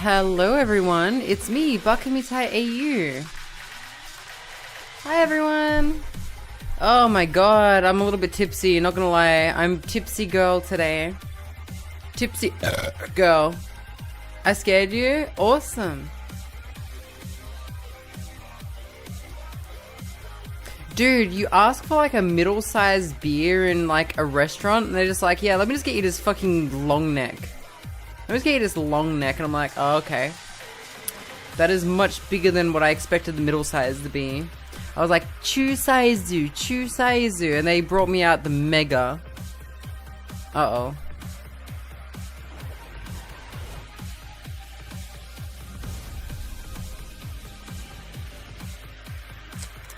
Hello everyone, it's me, 𝓢𝓞𝓒𝓘𝓐𝓛𝓢. Hi everyone! Oh my god, I'm a little bit tipsy, not gonna lie. I'm tipsy girl today. Tipsy girl. I scared you? Awesome. Dude, you ask for like a middle-sized beer in like a restaurant and they're just like, yeah, let me just get you this fucking long neck. Let me just get you this long neck. And I'm like, oh, okay. That is much bigger than what I expected the middle size to be. I was like, 𝓢𝓤𝓛𝓢. And they brought me out the mega. Uh-oh.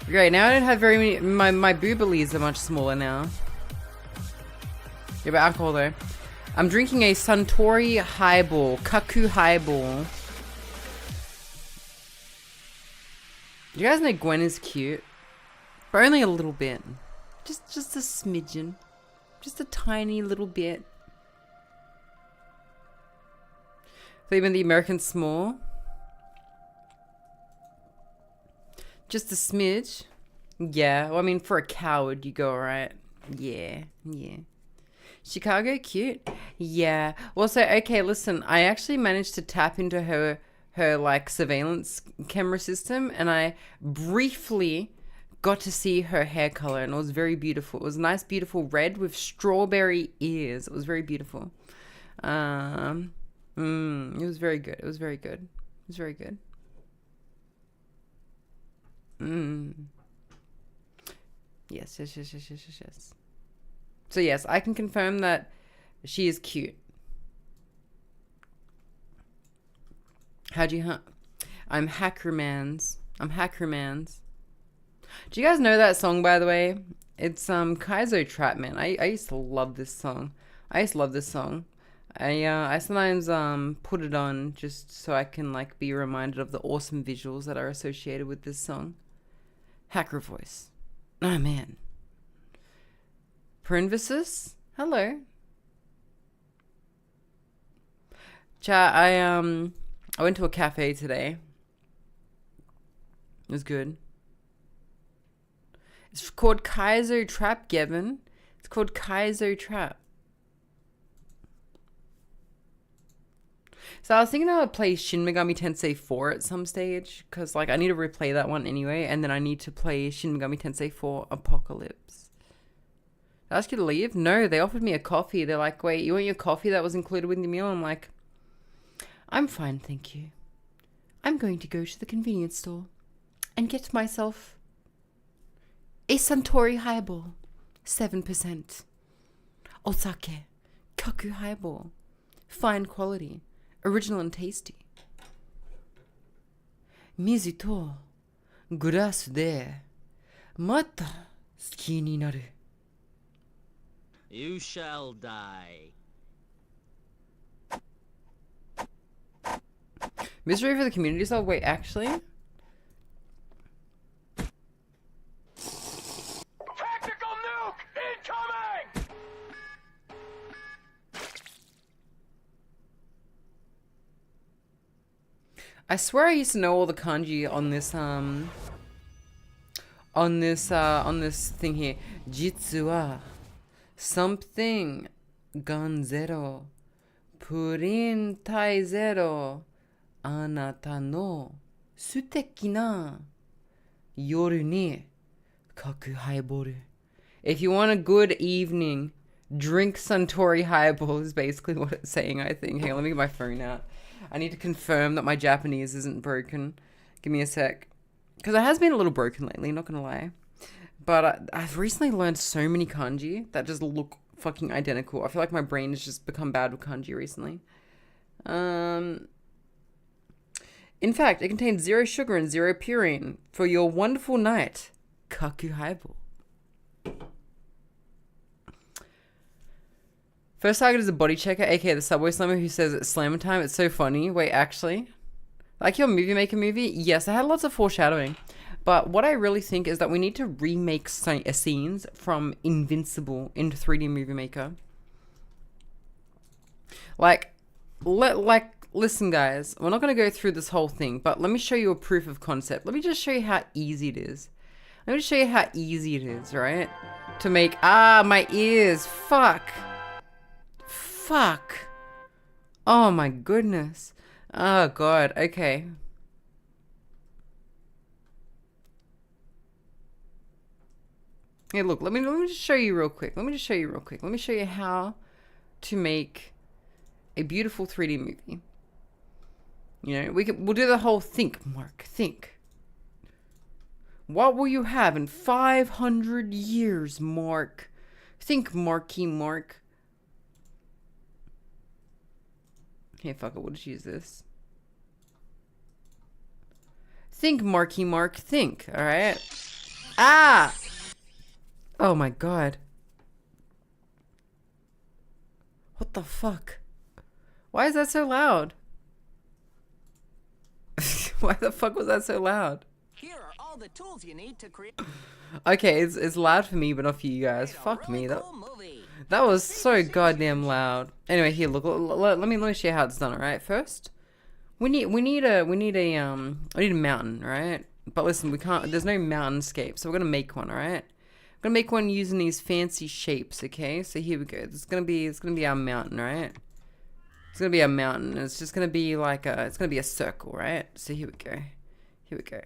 Great, now I don't have very many, my boobies are much smaller now. Yeah, but alcohol though. I'm drinking a Suntory highball, Kaku highball. Do you guys know Gwen is cute? But only a little bit. Just a smidgen. Just a tiny little bit. So even the American small. Just a smidge. Yeah, well, I mean, for a coward, you go alright. Yeah. Chicago, cute. Yeah. Well, so, okay, listen. I actually managed to tap into her like surveillance camera system, and I briefly got to see her hair color, and it was very beautiful. It was nice, beautiful red with strawberry ears. It was very beautiful. It was very good. It was very good. It was very good. Yes. So yes, I can confirm that she is cute. How'd you I'm 𝓢𝓞𝓒𝓘𝓐𝓛𝓢. Do you guys know that song, by the way? It's 𝓡𝓤𝓛𝓢. I used to love this song. I sometimes put it on just so I can like be reminded of the awesome visuals that are associated with this song. Hacker voice. Oh man. Perinvisus? Hello. Chat, I went to a cafe today. It was good. It's called 𝓡𝓤𝓛𝓢, Gavin. It's called 𝓡𝓤𝓛𝓢. So I was thinking I would play Shin Megami Tensei 4 at some stage, because like I need to replay that one anyway, and then I need to play Shin Megami Tensei 4 Apocalypse. Did I ask you to leave? No, they offered me a coffee. They're like, wait, you want your coffee that was included with your meal? I'm like, I'm fine, thank you. I'm going to go to the convenience store and get myself a Suntory highball, 7%. Osake, Kaku highball, fine quality, original and tasty. Mizu to glass de mata suki ni naru. You shall die. Misery for the community cell? Wait, actually? Tactical nuke incoming! I swear I used to know all the kanji on this thing here. Jitsu wa something ganzero purin taizero anata no suteki na yoru ni kaku highball. If you want a good evening, drink Suntory highball is basically what it's saying, I think. Hang on, let me get my phone out. I need to confirm that my Japanese isn't broken. Give me a sec. Because it has been a little broken lately, not gonna lie. But I've recently learned so many kanji that just look fucking identical. I feel like my brain has just become bad with kanji recently. In fact, it contains 0 sugar and 0 purine for your wonderful night. Kaku highball. First target is a body checker, aka the Subway Slammer, who says it's slammer time. It's so funny. Wait, actually? Like your movie maker movie? Yes, I had lots of foreshadowing. But what I really think is that we need to remake scenes from Invincible into 3D Movie Maker. Listen guys, we're not going to go through this whole thing, but let me show you a proof of concept. Let me just show you how easy it is. Let me show you how easy it is, right? To make, my ears, fuck. Fuck. Oh my goodness. Oh god, okay. Hey, look, let me just show you real quick. Let me show you how to make a beautiful 3D movie. You know, we'll do the whole think, Mark, think. What will you have in 500 years, Mark? Think, Marky Mark. Hey, fuck it, we'll just use this. Think, Marky Mark, think, alright? Ah! Oh my god. What the fuck? Why is that so loud? Why the fuck was that so loud? Here are all the tools you need to create. Okay, it's loud for me, but not for you guys. Fuck me. That was so goddamn loud. Anyway, here, look. Let me show you how it's done. All right, first, we need a mountain, right? But listen, we can't. There's no mountainscape, so we're gonna make one. All right, we're gonna make one using these fancy shapes. Okay, so here we go. It's gonna be our mountain, right? It's gonna be a mountain. It's just gonna be like it's gonna be a circle, right? So here we go. Here we go.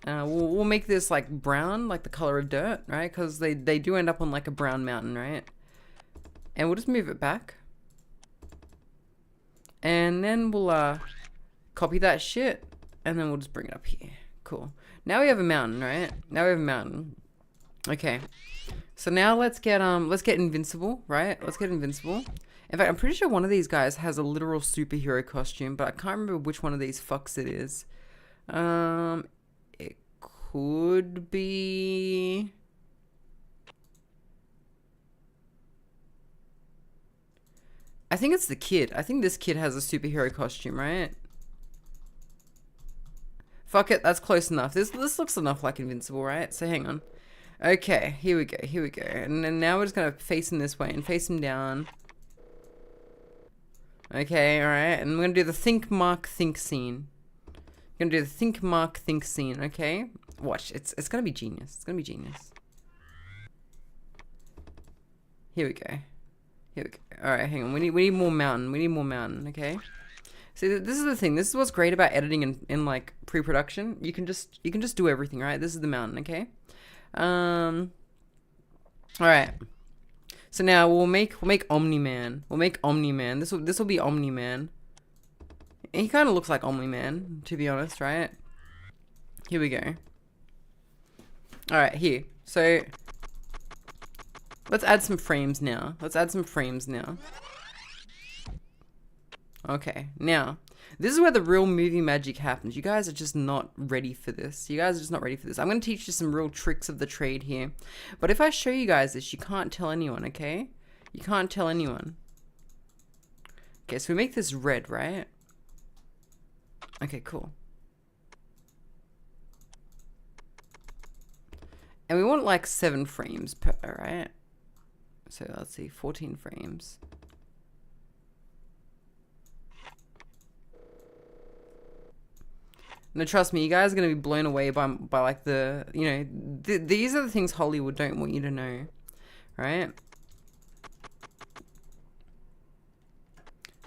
We'll make this like brown, like the color of dirt, right? Because they do end up on like a brown mountain, right? And we'll just move it back. And then we'll copy that shit, and then we'll just bring it up here. Cool. Now we have a mountain, right? Now we have a mountain. Okay. So now let's get invincible, right? Let's get invincible. In fact, I'm pretty sure one of these guys has a literal superhero costume, but I can't remember which one of these fucks it is. It could be... I think it's the kid. I think this kid has a superhero costume, right? Fuck it, that's close enough. This looks enough like invincible, right? So hang on. Okay, here we go, here we go. And then now we're just gonna face him this way and face him down. Okay, alright, and we're gonna do the think, mark, think scene. We're gonna do the think, mark, think scene, okay? Watch, it's gonna be genius. It's gonna be genius. Here we go. Here we go. Alright, hang on. We need more mountain. We need more mountain, okay? See, this is the thing. This is what's great about editing in like pre-production. You can just do everything, right? This is the mountain, okay? Alright. So now we'll make Omni-Man. We'll make Omni-Man. This will be Omni-Man. He kind of looks like Omni-Man, to be honest, right? Here we go. Alright, here. So let's add some frames now. Let's add some frames now. Okay, now this is where the real movie magic happens. You guys are just not ready for this. You guys are just not ready for this. I'm going to teach you some real tricks of the trade here. But if I show you guys this, you can't tell anyone, okay? You can't tell anyone. Okay, so we make this red, right? Okay, cool. And we want like 7 frames per, right? So let's see, 14 frames. No, trust me, you guys are going to be blown away by like the, you know, these are the things Hollywood don't want you to know, right?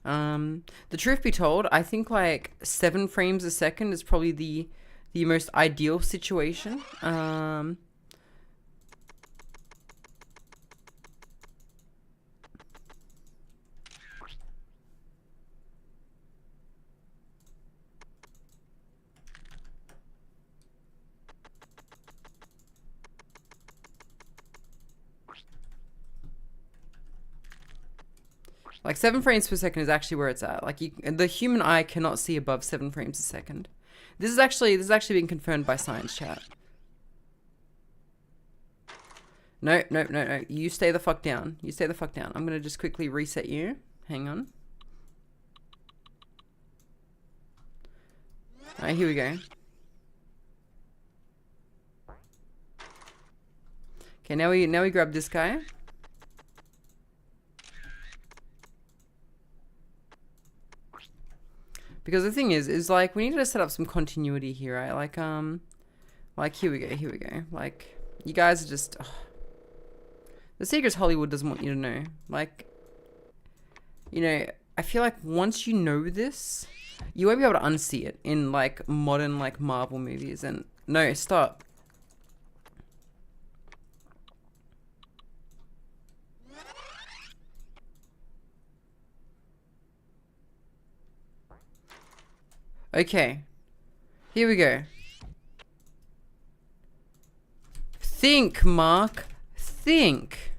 The truth be told, I think like 7 frames a second is probably the most ideal situation. Like 7 frames per second is actually where it's at. Like the human eye cannot see above 7 frames a second. This is actually being confirmed by Science Chat. No. You stay the fuck down. You stay the fuck down. I'm gonna just quickly reset you. Hang on. Alright, here we go. Okay, now we grab this guy. Because the thing is like we need to set up some continuity here, right? Like here we go. Like You guys are just... ugh. The secrets Hollywood doesn't want you to know. Like, you know, I feel like once you know this, you won't be able to unsee it in, like, modern, like, Marvel movies. And, no, stop. Okay. Here we go. Think, Mark. Think.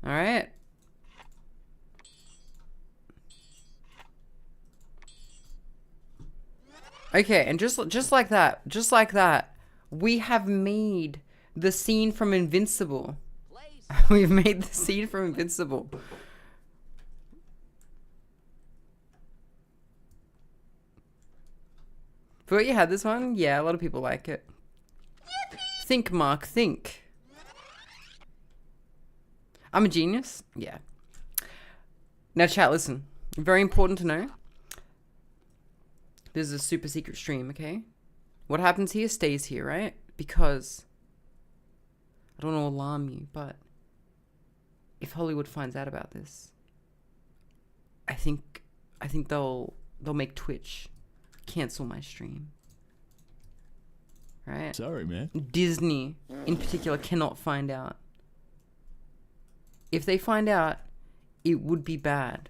Alright. Okay, and just like that, we have made the scene from Invincible. We've made the scene from Invincible. Thought you had this one? Yeah, a lot of people like it. Think, Mark, think. I'm a genius? Yeah. Now, chat, listen. Very important to know. This is a super secret stream, okay? What happens here stays here, right? Because I don't want to alarm you, but if Hollywood finds out about this, I think they'll make Twitch cancel my stream. Right? Sorry, man. Disney, in particular, cannot find out. If they find out, it would be bad.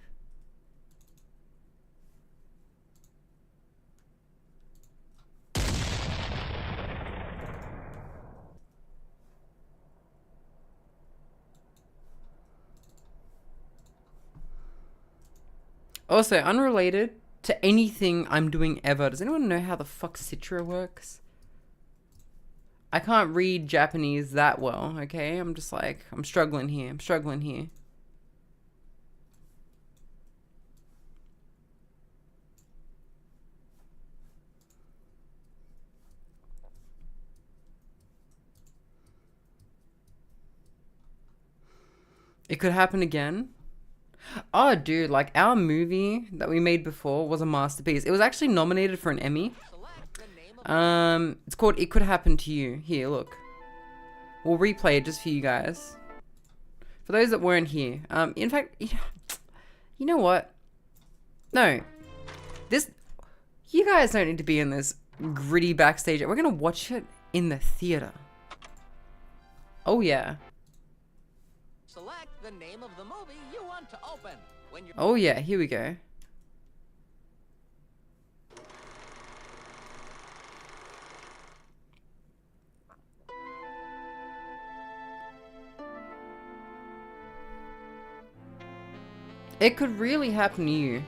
Also, unrelated to anything I'm doing ever, does anyone know how the fuck 𝓢𝓤 works? I can't read Japanese that well, okay? I'm just like, I'm struggling here. It could happen again. Oh, dude, like our movie that we made before was a masterpiece. It was actually nominated for an Emmy. It's called It Could Happen to You. Here, look. We'll replay it just for you guys. For those that weren't here. In fact, you know what? No. You guys don't need to be in this gritty backstage. We're gonna watch it in the theater. Oh, yeah. Select the name of the movie you want to open. When you're Oh, yeah, here we go. It could really happen to you.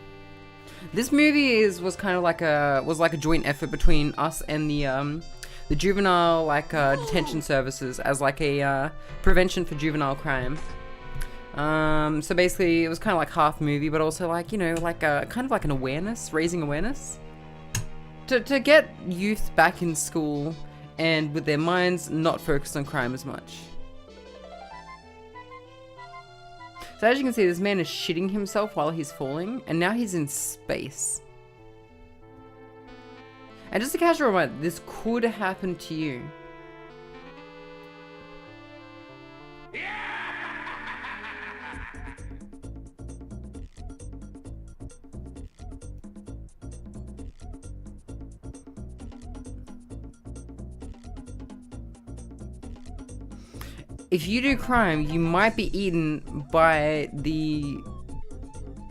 This movie was kind of like a joint effort between us and the juvenile detention services as like a prevention for juvenile crime. So basically it was kind of like half movie, but also like, you know, like kind of like an awareness, raising awareness to get youth back in school and with their minds not focused on crime as much. So as you can see, this man is shitting himself while he's falling, and now he's in space. And just a casual reminder, this could happen to you. If you do crime, you might be eaten by the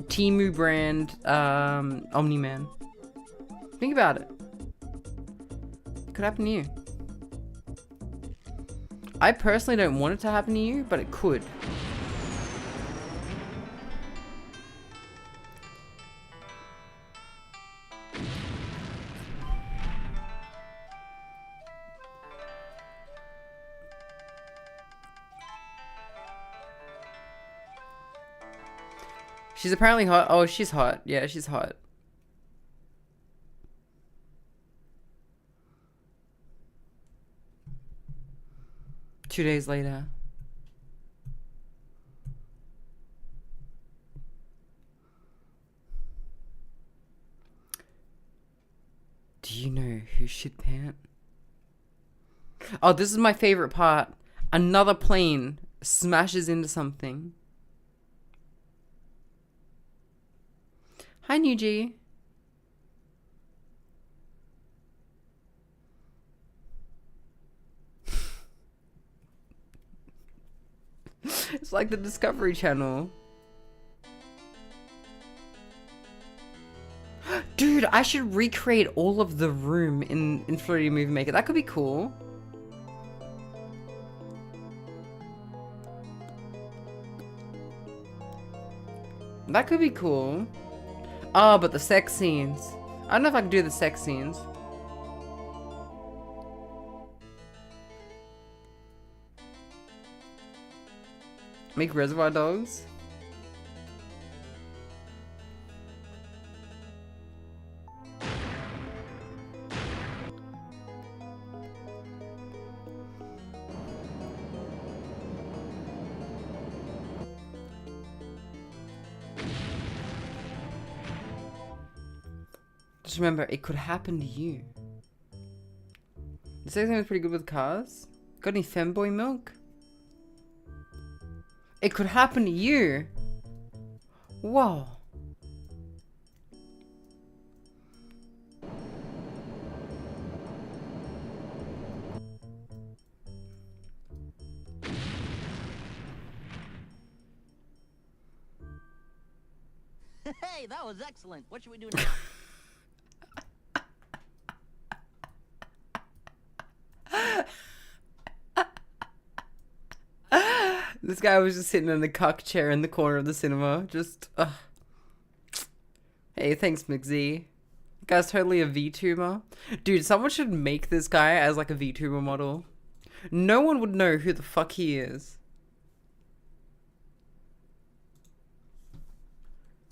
Temu brand Omni-Man. Think about it. It could happen to you. I personally don't want it to happen to you, but it could. She's apparently hot. Oh, she's hot. Yeah, she's hot. Two days later. Do you know who shit pant? Oh, this is my favorite part. Another plane smashes into something. Hi, Nuji. It's like the Discovery Channel. Dude, I should recreate all of the room in 𝓢𝓤𝓤 Movie Maker. That could be cool. That could be cool. Oh, but the sex scenes. I don't know if I can do the sex scenes. Make Reservoir Dogs? Just remember, it could happen to you. The sex scene was pretty good with cars. Got any femboy milk? It could happen to you. Whoa. Hey, that was excellent. What should we do now? This guy was just sitting in the cuck chair in the corner of the cinema. Just, Hey, thanks, McZ. Guy's totally a VTuber. Dude, someone should make this guy as like a VTuber model. No one would know who the fuck he is.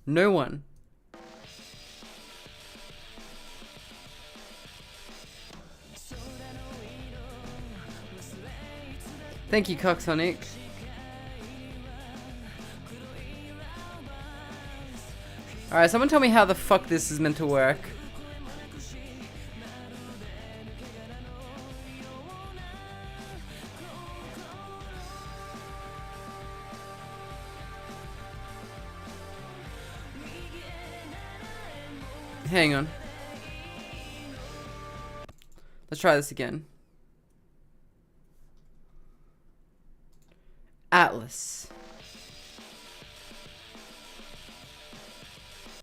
No one. Thank you, Coxonic. Alright, someone tell me how the fuck this is meant to work. Hang on. Let's try this again. Atlas.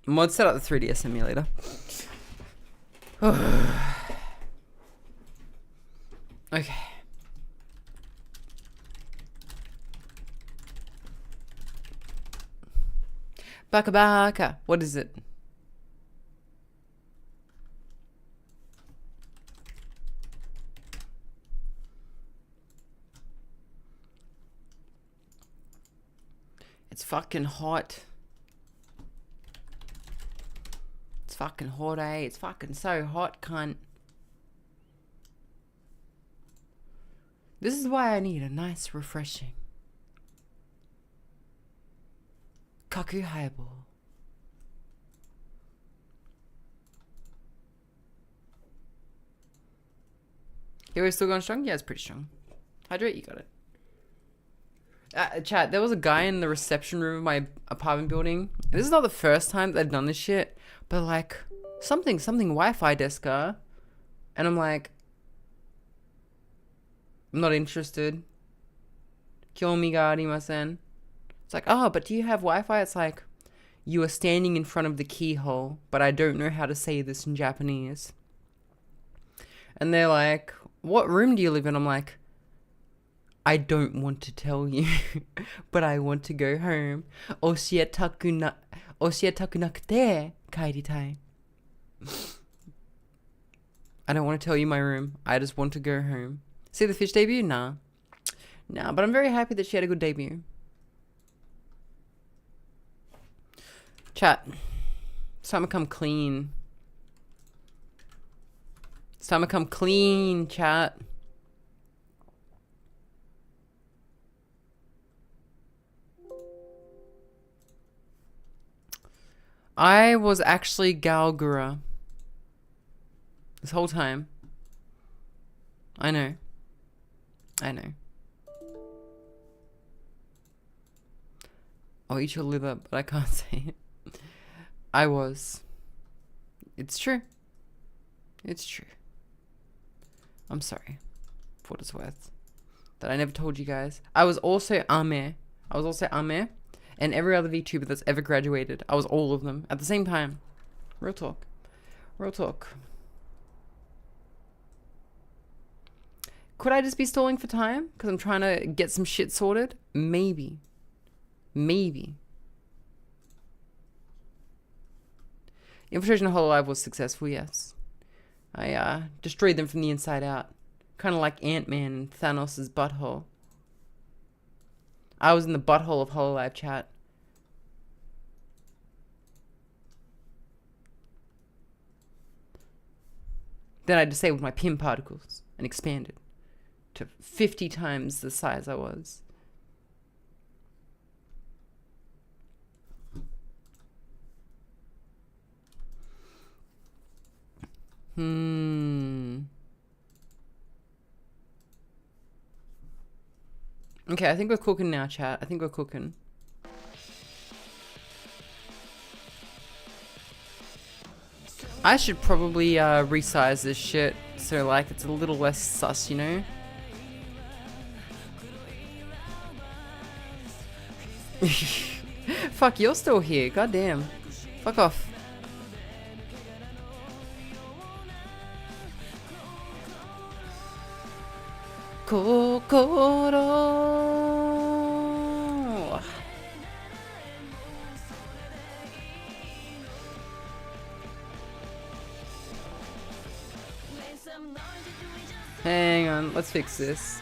Mod set up the 3DS emulator. Okay. Baka baka. What is it? It's fucking hot. It's fucking hot, eh? It's fucking so hot, cunt. This is why I need a nice, refreshing Kaku highball. Hero's still going strong? Yeah, it's pretty strong. Hydrate, you got it. Chat, there was a guy in the reception room of my apartment building. This is not the first time they've done this shit, but like, something Wi-Fi deska. And I'm like, I'm not interested. Kyomi ga arimasen. It's like, oh, but do you have Wi-Fi? It's like, you are standing in front of the keyhole, but I don't know how to say this in Japanese. And they're like, what room do you live in? I'm like, I don't want to tell you, but I want to go home. 教えたくなくて帰りたい. I don't want to tell you my room. I just want to go home. See the fish debut? Nah. Nah, but I'm very happy that she had a good debut. Chat. It's time to come clean. It's time to come clean, chat. I was actually 𝓢𝓤𝓤𝓢 this whole time. I know. I know. I'll eat your liver, but I can't say it. I was. It's true. It's true. I'm sorry for what it's worth. That I never told you guys. I was also Ame. And every other VTuber that's ever graduated. I was all of them at the same time. Real talk. Real talk. Could I just be stalling for time? Because I'm trying to get some shit sorted? Maybe. Maybe. Infiltration of Hololive was successful, yes. I destroyed them from the inside out. Kind of like Ant-Man and Thanos' butthole. I was in the butthole of Hololive chat. Then I disabled my pin particles and expanded to 50 times the size I was. Okay, I think we're cooking now, chat. I think we're cooking. I should probably resize this shit so like it's a little less sus, you know? Fuck, you're still here. Goddamn. Fuck off. Kokoro. Hang on, let's fix this.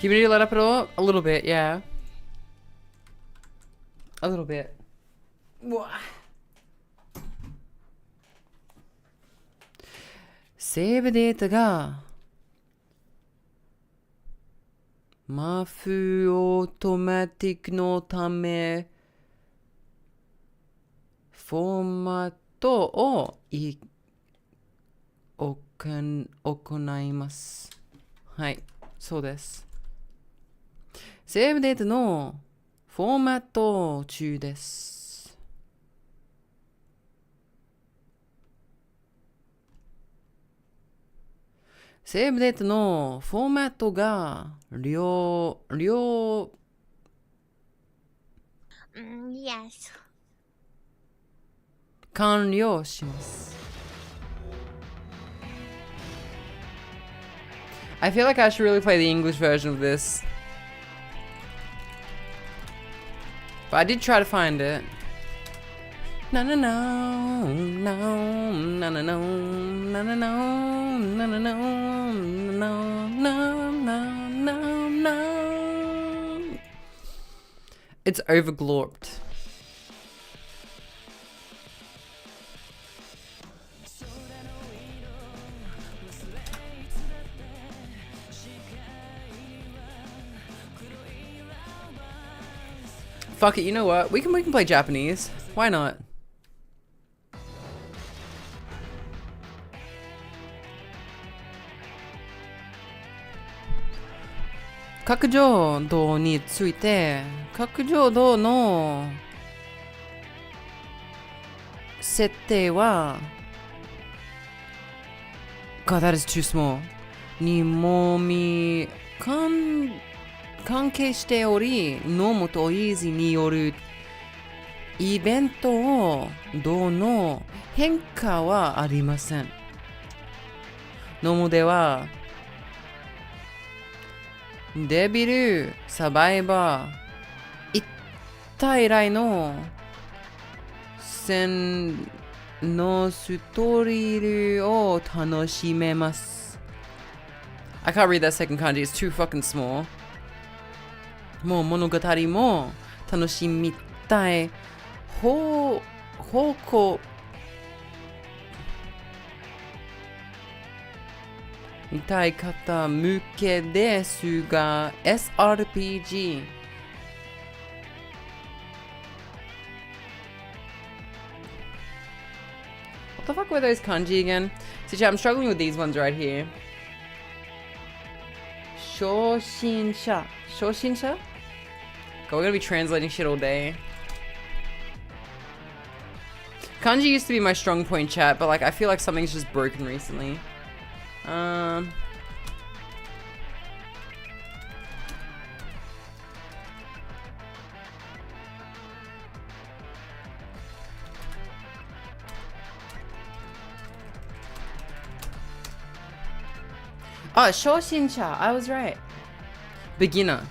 Keep it let up at all? A little bit, yeah. A little bit. Save data がマフオートマティックのためフォーマットを行います。はい、そうです。セーブデータのフォーマット中です。セーブデータのフォーマットがYes. 完了します。I feel like I should really play the English version of this. But I did try to find it. No no no no no no no no no no no no no no no. It's overglorped. Fuck it, you know what? We can play Japanese. Why not? Kaku jodoについて、kaku jodoの設定は God, that is too small. にもみ関係しており、野本イーズによるイベントをどの変化はありません。野本ではデビル、サバイバー、一体来の戦のストーリーを楽しめます。I can't read that second kanji, it's too fucking small. もう物語も楽しみたい方向 Itai kata muke desu ga SRPG. What the fuck were those kanji again? So chat, I'm struggling with these ones right here. Shoshinsha. Shoshinsha? God, we're gonna be translating shit all day. Kanji used to be my strong point, chat, but like I feel like something's just broken recently. Oh, Shoshinsha, I was right. Beginner.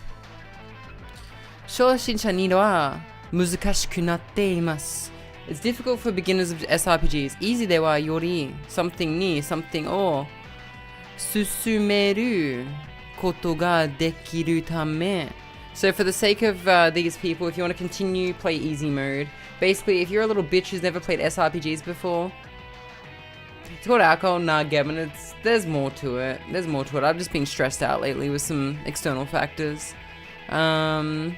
Shoshinsha ni wa muzukashiku natte imasu. It's difficult for beginners of SRPGs. Easy de wa yori something ni something o susumeru koto ga dekiru tame. So for the sake of these people, if you want to continue, play easy mode. Basically, if you're a little bitch who's never played SRPGs before, it's called alcohol, Gemin. There's more to it. There's more to it. I've just been stressed out lately with some external factors. I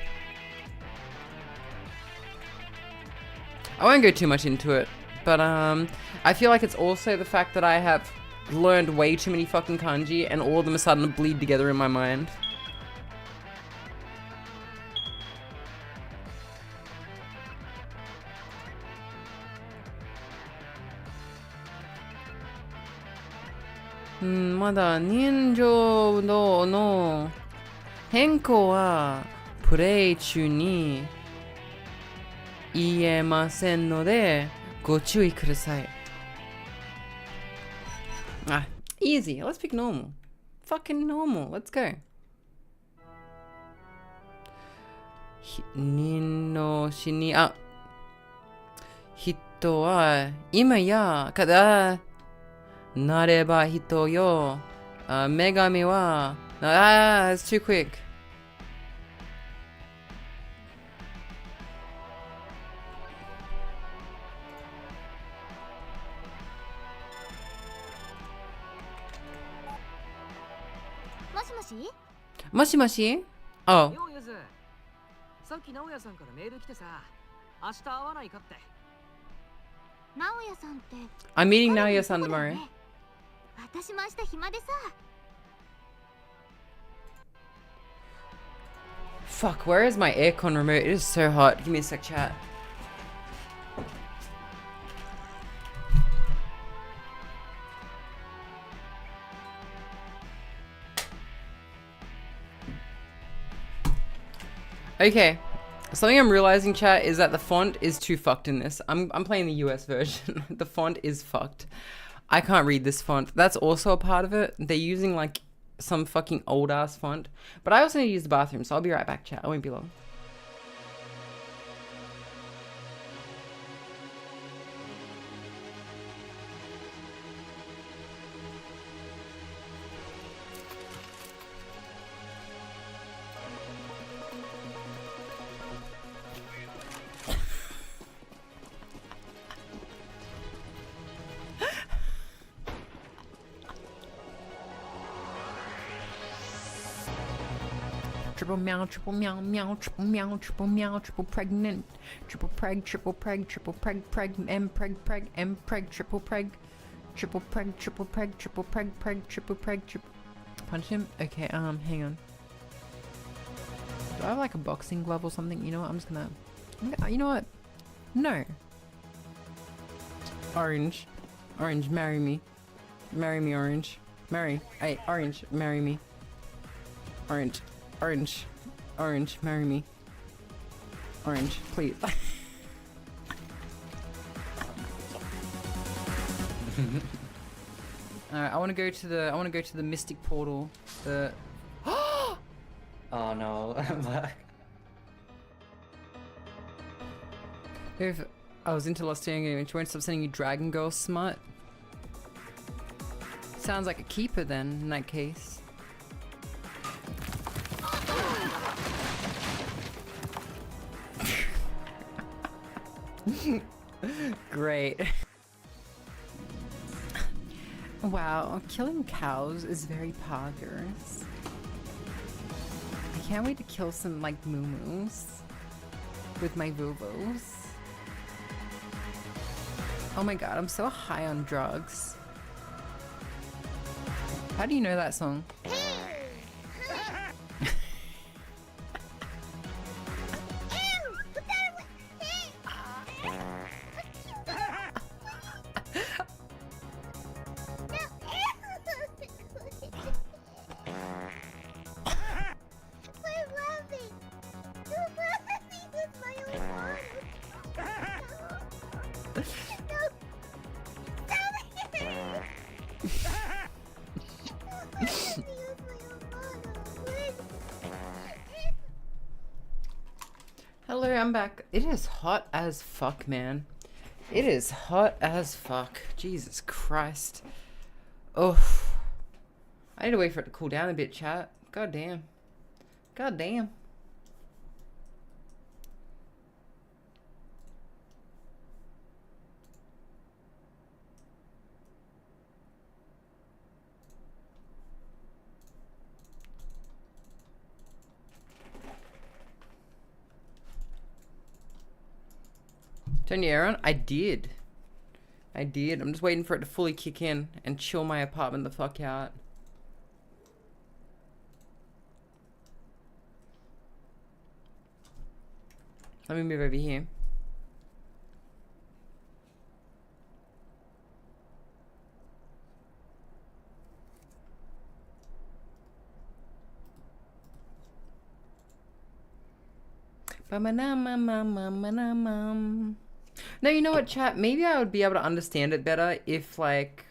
won't go too much into it, but I feel like it's also the fact that I have learned way too many fucking kanji, and all of them are starting to bleed together in my mind. Mada ninjo no henko wa play chū ni iemasen node gochūi kudasai. Ah, easy. Let's pick normal. Fucking normal. Let's go. Nin no shini hito wa ima ya kada nareba hito yo megami wa it's too quick. Moshi moshi? Oh. I'm meeting Naoya-san tomorrow. Fuck, where is my aircon remote? It is so hot. Give me a sec, chat. Okay, something I'm realizing, chat, is that the font is too fucked in this. I'm playing the US version. The font is fucked. I can't read this font. That's also a part of it. They're using like some fucking old ass font. But I also need to use the bathroom, so I'll be right back, chat. I won't be long. Triple meow, triple meow, meow, triple meow, triple meow, triple pregnant, triple preg, triple preg, triple preg, preg, m preg, triple preg, triple preg, triple preg, triple preg, triple preg, triple. Punch him? Okay, hang on. Do I have like a boxing glove or something? You know what? I'm gonna you know what? No. Orange. Orange, marry me. Marry me, Orange. Marry. Hey, Orange, marry me. Orange. Orange. Orange, marry me. Orange, please. Alright, I wanna go to the Mystic Portal. The Oh no, I'm back. If I was into Lost Game and she won't stop sending you Dragon Girl smut. Sounds like a keeper then, in that case. Great. Wow, killing cows is very poggers. I can't wait to kill some like moo-moos with my vuvos. Oh my god, I'm so high on drugs. How do you know that song? Hello, I'm back. It is hot as fuck, man. It is hot as fuck. Jesus Christ. Oh. I need to wait for it to cool down a bit, chat. God damn. God damn. Turn your air on? I did. I did. I'm just waiting for it to fully kick in and chill my apartment the fuck out. Let me move over here. No, you know what, chat? Maybe I would be able to understand it better if, like,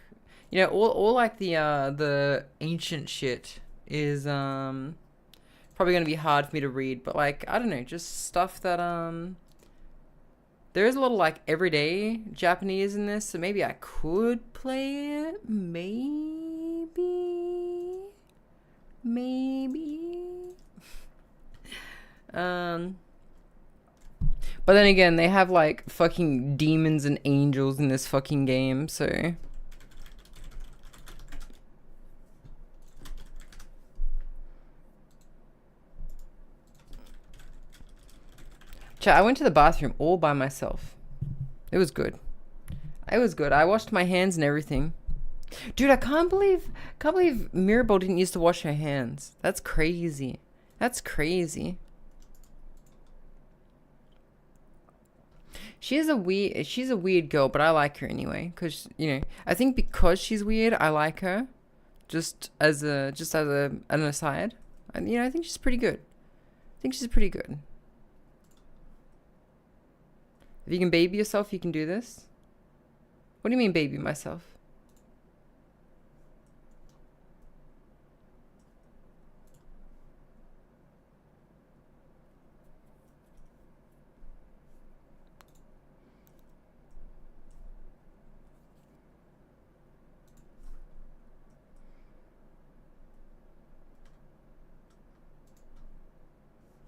you know, all like the ancient shit is probably gonna be hard for me to read. But like, I don't know, just stuff that there is a little like everyday Japanese in this, so maybe I could play it. Maybe. But then again, they have like fucking demons and angels in this fucking game, so. Chat, I went to the bathroom all by myself. It was good. It was good. I washed my hands and everything. Dude, I can't believe Mirabelle didn't used to wash her hands. That's crazy. That's crazy. She's a weird girl, but I like her anyway. Cause you know, I think because she's weird, I like her. Just as an aside, and you know, I think she's pretty good. If you can baby yourself, you can do this. What do you mean, baby myself?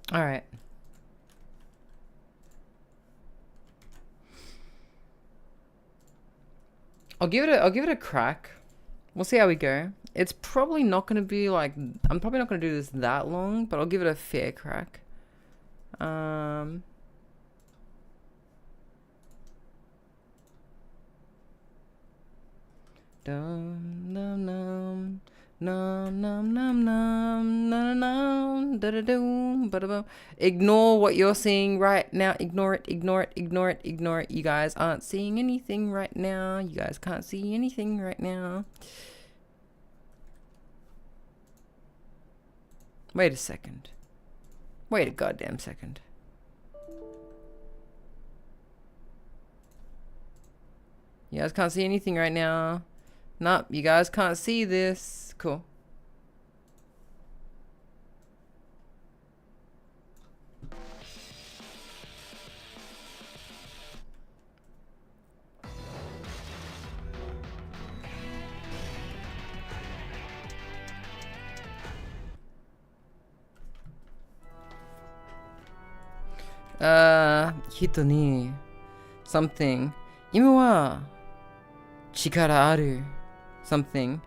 All right. I'll give it a crack. We'll see how we go. It's probably not going to be like, I'm probably not going to do this that long, but I'll give it a fair crack. Dum dum dum. Num num num num num num da da doom ba da boom. Ignore what you're seeing right now. Ignore it. You guys aren't seeing anything right now. You guys can't see anything right now. Wait a second. Wait a goddamn second. You guys can't see anything right now. Nope, you guys can't see this. Cool. Hito ni something. 今は力ある something.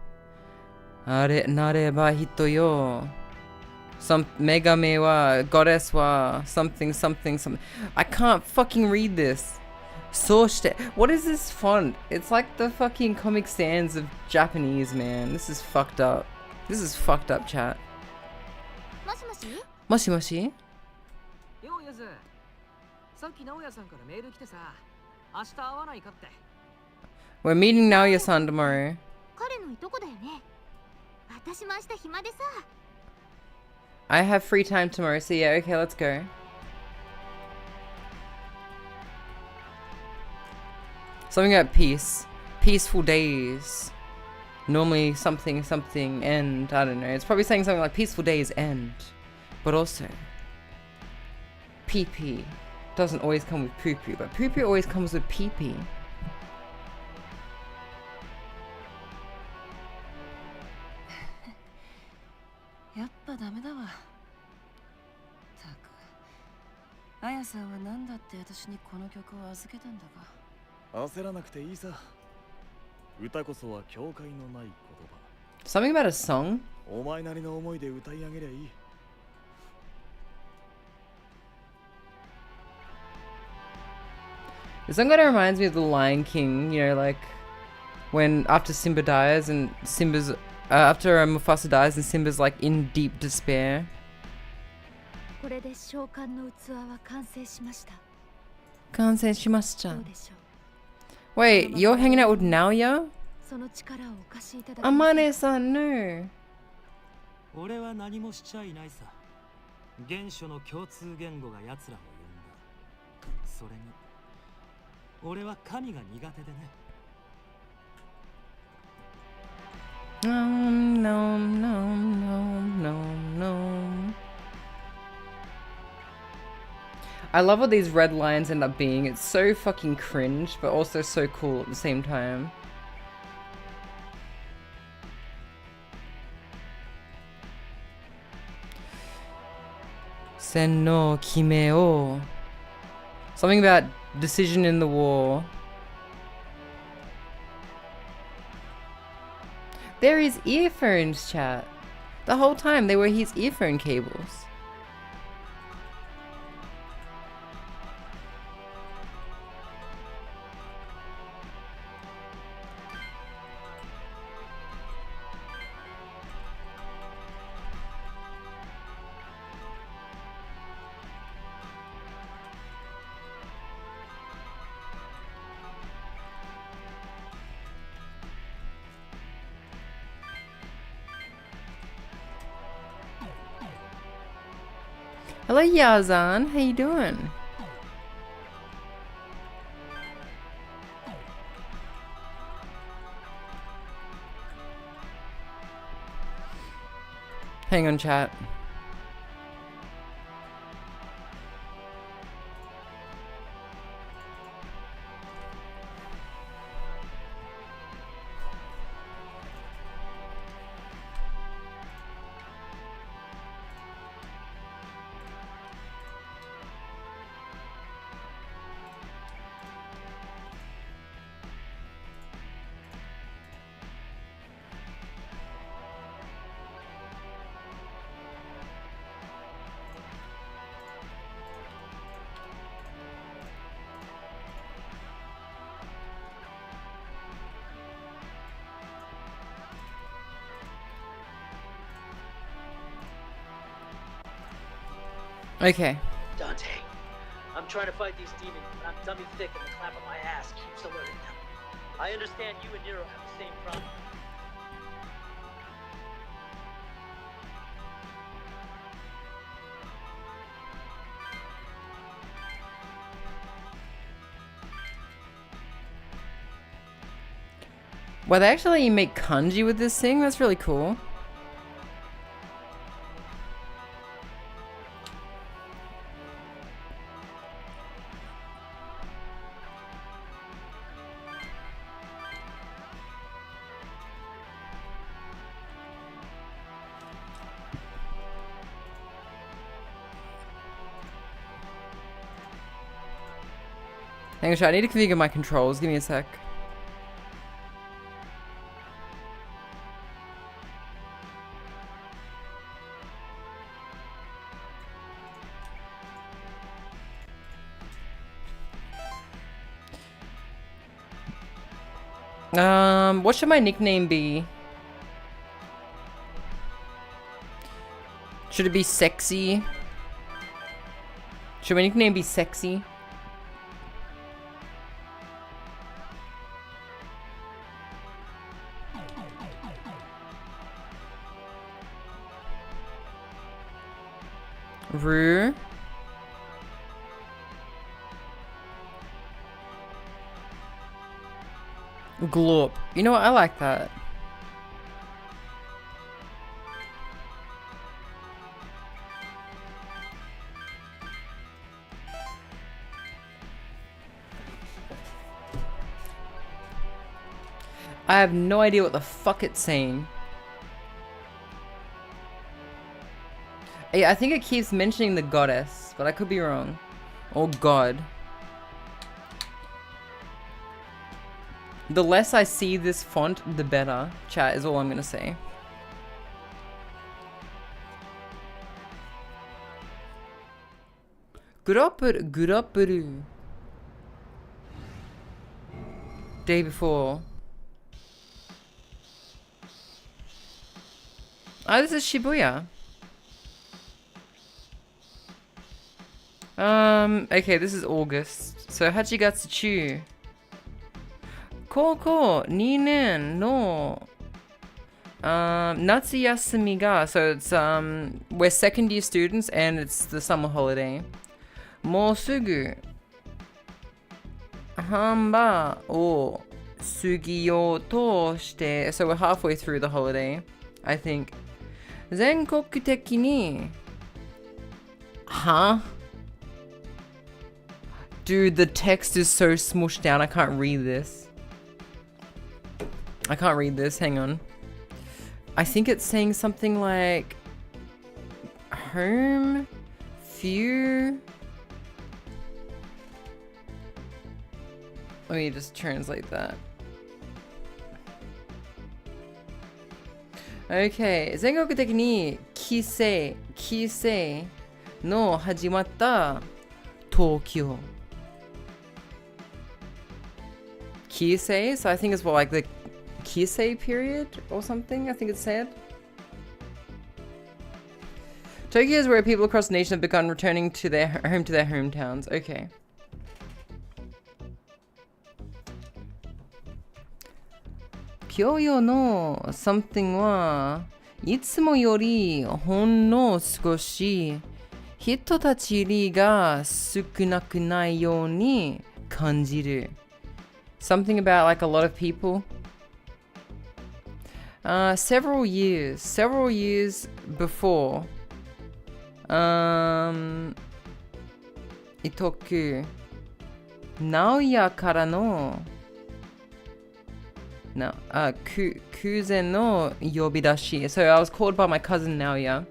Are nareba hito yo. Some megame wa goddess wa something something something. I can't fucking read this. Soshite. What is this font? It's like the fucking Comic Sans of Japanese, man. This is fucked up. This is fucked up, chat. Moshi moshi? Yo, Yasu. さっき直哉さんからメール来てさ、明日会わないかって。 We're meeting Naoya-san tomorrow. 彼のいとこだよね。私も明日暇でさ。I have free time tomorrow, so yeah, okay, let's go. Something about peace. Peaceful days. Normally something something end. I don't know. It's probably saying something like peaceful days end. But also, pee-pee doesn't always come with poo-poo, but poo-poo always comes with pee-pee. Something about a song? The song kind of reminds me of The Lion King, you know, like when after Simba dies and Simba's after Mufasa dies and Simba's like in deep despair. これで召喚の器は完成しました。完成しました。どうでしょう。 Wait, you're hanging out with Naoya? その力をお貸しいただき。Amane-san, no. 俺は何もしちゃいないさ。原初の共通言語が奴らも呼んだ。それに俺は神が苦手でね。No, no, no, no, no. I love what these red lines end up being. It's so fucking cringe, but also so cool at the same time. Sen no kime o. Something about decision in the war. They're his earphones, chat. The whole time they were his earphone cables. Hello Yazan, how you doing? Hang on, chat. Okay. Dante, I'm trying to fight these demons, but I'm dummy thick and the clap of my ass keeps alerting them. I understand you and Nero have the same problem. Well, they actually make kanji with this thing? That's really cool. Hang on, I need to configure my controls. Give me a sec. What should my nickname be? Should it be sexy? Should my nickname be sexy? Ru. Glorp. You know what? I like that. I have no idea what the fuck it's saying. Yeah, I think it keeps mentioning the goddess, but I could be wrong. Or god. The less I see this font, the better. Chat is all I'm gonna say. Gurapuru. Day before. Oh, this is Shibuya. Okay, this is August. So, Hachigatsu chu. Koukou 2年の natsu yasumi ga. So it's we're second year students and it's the summer holiday. もうすぐ半ばを過ぎようとして So we're halfway through the holiday, I think. 全国的に Huh? Dude, the text is so smushed down, I can't read this. I can't read this, hang on. I think it's saying something like home, few. Let me just translate that. Okay, 全国的に規制の始まった東京。Kisei, so I think it's what, like the Kisei period or something, I think it's said. Tokyo is where people across the nation have begun returning to their hometowns. Okay. Kyoyo no something wa itsumo yori hon no sugoshi hitotachi ga sukunaku nai you ni kanjiru. Something about like a lot of people. Several years before. Itoku Naoya kara no Kuzen no yobidashi. So I was called by my cousin Naoya.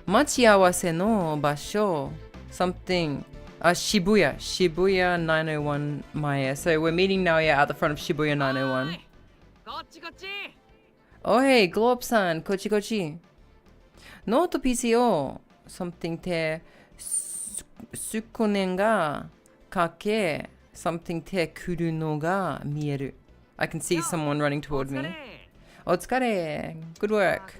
Machiawase no basho something. Shibuya 901 Maya. So we're meeting Naoya at the front of Shibuya 901. Oh hey, Glorp-san, kochi. Note PC o something te 𝓢𝓞𝓒 ga kake something te kuru no ga mieru. I can see someone running toward me. Otsukare. Good work.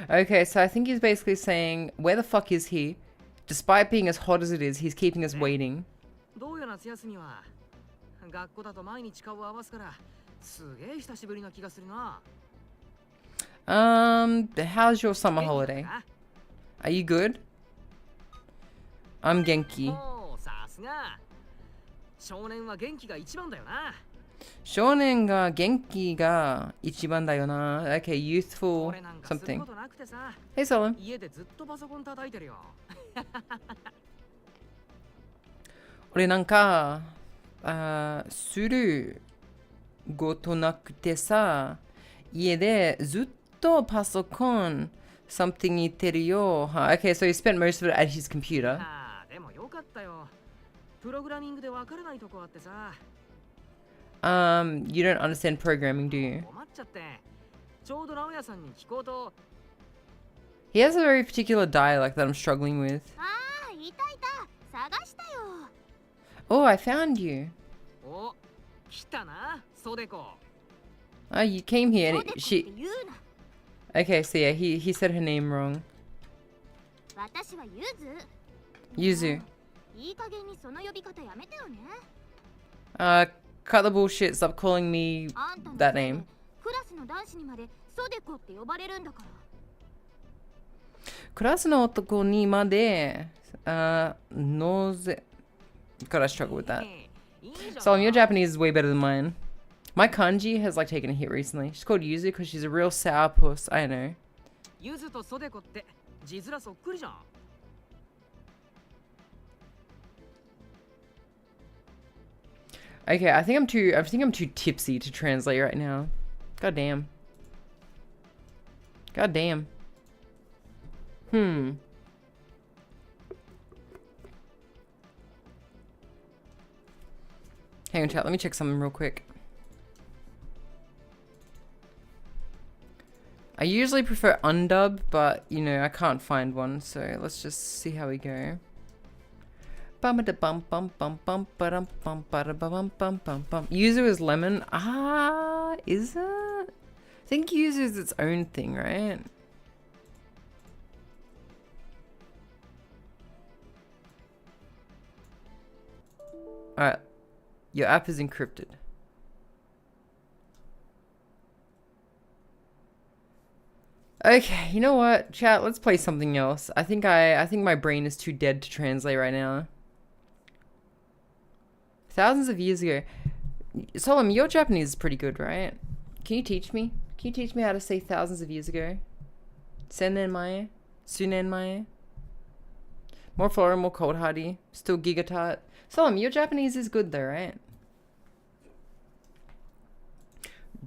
Okay, so I think he's basically saying, where the fuck is he? Despite being as hot as it is, he's keeping us waiting. How's your summer holiday? Are you good? I'm Genki. Shonen ga genki ga ichiban da yo na. Okay, youthful something. Hey, Solon. 俺なんかすることなくてさ、家でずっとパソコン something 言ってるよ。Okay, so he spent most of it at his computer. You don't understand programming, do you? He has a very particular dialect that I'm struggling with. ああ、いたいた。探したよ。 Oh, I found you. お、来たな、袖子。 Oh, you came here そう and でこって she... 言うな。 Okay, so yeah, he said her name wrong. 私はゆず。 Yuzu. いい加減にその呼び方やめてよね。 Cut the bullshit, stop calling me あんたの that せいで name. クラスの男子にまで袖子って呼ばれるんだから。 Kurasu no otoko ni made, noze... God, I struggle with that. いいじゃん。 Solemn, your Japanese is way better than mine. My kanji has like taken a hit recently. She's called Yuzu because she's a real sourpuss. I know. ゆずと袖子って字面そっくりじゃん。 Okay, I think I'm too tipsy to translate right now. God damn. God damn. Hang on, chat. Let me check something real quick. I usually prefer undub, but you know I can't find one, so let's just see how we go. Yuzu is lemon. Ah, is it? I think yuzu is its own thing, right? Alright. Your app is encrypted. Okay, you know what? Chat, let's play something else. I think my brain is too dead to translate right now. Thousands of years ago. Solemn, your Japanese is pretty good, right? Can you teach me? Can you teach me how to say thousands of years ago? Sennen mae? Sunen mae? More floral, more cold hardy. Still gigatart. Solemn, your Japanese is good though, right?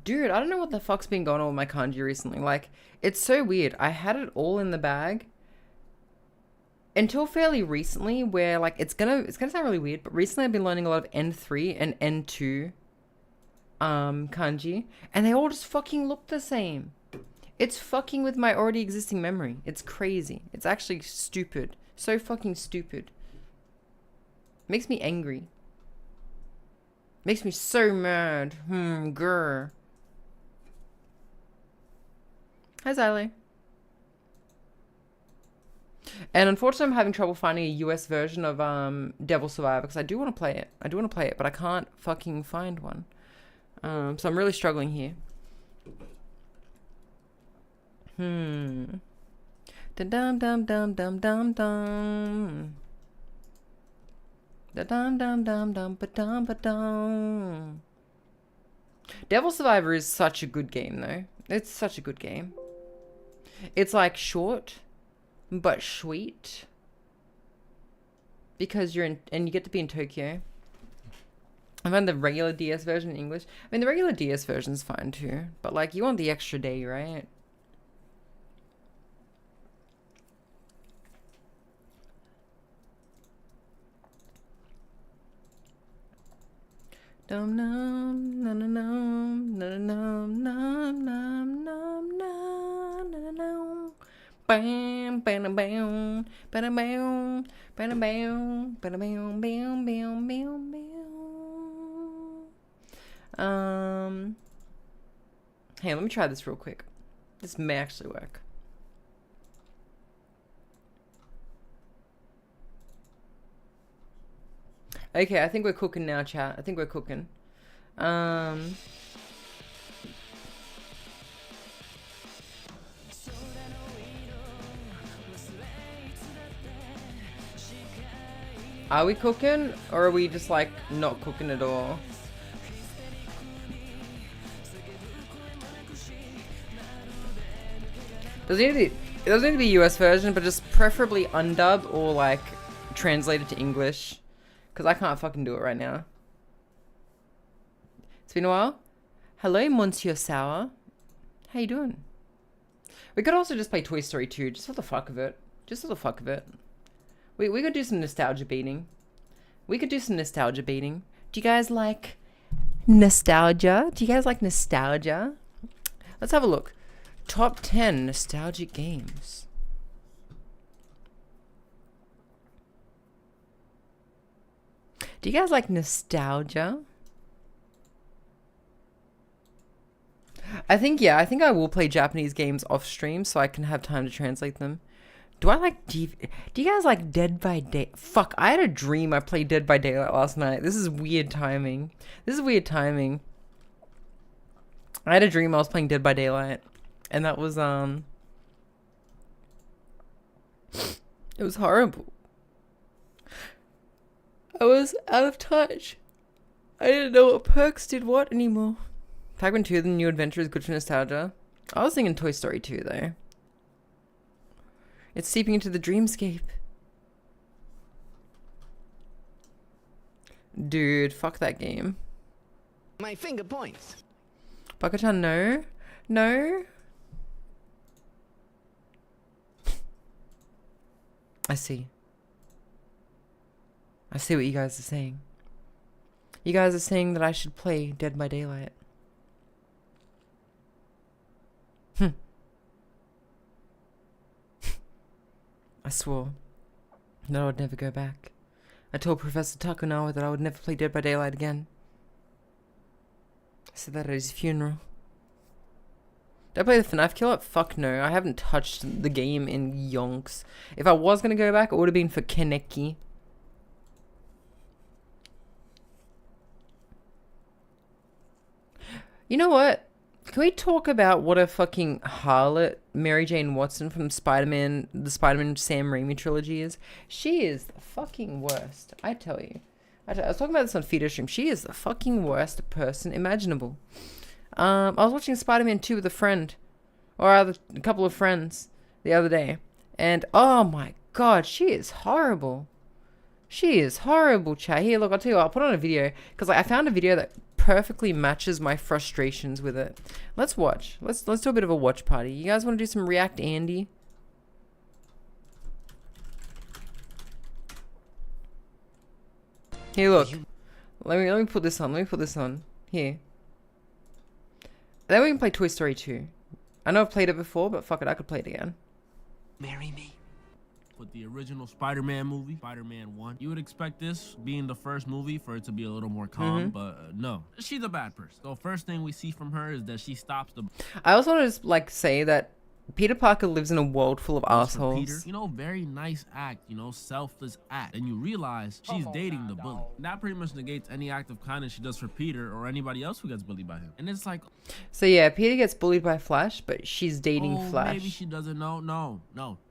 Dude, I don't know what the fuck's been going on with my kanji recently. Like, it's so weird. I had it all in the bag until fairly recently, where like it's gonna sound really weird, but recently I've been learning a lot of N3 and N2 kanji, and they all just fucking look the same. It's fucking with my already existing memory. It's crazy. It's actually stupid. So fucking stupid. Makes me angry. Makes me so mad. Grr. Hi, Xylo. And unfortunately, I'm having trouble finding a US version of Devil Survivor because I do want to play it. I do want to play it, but I can't fucking find one. So I'm really struggling here. Da-dum dum dum dum dum dum. Da-dum dum dum dum ba-dum ba-dum. Devil Survivor is such a good game, though. It's such a good game. It's like short, but sweet. Because you're in, and you get to be in Tokyo. I found the regular DS version in English. I mean, the regular DS version is fine too. But like, you want the extra day, right? Dum num num num num num num num num num num num. Bam bam bam bam bam bam bam bam bam bam bam bam bam. Hey, let me try this real quick. This may actually work. Okay, I think we're cooking now, chat. I think we're cooking. Are we cooking, or are we just like not cooking at all? It doesn't need to be US version, but just preferably undub or like translated to English. Because I can't fucking do it right now. It's been a while. Hello, Monsieur Sour. How you doing? We could also just play Toy Story 2, just for the fuck of it. Just for the fuck of it. We could do some nostalgia beating. We could do some nostalgia beating. Do you guys like nostalgia? Do you guys like nostalgia? Let's have a look. Top 10 nostalgic games. Do you guys like nostalgia? I think I will play Japanese games off stream so I can have time to translate them. Do you guys like Dead by Day? Fuck, I had a dream I played Dead by Daylight last night. This is weird timing. I had a dream I was playing Dead by Daylight, and that was it was horrible. I was out of touch. I didn't know what perks did what anymore. Pac-Man 2, The New Adventure is good for nostalgia. I was thinking Toy Story 2 though. It's seeping into the dreamscape. Dude, fuck that game. My finger points. Baka-chan, no? No? I see what you guys are saying. You guys are saying that I should play Dead by Daylight. I swore that I would never go back. I told Professor Takunawa that I would never play Dead by Daylight again. I said that at his funeral. Did I play the FNAF kill up? Fuck no. I haven't touched the game in yonks. If I was gonna go back, it would have been for Kaneki. You know what? Can we talk about what a fucking harlot Mary Jane Watson from Spider-Man, the Spider-Man Sam Raimi trilogy is? She is the fucking worst. I tell you. I was talking about this on Feeder Stream. She is the fucking worst person imaginable. I was watching Spider-Man 2 with a friend, or a couple of friends, the other day, and oh my god, she is horrible. She is horrible, chat. Here, look, I'll tell you what, I'll put on a video, because I found a video that perfectly matches my frustrations with it. Let's watch. Let's do a bit of a watch party. You guys want to do some React Andy? Here, look. Let me put this on. Let me put this on. Here. Then we can play Toy Story 2. I know I've played it before, but fuck it, I could play it again. Marry me. With the original Spider-Man movie, Spider-Man 1, you would expect this being the first movie for it to be a little more calm, but no. She's a bad person. So first thing we see from her is that she stops the... I also want to just, like, say that Peter Parker lives in a world full of assholes. Peter, you know, very nice act, you know, selfless act. And you realize she's dating the bully. That pretty much negates any act of kindness she does for Peter or anybody else who gets bullied by him. And it's like... So yeah, Peter gets bullied by Flash, but she's dating Flash. Maybe she doesn't know. No.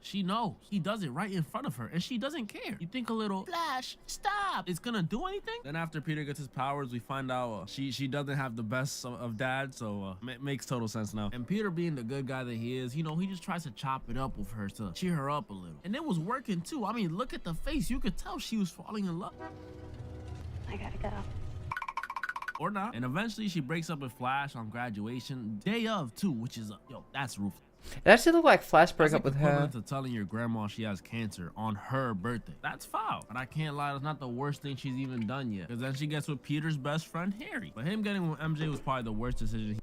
She knows. He does it right in front of her, and she doesn't care. You think a little, Flash, stop. It's gonna do anything? Then after Peter gets his powers, we find out she doesn't have the best of dad, so makes total sense now. And Peter, being the good guy that he is, you know, he just tries to chop it up with her to cheer her up a little. And it was working too. I mean, look at the face. You could tell she was falling in love. I gotta go. Or not. And eventually she breaks up with Flash on graduation day of too, which is yo, that's ruthless. It actually looked like Flash broke up with her. Equivalent to telling your grandma she has cancer on her birthday. That's foul. But I can't lie, it's not the worst thing she's even done yet. Because then she gets with Peter's best friend, Harry. But him getting with MJ was probably the worst decision.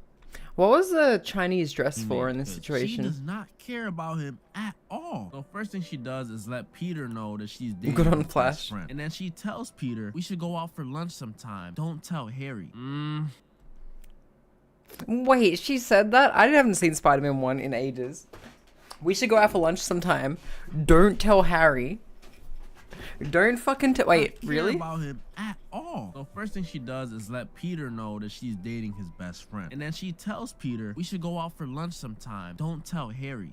What was the Chinese dress for in this She situation? does not care about him at all. So first thing she does is let Peter know that she's dating Good on his Flash. best friend. And then she tells Peter, we should go out for lunch sometime. Don't tell Harry. Wait, she said that? I haven't seen Spider-Man 1 in ages. We should go out for lunch sometime. Don't tell Harry. Don't fucking wait, really? About him at all. So first thing she does is let Peter know that she's dating his best friend. And then she tells Peter, we should go out for lunch sometime. Don't tell Harry.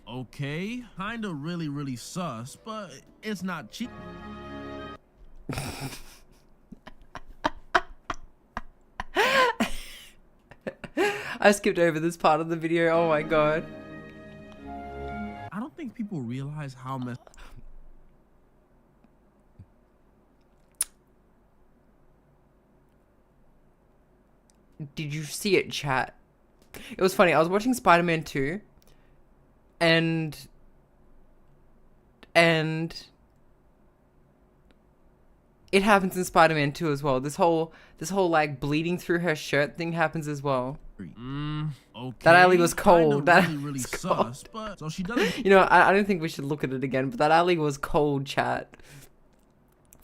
Okay. Kinda really sus, but it's not cheap. I skipped over this part of the video. Oh my god. I don't think people realize how messed. Did you see it, chat? It was funny. I was watching Spider-Man 2 and it happens in Spider-Man 2 as well. This whole like bleeding through her shirt thing happens as well. Okay. That alley was cold. That really sus, but so she doesn't. You know, I don't think we should look at it again, but that alley was cold, chat.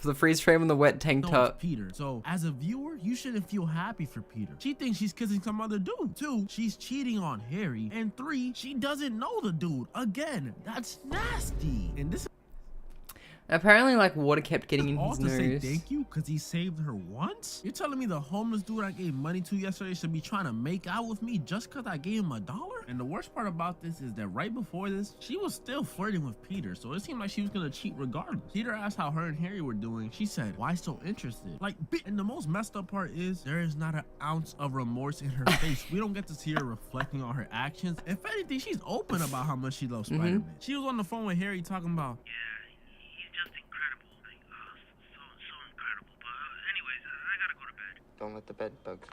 For the freeze frame on the wet tank knows top. Peter. So as a viewer, you shouldn't feel happy for Peter. She thinks she's kissing some other dude. 2, she's cheating on Harry. And 3, she doesn't know the dude. Again, that's nasty. And this Apparently, like, water kept getting in all his to say nose. thank you because he saved her once? You're telling me the homeless dude I gave money to yesterday should be trying to make out with me just because I gave him $1? And the worst part about this is that right before this, she was still flirting with Peter, so it seemed like she was gonna cheat regardless. Peter asked how her and Harry were doing. She said, why so interested? Like, and the most messed up part is there is not an ounce of remorse in her face. We don't get to see her reflecting on her actions. If anything, she's open about how much she loves Spider-Man. She was on the phone with Harry talking about, Don't let the bed bugs.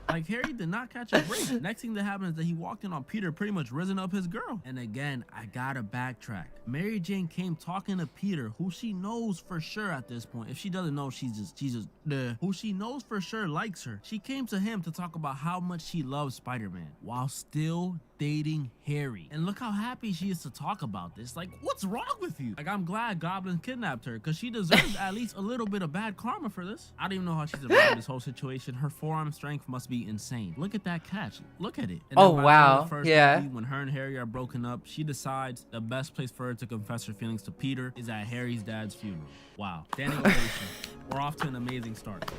like Harry did not catch a break. Next thing that happened is that he walked in on Peter pretty much risen up his girl. And again, I gotta backtrack. Mary Jane came talking to Peter, who she knows for sure at this point. If she doesn't know, she's just who she knows for sure likes her. She came to him to talk about how much she loves Spider-Man while still dating Harry. And look how happy she is to talk about this. Like, what's wrong with you? Like, I'm glad Goblin kidnapped her because she deserves at least a little bit of bad karma for this. I don't even know how she survived this whole situation. Her forearm strength must be insane. Look at that catch. Look at it. And Oh, then by the end of wow. the first Yeah. movie, when her and Harry are broken up, she decides the best place for her to confess her feelings to Peter is at Harry's dad's funeral. Wow. Standing ovation. We're off to an amazing start.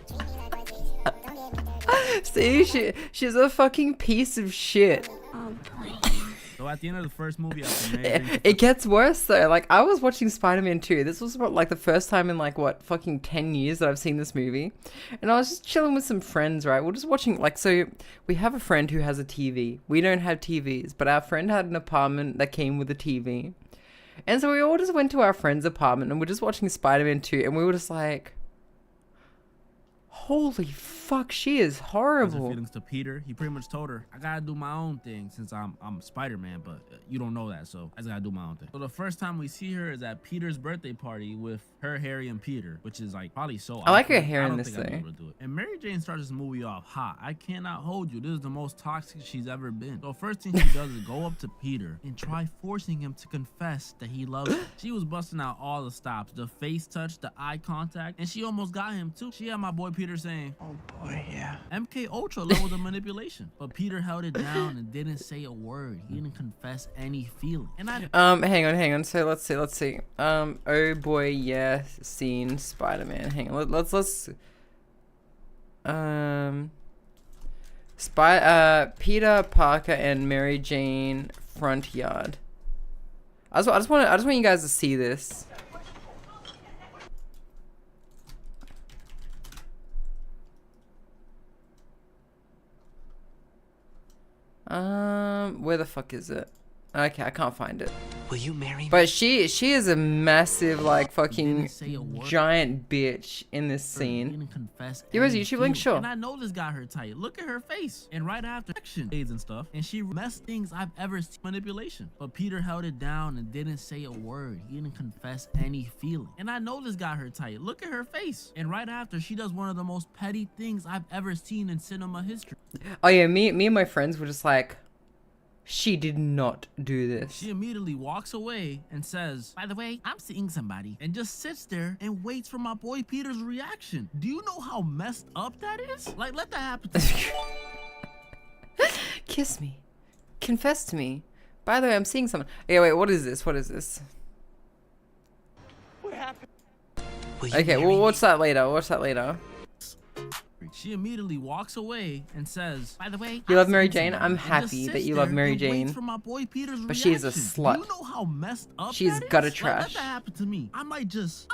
See, she's a fucking piece of shit. So at the end of the first movie, after Mary It gets worse though. Like, I was watching Spider-Man 2. This was like the first time in like what fucking 10 years that I've seen this movie. And I was just chilling with some friends, right? We're just watching, like, so we have a friend who has a TV. We don't have TVs, but our friend had an apartment that came with a TV. And so we all just went to our friend's apartment and we're just watching Spider-Man 2 and we were just like, holy fuck, she is her horrible. feelings to Peter. He pretty much told her, I gotta do my own thing since I'm Spider-Man, but you don't know that, so I just gotta do my own thing. So the first time we see her is at Peter's birthday party with her, Harry, and Peter, which is like probably so I like her awkward. hair I in don't this think I'd be thing. able to do it. And Mary Jane starts this movie off hot. I cannot hold you. This is the most toxic she's ever been. So first thing she does is go up to Peter and try forcing him to confess that he loves her. She was busting out all the stops, the face touch, the eye contact, and she almost got him too. She had my boy Peter saying, Oh boy, yeah. MK Ultra levels of manipulation, but Peter held it down and didn't say a word. He didn't confess any feeling. And I Hang on. So let's see. Oh boy, yeah, seen Spider-Man. Hang on. Let's Peter Parker and Mary Jane front yard. I just want you guys to see this. Where the fuck is it? Okay, I can't find it. Will you marry me? But she is a massive, like, fucking Didn't say a word. giant bitch in this He scene. didn't confess Give us a any YouTube link, feeling. sure. And I know this got her tight. Look at her face. And right after action aids and stuff, and she messed things I've ever seen manipulation. But Peter held it down and didn't say a word. He didn't confess any feeling. And I know this got her tight. Look at her face. And right after, she does one of the most petty things I've ever seen in cinema history. Oh yeah, me and my friends were just like, she did not do this. She immediately walks away and says, by the way, I'm seeing somebody, and just sits there and waits for my boy Peter's reaction. Do you know how messed up that is? Like, let that happen to me. Kiss me. Confess to me. By the way, I'm seeing someone. Yeah, wait, what is this? What is this? What happened? Will you Okay, marry well, me? what's that later? What's that later? She immediately walks away and says, by the way, You love I'm Mary seeing Jane? somebody," I'm and just happy that sits you love there Mary and waits Jane. for my boy Peter's But she is a reaction. slut. Do you know how messed up She's that is? gutter Like, trash. let that happen to me. I might just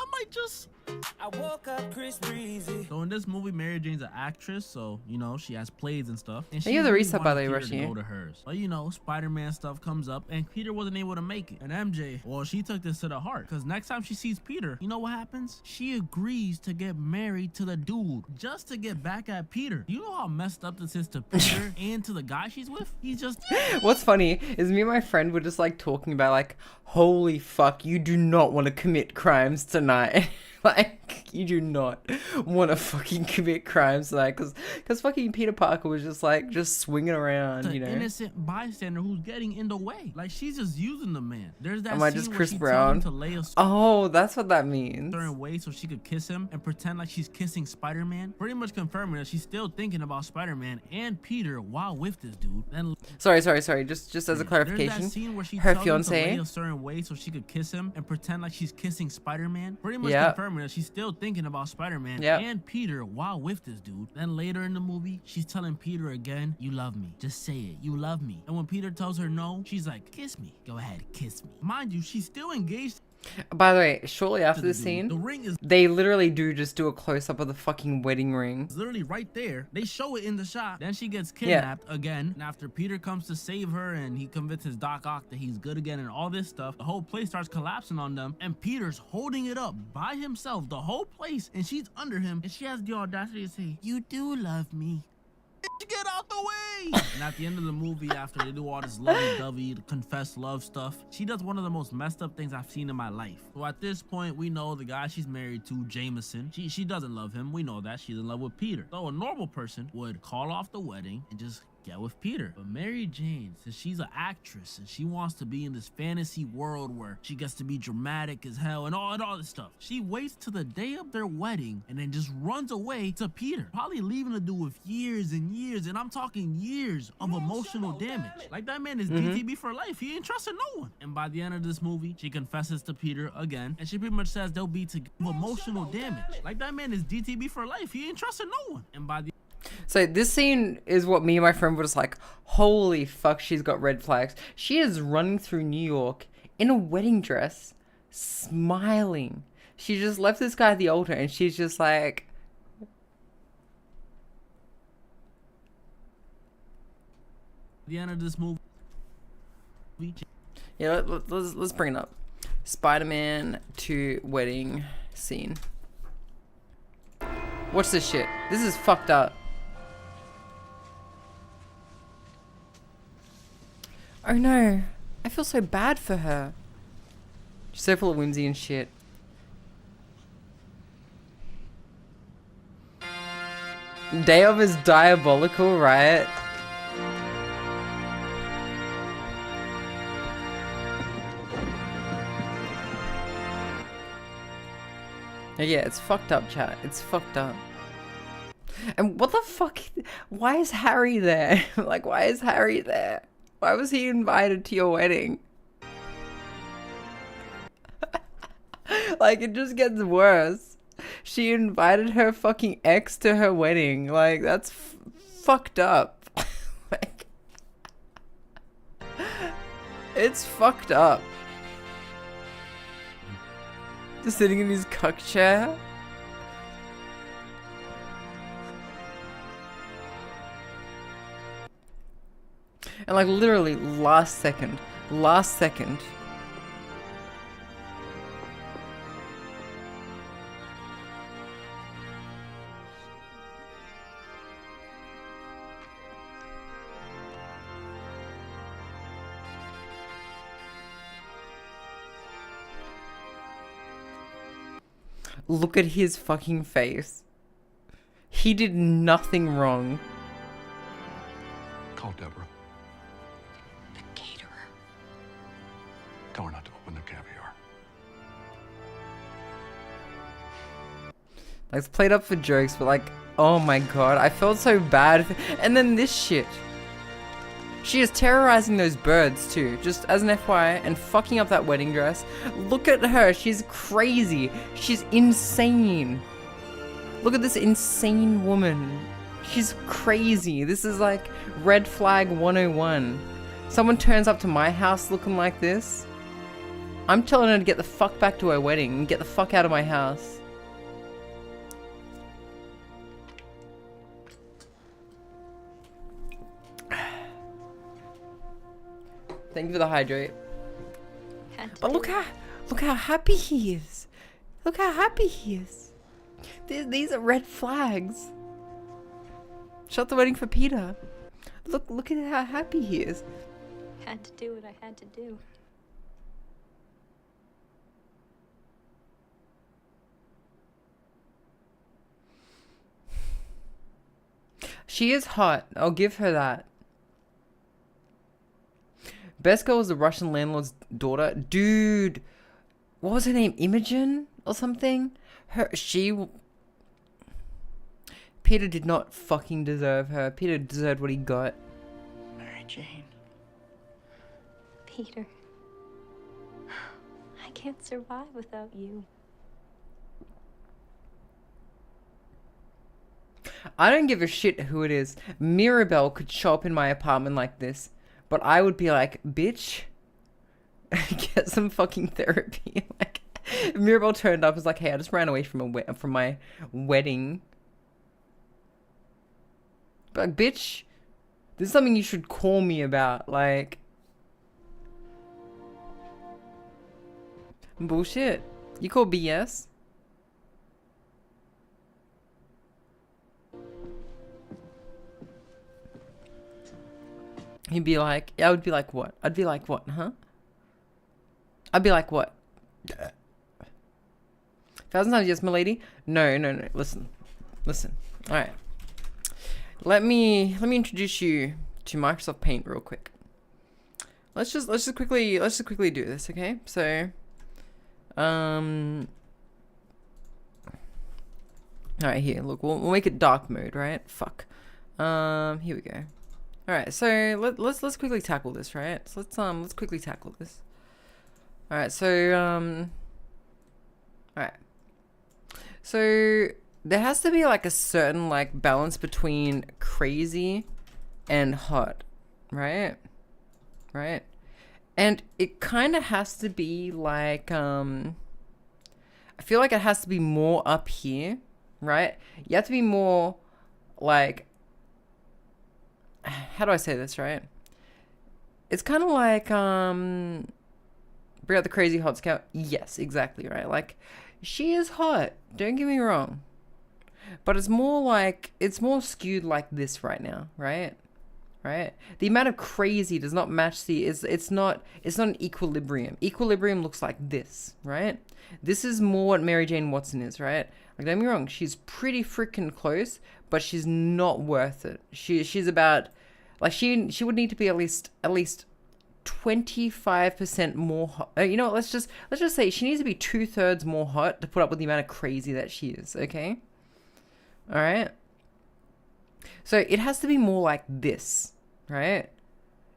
I woke up Chris Breezy. So in this movie, Mary Jane's an actress, so you know she has plays and stuff. And Hey, you have the really reset, by the way, wanted Peter to Rushy. go to hers, but you know, Spider-Man stuff comes up, and Peter wasn't able to make it. And MJ, well, she took this to the heart, because next time she sees Peter, you know what happens? She agrees to get married to the dude just to get back at Peter. You know how messed up this is to Peter and to the guy she's with? He's just What's funny is me and my friend were just like talking about like, holy fuck, you do not want to commit crimes tonight. Like, you do not want to fucking commit crimes like, because fucking Peter Parker was just like, just swinging around, an you know. innocent bystander who's getting in the way. Like, she's just using the man. There's that Am I scene just where Chris she Brown? tells him to lay a Oh, that's what that means. certain way so she could kiss him and pretend like she's kissing Spider-Man, pretty much confirming that she's still thinking about Spider-Man and Peter while with this dude. Then Sorry. Just as a there's clarification, that scene where she her tells him to lay fiance. a certain way so she could kiss him and pretend like she's kissing Spider-Man, pretty much Yep. confirming that she's still thinking about Spider-Man Yep. and Peter while with this dude. Then later in the movie, she's telling Peter again, "You love me. Just say it. You love me." And when Peter tells her no, she's like, "Kiss me. Go ahead, kiss me." Mind you, she's still engaged. By the way, shortly after the this dude. scene, The ring is they literally do just do a close-up of the fucking wedding ring. literally right there. They show it in the shot. Then she gets kidnapped again. And after Peter comes to save her and he convinces Doc Ock that he's good again and all this stuff, the whole place starts collapsing on them. And Peter's holding it up by himself, the whole place. And she's under him. And she has the audacity to say, "You do love me. Get out the way!" And at the end of the movie, after they do all this lovey-dovey, confess love stuff, she does one of the most messed up things I've seen in my life. So at this point, we know the guy she's married to, Jameson, she doesn't love him. We know that. She's in love with Peter. So a normal person would call off the wedding and just get with Peter. But Mary Jane, since she's an actress and she wants to be in this fantasy world where she gets to be dramatic as hell and all this stuff, she waits till the day of their wedding and then just runs away to Peter, probably leaving the dude with years and years, and I'm talking years of emotional damage. Like, that man is DTB for life. He ain't trusting no one. And by the end of this movie, she confesses to Peter again, and she pretty much says they'll be to emotional damage. Like, that man is DTB for life. He ain't trusting no one. And by the So this scene is what me and my friend were just like, holy fuck, she's got red flags. She is running through New York in a wedding dress, smiling. She just left this guy at the altar and she's just like... the end of this movie... Yeah, let's bring it up. Spider-Man 2 wedding scene. Watch this shit. This is fucked up. Oh no. I feel so bad for her. She's so full of whimsy and shit. Day of is diabolical, right? Yeah, it's fucked up, chat. It's fucked up. And what the fuck? Why is Harry there? Like, why is Harry there? Why was he invited to your wedding? Like, it just gets worse. She invited her fucking ex to her wedding. Like, that's fucked up. Like, it's fucked up. Just sitting in his cuck chair. And like literally last second. Look at his fucking face. He did nothing wrong. Call Deborah. The caterer. Tell her not to open the caviar. Like, it's played up for jokes, but like, oh my god, I felt so bad. And then this shit. She is terrorizing those birds too, just as an FYI, and fucking up that wedding dress. Look at her, she's crazy. She's insane. Look at this insane woman. She's crazy. This is like red flag 101. Someone turns up to my house looking like this. I'm telling her to get the fuck back to her wedding and get the fuck out of my house. Thank you for the hydrate. But look how happy he is. Look how happy he is. These are red flags. Shut the wedding for Peter. Look at how happy he is. Had to do what I had to do. She is hot. I'll give her that. Best girl was the Russian landlord's daughter. Dude, what was her name? Imogen or something? Peter did not fucking deserve her. Peter deserved what he got. Mary Jane. Peter, I can't survive without you. I don't give a shit who it is. Mirabelle could show up in my apartment like this, but I would be like, bitch, get some fucking therapy. Like, Mirabelle turned up and was like, hey, I just ran away from my wedding. But like, bitch, this is something you should call me about. Like, bullshit. You call BS? He'd be like, I would be like, what? I'd be like, what, huh? I'd be like, what? 1,000 times yes, milady. No. Listen. All right. Let me introduce you to Microsoft Paint real quick. Let's just quickly do this, okay? So, all right, here. Look, we'll make it dark mode, right? Fuck. Here we go. All right, so let's quickly tackle this, right? So let's quickly tackle this. All right, so all right. So there has to be like a certain like balance between crazy and hot, right? Right? And it kind of has to be like I feel like it has to be more up here, right? You have to be more like, how do I say this, right? It's kind of like bring out the crazy hot scout. Yes, exactly, right? Like, she is hot, don't get me wrong, but it's more like, it's more skewed like this right now, right? The amount of crazy does not match the, it's not an equilibrium. Equilibrium looks like this, right? This is more what Mary Jane Watson is, right? Like, don't get me wrong, she's pretty freaking close, but she's not worth it. She's about, like, she would need to be at least 25% more hot. You know what, let's just say she needs to be 2/3 more hot to put up with the amount of crazy that she is, okay? All right? So it has to be more like this, right?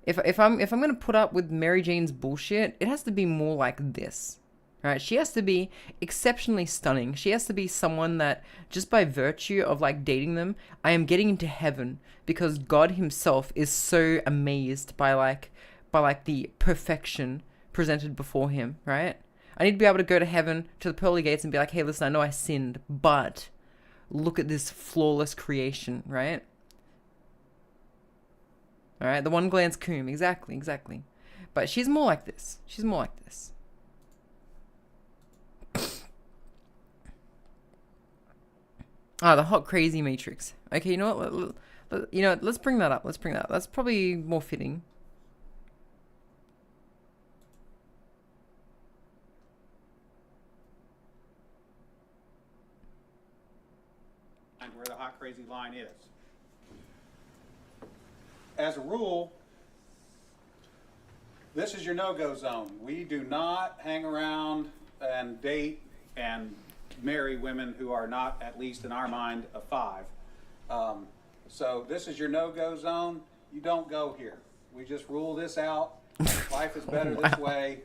If I'm going to put up with Mary Jane's bullshit, it has to be more like this. Right? She has to be exceptionally stunning. She has to be someone that, just by virtue of like dating them, I am getting into heaven because God himself is so amazed by the perfection presented before him, right? I need to be able to go to heaven, to the pearly gates, and be like, hey, listen, I know I sinned, but look at this flawless creation, right? All right, the one glance coom, exactly. But she's more like this. Ah, the hot crazy matrix. Okay, you know what? Let's bring that up. That's probably more fitting. And where the hot crazy line is. As a rule, this is your no-go zone. We do not hang around and date and marry women who are not, at least in our mind, a 5. So this is your no-go zone. You don't go here. We just rule this out. Life is better this way.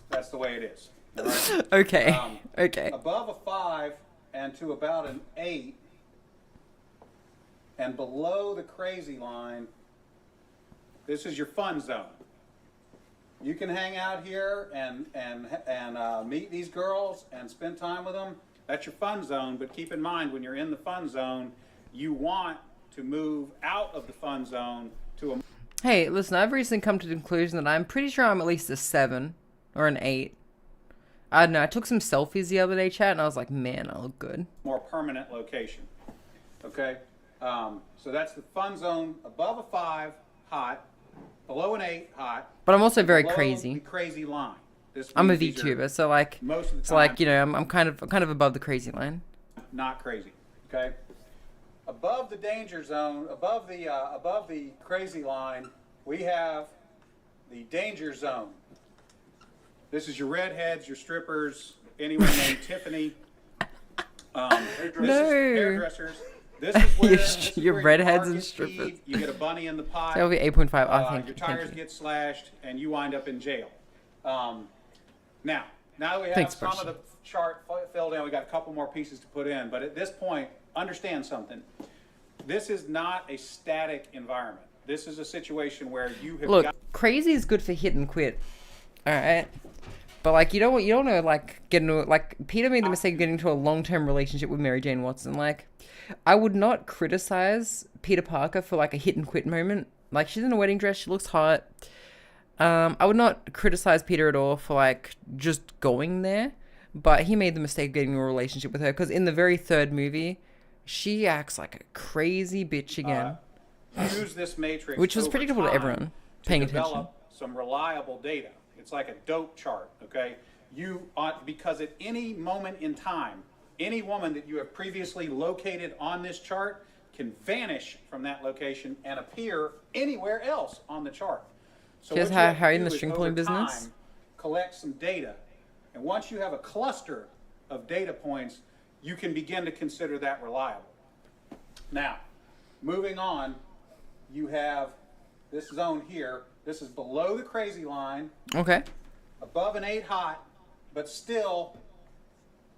That's the way it is. Right? Okay. Okay. Above a 5 and to about an 8, and below the crazy line, this is your fun zone. You can hang out here and meet these girls and spend time with them. That's your fun zone, but keep in mind, when you're in the fun zone, you want to move out of the fun zone to a... Hey, listen, I've recently come to the conclusion that I'm pretty sure I'm at least a 7 or an 8. I don't know, I took some selfies the other day, chat, and I was like, man, I look good. More permanent location, okay? So that's the fun zone. Above a 5, hot. Below an 8, hot. But I'm also very below crazy. The crazy line. I'm a VTuber, so like, most of the so like, you know, I'm kind of above the crazy line. Not crazy, okay? Above the danger zone, above the crazy line, we have the danger zone. This is your redheads, your strippers, anyone named Tiffany. This is hairdressers. This is where, your redheads and strippers. You get a bunny in the pot. That'll be 8.5. I think your tires get slashed, and you wind up in jail. Now that we have Thanks, some of the chart filled in, we got a couple more pieces to put in. But at this point, understand something. This is not a static environment. This is a situation where you have Look, crazy is good for hit and quit. All right. But like you don't want to like get into like Peter made the mistake of getting into a long-term relationship with Mary Jane Watson. Like I would not criticize Peter Parker for like a hit and quit moment. Like she's in a wedding dress, she looks hot. I would not criticize Peter at all for like just going there, but he made the mistake of getting in a relationship with her because in the very third movie, she acts like a crazy bitch again. Use this matrix, which was predictable to everyone paying attention. Develop some reliable data. It's like a dope chart, okay? Because at any moment in time, any woman that you have previously located on this chart can vanish from that location and appear anywhere else on the chart. So Just what how you in the do is string over pulling time, business? collect some data. And once you have a cluster of data points, you can begin to consider that reliable. Now, moving on, you have this zone here. This is below the crazy line. Okay. Above an 8 hot, but still,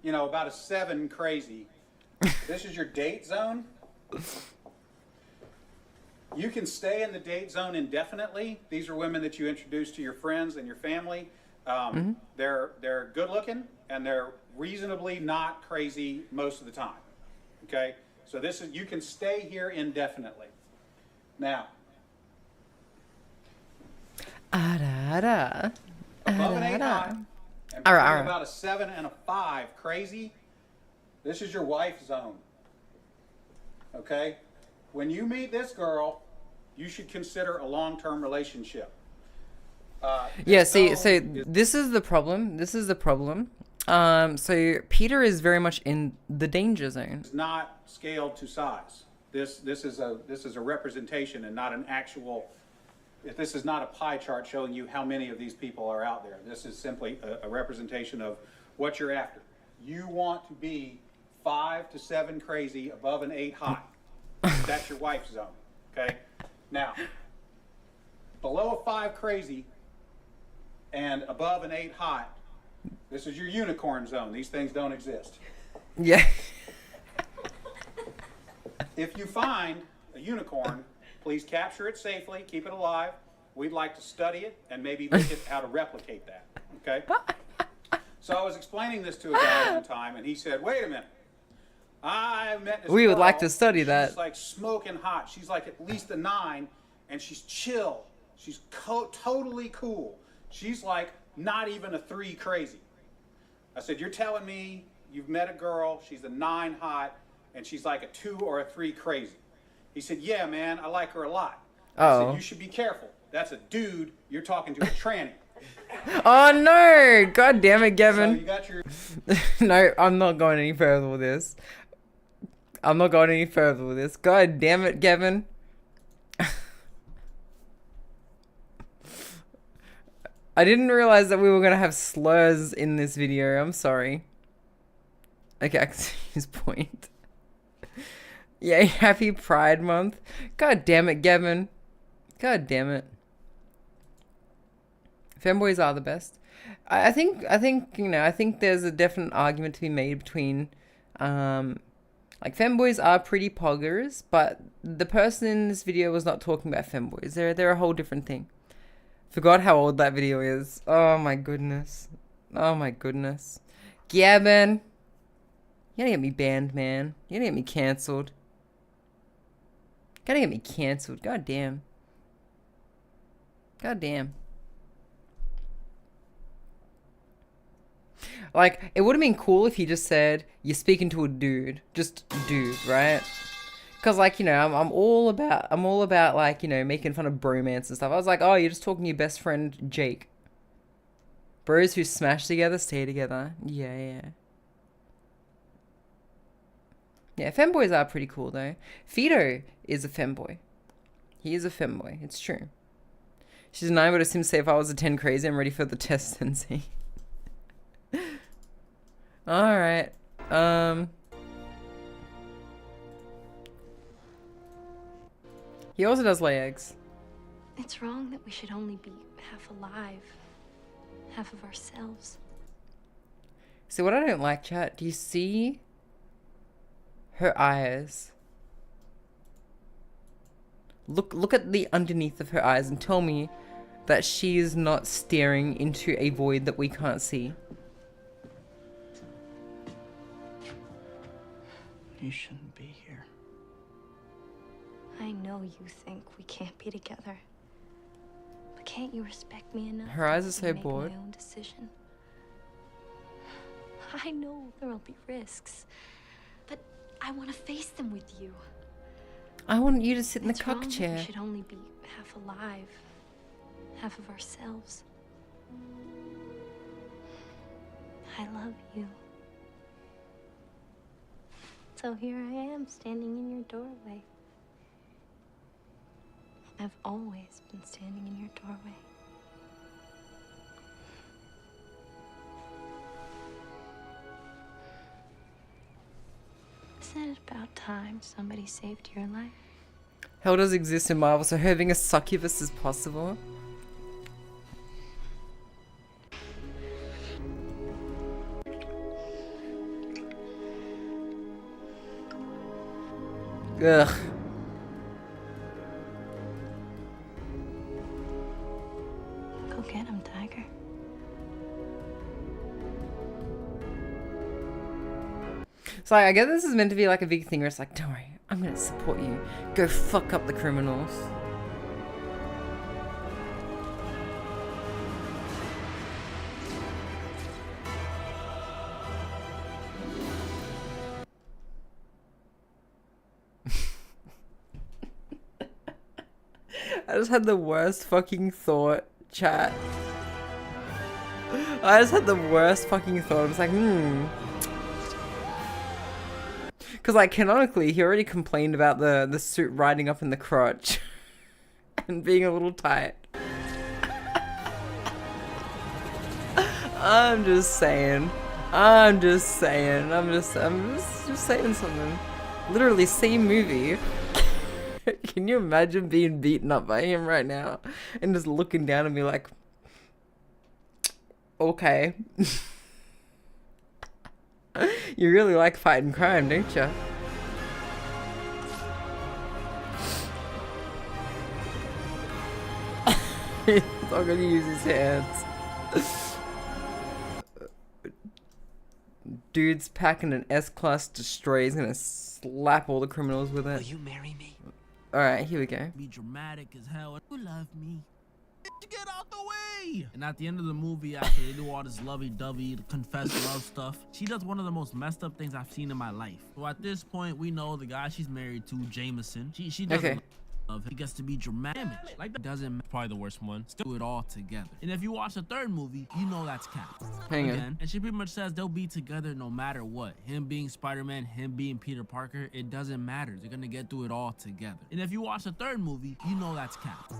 you know, about a 7 crazy. This is your date zone. You can stay in the date zone indefinitely. These are women that you introduce to your friends and your family. They're good looking and they're reasonably not crazy most of the time. Okay, so this is, you can stay here indefinitely. Now, above an 8 hot and between about a 7 and a 5 crazy, this is your wife zone. Okay, when you meet this girl, you should consider a long-term relationship. Yeah, see, so this is the problem. This is the problem. So Peter is very much in the danger zone. It's not scaled to size. This is a representation and not an actual. This is not a pie chart showing you how many of these people are out there. This is simply a representation of what you're after. You want to be 5 to 7 crazy above an 8 hot. That's your wife zone. Okay. Now, below a 5 crazy and above an 8 hot, this is your unicorn zone. These things don't exist. Yeah. If you find a unicorn, please capture it safely, keep it alive. We'd like to study it and maybe look at how to replicate that. Okay? So I was explaining this to a guy one time, and he said, "Wait a minute. I met this We would girl. like to study that." She's like smoking hot. She's like at least a 9, and she's chill. She's totally cool. She's like not even a 3 crazy." I said, "You're telling me you've met a girl, she's a 9 hot, and she's like a 2 or a 3 crazy?" He said, "Yeah, man, I like her a lot." I said, "You should be careful. That's a dude. You're talking to a tranny." Oh no! God damn it, Gavin. So you got your... No, I'm not going any further with this. I'm not going any further with this. God damn it, Gavin. I didn't realize that we were gonna have slurs in this video. I'm sorry. Okay, I can see his point. Yeah, happy Pride Month. God damn it, Gavin. God damn it. Femboys are the best. I think you know, I think there's a definite argument to be made between like femboys are pretty poggers, but the person in this video was not talking about femboys. They're a whole different thing. Forgot how old that video is. Oh my goodness. Oh my goodness. Gavin. You gotta get me banned, man. You gotta get me cancelled. Gotta get me cancelled. God damn. God damn. Like, it would have been cool if he just said, "You're speaking to a dude." Just dude, right? Because, like, you know, I'm all about, like, you know, making fun of bromance and stuff. I was like, oh, you're just talking to your best friend, Jake. Bros who smash together, stay together. Yeah, yeah. Yeah, femboys are pretty cool though. Fido is a femboy. He is a femboy. It's true. She's 9, but it seems to say if I was a 10 crazy, I'm ready for the test, Sensei. Alright. He also does lay eggs. It's wrong that we should only be half alive. Half of ourselves. See, what I don't like, chat, do you see her eyes? Look at the underneath of her eyes and tell me that she is not staring into a void that we can't see. You shouldn't be here. I know you think we can't be together. But can't you respect me enough? Her eyes to are so make bored. my own decision? I know there'll be risks, but I want to face them with you. I want you to sit in the It's cock wrong that chair. we should only be half alive, half of ourselves. I love you. So here I am, standing in your doorway. I've always been standing in your doorway. Isn't it about time somebody saved your life? Hell does exist in Marvel, so having a succubus is possible. Ugh. Go get him, Tiger. So I guess this is meant to be like a big thing where it's like, don't worry, I'm gonna support you. Go fuck up the criminals. I just had the worst fucking thought, chat. I just had the worst fucking thought. I was like, Because, like, canonically, he already complained about the suit riding up in the crotch. And being a little tight. I'm just saying. I'm just saying something. Literally, same movie. Can you imagine being beaten up by him right now? And just looking down at me like, okay. You really like fighting crime, don't you? He's not gonna use his hands. Dude's packing an S-Class Destroyer. He's gonna slap all the criminals with it. Will you marry me? Alright, here we go. Be dramatic as hell. You love me. Get out the way! And at the end of the movie, after they do all this lovey-dovey, confess love stuff, she does one of the most messed up things I've seen in my life. So at this point, we know the guy she's married to, Jameson. She doesn't love him. He gets to be dramatic. Like that doesn't probably the worst one. Still do it all together. And if you watch the third movie, you know that's Cap. Hang on. And she pretty much says they'll be together no matter what. Him being Spider-Man, him being Peter Parker, it doesn't matter. They're gonna get through it all together. And if you watch the third movie, you know that's Cap.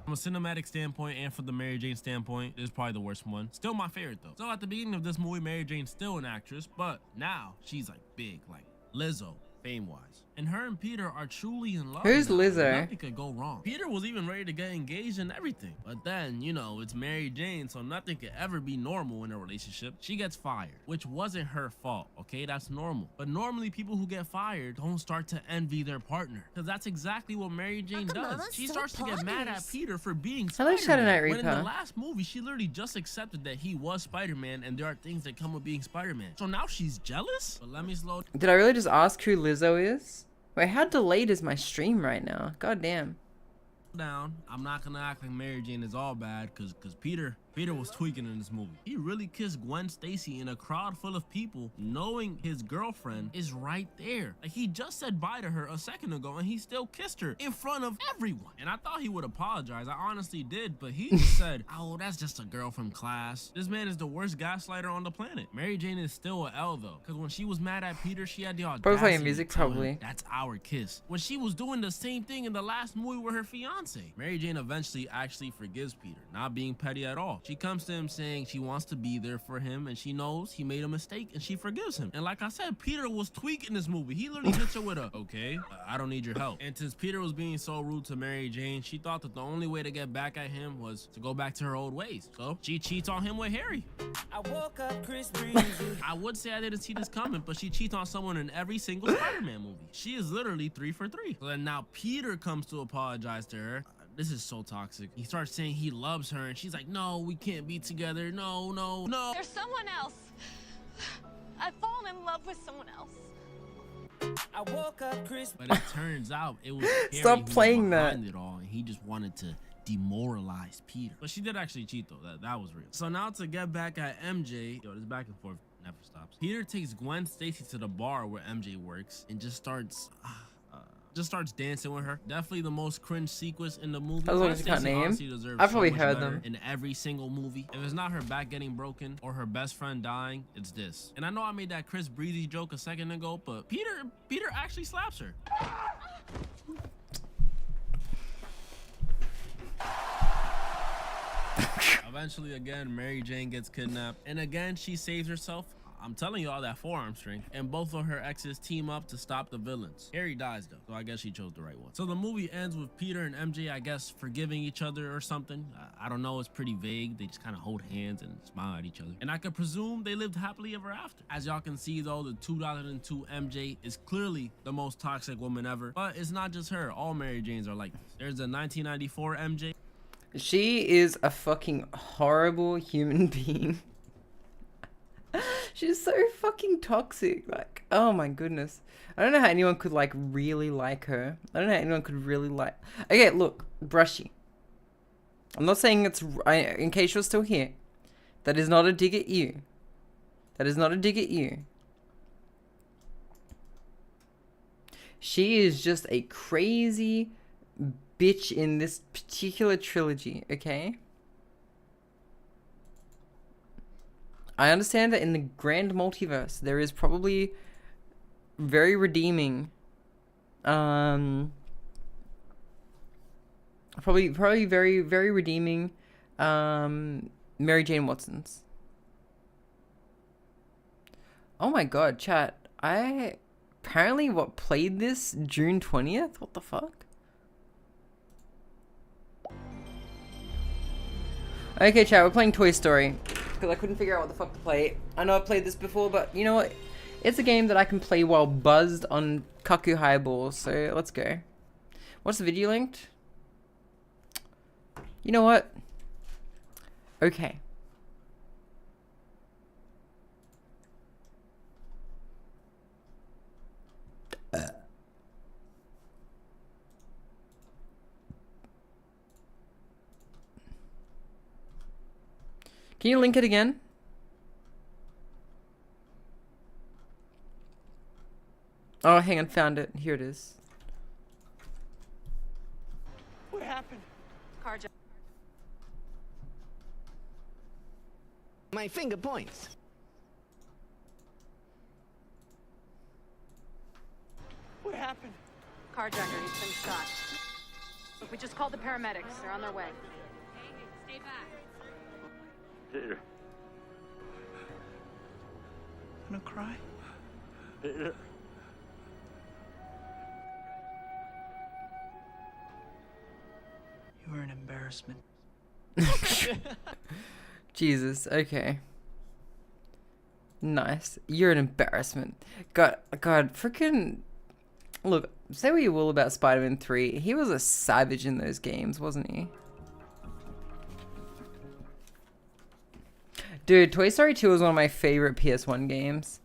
From a cinematic standpoint and from the Mary Jane standpoint, this is probably the worst one. Still my favorite though. So at the beginning of this movie, Mary Jane's still an actress, but now she's like big, like Lizzo, fame-wise. And her and Peter are truly in love. Who's now. Lizzo? Nothing could go wrong. Peter was even ready to get engaged and everything. But then, you know, it's Mary Jane, so nothing could ever be normal in a relationship. She gets fired, which wasn't her fault, okay? That's normal. But normally people who get fired don't start to envy their partner. Because that's exactly what Mary Jane does. She starts to get mad at Peter for being Hello, Shadow Knight Spider-Man. When in Reaper. the last movie, she literally just accepted that he was Spider-Man and there are things that come with being Spider-Man. So now she's jealous? But let me slow Did I really just ask who Lizzo is? Wait, how delayed is my stream right now? God damn. down. I'm not gonna act like Mary Jane is all bad because Peter, Peter was tweaking in this movie. He really kissed Gwen Stacy in a crowd full of people, knowing his girlfriend is right there. Like, he just said bye to her a second ago and he still kissed her in front of everyone. And I thought he would apologize. I honestly did, but he just said, oh, that's just a girl from class. This man is the worst gaslighter on the planet. Mary Jane is still a L though, because when she was mad at Peter, she had the audacity. Probably playing music, to tell him, probably. that's our kiss. When she was doing the same thing in the last movie with her fiance. Mary Jane eventually actually forgives Peter, not being petty at all. She comes to him saying she wants to be there for him and she knows he made a mistake and she forgives him. And like I said, Peter was tweaking this movie. He literally hits her with a, okay, I don't need your help. And since Peter was being so rude to Mary Jane, she thought that the only way to get back at him was to go back to her old ways. So she cheats on him with Harry. I woke up Chris Breezy. I would say I didn't see this coming, but she cheats on someone in every single Spider-Man movie. She is literally 3 for 3. So then now Peter comes to apologize to her. This is so toxic. He starts saying he loves her and she's like, no, we can't be together. No, no, no. There's someone else. I've fallen in love with someone else. I woke up Chris. But it turns out it was Harry Stop playing who was that. behind it all, and he just wanted to demoralize Peter. But she did actually cheat though. That was real. So now to get back at MJ, yo, this back and forth never stops. Peter takes Gwen Stacy to the bar where MJ works and just starts dancing with her. Definitely the most cringe sequence in the movie. As long as you can't name. I've probably heard them in every single movie. If it's not her back getting broken or her best friend dying, it's this. And I know I made that Chris Breezy joke a second ago, but Peter actually slaps her. Eventually, again, Mary Jane gets kidnapped, and again she saves herself. I'm telling you all that forearm strength. And both of her exes team up to stop the villains. Harry dies though, so I guess she chose the right one. So the movie ends with Peter and MJ, I guess, forgiving each other or something. I don't know, it's pretty vague. They just kind of hold hands and smile at each other. And I could presume they lived happily ever after. As y'all can see though, the 2002 MJ is clearly the most toxic woman ever. But it's not just her, all Mary Janes are like this. There's a 1994 MJ. She is a fucking horrible human being. She's so fucking toxic. Like, oh my goodness. I don't know how anyone could like really like her. I don't know how anyone could really like. Okay, look, Brushy. I'm not saying it's. In case you're still here, that is not a dig at you. That is not a dig at you. She is just a crazy bitch in this particular trilogy. Okay. I understand that in the grand multiverse, there is probably very redeeming, probably very, very redeeming, Mary Jane Watsons. Oh my god, chat. I apparently played this June 20th? What the fuck? Okay, chat, we're playing Toy Story. Because I couldn't figure out what the fuck to play. I know I've played this before, but you know what? It's a game that I can play while buzzed on Kaku Highballs, so let's go. What's the video linked? You know what? Okay. Can you link it again? Oh, hang on, found it. Here it is. What happened? Carjack. My finger points. What happened? Carjacker, he's been shot. Look, we just called the paramedics. They're on their way. Hey, stay back. Peter. Gonna cry? Peter. You were an embarrassment. Jesus, okay. Nice. You're an embarrassment. God, freaking... Look, say what you will about Spider-Man 3. He was a savage in those games, wasn't he? Dude, Toy Story 2 was one of my favorite PS1 games.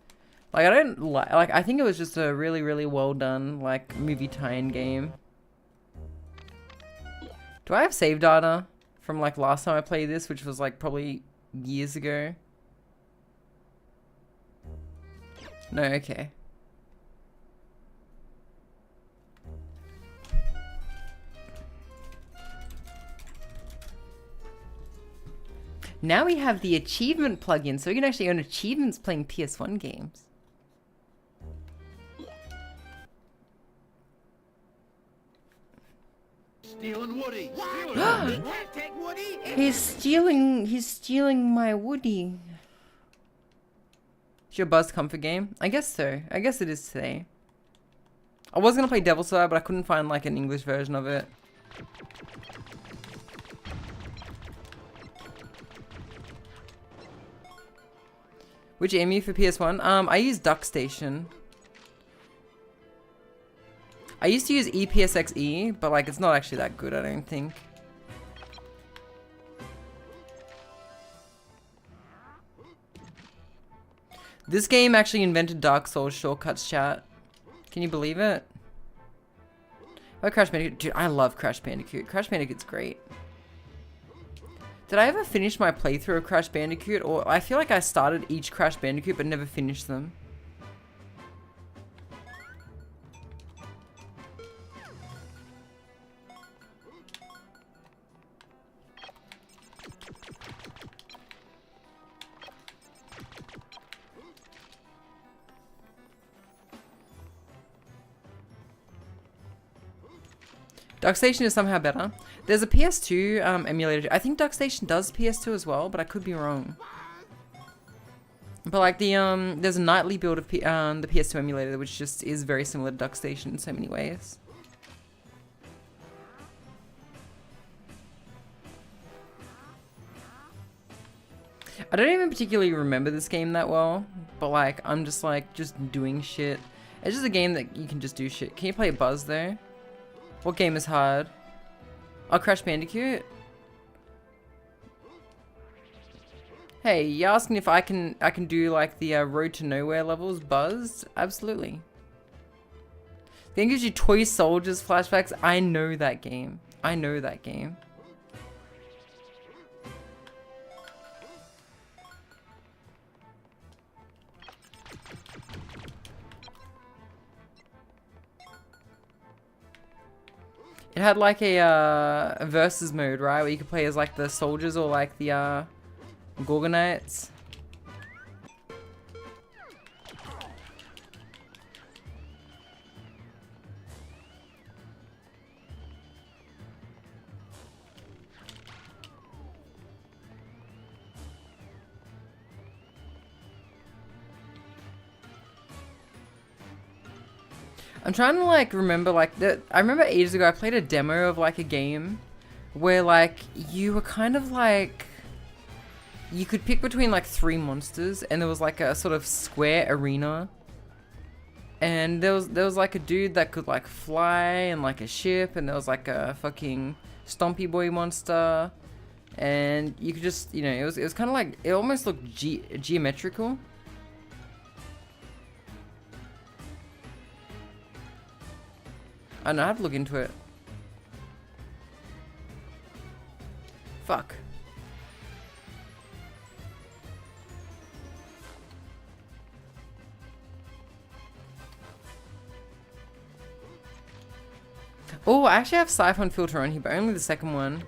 Like, I don't like... Like, I think it was just a really, really well done, like, movie tie-in game. Do I have save data from like last time I played this, which was like probably years ago. No, okay. Now we have the achievement plugin, so we can actually earn achievements playing PS1 games. Stealing Woody. Take Woody. He's stealing my Woody. Is your Buzz comfort game? I guess so. I guess it is today. I was gonna play Devil's Side, but I couldn't find like an English version of it. Which EMU for PS1? I use DuckStation. I used to use EPSXE, but like it's not actually that good, I don't think. This game actually invented Dark Souls shortcuts, chat. Can you believe it? Oh, Crash Bandicoot. Dude, I love Crash Bandicoot. Crash Bandicoot's great. Did I ever finish my playthrough of Crash Bandicoot? Or I feel like I started each Crash Bandicoot but never finished them. DuckStation is somehow better. There's a PS2 emulator. I think DuckStation does PS2 as well, but I could be wrong. But like the there's a nightly build of the PS2 emulator, which just is very similar to DuckStation in so many ways. I don't even particularly remember this game that well, but like I'm just like doing shit. It's just a game that you can just do shit. Can you play Buzz though? What game is hard? Oh, Crash Bandicoot? Hey, you asking if I can do like the Road to Nowhere levels, Buzz? Absolutely. Then gives you Toy Soldiers flashbacks. I know that game. I know that game. It had like a versus mode, right? Where you could play as like the soldiers or like the Gorgonites. I'm trying to like remember like I remember ages ago I played a demo of like a game where like you were kind of like you could pick between like 3 monsters and there was like a sort of square arena and there was like a dude that could like fly and like a ship and there was like a fucking Stompy Boy monster and you could just, you know, it was kind of like it almost looked geometrical. I know, I have to look into it. Fuck. Oh, I actually have Siphon Filter on here, but only the second one.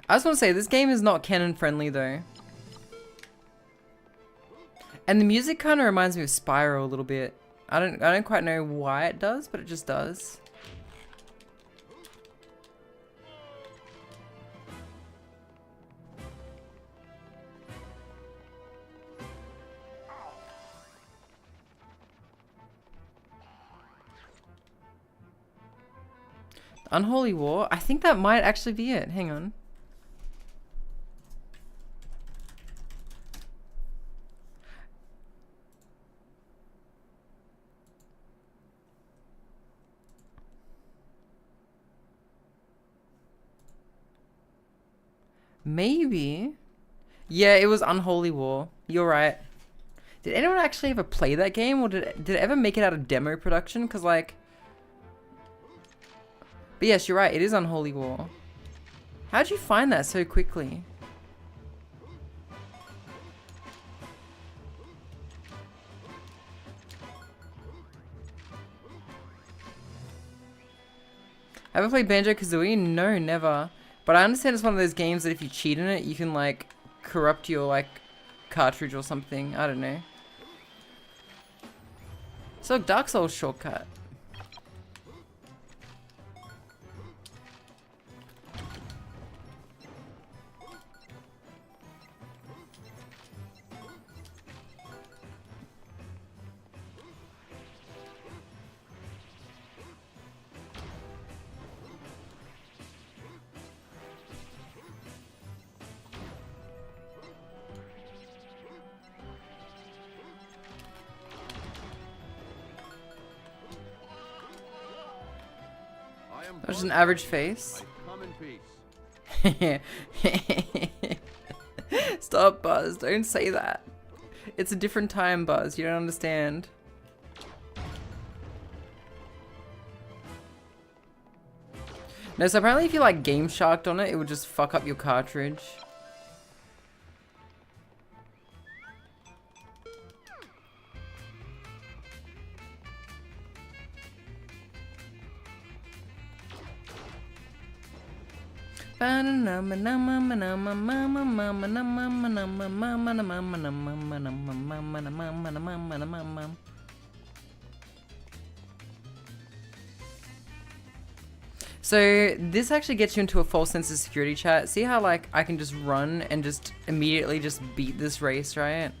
I just want to say, this game is not canon friendly though. And the music kind of reminds me of Spyro a little bit. I don't quite know why it does, but it just does. Unholy War? I think that might actually be it. Hang on. Maybe. Yeah, it was Unholy War. You're right. Did anyone actually ever play that game, or did it ever make it out of demo production? Because, like... But yes, you're right. It is Unholy War. How'd you find that so quickly? Ever played Banjo-Kazooie? No, never. But I understand it's one of those games that if you cheat in it, you can, like, corrupt your, like, cartridge or something. I don't know. So, Dark Souls shortcut. That was an average face. Stop, Buzz. Don't say that. It's a different time, Buzz. You don't understand. No, so apparently if you like Game Sharked on it, it would just fuck up your cartridge. So this actually gets you into a false sense of security, chat. See how like I can just run and just immediately just beat this race, right?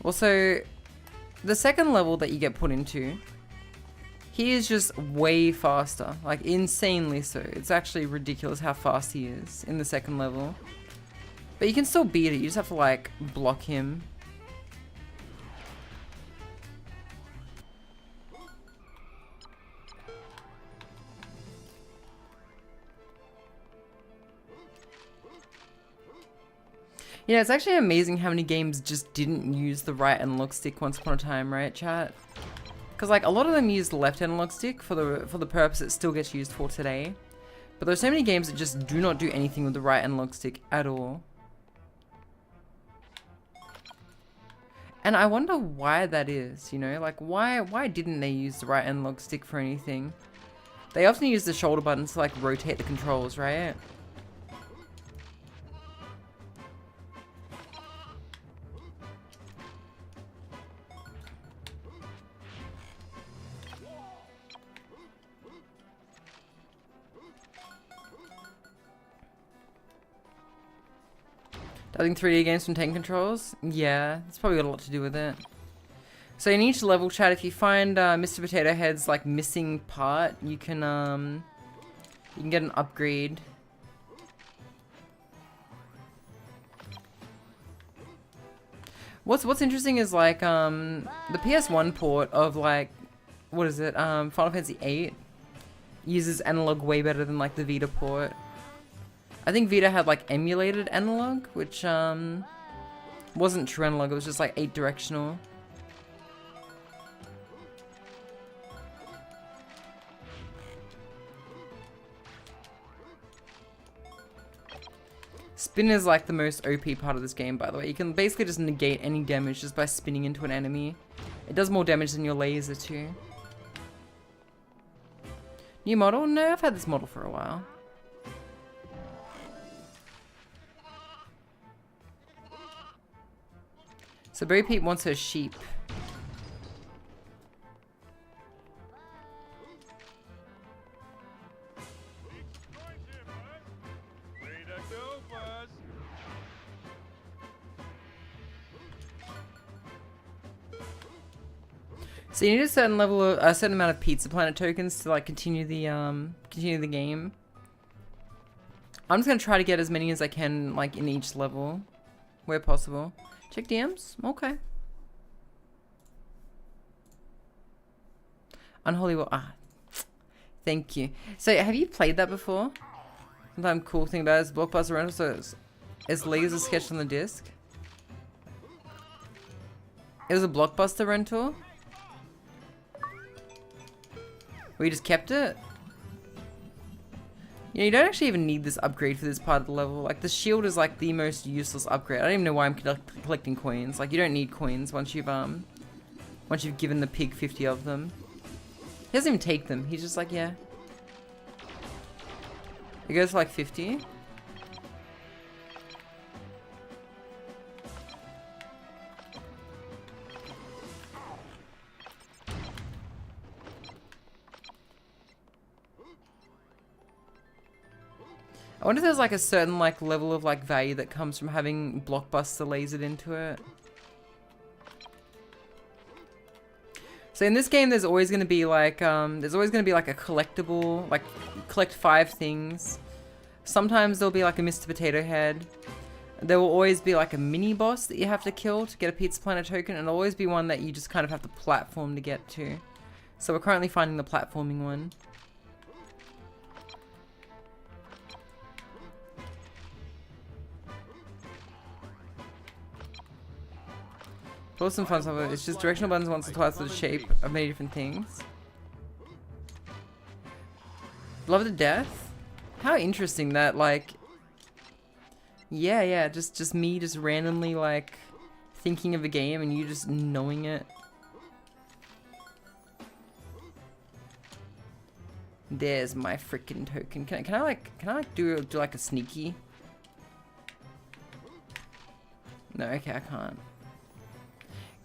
Also, the second level that you get put into, he is just way faster, like insanely so. It's actually ridiculous how fast he is in the second level. But you can still beat it, you just have to like block him. Yeah, it's actually amazing how many games just didn't use the right analog stick once upon a time, right, chat? Because like a lot of them use the left analog stick for the purpose it still gets used for today. But there's so many games that just do not do anything with the right analog stick at all. And I wonder why that is, you know? Like why didn't they use the right analog stick for anything? They often use the shoulder buttons to like rotate the controls, right? I think 3D games from 10 controls? Yeah, it's probably got a lot to do with it. So in each level, chat, if you find Mr. Potato Head's like missing part, you can get an upgrade. What's interesting is like the PS1 port of like, what is it? Final Fantasy VIII uses analog way better than like the Vita port. I think Vita had like emulated analog, which wasn't true analog, it was just like 8-directional. Spin is like the most OP part of this game, by the way. You can basically just negate any damage just by spinning into an enemy. It does more damage than your laser too. New model? No, I've had this model for a while. So Bo Peep wants her sheep. So you need a certain level of a certain amount of Pizza Planet tokens to like continue the game. I'm just gonna try to get as many as I can like in each level, where possible. Check DMs? Okay. Unholy War. Ah. Thank you. So, have you played that before? Sometimes cool thing about it is Blockbuster rental, so Is laser sketched on the disc? It was a Blockbuster rental? We just kept it? Yeah, you don't actually even need this upgrade for this part of the level. Like, the shield is like the most useless upgrade. I don't even know why I'm collecting coins. Like, you don't need coins once you've given the pig 50 of them. He doesn't even take them. He's just like, yeah. It goes for like 50. I wonder if there's like a certain like level of like value that comes from having Blockbuster lasered into it. So in this game, there's always going to be like a collectible, like collect 5 things. Sometimes there'll be like a Mr. Potato Head. There will always be like a mini boss that you have to kill to get a Pizza Planet token, and there'll always be one that you just kind of have to platform to get to. So we're currently finding the platforming one. Pull some fun stuff. It's just directional buttons once or twice with the shape of many different things. Love to death. How interesting that, like, yeah, just me just randomly like thinking of a game and you just knowing it. There's my freaking token. Can I do like a sneaky? No, okay, I can't.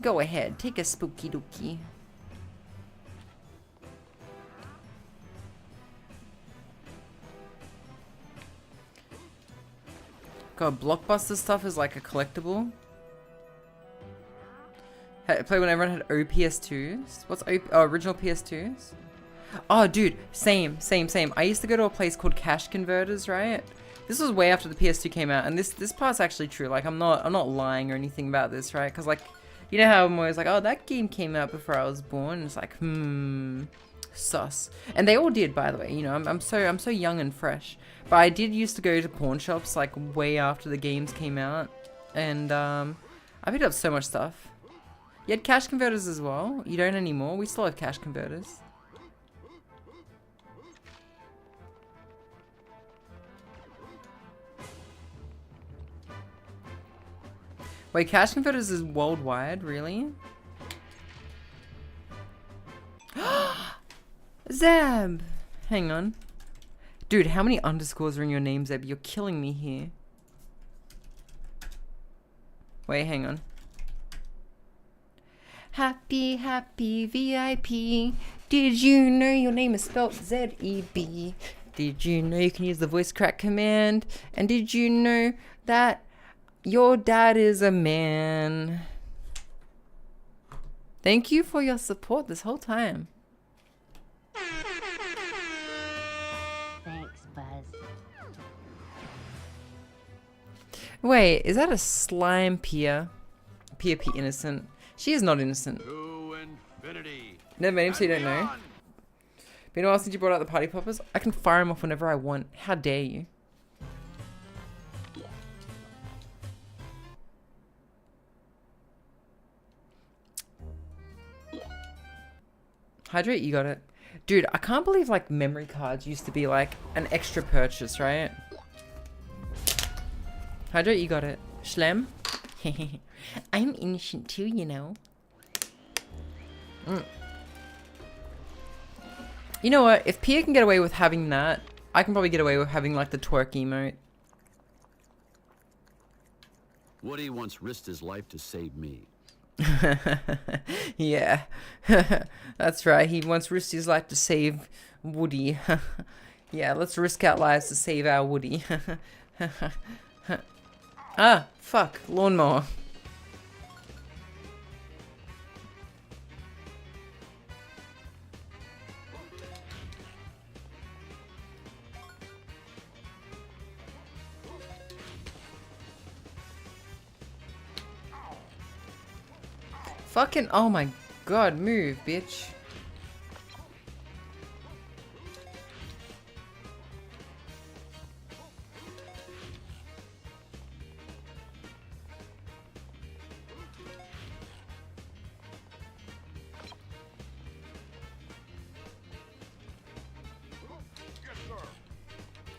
Go ahead, take a spooky dookie. God, Blockbuster stuff is like a collectible. Play when everyone had OPS2s. What's original PS2s? Oh, dude, same. I used to go to a place called Cash Converters, right? This was way after the PS2 came out, and this part's actually true. Like, I'm not lying or anything about this, right? Because like, you know how I'm always like, oh, that game came out before I was born. And it's like, sus. And they all did, by the way. You know, I'm so young and fresh. But I did used to go to pawn shops like way after the games came out, and I picked up so much stuff. You had Cash Converters as well. You don't anymore. We still have Cash Converters. Wait, Cash Converters is worldwide, really? Zeb! Hang on. Dude, how many underscores are in your name, Zeb? You're killing me here. Wait, hang on. Happy VIP. Did you know your name is spelled Z-E-B? Did you know you can use the voice crack command? And did you know that your dad is a man? Thank you for your support this whole time. Thanks, Buzz. Wait, is that a slime Pia? Pia innocent. She is not innocent. To infinity. Never met him, so you don't know. Been a while since you brought out the party poppers. I can fire him off whenever I want. How dare you? Hydrate, you got it. Dude, I can't believe like memory cards used to be like an extra purchase, right? Hydrate, you got it. Schlem? I'm ancient too, you know. You know what? If Pia can get away with having that, I can probably get away with having like the twerk emote. Woody once risked his life to save me. Yeah. That's right. He once risked his life to save Woody. Yeah, let's risk our lives to save our Woody. Ah, fuck. Lawnmower. Fucking, oh my god, move, bitch.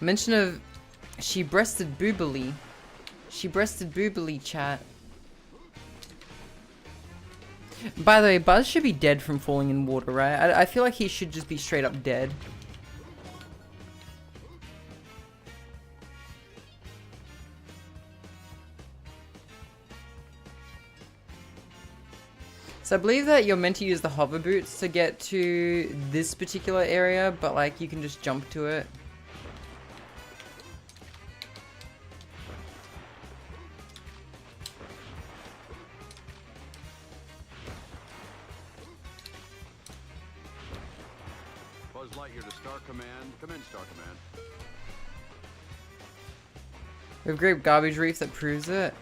Mention of she breasted boobily. She breasted boobily, chat. By the way, Buzz should be dead from falling in water, right? I feel like he should just be straight up dead. So I believe that you're meant to use the hover boots to get to this particular area, but like you can just jump to it. Buzz Lightyear to Star Command. Come in, Star Command. We have a great garbage reef that proves it.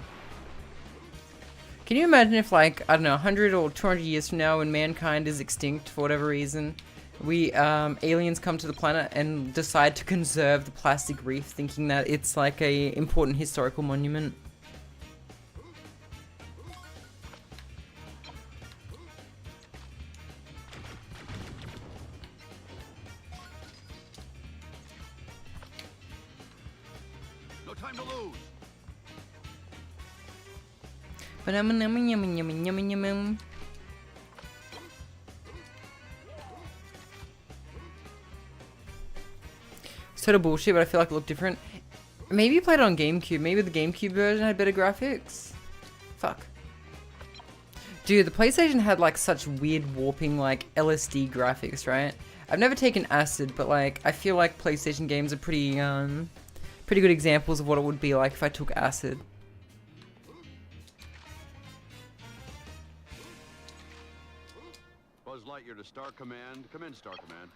Can you imagine if, like, I don't know, 100 or 200 years from now, when mankind is extinct for whatever reason, we, aliens come to the planet and decide to conserve the plastic reef, thinking that it's like a important historical monument? No time to lose. Sort of bullshit, but I feel like it looked different. Maybe you played it on GameCube. Maybe the GameCube version had better graphics. Fuck. Dude, the PlayStation had like such weird warping, like LSD graphics, right? I've never taken acid, but like I feel like PlayStation games are pretty good examples of what it would be like if I took acid. Buzz Lightyear to Star Command. Come in, Star Command.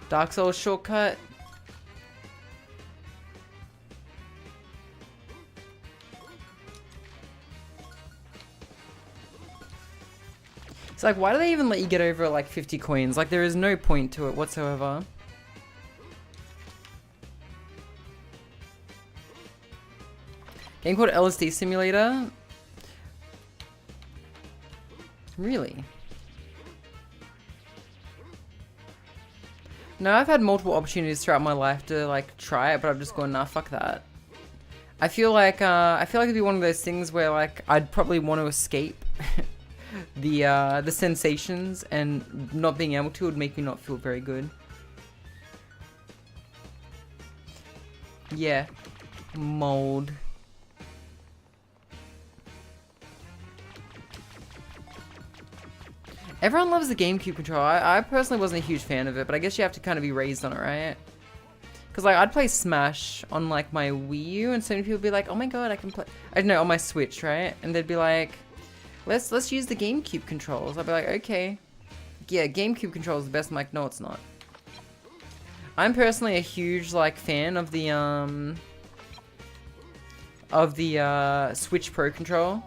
Dark Souls shortcut. It's like, why do they even let you get over like 50 coins? Like, there is no point to it whatsoever. Game called LSD Simulator? Really? No, I've had multiple opportunities throughout my life to like try it, but I've just gone, nah, fuck that. I feel like it'd be one of those things where like I'd probably want to escape the sensations, and not being able to would make me not feel very good. Yeah, mold. Everyone loves the GameCube controller. I personally wasn't a huge fan of it, but I guess you have to kind of be raised on it, right? Because like I'd play Smash on like my Wii U, and so many people would be like, "Oh my god, I can play." I don't know, on my Switch, right? And they'd be like, "Let's use the GameCube controls." I'd be like, "Okay, yeah, GameCube controls the best." I'm like, "No, it's not." I'm personally a huge like fan of the Switch Pro controller.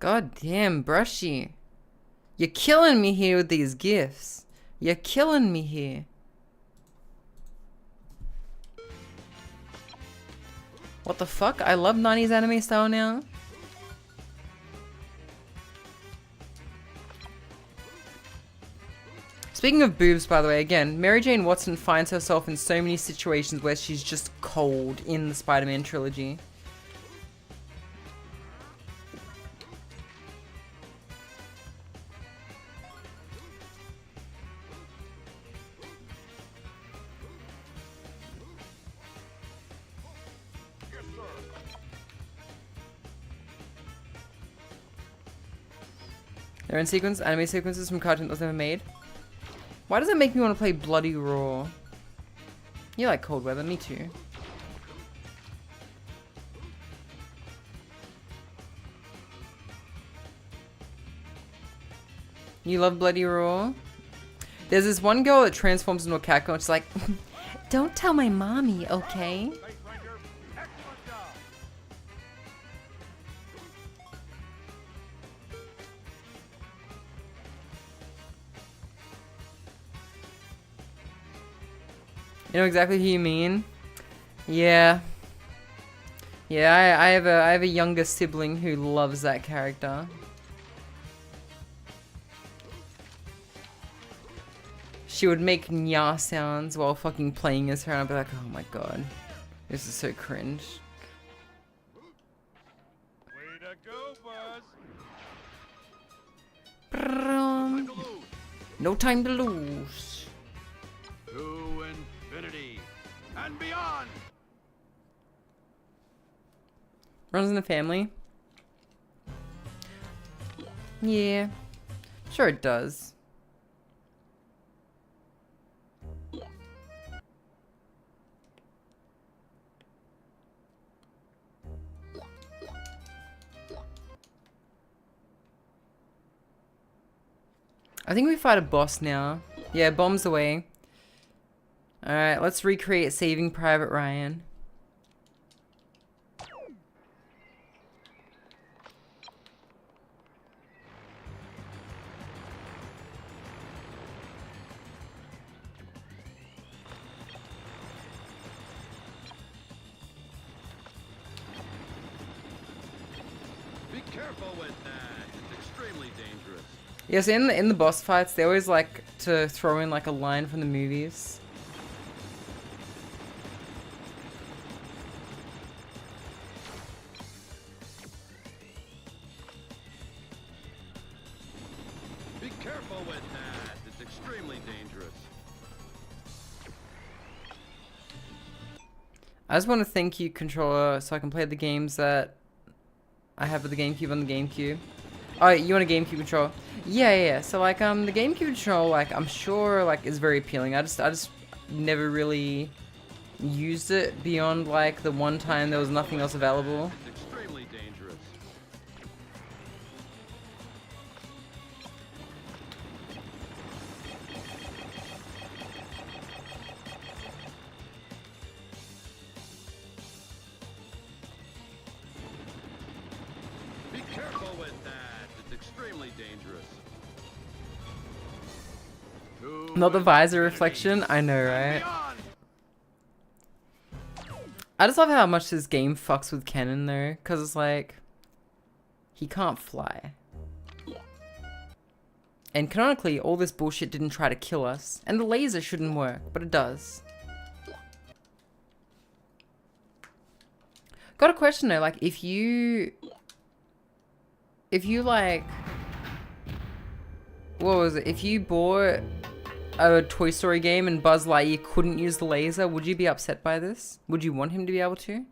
God damn, Brushy. You're killing me here with these gifts. You're killing me here. What the fuck? I love 90s anime style now. Speaking of boobs, by the way, again, Mary Jane Watson finds herself in so many situations where she's just cold in the Spider-Man trilogy. They're in sequence, anime sequences from cartoons that was never made. Why does it make me want to play Bloody Raw? You like cold weather, me too. You love Bloody Raw? There's this one girl that transforms into a cat girl and she's like, "Don't tell my mommy, okay?" You know exactly who you mean? Yeah. Yeah, I have a younger sibling who loves that character. She would make nya sounds while fucking playing as her, and I'd be like, oh my god, this is so cringe. Way to go, Buzz. No time to lose. To infinity and beyond. Runs in the family? Yeah. Sure it does. I think we fight a boss now. Yeah, bombs away. Alright, let's recreate Saving Private Ryan. Be careful with that. It's extremely dangerous. Yes, in the boss fights, they always like to throw in like a line from the movies. Be careful with that. It's extremely dangerous. I just want to thank you, controller, so I can play the games that I have with the GameCube on the GameCube. Oh, you want a GameCube controller? Yeah. So like, the GameCube controller, like, I'm sure like is very appealing. I just never really used it beyond like the one time there was nothing else available. It's extremely dangerous. Be careful with that. It's extremely dangerous. Not the visor reflection. I know, right? I just love how much this game fucks with Kennen though, because it's like he can't fly. And canonically, all this bullshit didn't try to kill us, and the laser shouldn't work, but it does. Got a question though, like if you like, what was it? If you bought a Toy Story game and Buzz Lightyear couldn't use the laser, would you be upset by this? Would you want him to be able to?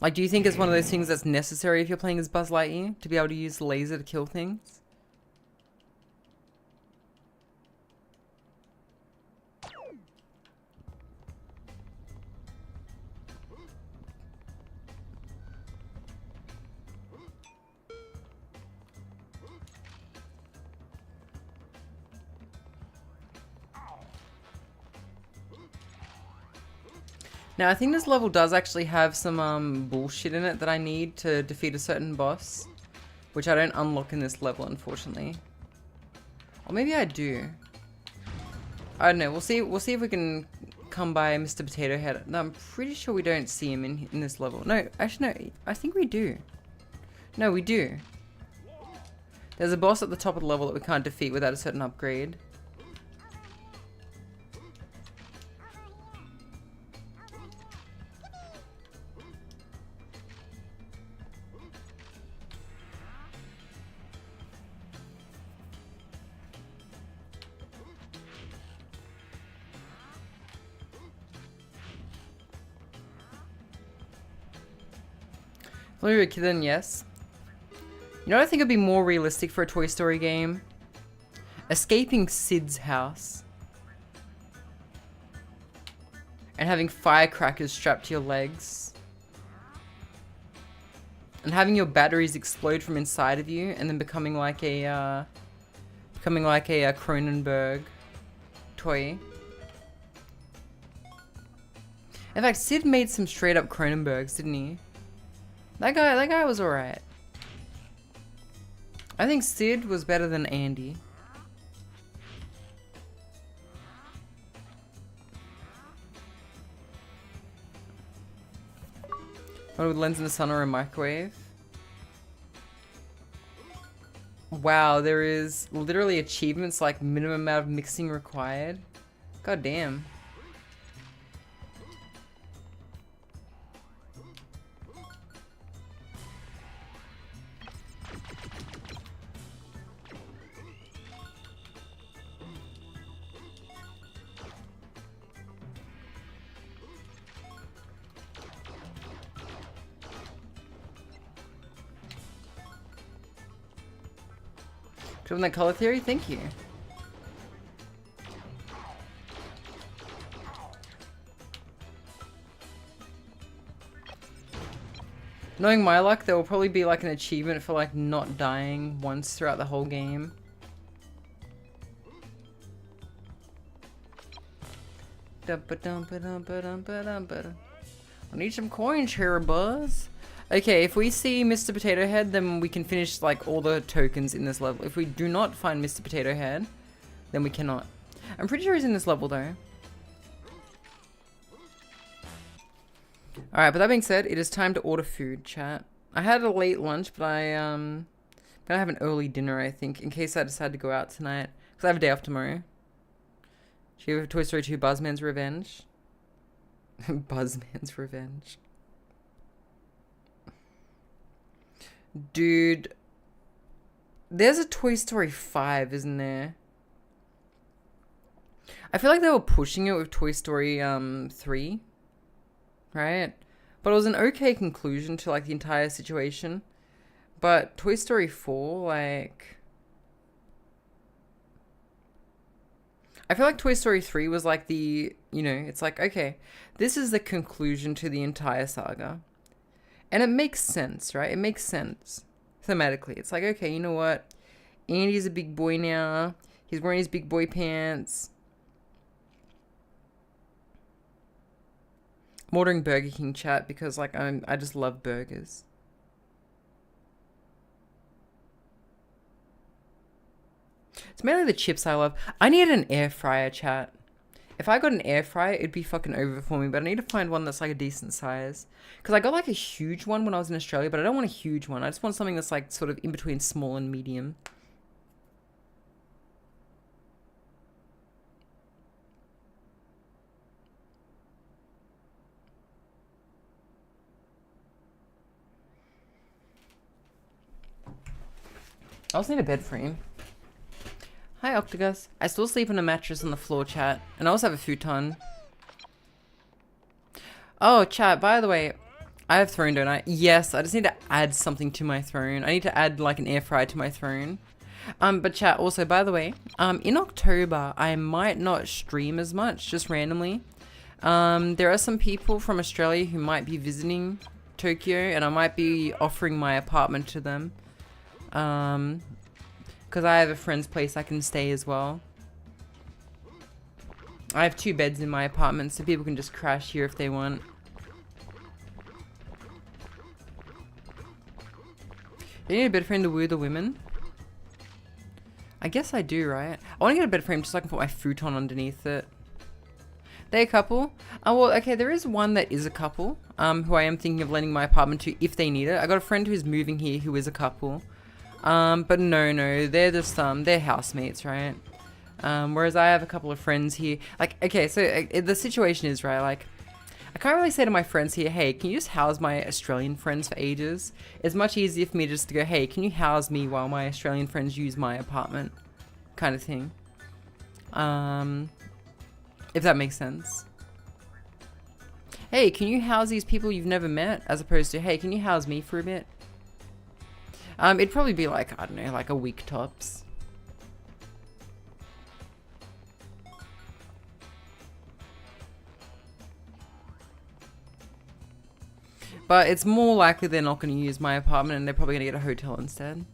Like, do you think it's one of those things that's necessary if you're playing as Buzz Lightyear, to be able to use the laser to kill things? Now, I think this level does actually have some bullshit in it that I need to defeat a certain boss, which I don't unlock in this level, unfortunately. Or maybe I do. I don't know. We'll see if we can come by Mr. Potato Head. No, I'm pretty sure we don't see him in this level. No, actually no. I think we do. No, we do. There's a boss at the top of the level that we can't defeat without a certain upgrade. Then yes. You know what I think would be more realistic for a Toy Story game? Escaping Sid's house. And having firecrackers strapped to your legs. And having your batteries explode from inside of you and then becoming like a Cronenberg toy. In fact, Sid made some straight up Cronenbergs, didn't he? That guy was alright. I think Sid was better than Andy. What with lens in the sun or a microwave? Wow, there is literally achievements like minimum amount of mixing required. God damn. From that color theory, thank you. Knowing my luck, there will probably be like an achievement for like not dying once throughout the whole game. I need some coins here, buzz. Okay, if we see Mr. Potato Head, then we can finish like all the tokens in this level. If we do not find Mr. Potato Head, then we cannot. I'm pretty sure he's in this level though. Alright, but that being said, it is time to order food, chat. I had a late lunch, but I'm gonna have an early dinner, I think, in case I decide to go out tonight. Because I have a day off tomorrow. Should we have Toy Story 2 Buzzman's Revenge? Buzzman's Revenge. Dude, there's a Toy Story 5, isn't there? I feel like they were pushing it with Toy Story 3, right? But it was an okay conclusion to like the entire situation. But Toy Story 4, like, I feel like Toy Story 3 was like the, you know, it's like, okay, this is the conclusion to the entire saga. And it makes sense, right? It makes sense thematically. It's like, okay, you know what? Andy's a big boy now. He's wearing his big boy pants. I'm ordering Burger King, chat, because like I just love burgers. It's mainly the chips I love. I need an air fryer, chat. If I got an air fryer, it'd be fucking over for me, but I need to find one that's like a decent size. Because I got like a huge one when I was in Australia, but I don't want a huge one. I just want something that's like sort of in between small and medium. I also need a bed frame. Hi, Octagus. I still sleep on a mattress on the floor, chat. And I also have a futon. Oh, chat, by the way, I have throne, don't I? Yes, I just need to add something to my throne. I need to add, like, an air fryer to my throne. But chat, also, by the way, in October, I might not stream as much, just randomly. There are some people from Australia who might be visiting Tokyo, and I might be offering my apartment to them. Because I have a friend's place I can stay as well. I have 2 beds in my apartment, so people can just crash here if they want. Do you need a bed frame to woo the women? I guess I do, right? I want to get a bed frame just so I can put my futon underneath it. They a couple? Oh, well, okay, there is one that is a couple, who I am thinking of lending my apartment to if they need it. I got a friend who's moving here who is a couple. But no, they're just, they're housemates, right? Whereas I have a couple of friends here. Like, okay, so the situation is, right, like, I can't really say to my friends here, hey, can you just house my Australian friends for ages? It's much easier for me just to go, hey, can you house me while my Australian friends use my apartment? Kind of thing. If that makes sense. Hey, can you house these people you've never met? As opposed to, hey, can you house me for a bit? It'd probably be like, I don't know, like a week tops. But it's more likely they're not going to use my apartment and they're probably going to get a hotel instead.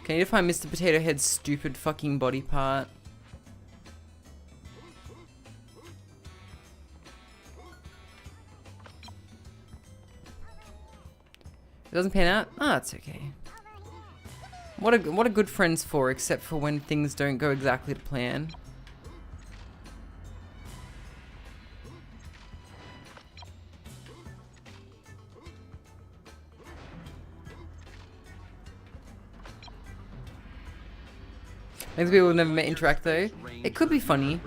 Can you find Mr. Potato Head's stupid fucking body part? It doesn't pan out? Oh, it's okay. What are good friends for, except for when things don't go exactly to plan? Maybe people have never met interact though. It could be funny.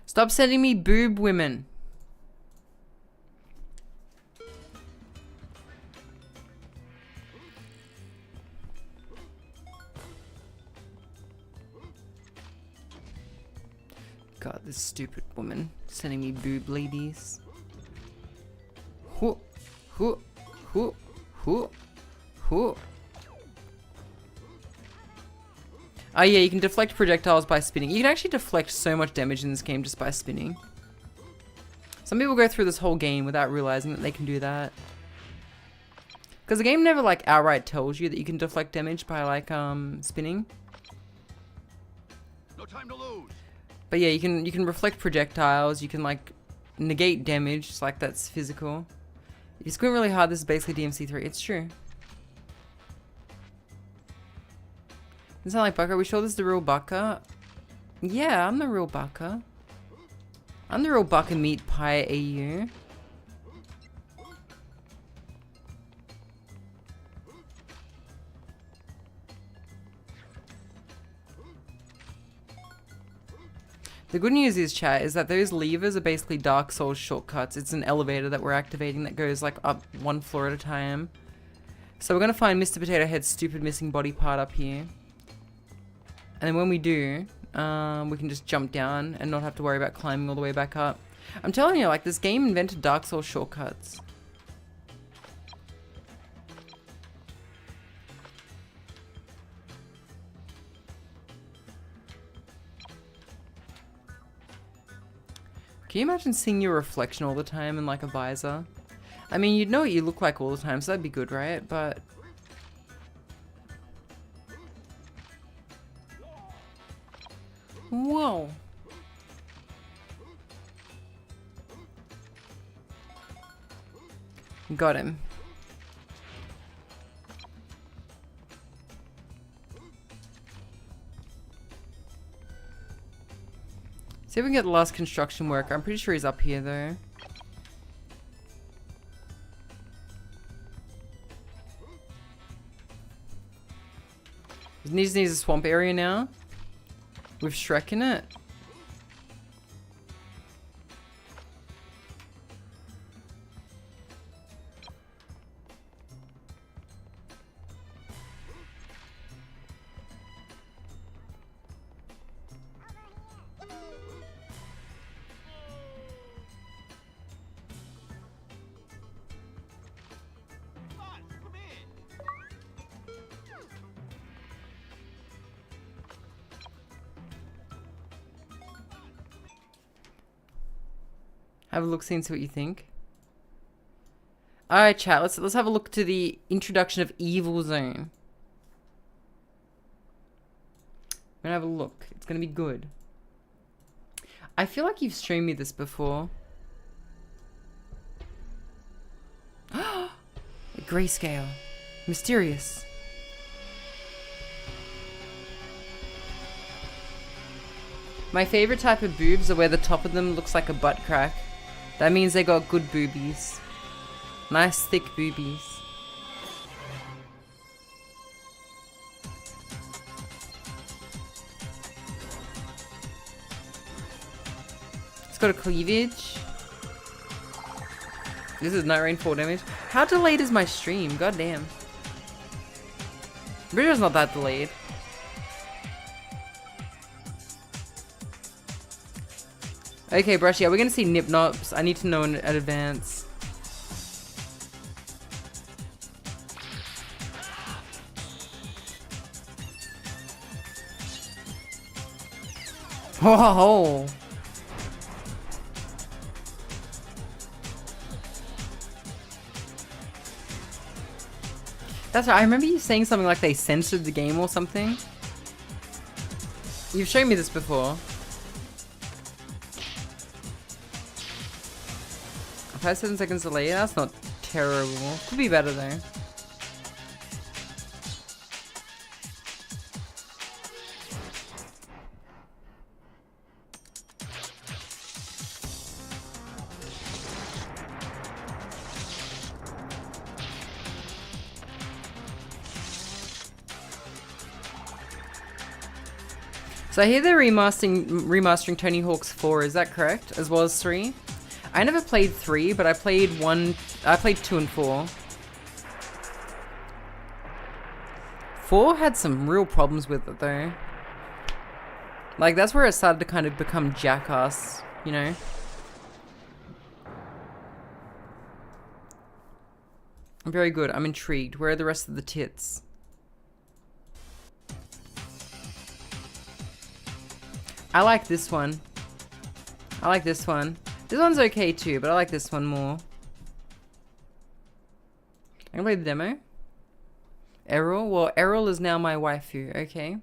Stop sending me boob women. God, this stupid woman sending me boob ladies. Hoo, hoo, hoo, hoo, hoo. Oh yeah, you can deflect projectiles by spinning. You can actually deflect so much damage in this game just by spinning. Some people go through this whole game without realizing that they can do that. Because the game never like outright tells you that you can deflect damage by like spinning. No time to lose. But yeah, you can reflect projectiles, you can like negate damage, just like that's physical. If you squint really hard, this is basically DMC3. It's true. Doesn't sound like Bucker. Are we sure this is the real Bucker? Yeah, I'm the real Bucker. I'm the real Bucker Meat Pie AU. The good news is, chat, is that those levers are basically Dark Souls shortcuts. It's an elevator that we're activating that goes like up one floor at a time. So we're gonna find Mr. Potato Head's stupid missing body part up here. And then when we do, we can just jump down and not have to worry about climbing all the way back up. I'm telling you, like, this game invented Dark Souls shortcuts. Can you imagine seeing your reflection all the time in, like, a visor? I mean, you'd know what you look like all the time, so that'd be good, right? But... whoa. Got him. See if we can get the last construction worker. I'm pretty sure he's up here though. He just needs a swamp area now. With Shrek in it. Have a look, see and see what you think. Alright, chat, let's have a look to the introduction of Evil Zone. We're gonna have a look. It's gonna be good. I feel like you've streamed me this before. Grayscale. Mysterious. My favorite type of boobs are where the top of them looks like a butt crack. That means they got good boobies. Nice thick boobies. It's got a cleavage. This is Night Rain 4 damage. How delayed is my stream? God damn. Bridger's not that delayed. Okay, Brush, yeah, we're gonna see Nip Nops. I need to know in advance. Oh! That's right. I remember you saying something like they censored the game or something. You've shown me this before. 5-7 seconds delay. That's not terrible. Could be better though. So I hear they're remastering Tony Hawk's 4, is that correct? As well as 3? I never played 3, but I played 2 and 4. 4 had some real problems with it though. Like, that's where it started to kind of become jackass, you know? Very good, I'm intrigued. Where are the rest of the tits? I like this one. I like this one. This one's okay too, but I like this one more. I can play the demo. Errol? Well, Errol is now my waifu, okay.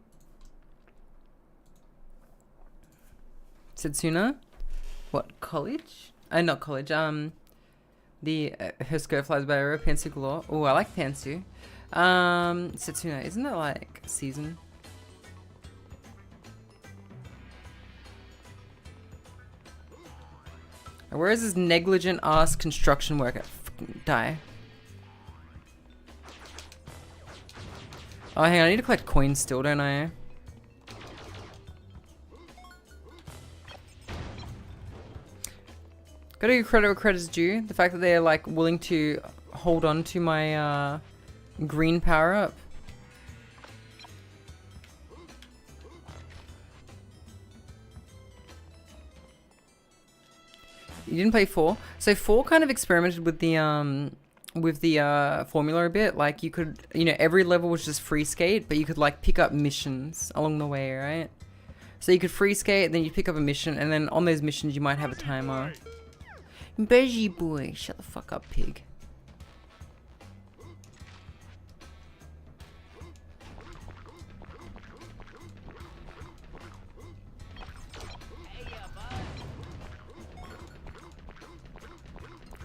Setsuna? What, college? Not college, her skirt flies by arrow, pantsu galore. Oh, I like pantsu. Setsuna, isn't that like season? Where is this negligent ass construction worker? Die. Oh, hang on, I need to collect coins still, don't I? Gotta give credit where credit's due. The fact that they're like willing to hold on to my green power up. You didn't play 4? So 4 kind of experimented with the formula a bit. Like you could, you know, every level was just free skate, but you could like pick up missions along the way, right? So you could free skate, then you pick up a mission, and then on those missions you might have a timer. Beige boy, shut the fuck up, pig.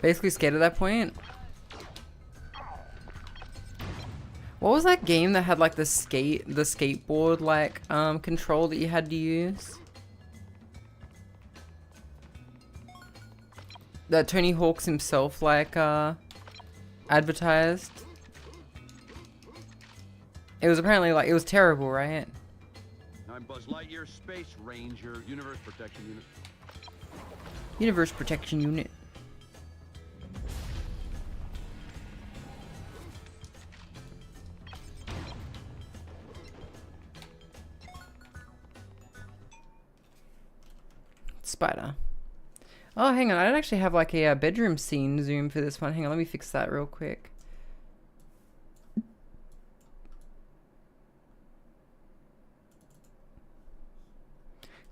Basically scared at that point. What was that game that had like the skateboard like control that you had to use? That Tony Hawk's himself like advertised. It was apparently like, it was terrible, right? I'm Buzz Lightyear, Space Ranger, Universe Protection Unit. Universe Protection Unit. Spider. Oh, hang on. I don't actually have like a bedroom scene zoom for this one. Hang on, let me fix that real quick. So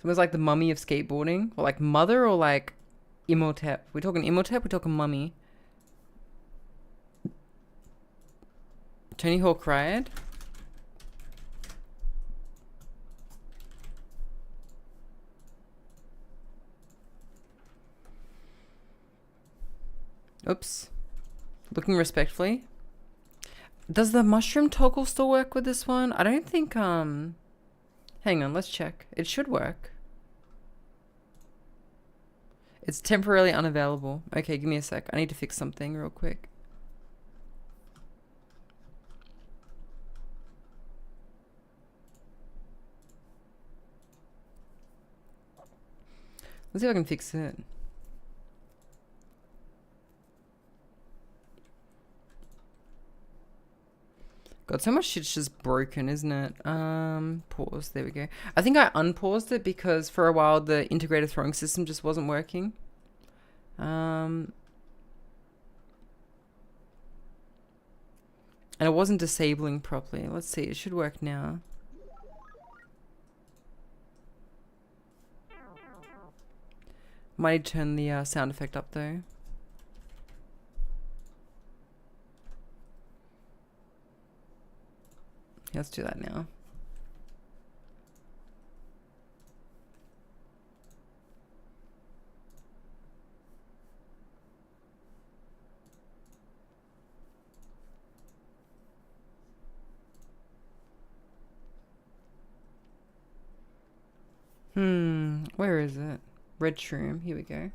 it was like the mummy of skateboarding, or like mother, or like Imhotep. We're talking Imhotep. We're talking mummy. Tony Hawk Ride. Oops. Looking respectfully. Does the mushroom toggle still work with this one? I don't think, hang on, let's check. It should work. It's temporarily unavailable. Okay, give me a sec. I need to fix something real quick. Let's see if I can fix it. God, so much shit's just broken, isn't it? Pause. There we go. I think I unpaused it because for a while the integrated throwing system just wasn't working. And it wasn't disabling properly. Let's see. It should work now. Might need to turn the sound effect up though. let's do that now. Where is it? Red shroom. Here we go.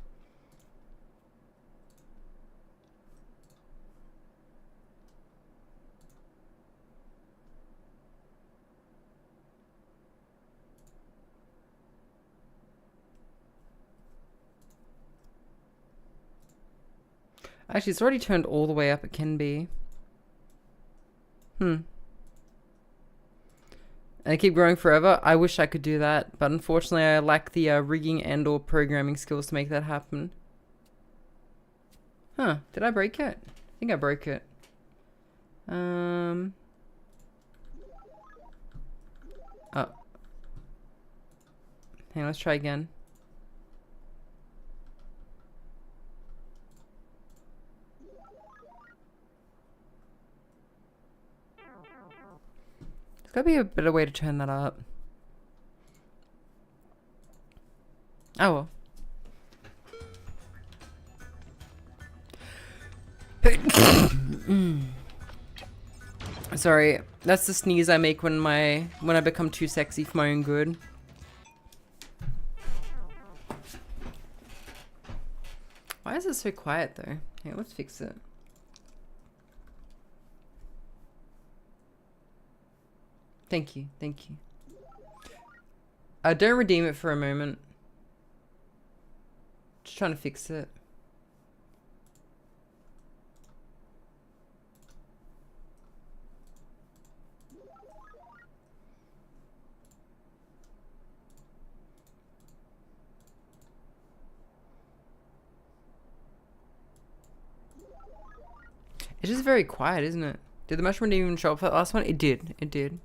Actually, it's already turned all the way up it can be. And they keep growing forever. I wish I could do that, but unfortunately I lack the rigging and or programming skills to make that happen. Huh, did I break it? I think I broke it. Oh. Hang on, let's try again. There's gotta be a better way to turn that up. Oh well. Sorry, that's the sneeze I make when I become too sexy for my own good. Why is it so quiet though? Hey, let's fix it. Thank you, thank you. Don't redeem it for a moment. Just trying to fix it. It's just very quiet, isn't it? Did the mushroom even show up for that last one? It did. It did.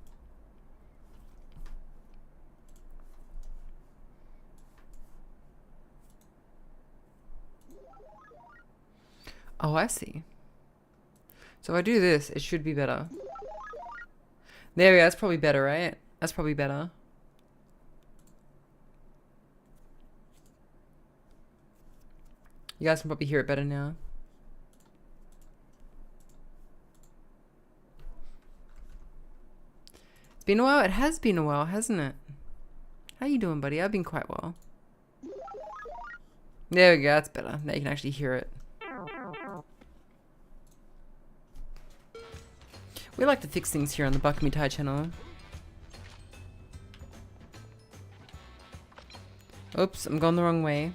Oh, I see. So if I do this, it should be better. There we go. That's probably better, right? That's probably better. You guys can probably hear it better now. It's been a while. It has been a while, hasn't it? How you doing, buddy? I've been quite well. There we go. That's better. Now you can actually hear it. We like to fix things here on the Buck Me Tai channel. Oops, I'm going the wrong way.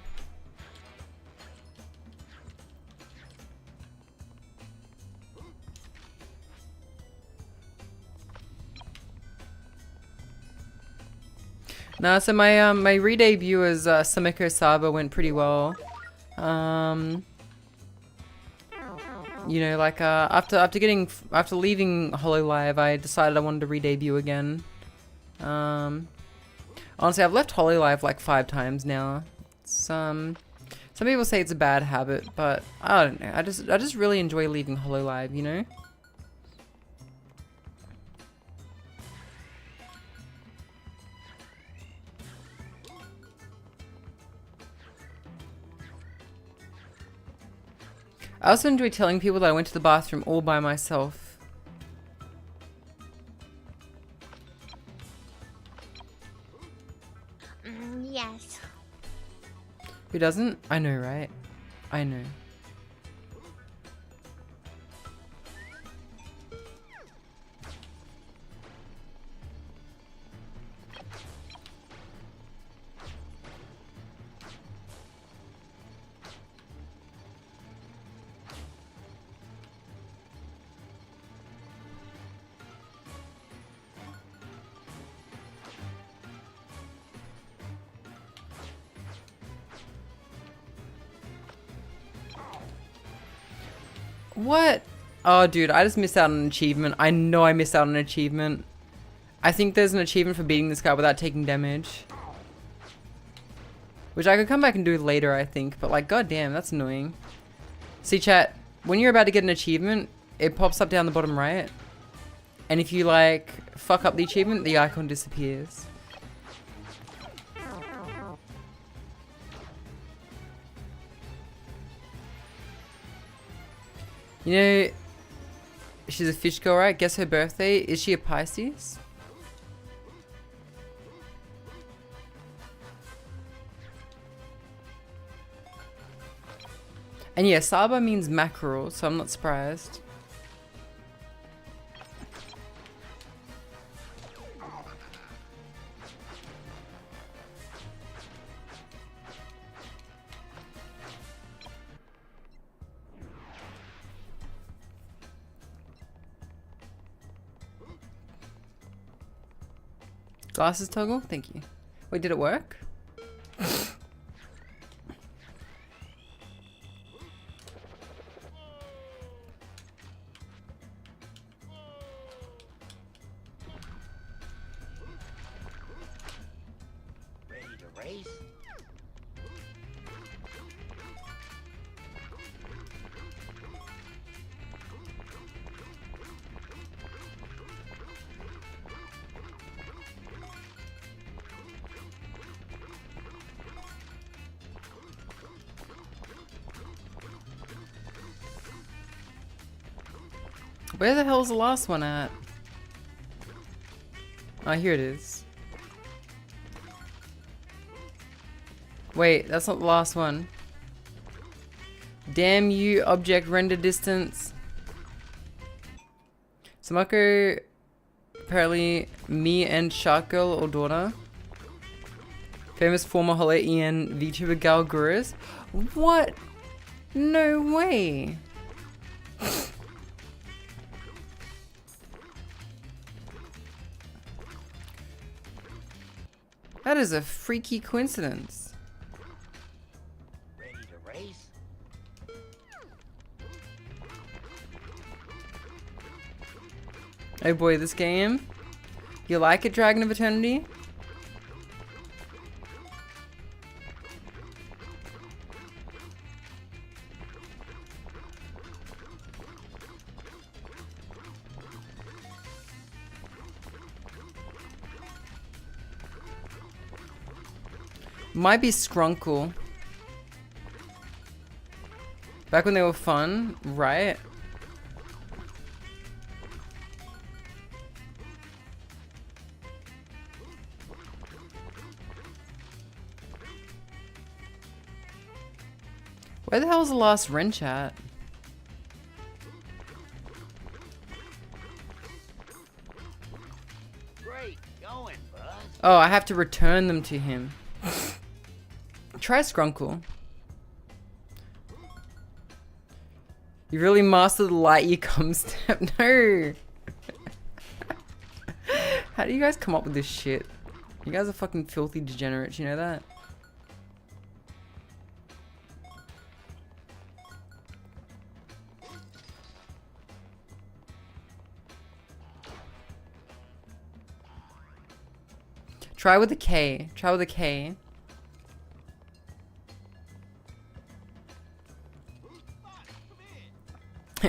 No, so my re-debut as Sameko Saba went pretty well. You know, like after leaving Hololive, I decided I wanted to re-debut again. Honestly, I've left Hololive like 5 times now. Some people say it's a bad habit, but I don't know. I just really enjoy leaving Hololive, you know? I also enjoy telling people that I went to the bathroom all by myself. Yes. Who doesn't? I know, right? I know. What? Oh, dude, I just missed out on an achievement. I know I missed out on an achievement. I think there's an achievement for beating this guy without taking damage. Which I could come back and do later, I think. But, like, goddamn, that's annoying. See, chat, when you're about to get an achievement, it pops up down the bottom right. And if you like fuck up the achievement, the icon disappears. You know, she's a fish girl, right? Guess her birthday. Is she a Pisces? And yeah, Saba means mackerel, so I'm not surprised. Glasses toggle? Thank you. Wait, did it work? Ready to race? Where the hell's the last one at? Oh, here it is. Wait, that's not the last one. Damn you, object render distance. Samako, apparently me and Shark Girl or daughter. Famous former Hollow EN VTuber gal gurus. What? No way. That is a freaky coincidence. Ready to race? Oh boy, this game. You like it, Dragon of Eternity? Might be Skrunkle. Back when they were fun, right? Where the hell was the last wrench at? Great going, bud. Oh, I have to return them to him. Try Skrunkle. You really mastered the light year cum step. No. How do you guys come up with this shit? You guys are fucking filthy degenerates, you know that? Try with a K. Try with a K.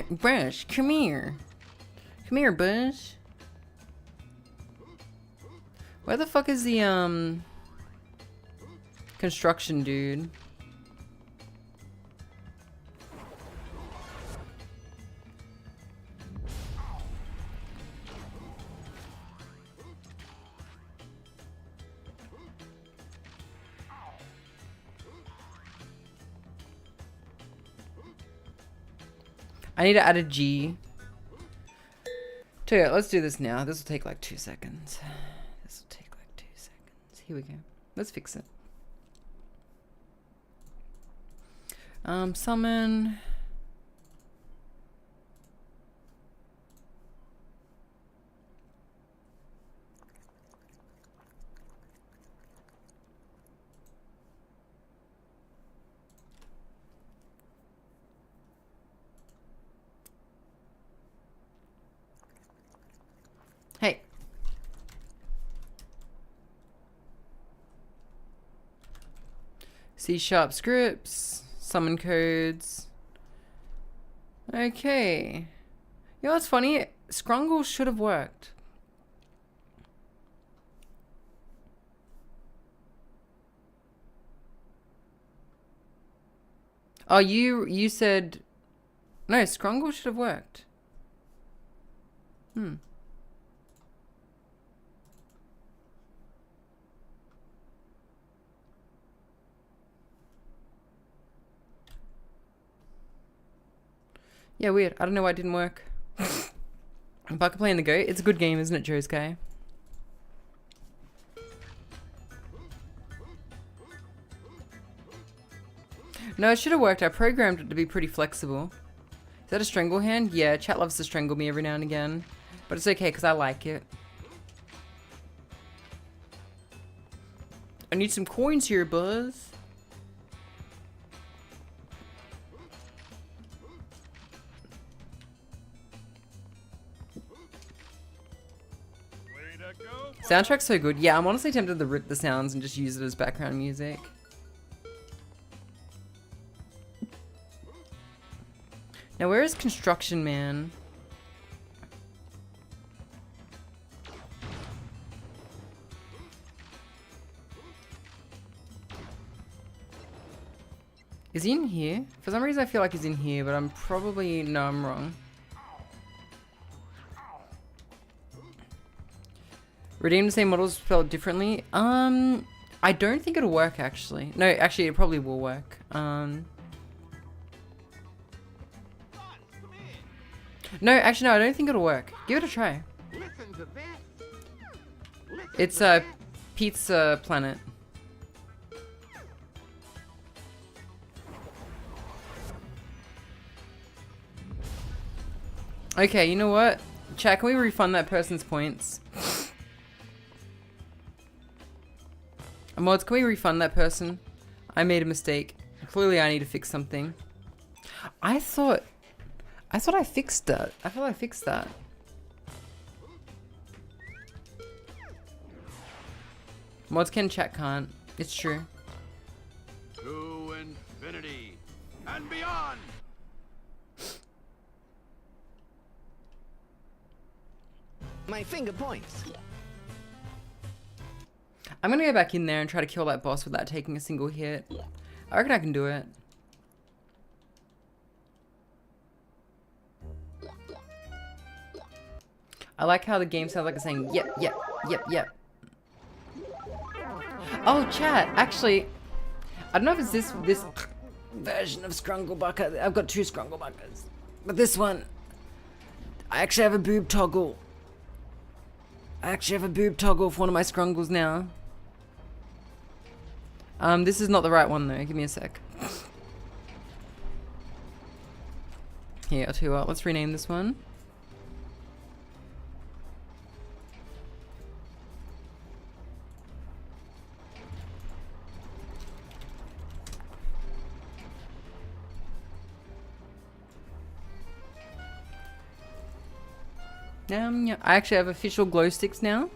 Brush, come here. Come here, Bush. Where the fuck is the, construction dude? I need to add a G. Tell you what, let's do this now. This will take like 2 seconds. This will take like 2 seconds. Here we go. Let's fix it. Summon. Hey. C# scripts, summon codes. Okay. You know what's funny? 𝓢𝓞𝓒 should have worked. Oh, you said no, 𝓢𝓞𝓒 should have worked. Yeah, weird. I don't know why it didn't work. Baka playing the goat. It's a good game, isn't it, 𝓢𝓞𝓒? No, it should have worked. I programmed it to be pretty flexible. Is that a strangle hand? Yeah, chat loves to strangle me every now and again. But it's okay, because I like it. I need some coins here, Buzz. Soundtrack's so good. Yeah, I'm honestly tempted to rip the sounds and just use it as background music. Now, where is Construction Man? Is he in here? For some reason I feel like he's in here, but I'm probably... No, I'm wrong. Redeem the same models spelled differently? I don't think it'll work, actually. No, actually, it probably will work. No, actually, no, I don't think it'll work. Give it a try. It's a Pizza Planet. Okay, you know what? Chat, can we refund that person's points? Mods, can we refund that person? I made a mistake. Clearly I need to fix something. I thought I fixed that. I thought I fixed that. Mods can, chat can't. It's true. To infinity and beyond. My finger points. I'm gonna go back in there and try to kill that boss without taking a single hit. I reckon I can do it. I like how the game sounds like it's saying, yep, yep, yep, yep. Oh, chat, actually, I don't know if it's this version of 𝓢𝓞𝓒. I've got two 𝓢𝓞𝓒s. But this one, I actually have a boob toggle. I actually have a boob toggle for one of my 𝓢𝓞𝓒s now. This is not the right one though. Give me a sec. Here, I'll tell you what. Let's rename this one. Yeah, I actually have official glow sticks now.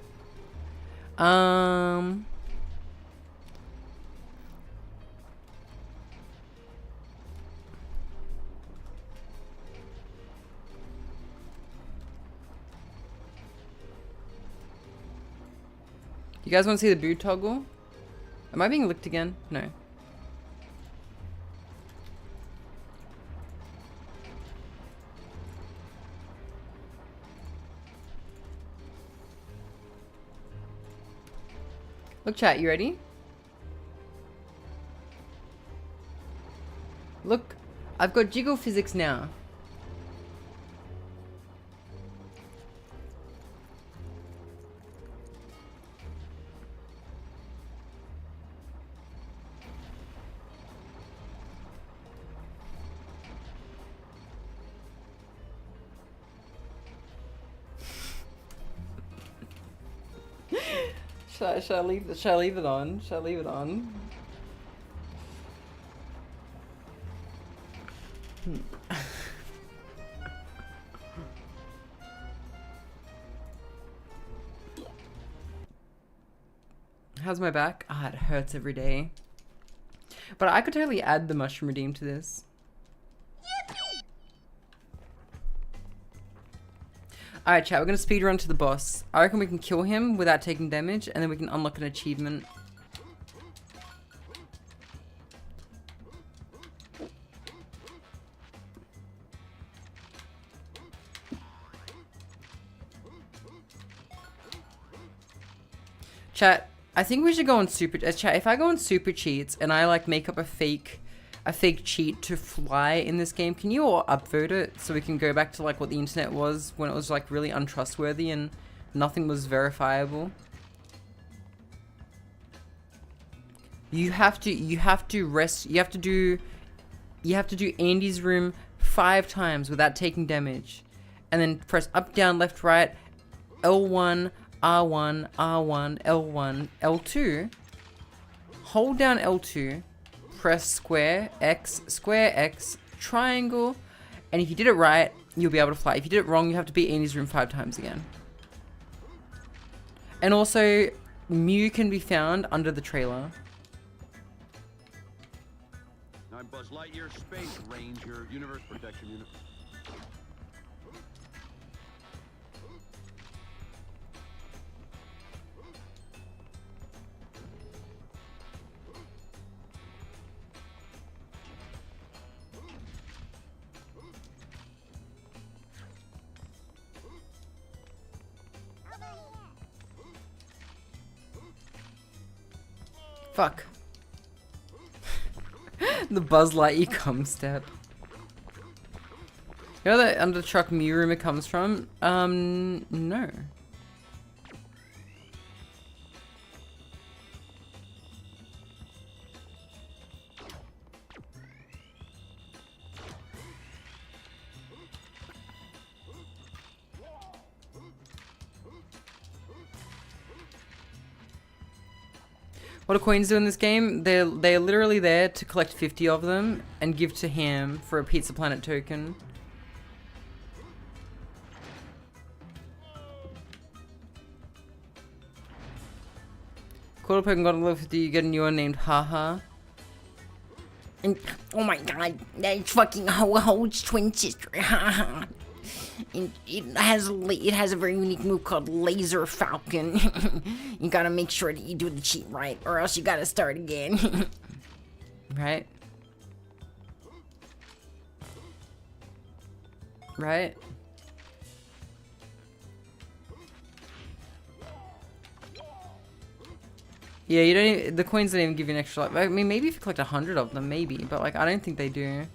You guys want to see the boot toggle? Am I being licked again? No. Look, chat, you ready? Look, I've got jiggle physics now. Shall I leave it on? Shall I leave it on? How's my back? Ah, it hurts every day. But I could totally add the mushroom redeem to this. Alright, chat, we're gonna speedrun to the boss. I reckon we can kill him without taking damage, and then we can unlock an achievement. Chat, I think we should go on super... chat, if I go on super cheats and I like make up a fake cheat to fly in this game, can you all upvote it so we can go back to like what the internet was when it was like really untrustworthy and nothing was verifiable? You have to do Andy's room 5 times without taking damage, and then press up, down, left, right, L1, R1, R1, L1, L2. Hold down L2. Press square X, triangle, and if you did it right, you'll be able to fly. If you did it wrong, you have to beat Andy's room 5 times again. And also, Mew can be found under the trailer. I'm Buzz Lightyear, Space Ranger, Universe Protection Unit. Fuck. The Buzz Lightyear cum step. You know that under the truck Mew room it comes from? No. What do coins do in this game? They're literally there to collect 50 of them and give to Ham for a Pizza Planet token. Quarter Pokemon got a level 50, you get a new one named Haha. And oh my god, that's fucking Ho-Ho's twin sister. Haha. It has a very unique move called Laser Falcon. You gotta make sure that you do the cheat right, or else you gotta start again. Right? Right? Yeah, you don't even, the coins don't even give you an extra life. I mean, maybe if you collect 100 of them, maybe, but like, I don't think they do.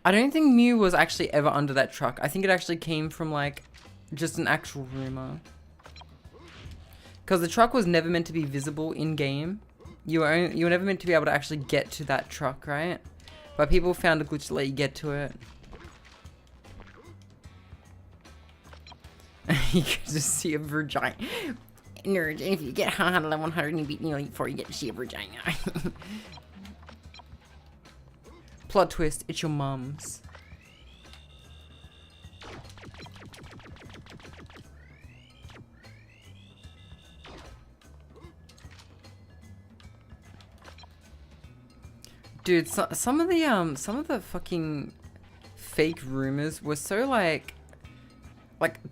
I don't think Mew was actually ever under that truck. I think it actually came from like just an actual rumor. Because the truck was never meant to be visible in game. You were never meant to be able to actually get to that truck, right? But people found a glitch to let you get to it. You can just see a vagina. Nerd, if you get 100 you beat nearly before you get to see a vagina. Plot twist, it's your mum's. Dude, some of the fucking fake rumors were so like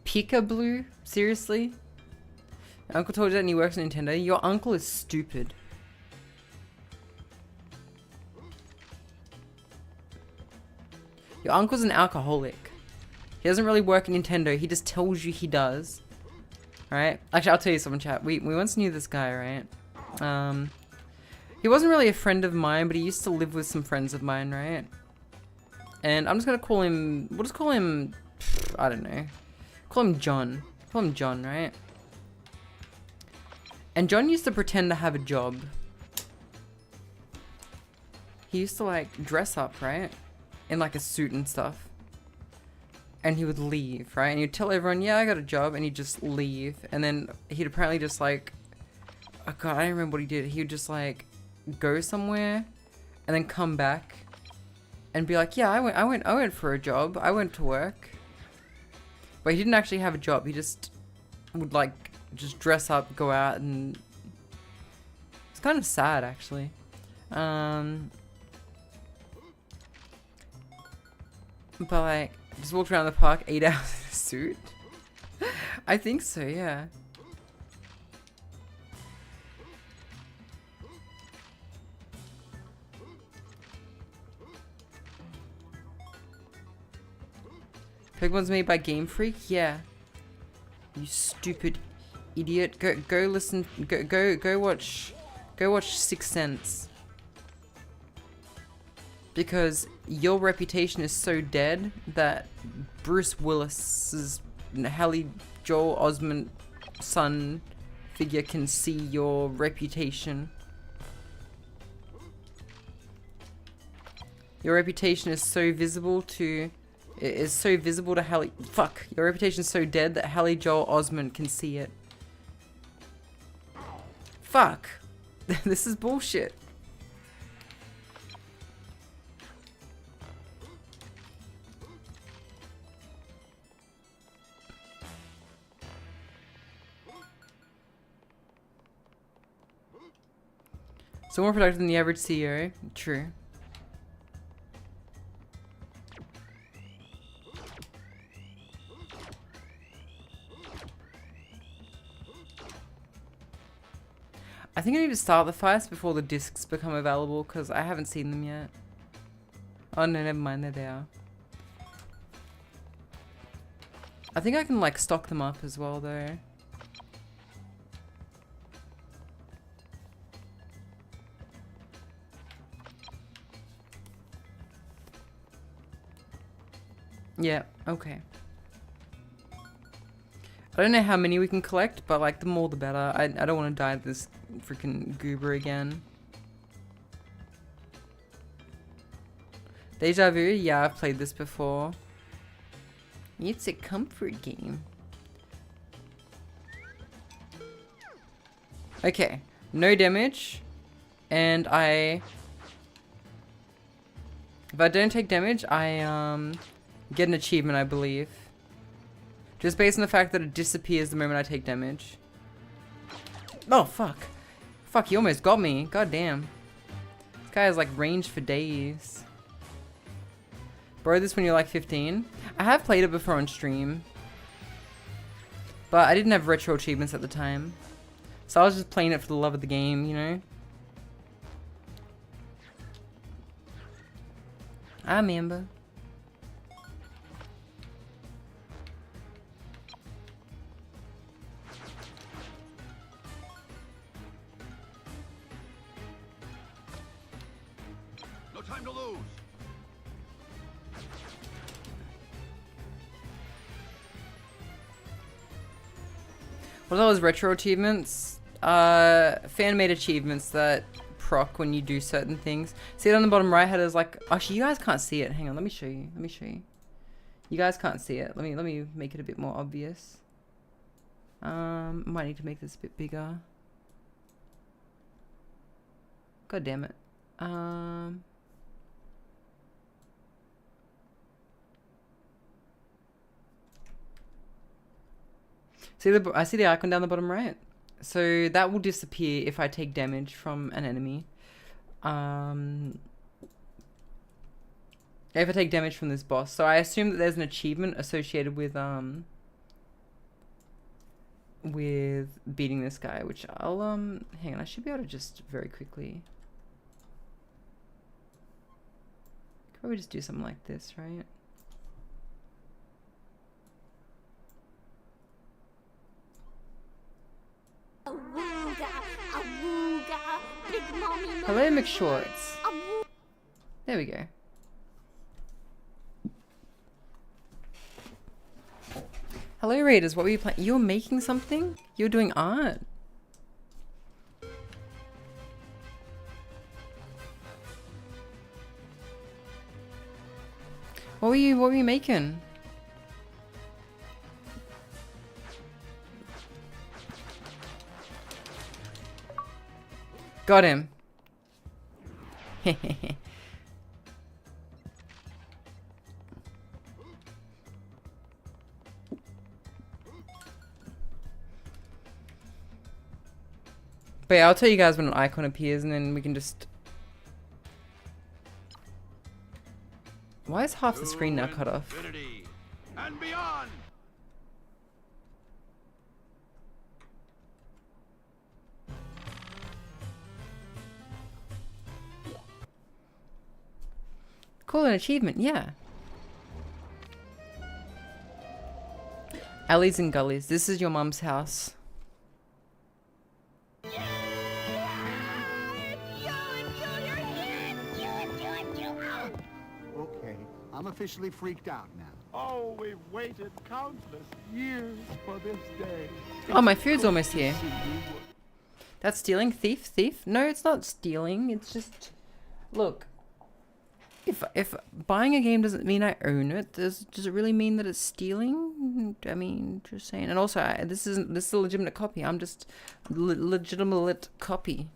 peekaboo. Seriously? Uncle told you that and he works at Nintendo. Your uncle is stupid. Your uncle's an alcoholic. He doesn't really work at Nintendo. He just tells you he does. Right? Actually, I'll tell you something, chat. We once knew this guy, right? He wasn't really a friend of mine, but he used to live with some friends of mine, right? And I'm just gonna call him... We'll just call him... I don't know. Call him John. Call him John, right? And John used to pretend to have a job. He used to, like, dress up, right? In, like, a suit and stuff. And he would leave, right? And he'd tell everyone, yeah, I got a job. And he'd just leave. And then he'd apparently just, like... Oh, God, I don't remember what he did. He would just, like... go somewhere and then come back and be like, yeah, I went for a job. I went to work. But he didn't actually have a job. He just would like just dress up, go out, and it's kind of sad actually. But like, just walked around the park 8 hours in a suit? I think so, yeah. Pokemon's made by Game Freak? Yeah. You stupid idiot. Go listen, go watch 𝓢𝓞𝓒𝓘𝓐𝓛𝓢. Because your reputation is so dead that Bruce Willis's Hallie Joel Osment son figure can see your reputation. Your reputation is so visible to Hallie. Fuck. Your reputation is so dead that Hallie Joel Osment can see it. Fuck. This is bullshit. So more productive than the average CEO. True. I think I need to start the fights before the discs become available because I haven't seen them yet. Oh no, never mind, there they are. I think I can like stock them up as well though. Yeah, okay. I don't know how many we can collect, but like the more the better. I don't want to die to this freaking goober again. Deja Vu? Yeah, I've played this before. It's a comfort game. Okay, no damage. And if I don't take damage, I get an achievement, I believe. Just based on the fact that it disappears the moment I take damage. Oh, fuck. Fuck, he almost got me. God damn. This guy has like range for days. Borrow this when you're like 15. I have played it before on stream. But I didn't have retro achievements at the time. So I was just playing it for the love of the game, you know? I remember. Time to lose. What are those retro achievements? Fan-made achievements that proc when you do certain things. See it on the bottom right? There's like, actually, you guys can't see it. Hang on, let me show you. Let me show you. You guys can't see it. Let me make it a bit more obvious. Might need to make this a bit bigger. God damn it. I see the icon down the bottom right. So that will disappear if I take damage from an enemy. If I take damage from this boss. So I assume that there's an achievement associated with beating this guy, which I'll hang on, I should be able to just very quickly. Could probably just do something like this, right? Hello, McShorts. There we go. Hello, Raiders. What were you playing? You were making something? You were doing art. What were you making? Got him. But yeah, I'll tell you guys when an icon appears and then we can just... Why is half the screen now cut off? Infinity and beyond. Cool, an achievement, yeah. Alleys and gullies. This is your mum's house. Okay, I'm officially freaked out now. Oh, we've waited countless years for this day. Oh, my food's almost here. That's stealing? Thief? Thief? No, it's not stealing. It's just... Look. If buying a game doesn't mean I own it, does it really mean that it's stealing? I mean, just saying. And also, this is a legitimate copy. I'm just legitimate copy.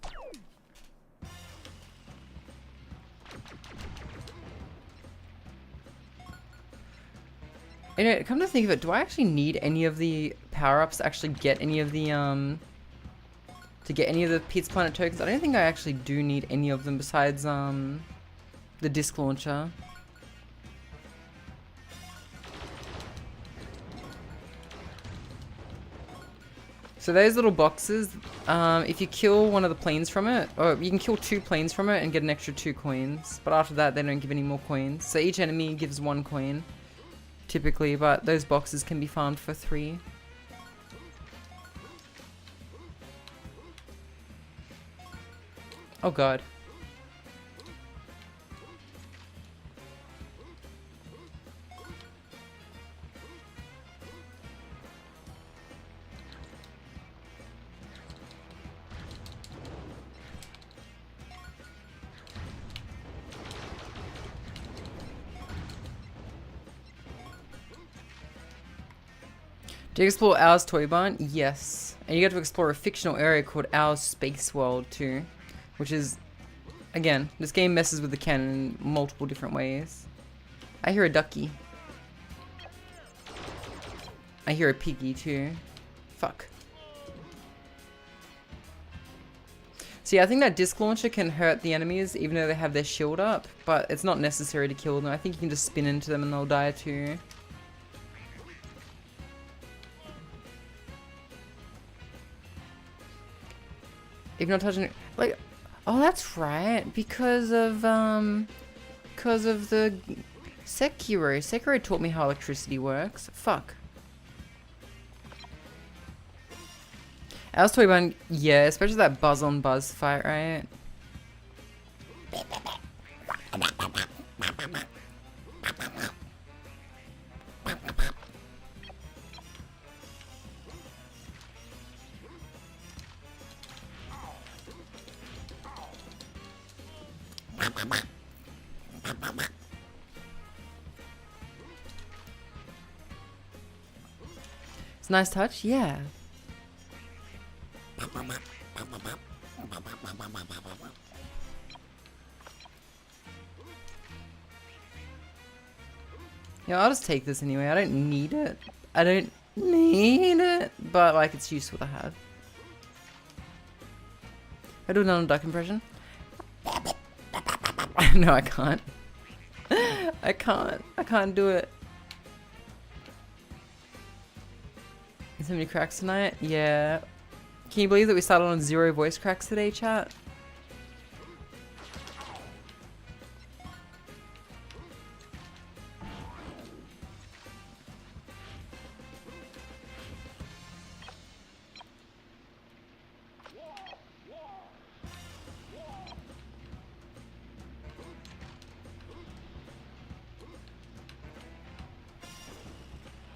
You know, come to think of it, do I actually need any of the power-ups to actually get any of the to get any of the Pizza Planet tokens? I don't think I actually do need any of them besides the disc launcher. So those little boxes, if you kill one of the planes from it, or you can kill 2 planes from it and get an extra 2 coins. But after that, they don't give any more coins. So each enemy gives 1 coin, typically, but those boxes can be farmed for 3. Oh god. Do you explore Owl's Toy Barn? Yes. And you get to explore a fictional area called Owl's Space World too. Which is, again, this game messes with the canon in multiple different ways. I hear a ducky. I hear a piggy too. Fuck. See, I think that disc launcher can hurt the enemies even though they have their shield up. But it's not necessary to kill them. I think you can just spin into them and they'll die too. If you're not touching it, like, oh, that's right, because of the Sekiro. Sekiro taught me how electricity works. Fuck. Owl's Toy Barn, yeah, especially that buzz on buzz fight, right? It's a nice touch, yeah. Yeah, I'll just take this anyway. I don't need it. I don't need it, but like it's useful to have. I do another duck impression. No, I can't. I can't do it. So many cracks tonight? Yeah. Can you believe that we started on 0 voice cracks today, chat?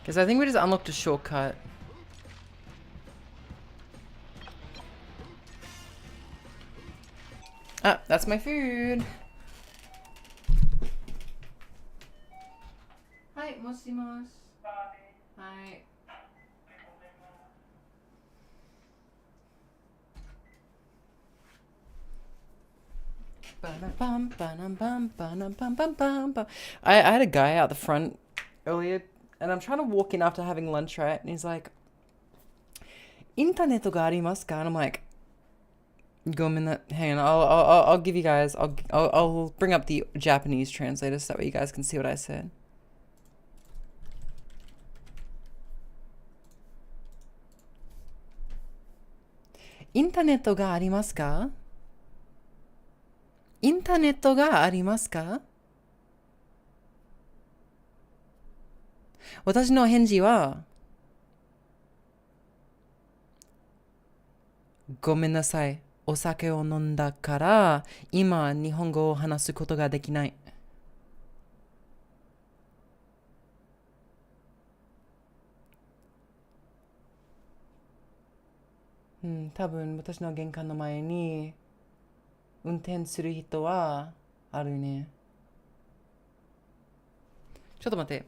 Because I think we just unlocked a shortcut. Ah, that's my food. Hi, moshimoshi. Hi. I had a guy out the front earlier, and I'm trying to walk in after having lunch, right? And he's like, "Internet ga arimasu ka?" And I'm like, Hang on, I'll give you guys, I'll bring up the Japanese translator so that way you guys can see what I said. Internetがありますか? Internetがありますか? 私の返事は、ごめんなさい。お酒を飲んだから、今日本語を話すことができない。多分私の玄関の前に運転する人はあるね。ちょっと待って。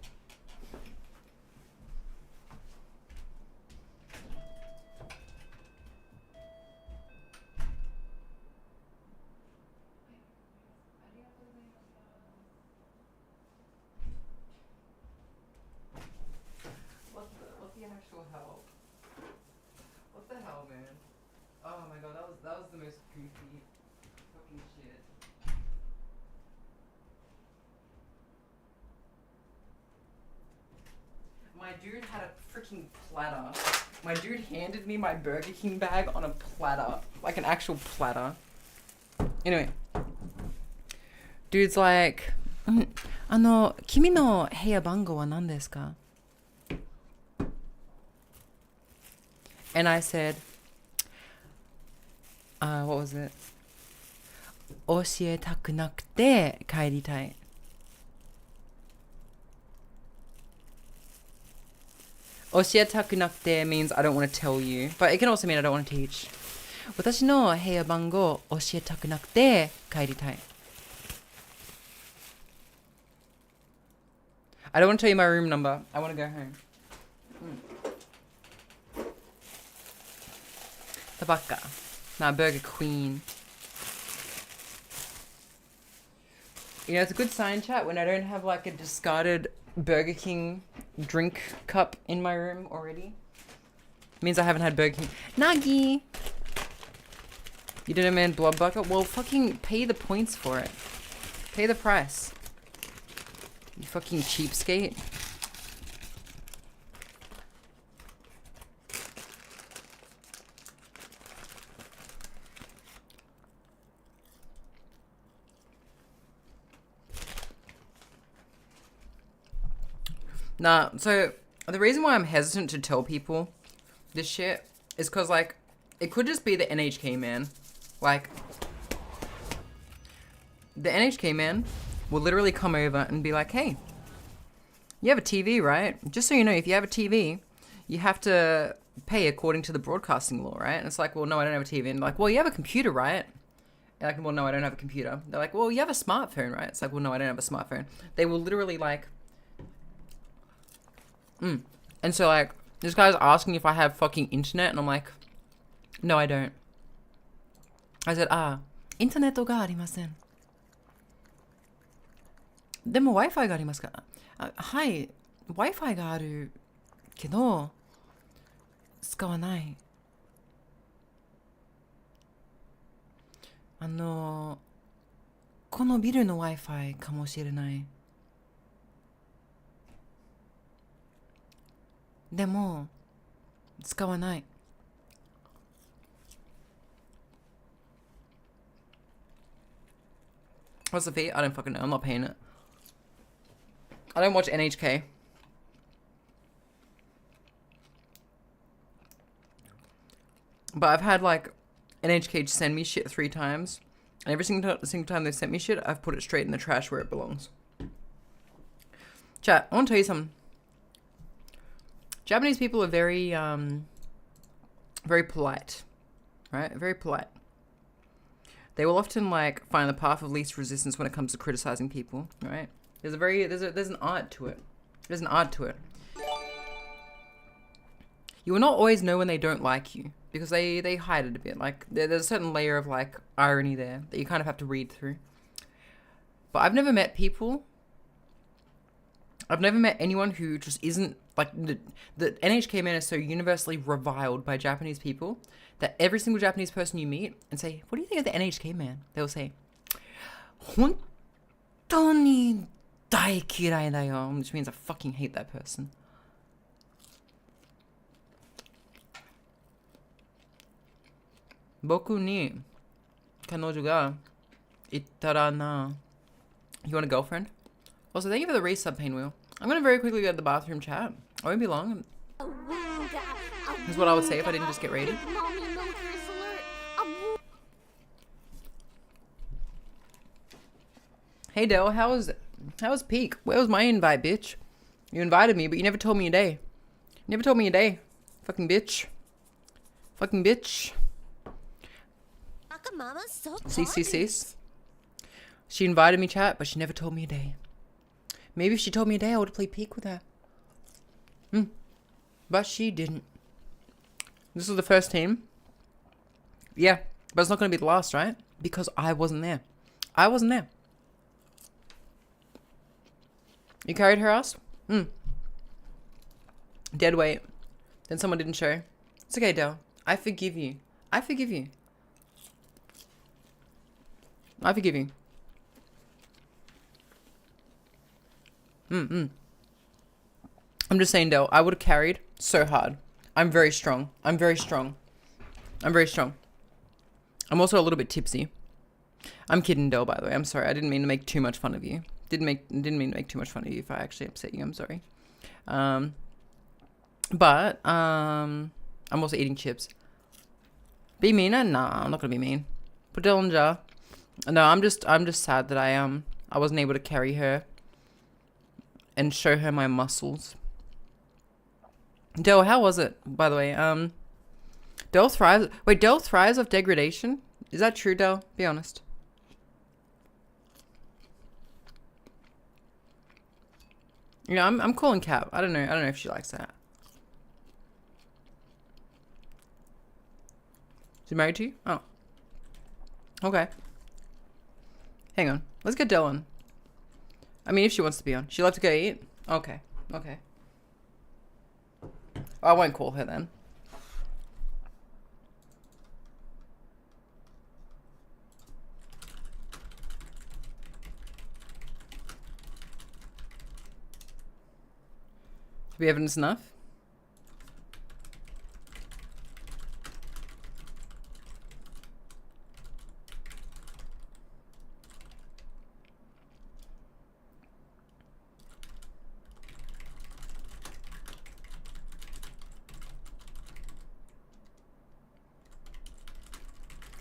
What the actual hell? What the hell, man? Oh my god, that was the most goofy fucking shit. My dude had a freaking platter. My dude handed me my Burger King bag on a platter, like an actual platter. Anyway, dude's like, 君の部屋番号は何ですか? And I said, what was it? 教えたくなくて帰りたい. Oshietakunakute means I don't want to tell you, but it can also mean I don't want to teach. 私の部屋番号教えたくなくて帰りたい. I don't want to tell you my room number. I want to go home. Tabaka. Nah, Burger Queen. You know, it's a good sign, chat, when I don't have like a discarded Burger King drink cup in my room already. It means I haven't had Burger King. Nagi! You did a man blood bucket? Well, fucking pay the points for it. Pay the price. You fucking cheapskate. Nah, so the reason why I'm hesitant to tell people this shit is because, like, it could just be the NHK man. Like, the NHK man will literally come over and be like, hey, you have a TV, right? Just so you know, if you have a TV, you have to pay according to the broadcasting law, right? And it's like, well, no, I don't have a TV. And like, well, you have a computer, right? And like, well, no, I don't have a computer. They're like, well, you have a smartphone, right? It's like, well, no, I don't have a smartphone. They will literally like... And so, like, this guy's asking if I have fucking internet, and I'm like, no, I don't. I said, internetがありません. でも Wi-Fi がありますか? はい、Wi-Fi があるけど、使わない。このビルの Wi-Fi かもしれない。でも使わない. What's the fee? I don't fucking know. I'm not paying it. I don't watch NHK. But I've had like NHK send me shit 3 times. And every single time they've sent me shit, I've put it straight in the trash where it belongs. Chat, I want to tell you something. Japanese people are very, very polite, right? Very polite. They will often like find the path of least resistance when it comes to criticizing people, right? There's an art to it. There's an art to it. You will not always know when they don't like you because they hide it a bit. Like there's a certain layer of like irony there that you kind of have to read through. But I've never met people I've never met anyone who just isn't like the NHK man is so universally reviled by Japanese people that every single Japanese person you meet and say, "What do you think of the NHK man?" They'll say, "Hontoni daikirai da yo," which means I fucking hate that person. Boku ni kanojo ga ittara na. You want a girlfriend? Also, thank you for the resub, Painwheel. I'm gonna very quickly go to the bathroom, chat. I won't be long. Is what I would say if I didn't just get ready. Hey Dell, how was peak? Where was my invite, bitch? You invited me, but you never told me a day. You never told me a day. Fucking bitch. Fucking bitch. Cease. She invited me, chat, but she never told me a day. Maybe if she told me a day, I would have played peak with her. But she didn't. This was the first team. Yeah, but it's not going to be the last, right? Because I wasn't there. I wasn't there. You carried her ass? Dead weight. Then someone didn't show. It's okay, Del. I forgive you. I forgive you. I forgive you. I'm just saying, Del, I would have carried so hard. I'm very strong. I'm very strong. I'm very strong. I'm also a little bit tipsy. I'm kidding, Del, by the way. I'm sorry. I didn't mean to make too much fun of you. Didn't mean to make too much fun of you if I actually upset you. I'm sorry. But I'm also eating chips. Be meaner? Nah, I'm not gonna be mean. Put Del in jar. No, I'm just sad that I wasn't able to carry her and show her my muscles. Del, how was it, by the way? Del thrives. Wait, Del thrives off degradation? Is that true, Del? Be honest. Yeah, I'm calling Cap. I don't know if she likes that. Is she married to you? Oh. Okay. Hang on. Let's get Del on. I mean, if she wants to be on. She'll have to go eat? Okay. Okay. I won't call her then. Do we have evidence enough?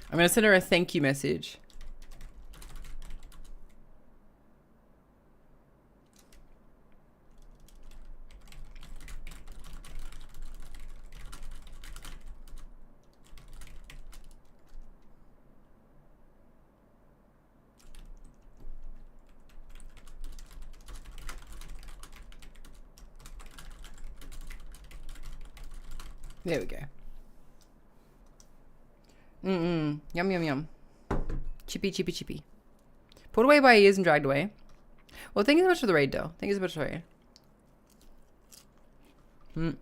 I'm gonna send her a thank you message. There we go. Yum, yum, yum. Chippy, chippy, chippy. Pulled away by ears and dragged away. Well, thank you so much for the raid, though. Thank you so much for the raid.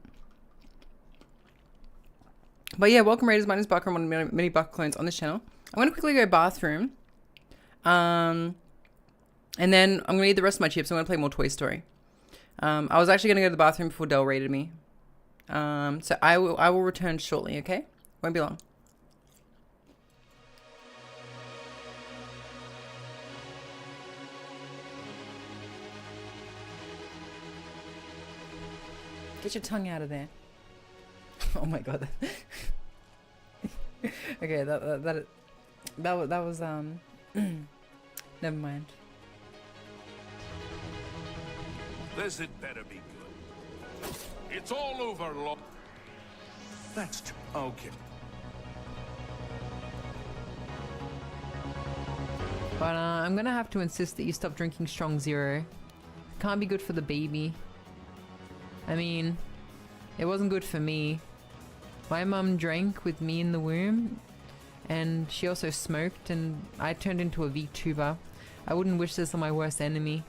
But yeah, welcome raiders. My name is Bucker. I'm one of many Bucker clones on this channel. I'm going to quickly go bathroom. And then I'm going to eat the rest of my chips. I'm going to play more Toy Story. I was actually going to go to the bathroom before Del raided me. So I will return shortly, okay? Won't be long. Get your tongue out of there. Oh my god. Okay, that was never mind. This had better be good. It's all over, Lord. That's okay. But I'm gonna have to insist that you stop drinking 𝓢𝓞𝓔𝓢. Can't be good for the baby. I mean, it wasn't good for me. My mum drank with me in the womb, and she also smoked, and I turned into a VTuber. I wouldn't wish this on my worst enemy.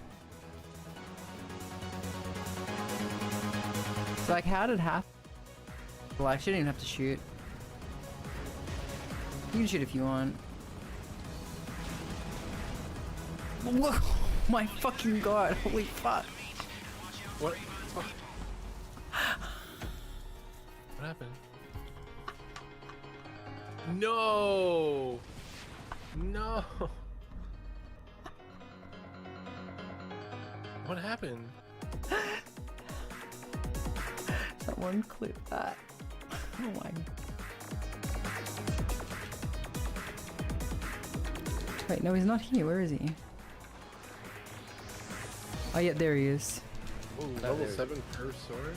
Like, how did it happen? Like, she didn't even have to shoot. You can shoot if you want. Look! Oh my fucking god! Holy fuck! What? What happened? No! No! What happened? Someone clip that. Oh my. Wait, no, he's not here. Where is he? Oh, yeah, there he is. Oh, level 7 per sword?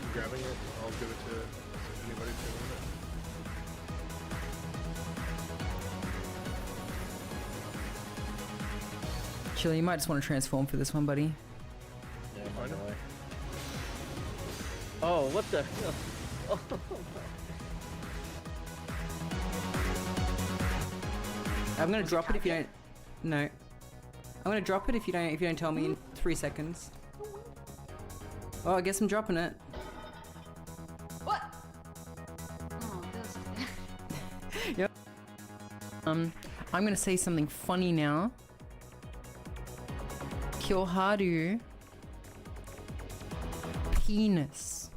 I'm grabbing it. I'll give it to anybody to Chili, you might just want to transform for this one, buddy. Yeah, I'm on my way. Oh, what the hell? Oh, I'm gonna drop it if you don't. No. I'm gonna drop it if you don't tell me in 3 seconds. Oh, I guess I'm dropping it. What? Oh, that's Yep. I'm gonna say something funny now. 𝓡𝓤𝓛𝓢 penis.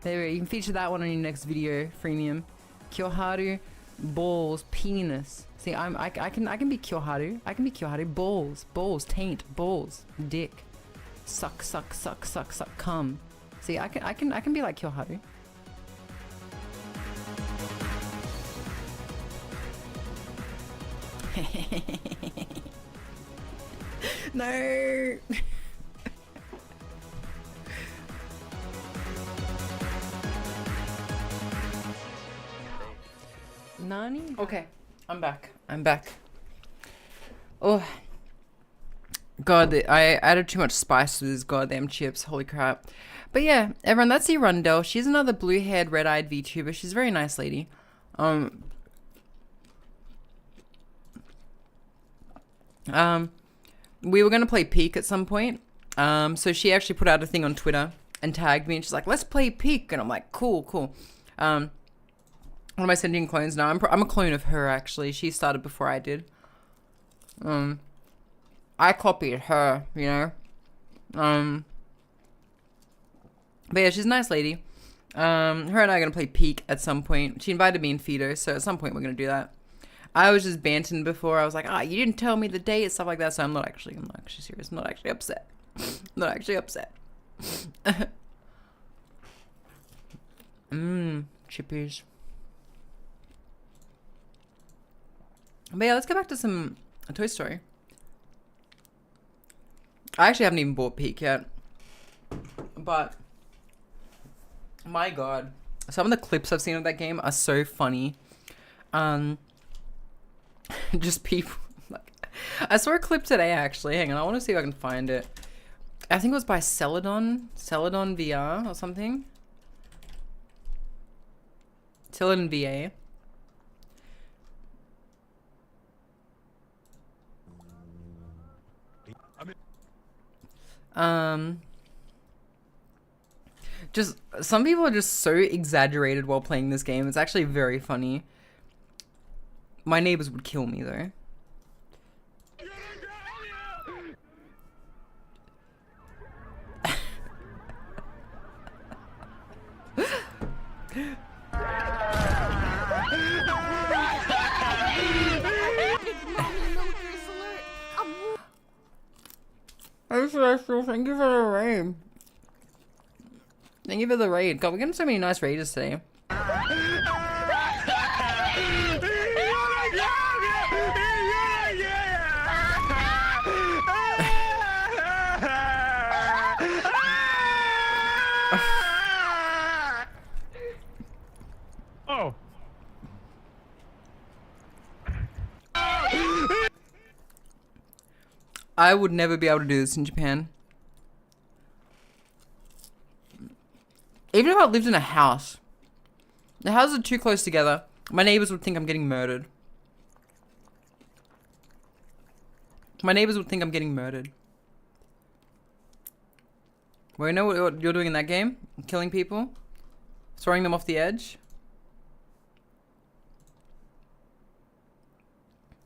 There we go. You can feature that one on your next video, freemium. 𝓡𝓤𝓛𝓢 balls penis. See, I can be 𝓡𝓤𝓛𝓢. I can be 𝓡𝓤𝓛𝓢 balls taint balls dick suck cum. See, I can be like 𝓡𝓤𝓛𝓢. No. Nani? Okay, I'm back. Oh, God, I added too much spice to these goddamn chips. Holy crap. But yeah, everyone, that's 𝓢𝓞𝓒𝓘𝓐𝓛𝓢. She's another blue-haired, red-eyed VTuber. She's a very nice lady. We were gonna play Peak at some point. So she actually put out a thing on Twitter and tagged me, and she's like, "Let's play Peak," and I'm like, "Cool." What am I sending clones now? I'm a clone of her, actually. She started before I did. I copied her, you know. But yeah, she's a nice lady. Her and I are gonna play Peak at some point. She invited me in Feeder, so at some point we're gonna do that. I was just banting before. I was like, you didn't tell me the date and stuff like that. So I'm not actually serious. I'm not actually upset. Chippies. But yeah, let's go back to some Toy Story. I actually haven't even bought Peak yet. But my God, some of the clips I've seen of that game are so funny. Just people like, I saw a clip today actually. Hang on, I want to see if I can find it. I think it was by 𝓢𝓞𝓒𝓘𝓐𝓛𝓢 VR or something. 𝓢𝓞𝓒 VA. Just some people are just so exaggerated while playing this game. It's actually very funny. My neighbors would kill me though. Thank you for the raid. Thank you for the raid. God, we're getting so many nice raiders today. Oh. I would never be able to do this in Japan. Even if I lived in a house. The houses are too close together. My neighbors would think I'm getting murdered. My neighbors would think I'm getting murdered. Well, you know what you're doing in that game? Killing people? Throwing them off the edge?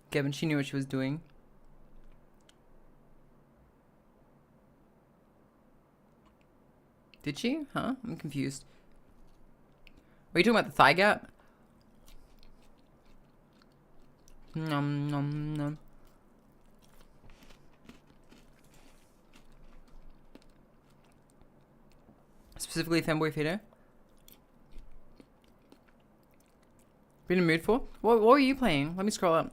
Kevin, she knew what she was doing. Did she? Huh? I'm confused. Are you talking about the thigh gap? Nom nom nom. Specifically femboy feeder? Been in the mood for? What were you playing? Let me scroll up.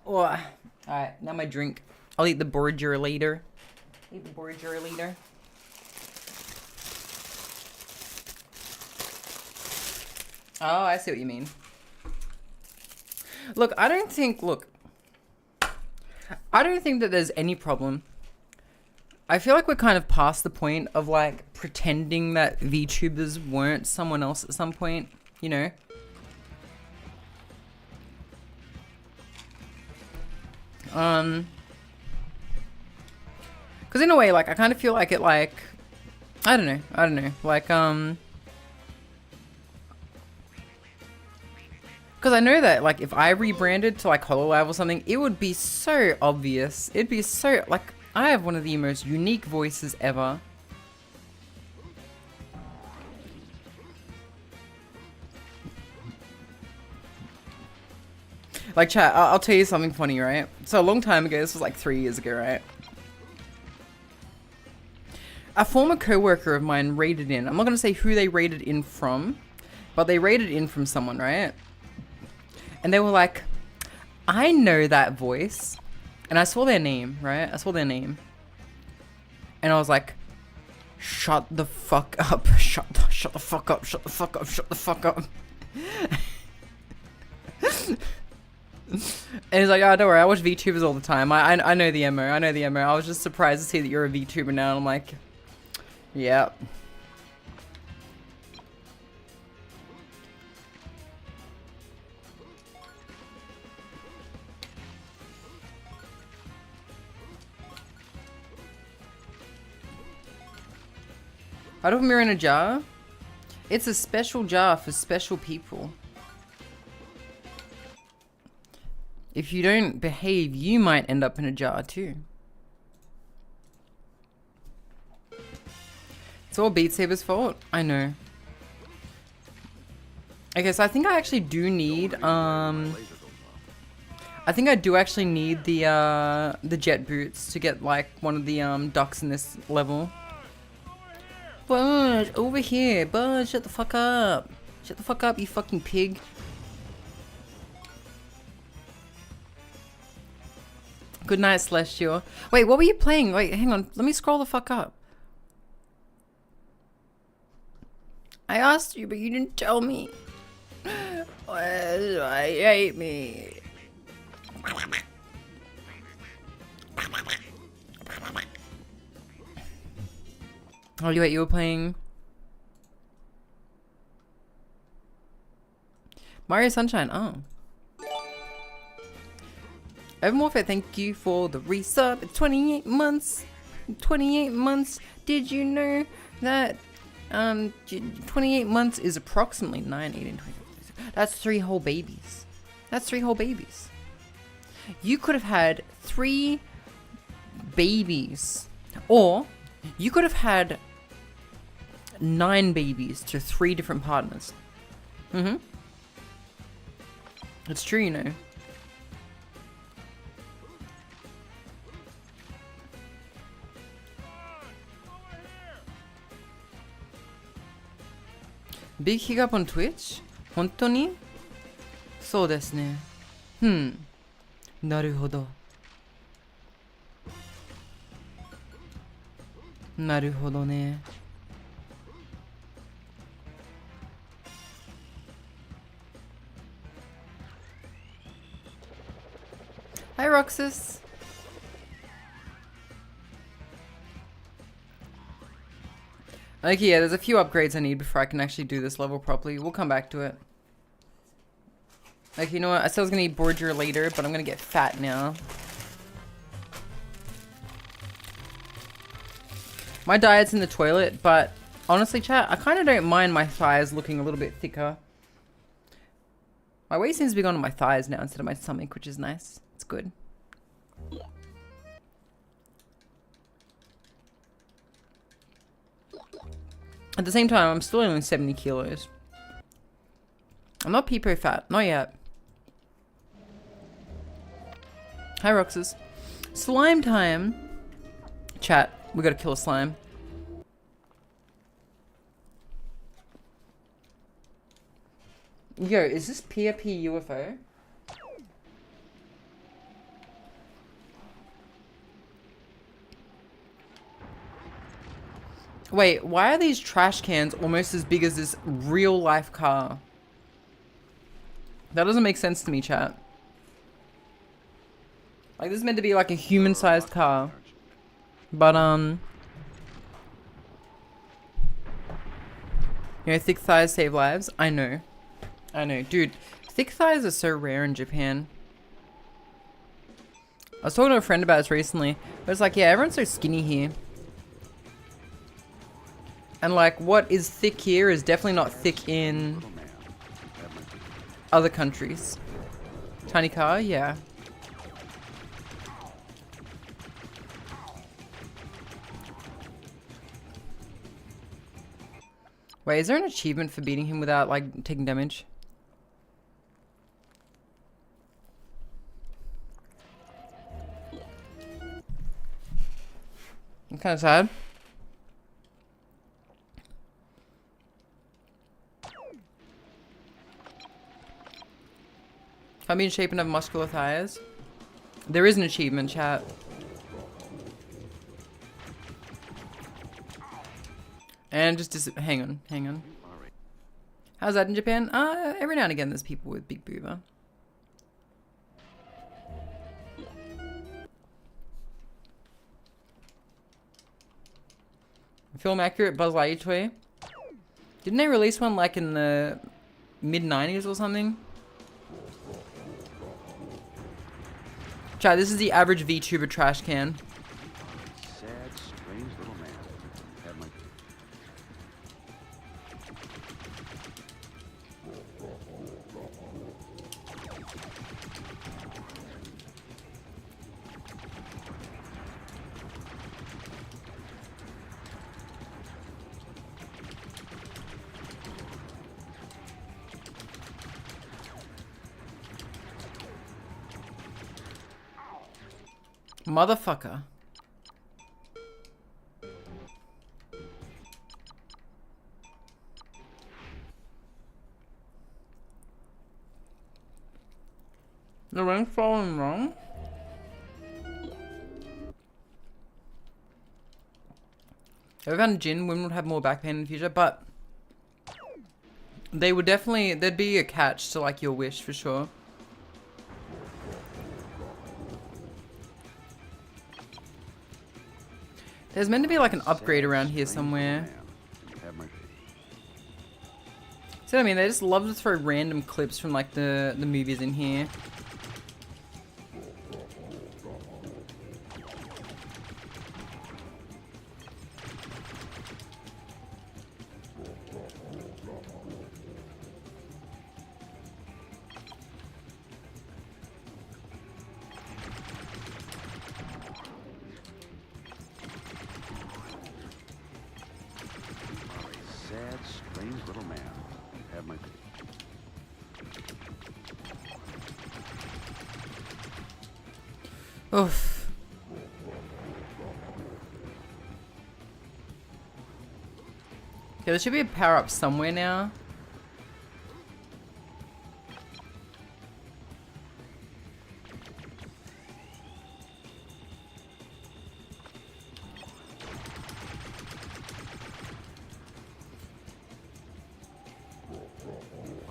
Oh, alright, now my drink. I'll eat the borger later. Eat the borger later. Oh, I see what you mean. Look, I don't think that there's any problem. I feel like we're kind of past the point of like pretending that VTubers weren't someone else at some point, you know? Because in a way, like, I kind of feel like it, like, I don't know, like, because I know that, like, if I rebranded to, like, HoloLive or something, it would be so obvious. It'd be so, like, I have one of the most unique voices ever. Like, chat, I'll tell you something funny, right? So a long time ago, this was like 3 years ago, right? A former co-worker of mine raided in. I'm not going to say who they raided in from, but they raided in from someone, right? And they were like, I know that voice. And I saw their name, right? I saw their name. And I was like, shut the fuck up. Shut the fuck up. Shut the fuck up. Shut the fuck up. And he's like, oh, don't worry, I watch VTubers all the time. I know the MO. I know the MO. I was just surprised to see that you're a VTuber now. And I'm like, yeah. I don't mirror in a jar. It's a special jar for special people. If you don't behave, you might end up in a jar too. It's all Beat Saber's fault. I know. Okay, so I think I actually do need, I think I do actually need the jet boots to get like one of the ducks in this level. Budge, over here. Budge, shut the fuck up. Shut the fuck up, you fucking pig. Good night, Celestial. Wait, what were you playing? Wait, hang on. Let me scroll the fuck up. I asked you, but you didn't tell me. I hate me. Oh, you were playing Mario Sunshine. Oh. Evermorph, thank you for the resub. It's 28 months. 28 months. Did you know that 28 months is approximately 9, 18, 20. That's 3 whole babies. That's 3 whole babies. You could have had 3 babies. Or you could have had 9 babies to 3 different partners. It's true, you know. Big hiccup on Twitch? 本当に? そうですね。なるほど。なるほどね。Hi, Roxas. Okay, yeah, there's a few upgrades I need before I can actually do this level properly. We'll come back to it. Like, you know what? I said I was gonna eat Borgia later, but I'm gonna get fat now. My diet's in the toilet, but honestly, chat, I kind of don't mind my thighs looking a little bit thicker. My weight seems to be going on my thighs now instead of my stomach, which is nice. It's good. At the same time, I'm still only 70 kilos. I'm not peepo fat. Not yet. Hi, Roxas. Slime time. Chat, we gotta kill a slime. Yo, is this PFP UFO? Wait, why are these trash cans almost as big as this real life car? That doesn't make sense to me, chat. Like, this is meant to be like a human-sized car. But, you know, thick thighs save lives. I know. I know. Dude, thick thighs are so rare in Japan. I was talking to a friend about this recently. But it's like, yeah, everyone's so skinny here. And like, what is thick here is definitely not thick in other countries. Tiny car? Yeah. Wait, is there an achievement for beating him without, like, taking damage? I'm kind of sad. Can't be in shape and have muscular thighs. There is an achievement, chat. And just hang on. How's that in Japan? Every now and again there's people with big booba. Film accurate Buzz Lightyear toy. Didn't they release one like in the mid-90s or something? Chat, this is the average VTuber trash can. Sad, strange little man. Have my... Motherfucker. The rank's falling wrong. If I found a gin, women would have more back pain in the future, but they would definitely, there'd be a catch to like your wish for sure. There's meant to be like an upgrade around here somewhere. So I mean, they just love to throw random clips from like the movies in here. Oof. Okay, there should be a power up somewhere now.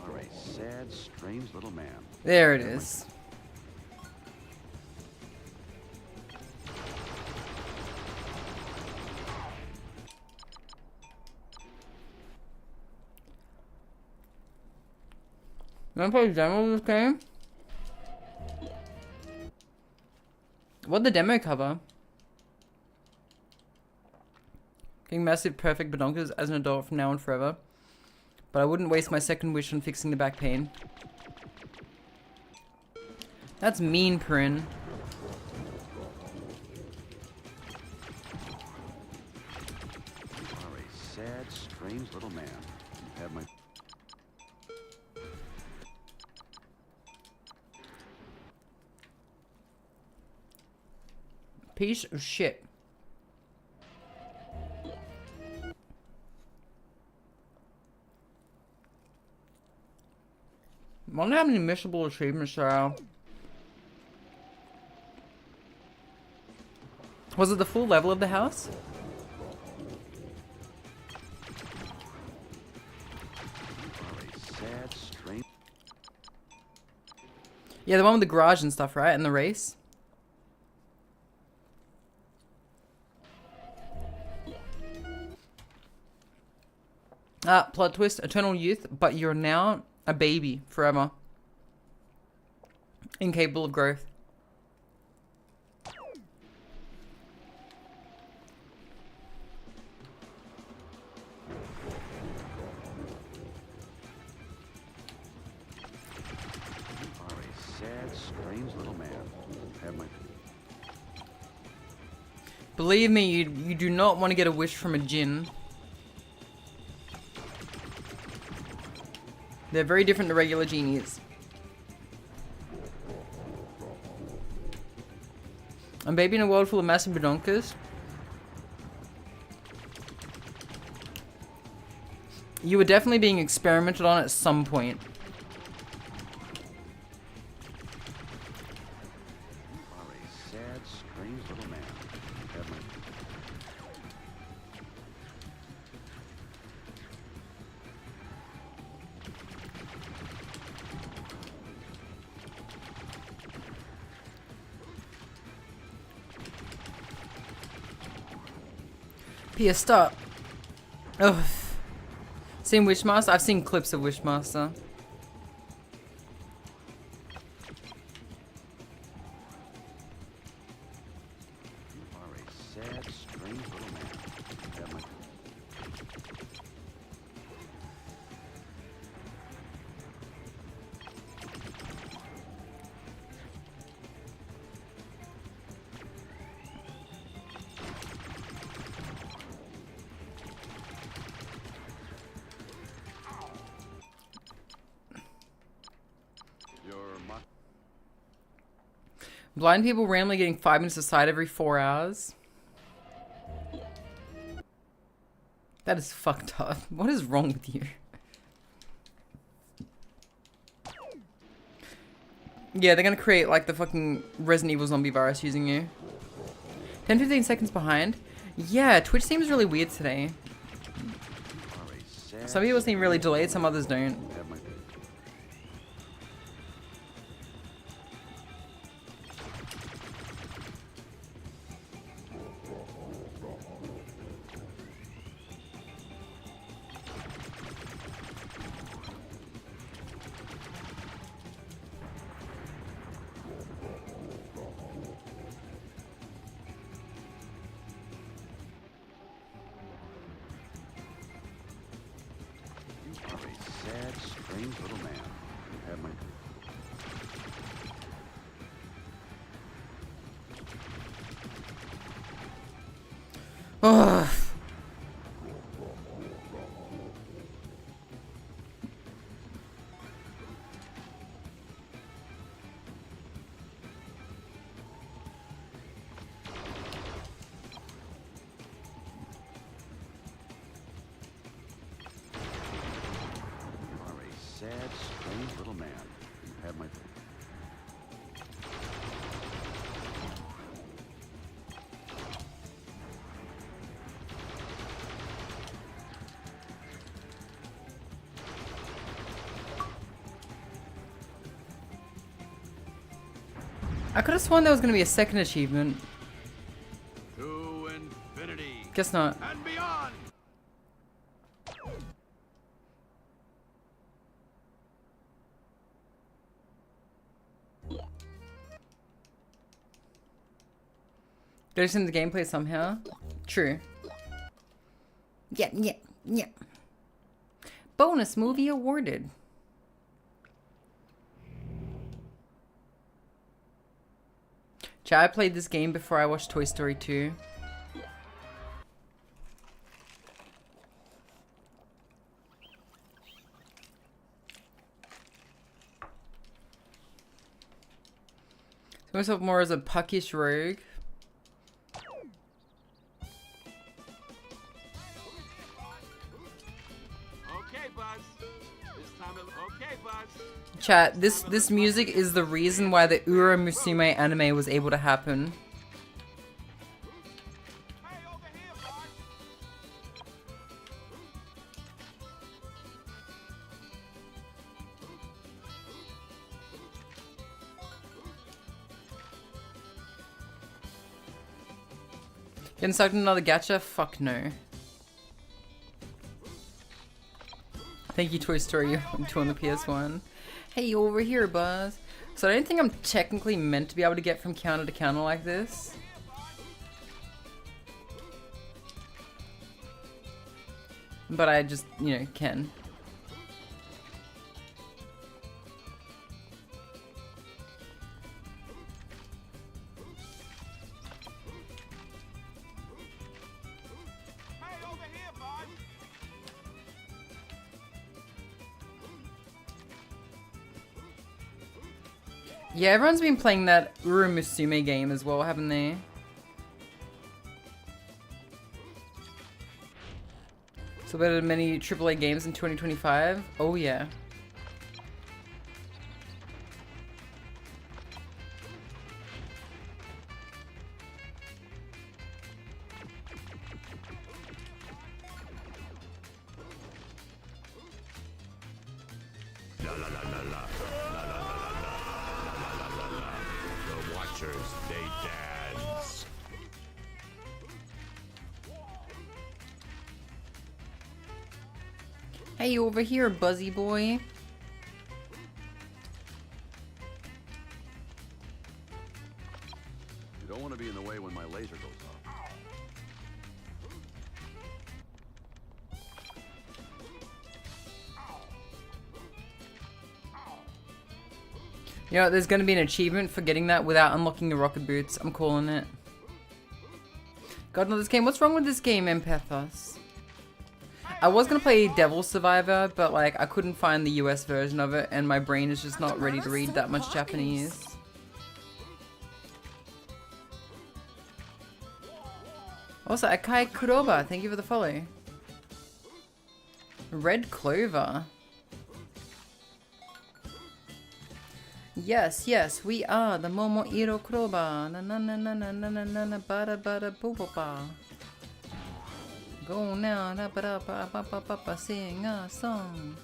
Alright, sad, strange little man. There it is. wanna play a demo of this game? What'd the demo cover? Getting massive perfect badonkers as an adult from now on forever. But I wouldn't waste my second wish on fixing the back pain. That's mean, Perrin. You are a sad, strange little man. You have my... Piece of shit. Wonder how many missable achievements there are. Was it the full level of the house? Sad, strange... Yeah, the one with the garage and stuff, right? And the race? Ah, plot twist, eternal youth, but you're now a baby forever. Incapable of growth. Sad, strange little man. Have my... Believe me, you do not want to get a wish from a djinn. They're very different to regular genies. A baby in a world full of massive badonkers. You were definitely being experimented on at some point. You are a sad, strange little man. Have my... Pia, stop. Ugh. Seen Wishmaster? I've seen clips of Wishmaster. You are a sad, strange little man. Have my... Blind people randomly getting 5 minutes of sight every 4 hours. That is fucked up. What is wrong with you? Yeah, they're gonna create like the fucking Resident Evil zombie virus using you. 10-15 seconds behind. Yeah, Twitch seems really weird today. Some people seem really delayed, some others don't. Sad, strange little man. Have my... Ugh. Sad, strange little man. You have my... I could have sworn there was going to be a second achievement. To infinity. Guess not. And beyond. Dosing the gameplay somehow. True. Yeah. Bonus movie awarded. Chat, I played this game before I watched Toy Story 2. See myself more as a puckish rogue. Chat, this music is the reason why the 𝓢𝓞𝓒𝓢 anime was able to happen. Getting sucked in another gacha? Fuck no. Thank you, Toy Story 2 on the PS1. Hey, over here, Buzz. So I don't think I'm technically meant to be able to get from counter to counter like this. But I just, you know, can. Yeah, everyone's been playing that 𝓢𝓞𝓒𝓢 game as well, haven't they? So better than many AAA games in 2025? Oh yeah. Hey, over here, Buzzy boy. You don't want to be in the way when my laser goes off. You know, there's gonna be an achievement for getting that without unlocking the rocket boots. I'm calling it. God, no, this game. What's wrong with this game, Empathos? I was gonna play Devil Survivor, but like I couldn't find the US version of it, and my brain is just not ready to read that much Japanese. Also, Akai Kuroba, thank you for the follow. Red Clover. Yes, yes, we are the Momoiro Kuroba. Na na na na na na na na na bada bada boo ba ba. Go now, da ba da ba ba ba ba ba, sing a song.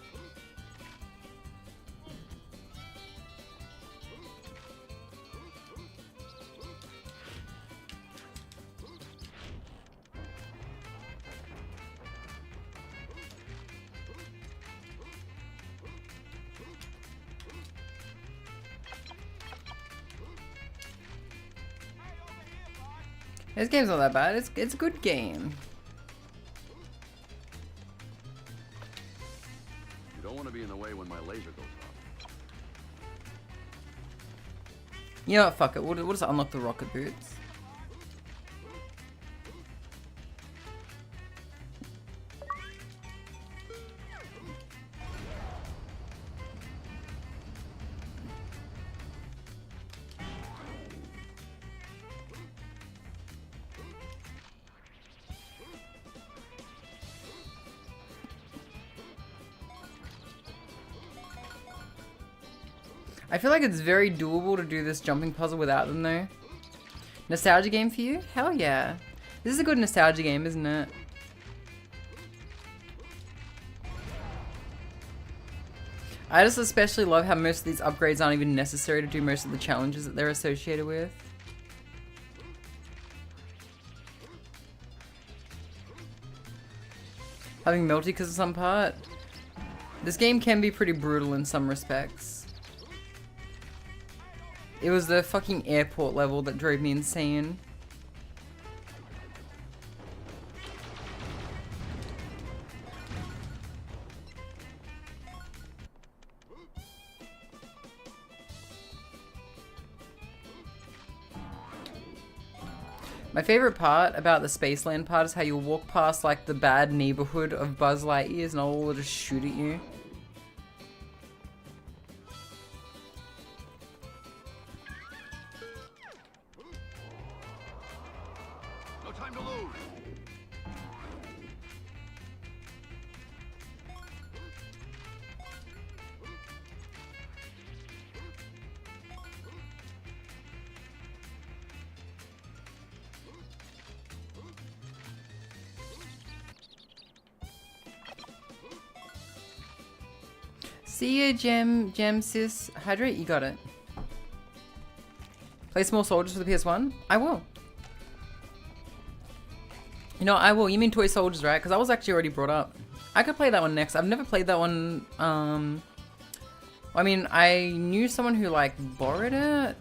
This game's not that bad. It's a good game. You don't want to be in the way when my laser goes off. You know what? Fuck it. We'll just unlock the rocket boots. I feel like it's very doable to do this jumping puzzle without them though. Nostalgia game for you? Hell yeah. This is a good nostalgia game, isn't it? I just especially love how most of these upgrades aren't even necessary to do most of the challenges that they're associated with. Having melty because of some part. This game can be pretty brutal in some respects. It was the fucking airport level that drove me insane. My favorite part about the Spaceland part is how you walk past like the bad neighborhood of Buzz Lightyears and all will just shoot at you. No time to lose. See ya, Gem sis. Hydrate, you got it. Play Small Soldiers for the PS1? I will. You know, I will. You mean Toy Soldiers, right? Because I was actually already brought up. I could play that one next. I've never played that one. I mean, I knew someone who like borrowed it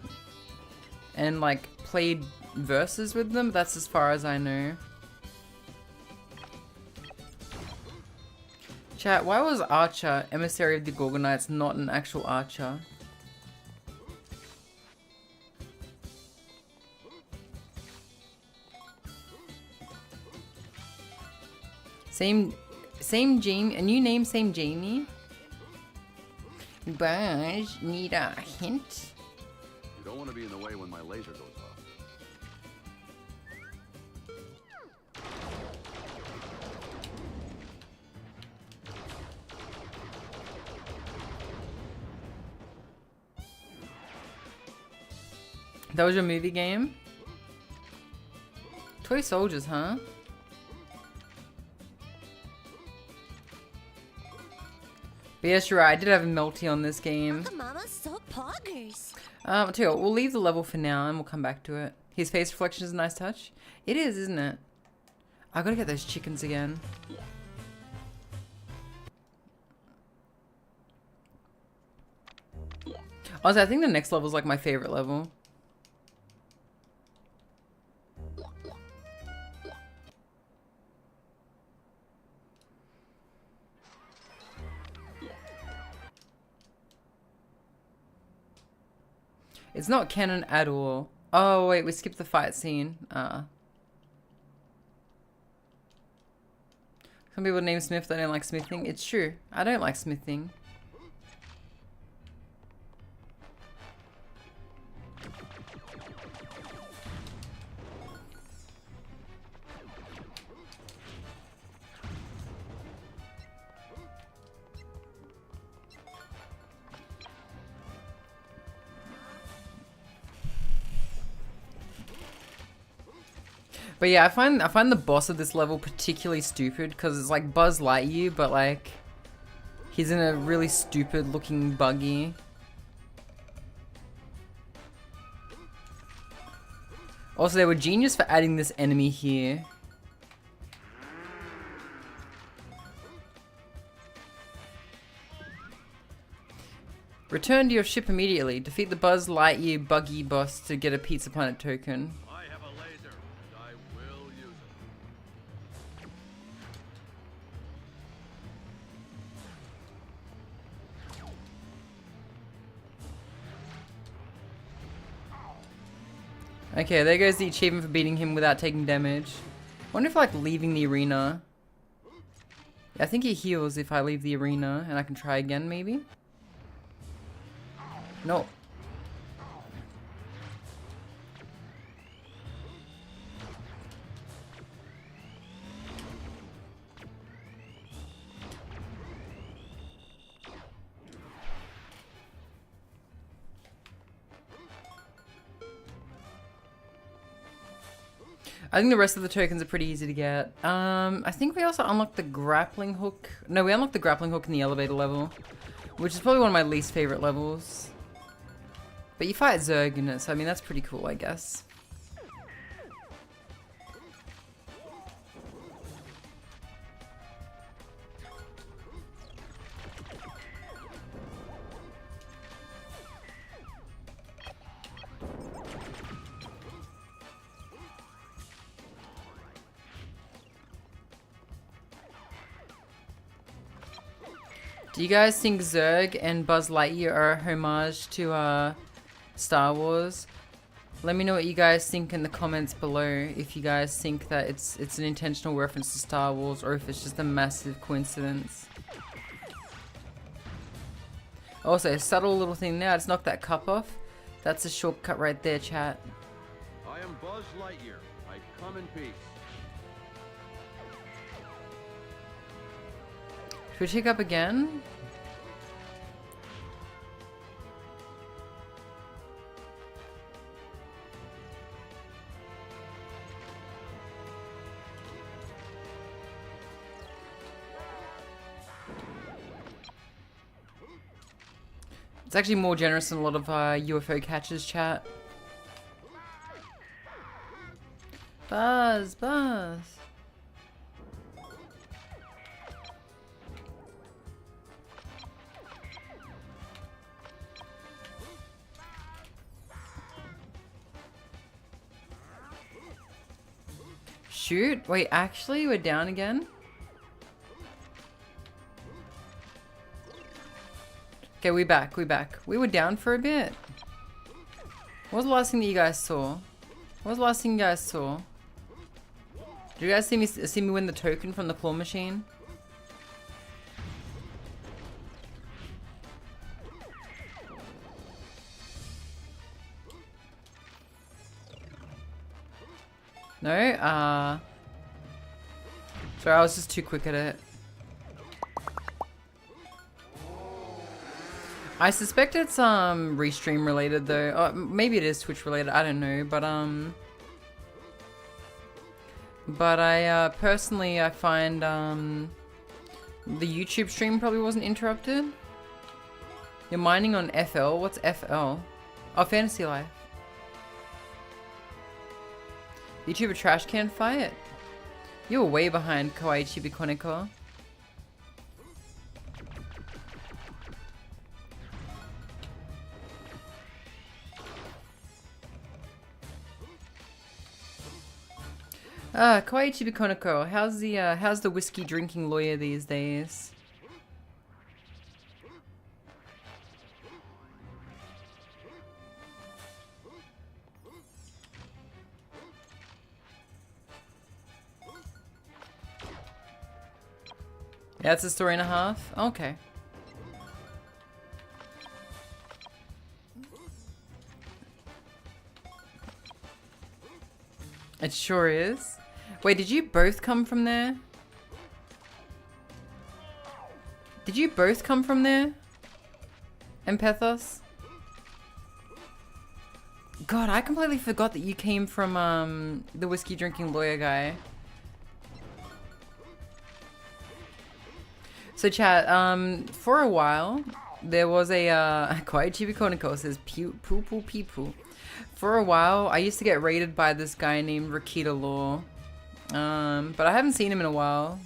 and like played verses with them. But that's as far as I know. Chat, why was Archer, Emissary of the Gorgonites, not an actual archer? Same Jamie, a new name, same Jamie? Buzz, need a hint? You don't want to be in the way when my laser goes off. That was your movie game? Toy Soldiers, huh? But yes, you're right. I did have a melty on this game. I'll tell you what, we'll leave the level for now and we'll come back to it. His face reflection is a nice touch. It is, isn't it? I gotta get those chickens again. Honestly, I think the next level is like my favorite level. It's not canon at all. Oh wait, we skipped the fight scene. Some people name Smith, they don't like smithing. It's true. I don't like smithing. But yeah, I find the boss of this level particularly stupid because it's like Buzz Lightyear, but like he's in a really stupid looking buggy. Also, they were genius for adding this enemy here. Return to your ship immediately. Defeat the Buzz Lightyear buggy boss to get a Pizza Planet token. Okay, there goes the achievement for beating him without taking damage. Wonder if like leaving the arena. Yeah, I think he heals if I leave the arena and I can try again maybe? No. I think the rest of the tokens are pretty easy to get. I think we also unlocked the grappling hook. No, we unlocked the grappling hook in the elevator level, which is probably one of my least favorite levels. But you fight Zurg in it, so I mean that's pretty cool, I guess. Do you guys think Zurg and Buzz Lightyear are a homage to Star Wars? Let me know what you guys think in the comments below. If you guys think that it's an intentional reference to Star Wars, or if it's just a massive coincidence. Also, a subtle little thing now. Just knock that cup off. That's a shortcut right there, chat. I am Buzz Lightyear. I come in peace. Should we check up again? It's actually more generous than a lot of UFO catchers, chat. Buzz, Buzz. Shoot, wait, actually, we're down again? Okay, we back. We were down for a bit. What was the last thing that you guys saw? Did you guys see me win the token from the claw machine? No? Sorry, I was just too quick at it. I suspect it's restream related though. Oh, maybe it is Twitch related, I don't know, but I personally I find the YouTube stream probably wasn't interrupted. You're mining on FL? What's FL? Oh, Fantasy Life. YouTuber trash can fight? You were way behind Kawaii Chibikoneko. Kawaii Chibikoneko, how's the whiskey drinking lawyer these days? Yeah, it's a story and a half? Okay. It sure is. Wait, did you both come from there? Did you both come from there? Empethos? God, I completely forgot that you came from the whiskey drinking lawyer guy. So chat, for a while, there was a, Kawaii Chibikoneko says poo poo pee poo. For a while, I used to get raided by this guy named 𝓢𝓞𝓒𝓘𝓐𝓛𝓢. But I haven't seen him in a while.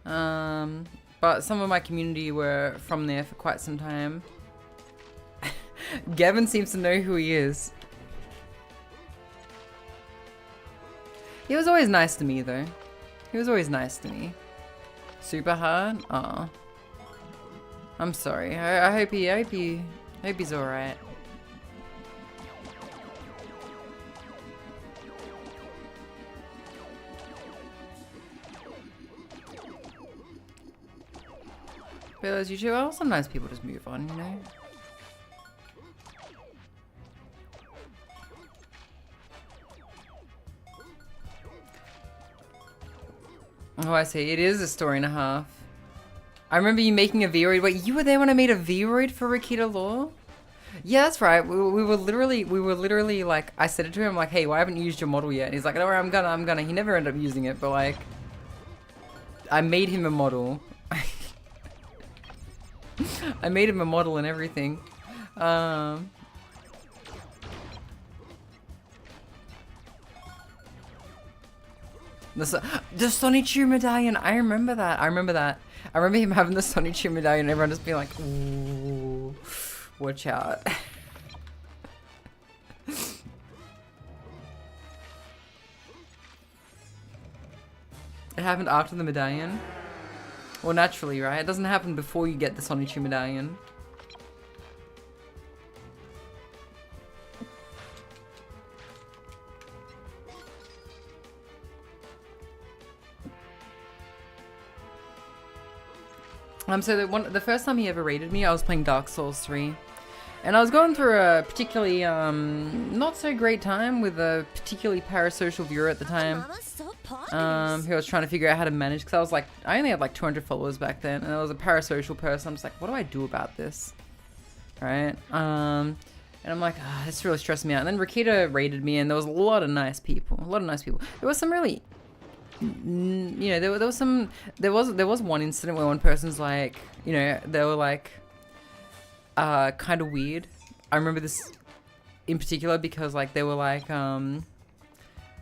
But some of my community were from there for quite some time. Gavin seems to know who he is. He was always nice to me though. He was always nice to me. Super hard? Aw. I'm sorry. I hope he's alright. But as usual, sometimes people just move on, you know? Oh, I see. It is a story and a half. I remember you making a V-Roid. Wait, you were there when I made a V-Roid for 𝓢𝓞𝓒𝓘𝓐𝓛? Yeah, that's right. We were literally like, I said it to him like, hey, why haven't you used your model yet? And he's like, don't worry, I'm gonna. He never ended up using it, but like, I made him a model. I made him a model and everything. The 𝓢𝓞𝓒𝓢 medallion. I remember that. I remember him having the 𝓢𝓞𝓒𝓢 medallion and everyone just being like, ooh, watch out. It happened after the medallion. Well, naturally, right? It doesn't happen before you get the 𝓢𝓞𝓒𝓢 medallion. So the first time he ever raided me, I was playing Dark Souls 3. And I was going through a particularly not so great time with a particularly parasocial viewer at the time. Who was trying to figure out how to manage, because I only had like 200 followers back then, and I was a parasocial person. I'm just like, what do I do about this? Right? And I'm like, this really stressed me out. And then Rakita raided me, and there was a lot of nice people. There was some really, you know, there was one incident where one person's like, you know, they were like, kind of weird. I remember this in particular because like they were like,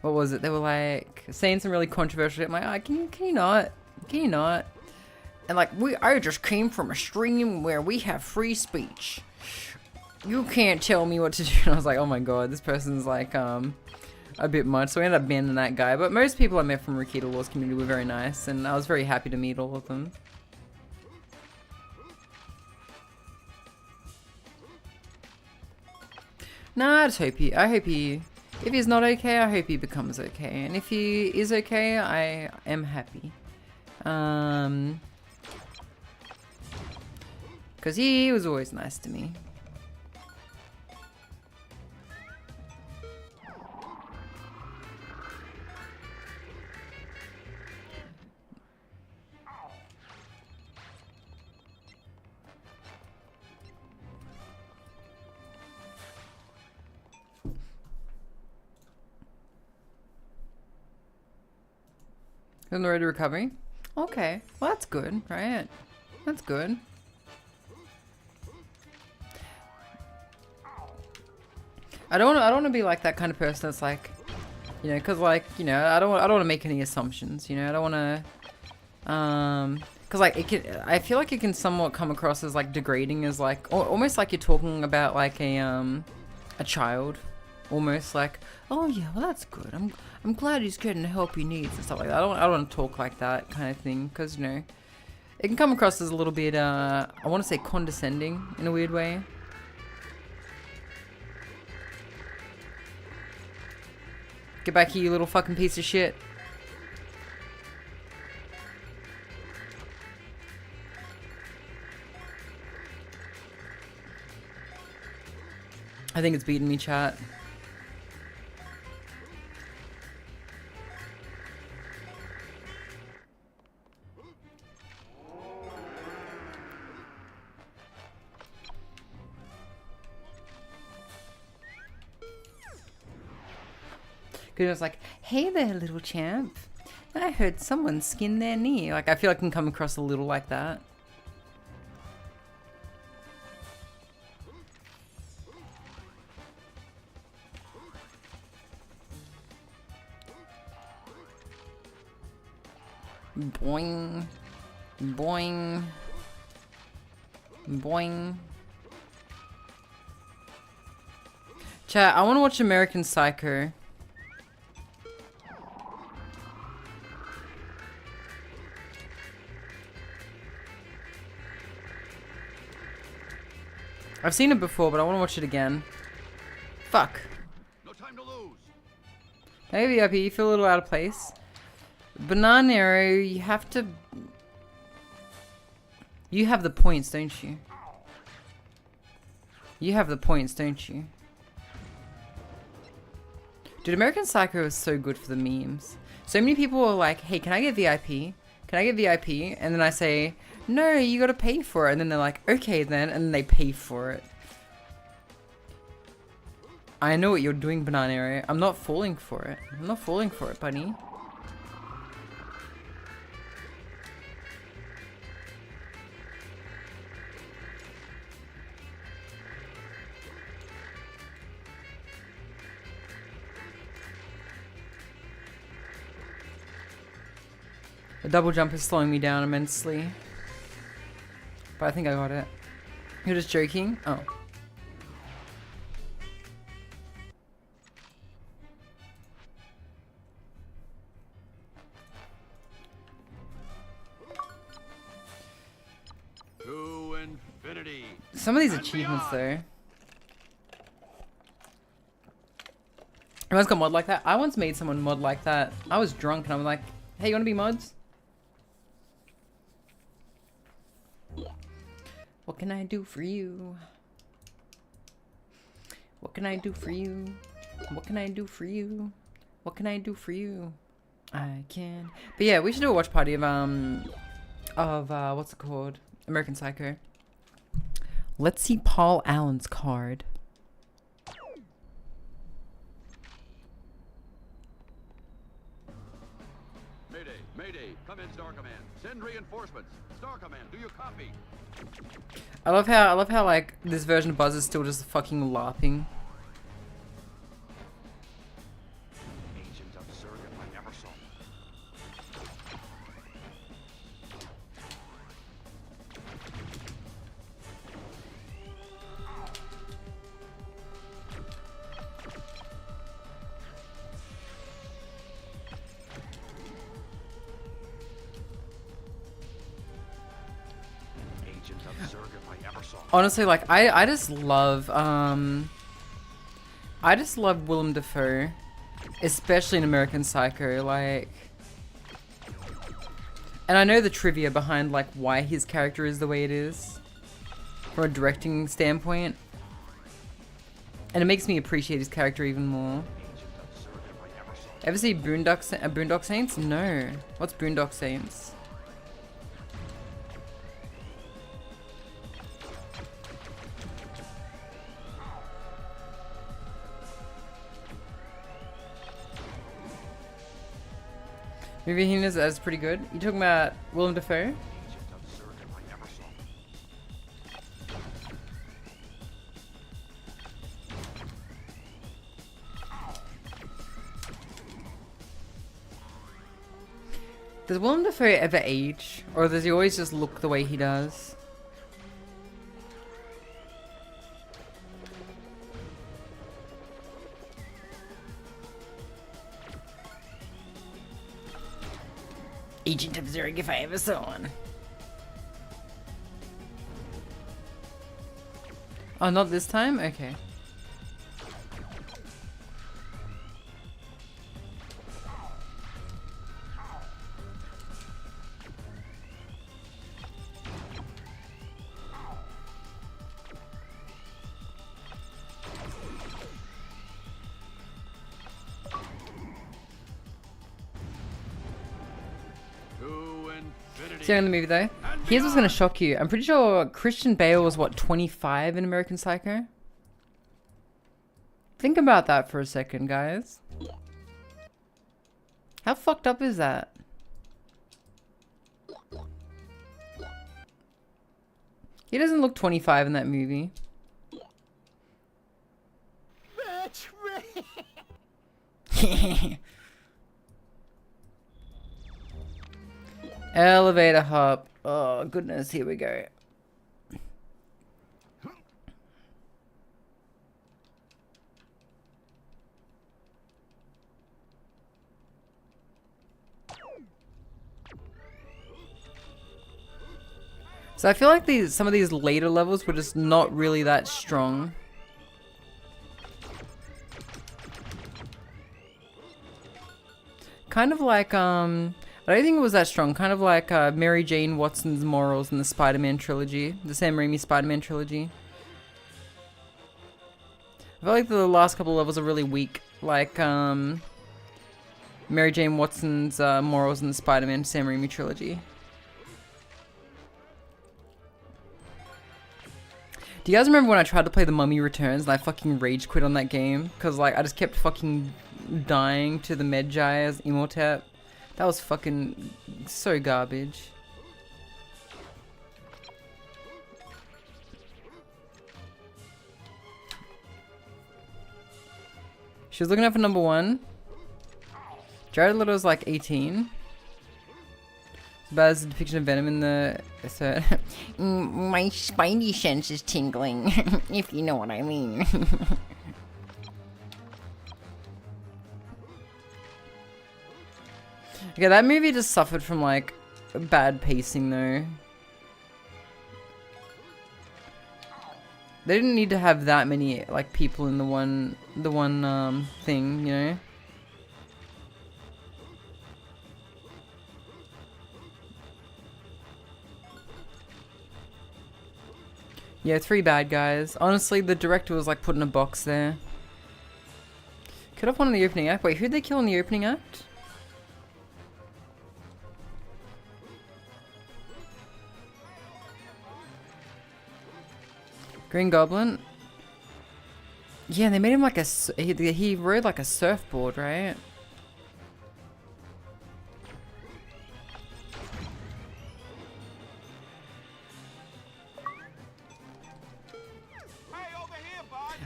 what was it? They were like saying some really controversial shit. I'm like, can you not? And like, I just came from a stream where we have free speech. You can't tell me what to do. And I was like, oh my god, this person's like, a bit much. So we ended up banning that guy. But most people I met from Rakita Law's community were very nice, and I was very happy to meet all of them. Nah, I hope he, if he's not okay, I hope he becomes okay. And if he is okay, I am happy. Because he was always nice to me. On the road to recovery? Okay. Well, that's good, right? That's good. I don't want to be like that kind of person that's like, you know, because like, you know, I don't want to make any assumptions, you know. I don't want to, because like I feel like it can somewhat come across as like degrading, as like almost like you're talking about like a child. Almost like, oh yeah, well that's good. I'm glad he's getting the help he needs and stuff like that. I don't want to talk like that kind of thing, because you know, it can come across as a little bit I want to say condescending in a weird way. Get back here, you little fucking piece of shit. I think it's beating me, chat. It was like, hey there, little champ. I heard someone skinned their knee. Like, I feel like I can come across a little like that. Boing. Boing. Boing. Chat, I want to watch American Psycho. I've seen it before, but I want to watch it again. Fuck. No time to lose. Maybe VIP, you feel a little out of place. Banana Arrow, you have to... You have the points, don't you? You have the points, don't you? Dude, American Psycho is so good for the memes. So many people are like, hey, can I get VIP? Can I get VIP? And then I say, no, you gotta pay for it. And then they're like, okay then. And then they pay for it. I know what you're doing, Banana Arrow. I'm not falling for it. I'm not falling for it, buddy. The double jump is slowing me down immensely. But I think I got it. You're just joking? Oh. To infinity. Some of these achievements though. Everyone's got mod like that. I once made someone mod like that. I was drunk and I was like, hey, you wanna be mods? What can I do for you? What can I do for you? What can I do for you? What can I do for you? I can. But yeah, we should do a watch party of what's it called? American Psycho. Let's see Paul Allen's card. Mayday, Mayday, come in, Star Command. Send reinforcements. Star Command, do you copy? I love how like this version of Buzz is still just fucking LARPing. Agent of 𝓢𝓞𝓒𝓤, I never saw. Agent of 𝓢𝓞𝓒, I never saw. Honestly, like I just love Willem Dafoe, especially in American Psycho, like, and I know the trivia behind like why his character is the way it is from a directing standpoint, and it makes me appreciate his character even more. Ever see Boondock Saints? No. What's Boondock Saints? Maybe he knows that's pretty good. You talking about Willem Dafoe? Does Willem Dafoe ever age? Or does he always just look the way he does? Agent of Zurich if I ever saw one. Oh, not this time? Okay. See in the movie though. Here's what's gonna shock you. I'm pretty sure Christian Bale was what, 25 in American Psycho? Think about that for a second, guys. How fucked up is that? He doesn't look 25 in that movie. Elevator hop. Oh goodness, here we go. So I feel like some of these later levels were just not really that strong. Kind of like I don't think it was that strong. Kind of like Mary Jane Watson's morals in the Spider-Man trilogy, the Sam Raimi Spider-Man trilogy. I feel like the last couple levels are really weak. Like Mary Jane Watson's morals in the Spider-Man Sam Raimi trilogy. Do you guys remember when I tried to play The Mummy Returns and I fucking rage quit on that game? Because like I just kept fucking dying to the Medjay as Imhotep. That was fucking so garbage. She was looking out for number 1. Jared Leto's like 18. Baz depiction of Venom in the third. My spidey sense is tingling, if you know what I mean. Okay, that movie just suffered from like bad pacing though. They didn't need to have that many like people in the one thing, you know. Yeah, 3 bad guys. Honestly, the director was like put in a box there. Killed off one in the opening act. Wait, who'd they kill in the opening act? Green Goblin? Yeah, they made him like a... He rode like a surfboard, right?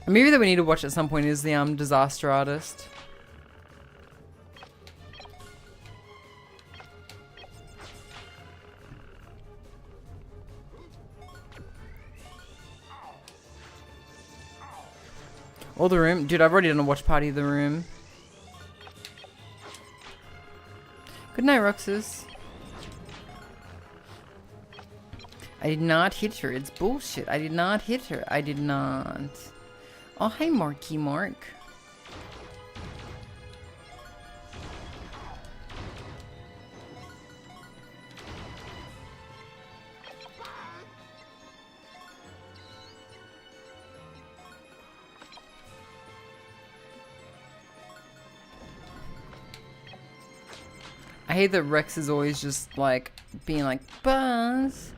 A movie that we need to watch at some point is the Disaster Artist. Or The Room. Dude, I've already done a watch party of The Room. Good night, Roxas. I did not hit her. It's bullshit. I did not hit her. I did not. Oh, hi, Marky Mark. I hate that Rex is always just like being like, Buzz.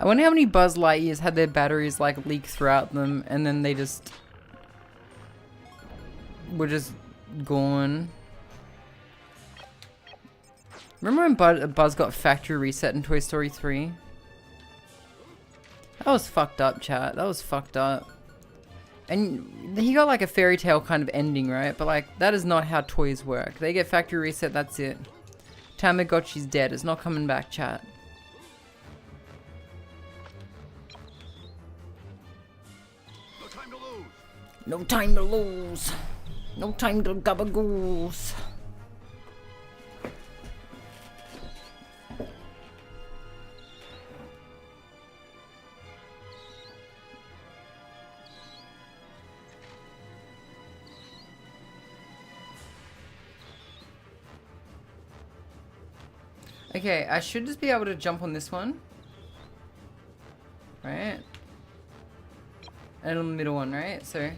I wonder how many Buzz Lightyears had their batteries like leak throughout them and then they just were just gone. Remember when Buzz got factory reset in Toy Story 3? That was fucked up, chat. That was fucked up. And he got like a fairy tale kind of ending, right? But like, that is not how toys work. They get factory reset, that's it. Tamagotchi's dead. It's not coming back, chat. No time to lose. No time to gabagoose. Okay, I should just be able to jump on this one. Right? And on the middle one, right? So...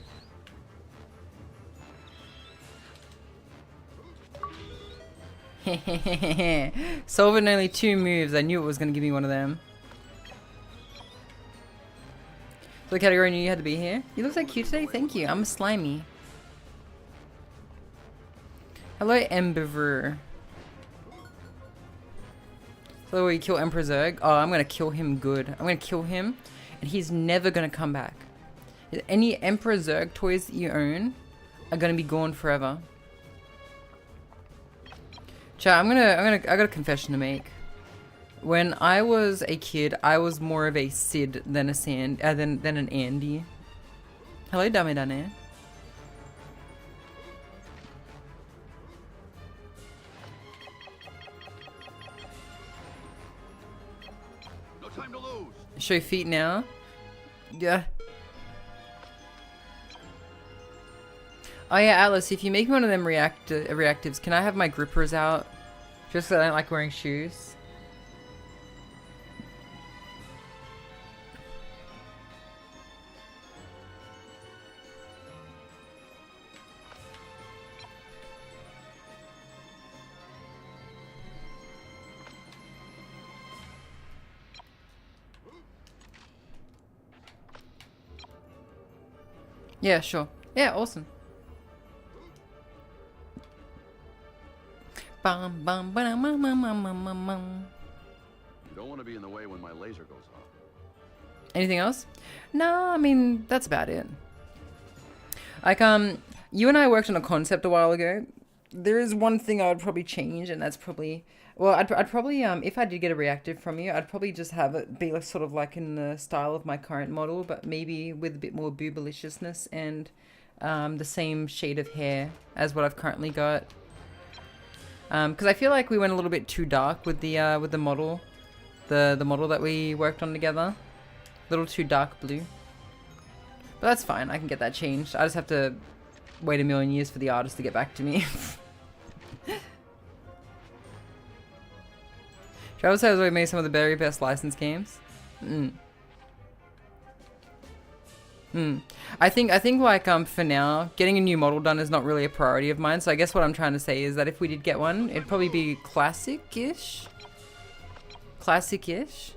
Solve it in only 2 moves. I knew it was going to give me one of them. So the category knew you had to be here. You look so cute today. Thank you. I'm a slimy. Hello, Embiver. So we kill Emperor Zurg. Oh, I'm going to kill him good. I'm going to kill him. And he's never going to come back. Any Emperor Zurg toys that you own are going to be gone forever. Chat, I got a confession to make. When I was a kid, I was more of a Sid than a than an Andy. Hello, Dame Dane. No time to lose. Show feet now. Yeah. Oh yeah, Alice, if you make me one of them reactives, can I have my grippers out? Just so I don't like wearing shoes. Yeah, sure. Yeah, awesome. Bum, bum, ba, bum, bum, bum, bum, bum, bum. You don't want to be in the way when my laser goes off. Anything else? No, I mean, that's about it. Like, you and I worked on a concept a while ago, there is one thing I would probably change, and that's probably, well, I'd probably, if I did get a reactive from you, I'd probably just have it be like sort of like in the style of my current model, but maybe with a bit more boobaliciousness and the same shade of hair as what I've currently got. Because I feel like we went a little bit too dark with the model, the model that we worked on together, a little too dark blue. But that's fine. I can get that changed. I just have to wait a million years for the artist to get back to me. Travis has already made some of the very best licensed games. I think like for now, getting a new model done is not really a priority of mine. So I guess what I'm trying to say is that if we did get one, it'd probably be classic-ish. Classic-ish.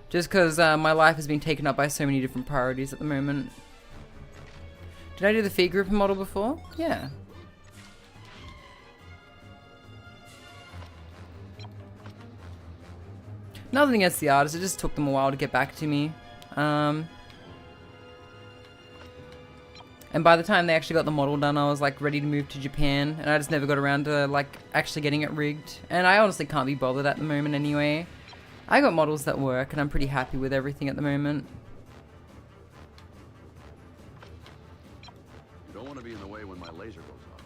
Just because my life has been taken up by so many different priorities at the moment. Did I do the feed group model before? Yeah. Nothing against the artist, it just took them a while to get back to me. And by the time they actually got the model done, I was like ready to move to Japan, and I just never got around to like actually getting it rigged. And I honestly can't be bothered at the moment anyway. I got models that work, and I'm pretty happy with everything at the moment. You don't want to be in the way when my laser goes off.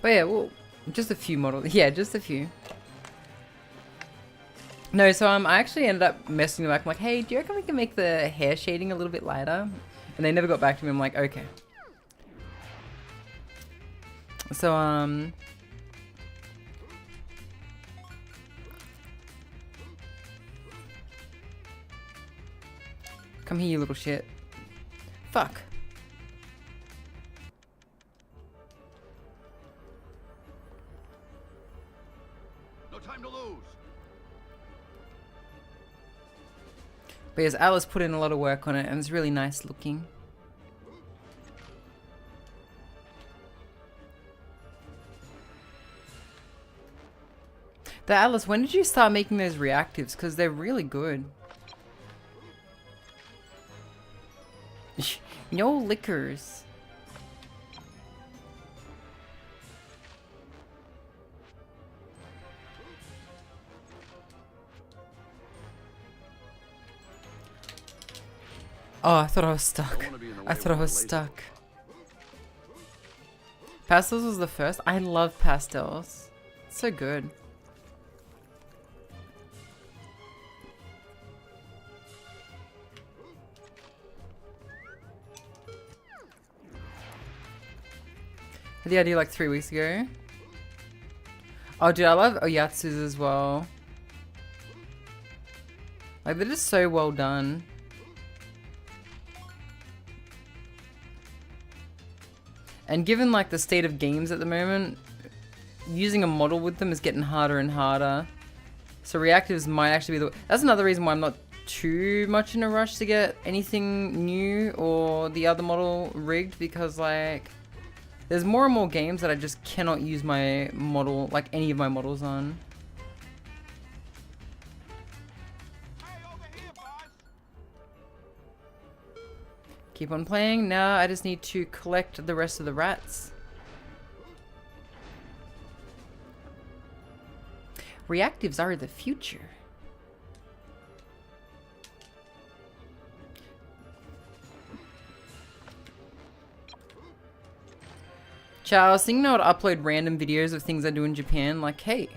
But yeah, well, just a few models. Yeah, just a few. No, so I actually ended up messing them back. I'm like, hey, do you reckon we can make the hair shading a little bit lighter? And they never got back to me. I'm like, okay. So come here, you little shit. Fuck. No time to lose. But yes, Alice put in a lot of work on it, and it's really nice looking. The Alice, when did you start making those reactives? Because they're really good. No liquors. Oh, I thought I was stuck. I thought I was stuck. Pastels was the first. I love pastels. It's so good. I had the idea like 3 weeks ago. Oh, dude, I love Oyatsu's as well. Like, they're just so well done. And given like the state of games at the moment, using a model with them is getting harder and harder. So reactives might actually be the... That's another reason why I'm not too much in a rush to get anything new or the other model rigged, because like there's more and more games that I just cannot use my model, like any of my models on. Keep on playing. Now I just need to collect the rest of the rats. Reactives are the future. Ciao, I was thinking I would upload random videos of things I do in Japan, like, hey,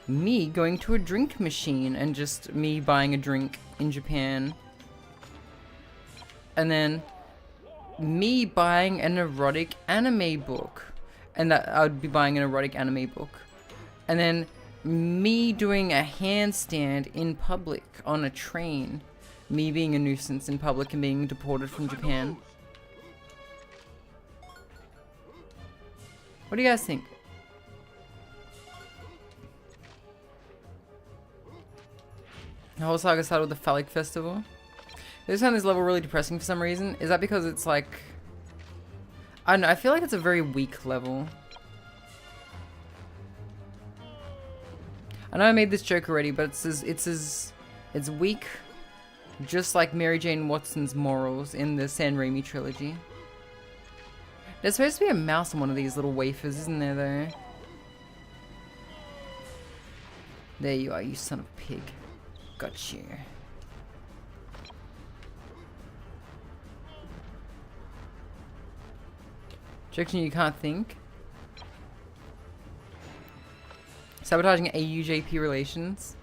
me going to a drink machine and just me buying a drink in Japan. And then me buying an erotic anime book, and that I would be buying an erotic anime book, and then me doing a handstand in public on a train, me being a nuisance in public and being deported from Japan. What do you guys think? The whole saga started with the phallic festival. I just found this level really depressing for some reason. Is that because it's like... I don't know, I feel like it's a very weak level. I know I made this joke already, but it's weak, just like Mary Jane Watson's morals in the San Raimi trilogy. There's supposed to be a mouse on one of these little wafers, isn't there, though? There you are, you son of a pig. Got you. Objection, you can't think. Sabotaging AUJP relations.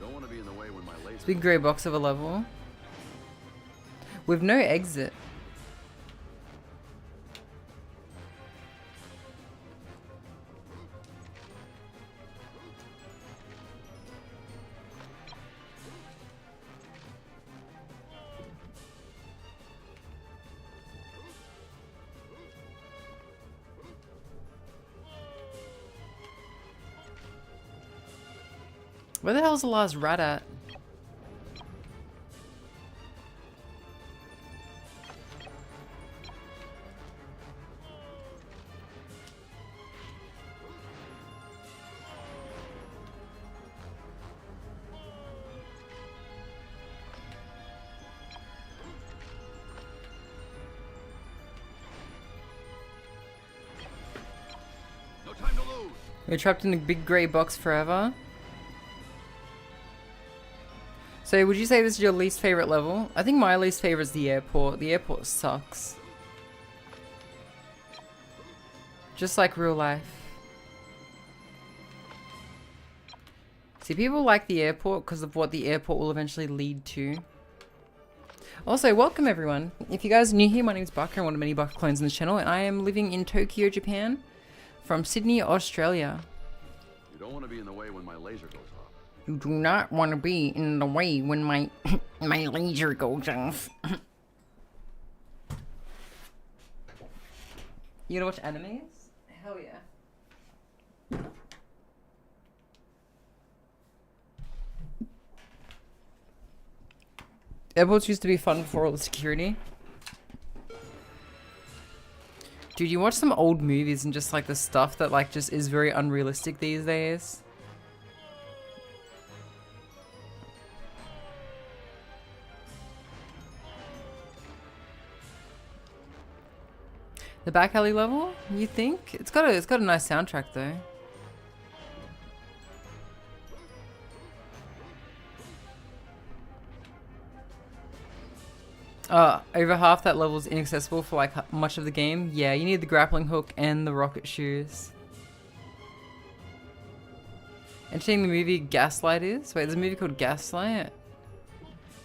Don't want to be in the way when my laser. It's a big grey box of a level. With no exit. Where the hell's the last rat at? No time to lose. We're trapped in a big grey box forever. So would you say this is your least favorite level? I think my least favorite is the airport. The airport sucks. Just like real life. See, people like the airport because of what the airport will eventually lead to. Also, welcome everyone. If you guys are new here, my name is Barker. I'm one of many Barker clones on this channel, and I am living in Tokyo, Japan, from Sydney, Australia. You don't want to be in the way when my laser goes off. You do not want to be in the way when my my laser goes off. You gonna watch animes? Hell yeah. Airports used to be fun before all the security. Dude, you watch some old movies and just like the stuff that like just is very unrealistic these days. The back alley level, you think? It's got a nice soundtrack though. Over half that level is inaccessible for like much of the game. Yeah, you need the grappling hook and the rocket shoes. Interesting the movie Gaslight is? Wait, there's a movie called Gaslight?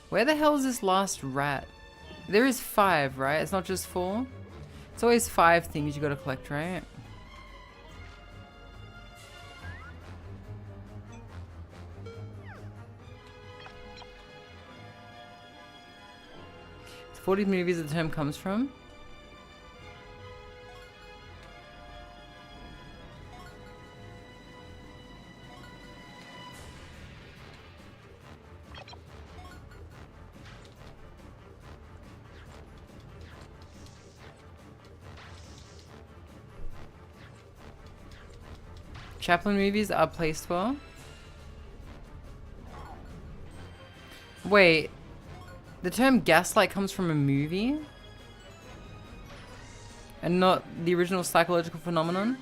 Where the hell is this last rat? There is 5, right? It's not just 4? It's always 5 things you gotta collect, right? It's 40 movies the term comes from. Chaplin movies are placed well. Wait, the term gaslight comes from a movie? And not the original psychological phenomenon?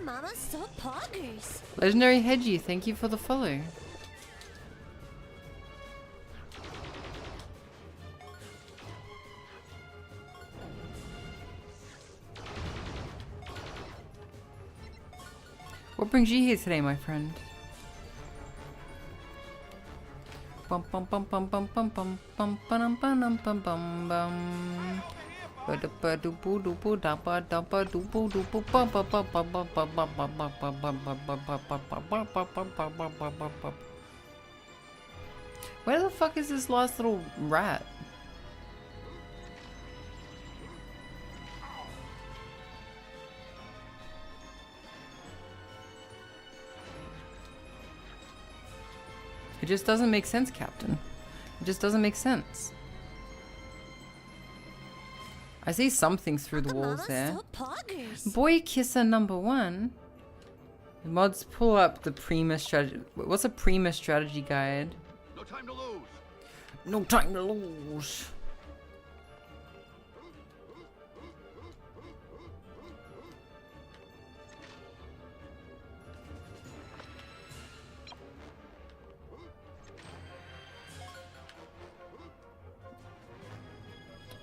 Mama's so poggers. Legendary Hedgie, thank you for the follow. What brings you here today, my friend? Bum bum bum bum bum bum bum bum bum bum bum bum bum. Where the fuck is this last little rat? just doesn't make sense, Captain. It just doesn't make sense. I see something through the walls there. Boy kisser number 1. The mods pull up the Prima strategy. What's a Prima strategy guide? No time to lose. No time to lose.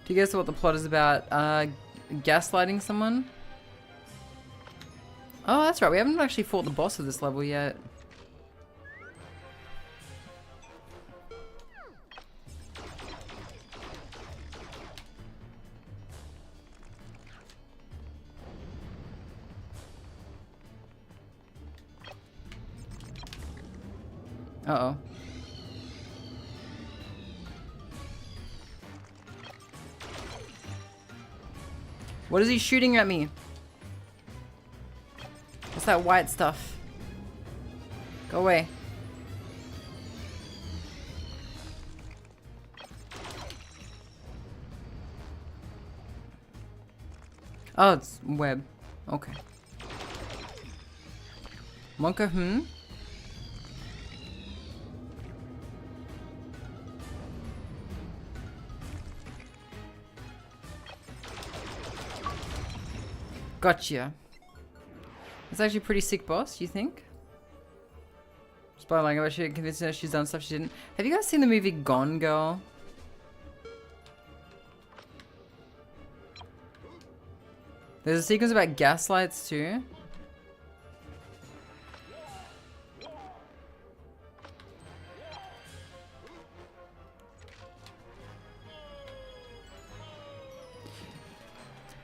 Do you guess what the plot is about? Gaslighting someone? Oh, that's right. We haven't actually fought the boss of this level yet. Uh-oh. What is he shooting at me? What's that white stuff? Go away. Oh, it's web. Okay. 𝓢𝓞𝓒𝓚𝓛𝓢. Gotcha. It's actually a pretty sick boss, you think? Spoiling, I should convince her she's done stuff she didn't. Have you guys seen the movie Gone Girl? There's a sequence about gaslights too.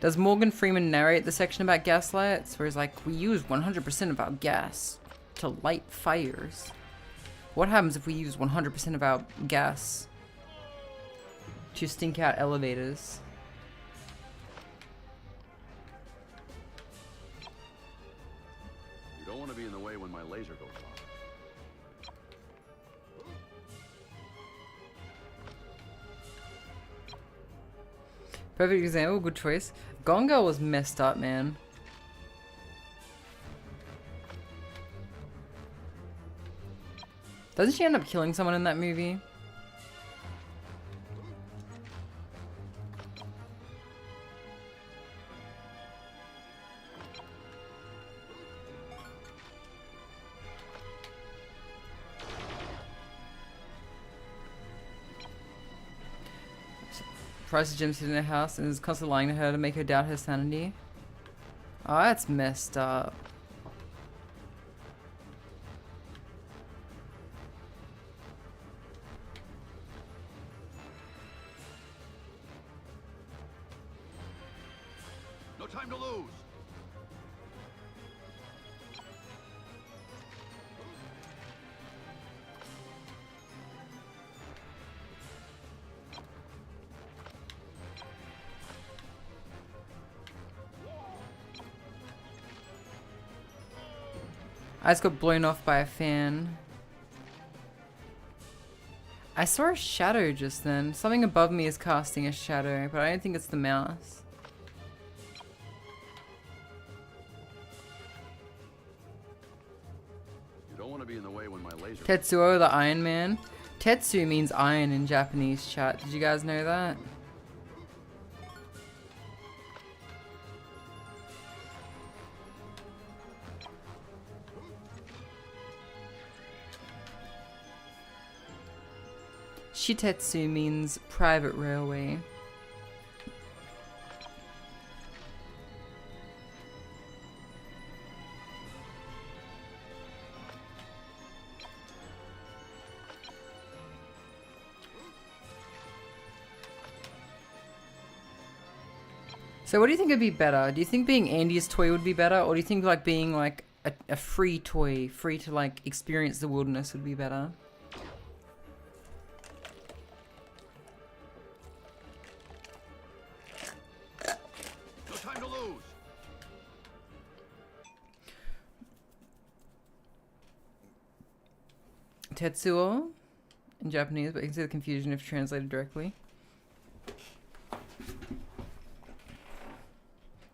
Does Morgan Freeman narrate the section about gaslights? Where he's like, we use 100% of our gas to light fires. What happens if we use 100% of our gas to stink out elevators? You don't want to be in the way when my laser goes off. Perfect example, good choice. Gone Girl was messed up, man. Doesn't she end up killing someone in that movie? Price of Jim sitting in her house and is constantly lying to her to make her doubt her sanity. Oh, that's messed up. No time to lose. I just got blown off by a fan. I saw a shadow just then. Something above me is casting a shadow, but I don't think it's the mouse. You don't want to be in the way when my laser. Tetsuo, the Iron Man. Tetsu means iron in Japanese, chat. Did you guys know that? Shitetsu means private railway. So what do you think would be better? Do you think being Andy's toy would be better? Or do you think like being like a free toy, free to like experience the wilderness would be better? Tetsuo in Japanese, but you can see the confusion if translated directly.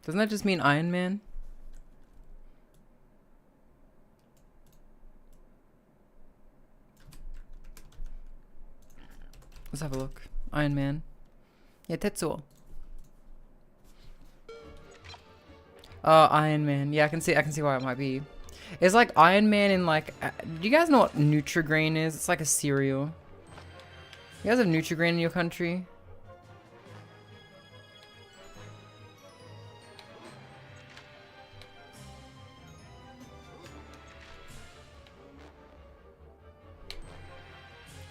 Doesn't that just mean Iron Man? Let's have a look. Iron Man. Yeah, Tetsuo. Oh, Iron Man. Yeah, I can see why it might be. It's like Iron Man in like... do you guys know what 𝓢𝓞𝓒𝓚 is? It's like a cereal. You guys have 𝓢𝓞𝓒𝓚 in your country?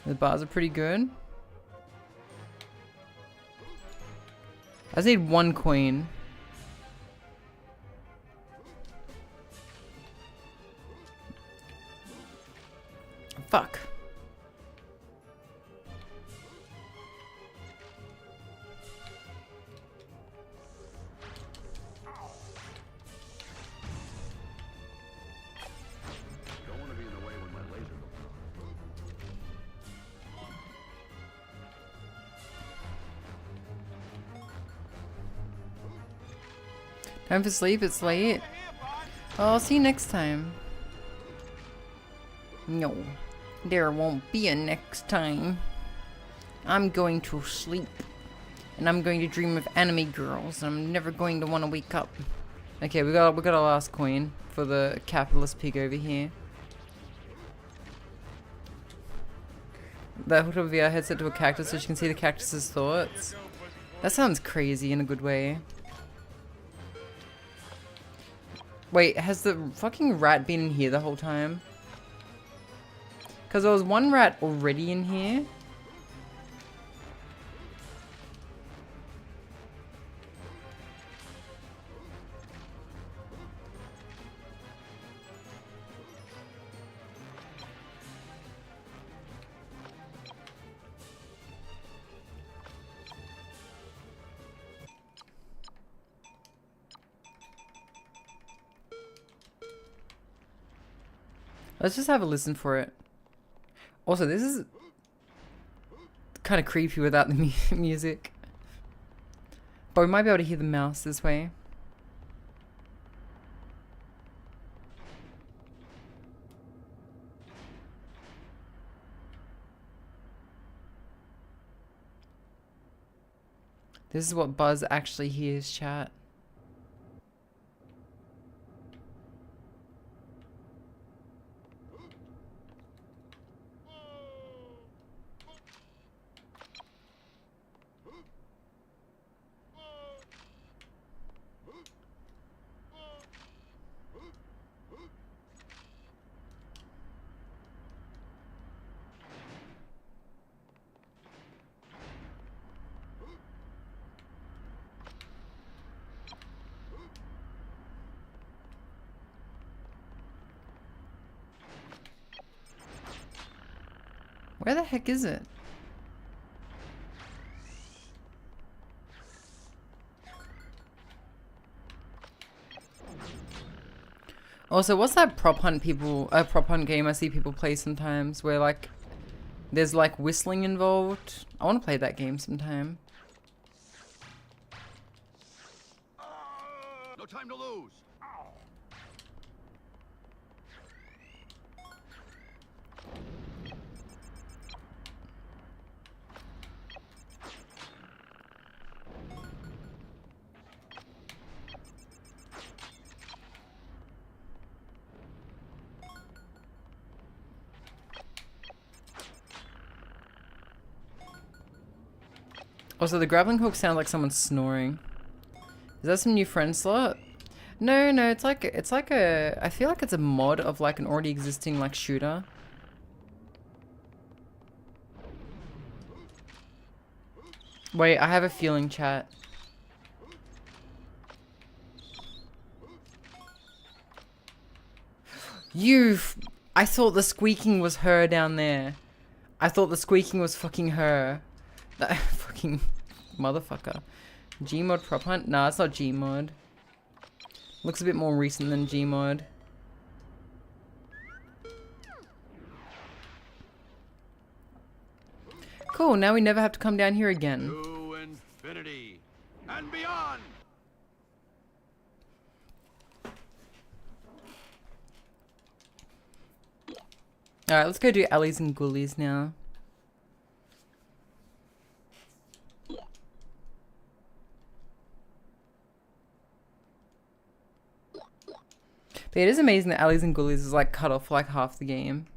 The bars are pretty good. I just need 1 coin. Fuck. Don't want to be in the way when my laser goes off. Time for sleep, it's late. Oh, I'll see you next time. No, there won't be a next time. I'm going to sleep. And I'm going to dream of anime girls. And I'm never going to want to wake up. Okay, we got our last coin for the capitalist pig over here. That hooked up VR headset to a cactus so she can see the cactus's thoughts. That sounds crazy in a good way. Wait, has the fucking rat been in here the whole time? Because there was one rat already in here. Let's just have a listen for it. Also, this is kind of creepy without the music. But we might be able to hear the mouse this way. This is what Buzz actually hears, chat. Where the heck is it? Also, what's that prop hunt game I see people play sometimes where like there's like whistling involved? I want to play that game sometime. No time to lose. Also, the grappling hook sounds like someone's snoring. Is that some new friend slot? No, it's like a. I feel like it's a mod of like an already existing like shooter. Wait, I have a feeling, chat. I thought the squeaking was her down there. I thought the squeaking was fucking her. That fucking motherfucker. Gmod prop hunt? Nah, it's not Gmod. Looks a bit more recent than Gmod. Cool, now we never have to come down here again. To infinity and beyond. Alright, let's go do alleys and ghoulies now. But it is amazing that alleys and ghoulies is like cut off for like half the game.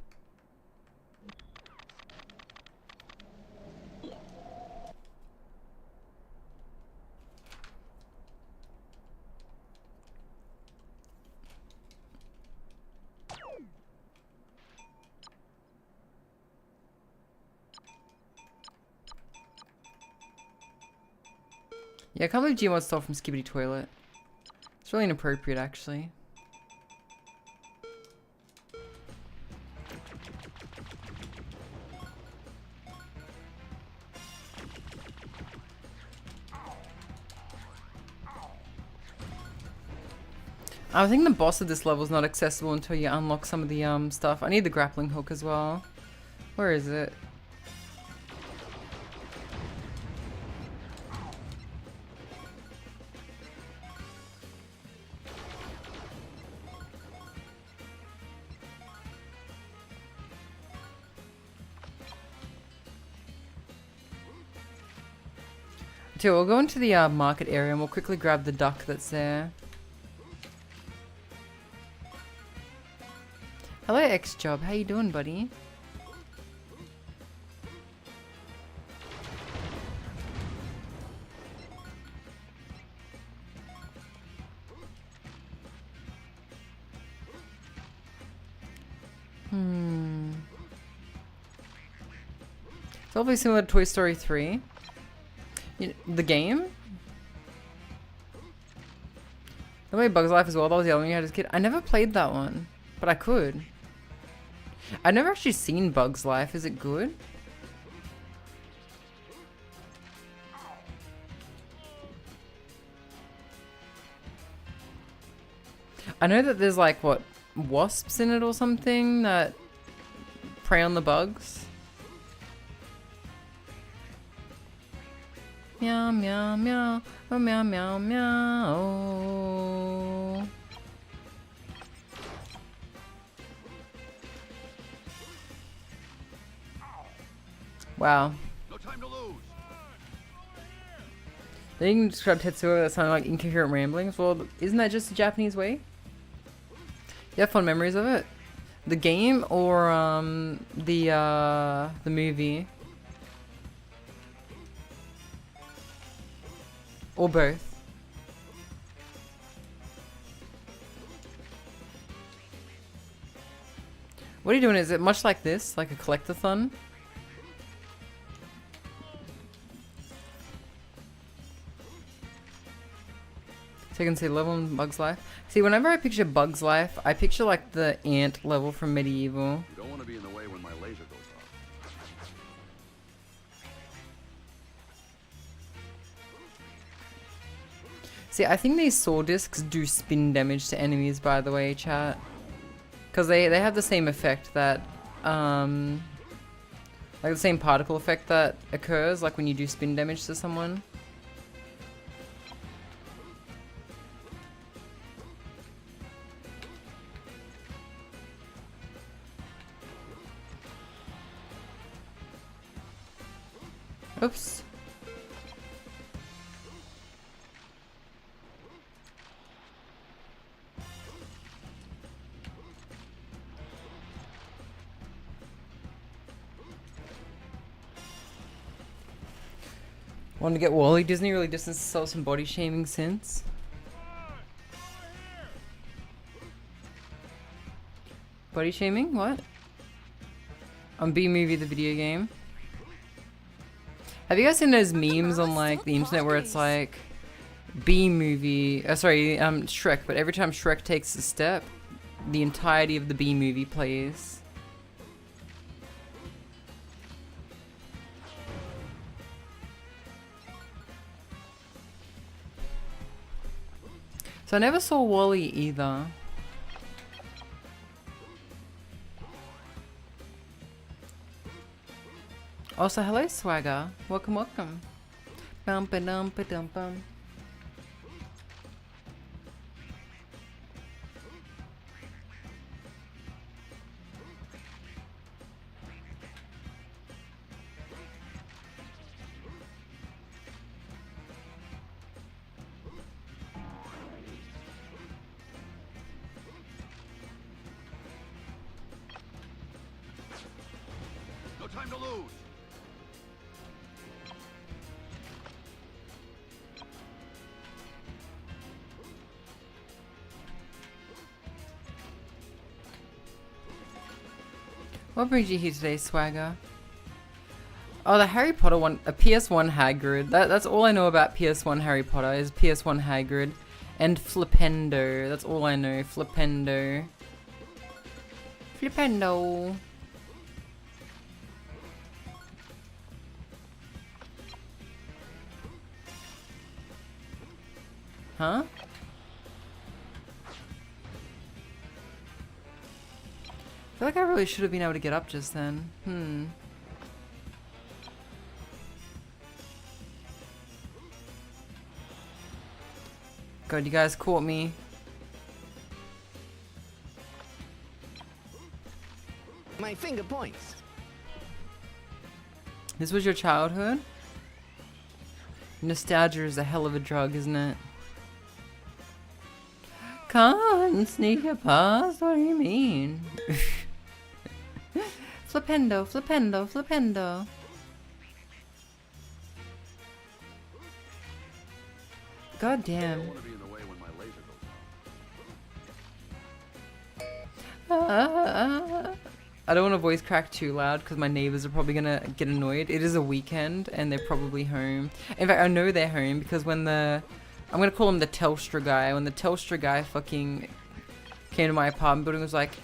Yeah, I can't believe Gmod stole from Skibidi Toilet. It's really inappropriate, actually. I think the boss of this level is not accessible until you unlock some of the stuff. I need the grappling hook as well. Where is it? So we'll go into the market area and we'll quickly grab the duck that's there. Hello X-Job, how you doing, buddy? It's probably similar to Toy Story 3. The game? The way Bug's Life as well, that was the other one you had as a kid. I never played that one, but I could. I've never actually seen Bug's Life. Is it good? I know that there's like, what, wasps in it or something that prey on the bugs. Meow, meow, meow. Oh, meow, meow, meow. Wow. No time to lose. Then you can describe Tetsuo that sounded like incoherent ramblings. Well, isn't that just the Japanese way? You have fond memories of it? The game or the movie? Or both? What are you doing? Is it much like this? Like a collectathon? So you can see level in Bug's Life. See, whenever I picture Bug's Life, I picture like the ant level from Medieval. You don't want to be in the way when my laser goes off. See, I think these saw discs do spin damage to enemies, by the way, chat. Because they have the same effect that, like the same particle effect that occurs, like when you do spin damage to someone. Oops. Wanted to get Wally. Disney really distanced themselves from body shaming since. Body shaming? What? On B-Movie, the video game. Have you guys seen those memes on like the internet where it's like B-Movie, Shrek, but every time Shrek takes a step, the entirety of the B-Movie plays. So I never saw Wall-E either. Also, hello, Swagger. Welcome, welcome. Bum ba dum ba dum bum. No time to lose. What brings you here today, Swagger? Oh, the Harry Potter one, a PS1 Hagrid. That's all I know about PS1 Harry Potter is PS1 Hagrid and Flipendo. That's all I know. Flipendo. Flipendo. Huh? I feel like I really should have been able to get up just then. God, you guys caught me. My finger points. This was your childhood? Nostalgia is a hell of a drug, isn't it? Can't sneak a past, what do you mean? Flipendo, Flipendo, Flipendo. God damn. I don't want to voice crack too loud because my neighbors are probably gonna get annoyed. It is a weekend and they're probably home. In fact, I know they're home because when I'm gonna call him the Telstra guy. When the Telstra guy fucking came to my apartment building, was like,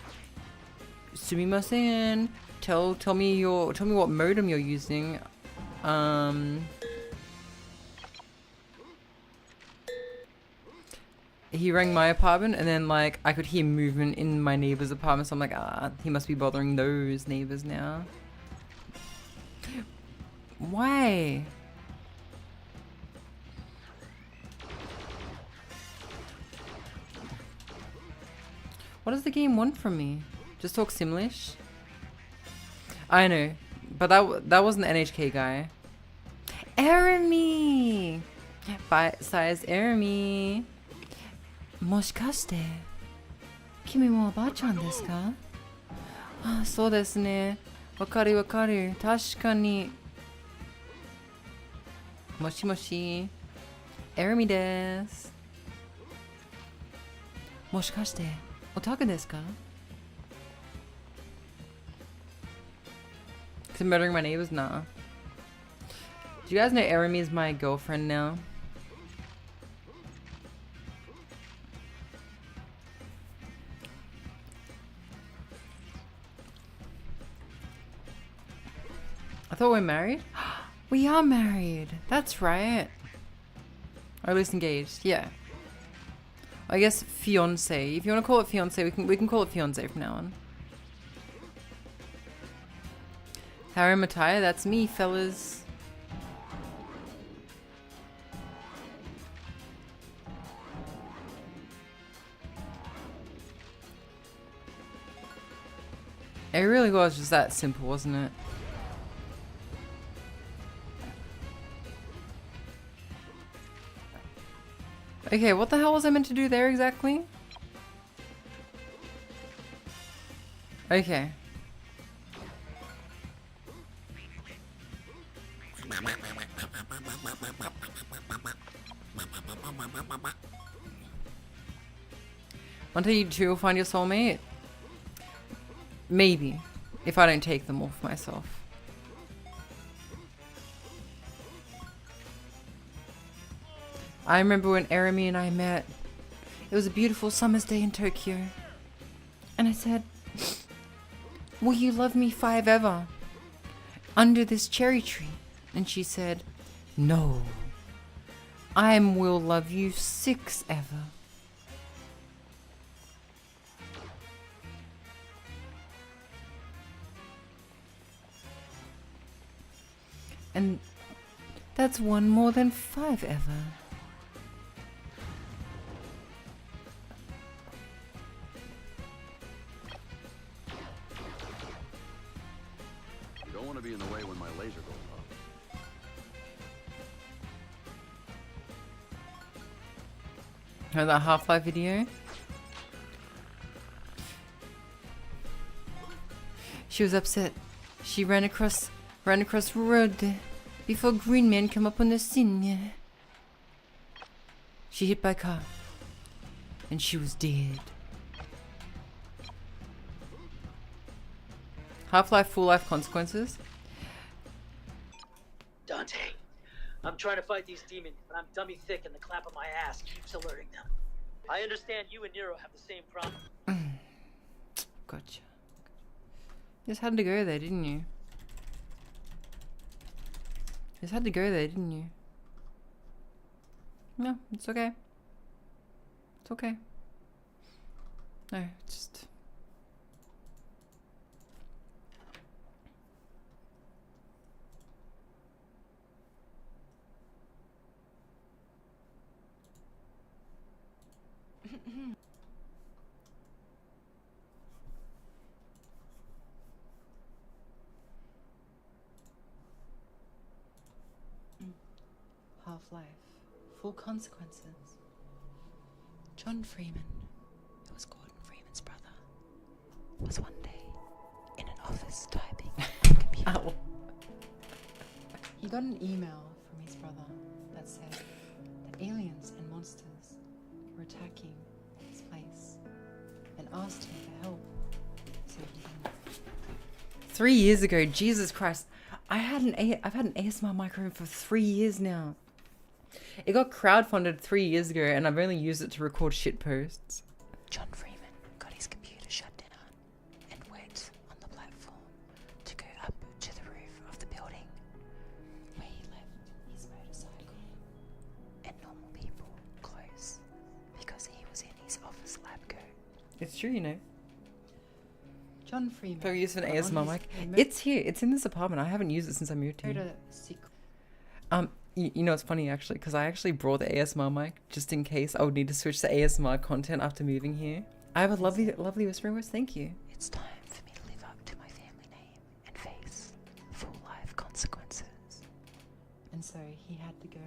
"Sumimasen, tell me what modem you're using." He rang my apartment and then like I could hear movement in my neighbor's apartment, so I'm like, he must be bothering those neighbors now. Why? What does the game want from me? Just talk Simlish? I know, but that wasn't the NHK guy. Eremi! Bite-sized Eremi! もしかして君もおばあちゃんですか？あ、そうですね。わかるわかる。確かに。もしもし。エレミです。もしかしてオタクですか？ 'Cause I'm murdering my neighbors? Nah. Do you guys know Eremi is my girlfriend now? I thought we were married? We are married. That's right. Or at least engaged. Yeah. I guess fiance. If you want to call it fiance, we can call it fiance from now on. Harry Mataya, that's me, fellas. It really was just that simple, wasn't it? Okay, what the hell was I meant to do there exactly? Okay. Until you two will find your soulmate? Maybe. If I don't take them off myself. I remember when Eremi and I met. It was a beautiful summer's day in Tokyo. And I said, will you love me 5 ever? Under this cherry tree. And she said, no. I will love you 6 ever. And that's one more than 5 ever. You don't want to be in the way when my laser goes off. Heard that Half-Life video? She was upset. She ran across the road before green man come up on the scene. She hit by car. And she was dead. Half-Life Full Life Consequences? Dante, I'm trying to fight these demons, but I'm dummy thick and the clap of my ass keeps alerting them. I understand you and Nero have the same problem. Gotcha. Just had to go there, didn't you? Just had to go there, didn't you? No, it's okay. It's okay. No, just... Half-Life. Full Consequences. John Freeman, who was Gordon Freeman's brother, was one day in an office typing on a computer. Ow. He got an email from his brother that said that aliens and monsters were attacking his place and asked him for help. So he didn't. 3 years ago, Jesus Christ. I've had an ASMR microphone for 3 years now. It got crowdfunded 3 years ago and I've only used it to record shit posts. John Freeman got his computer shut down and went on the platform to go up to the roof of the building where he left his motorcycle and normal people close because he was in his office lab coat. It's true, you know. John Freeman. For use of an ASMR mic. It's here. It's in this apartment. I haven't used it since I moved here. You know, it's funny actually, because I actually brought the ASMR mic just in case I would need to switch to ASMR content after moving here. I have a lovely whispering voice. Thank you. It's time for me to live up to my family name and face full life consequences. And so he had to go.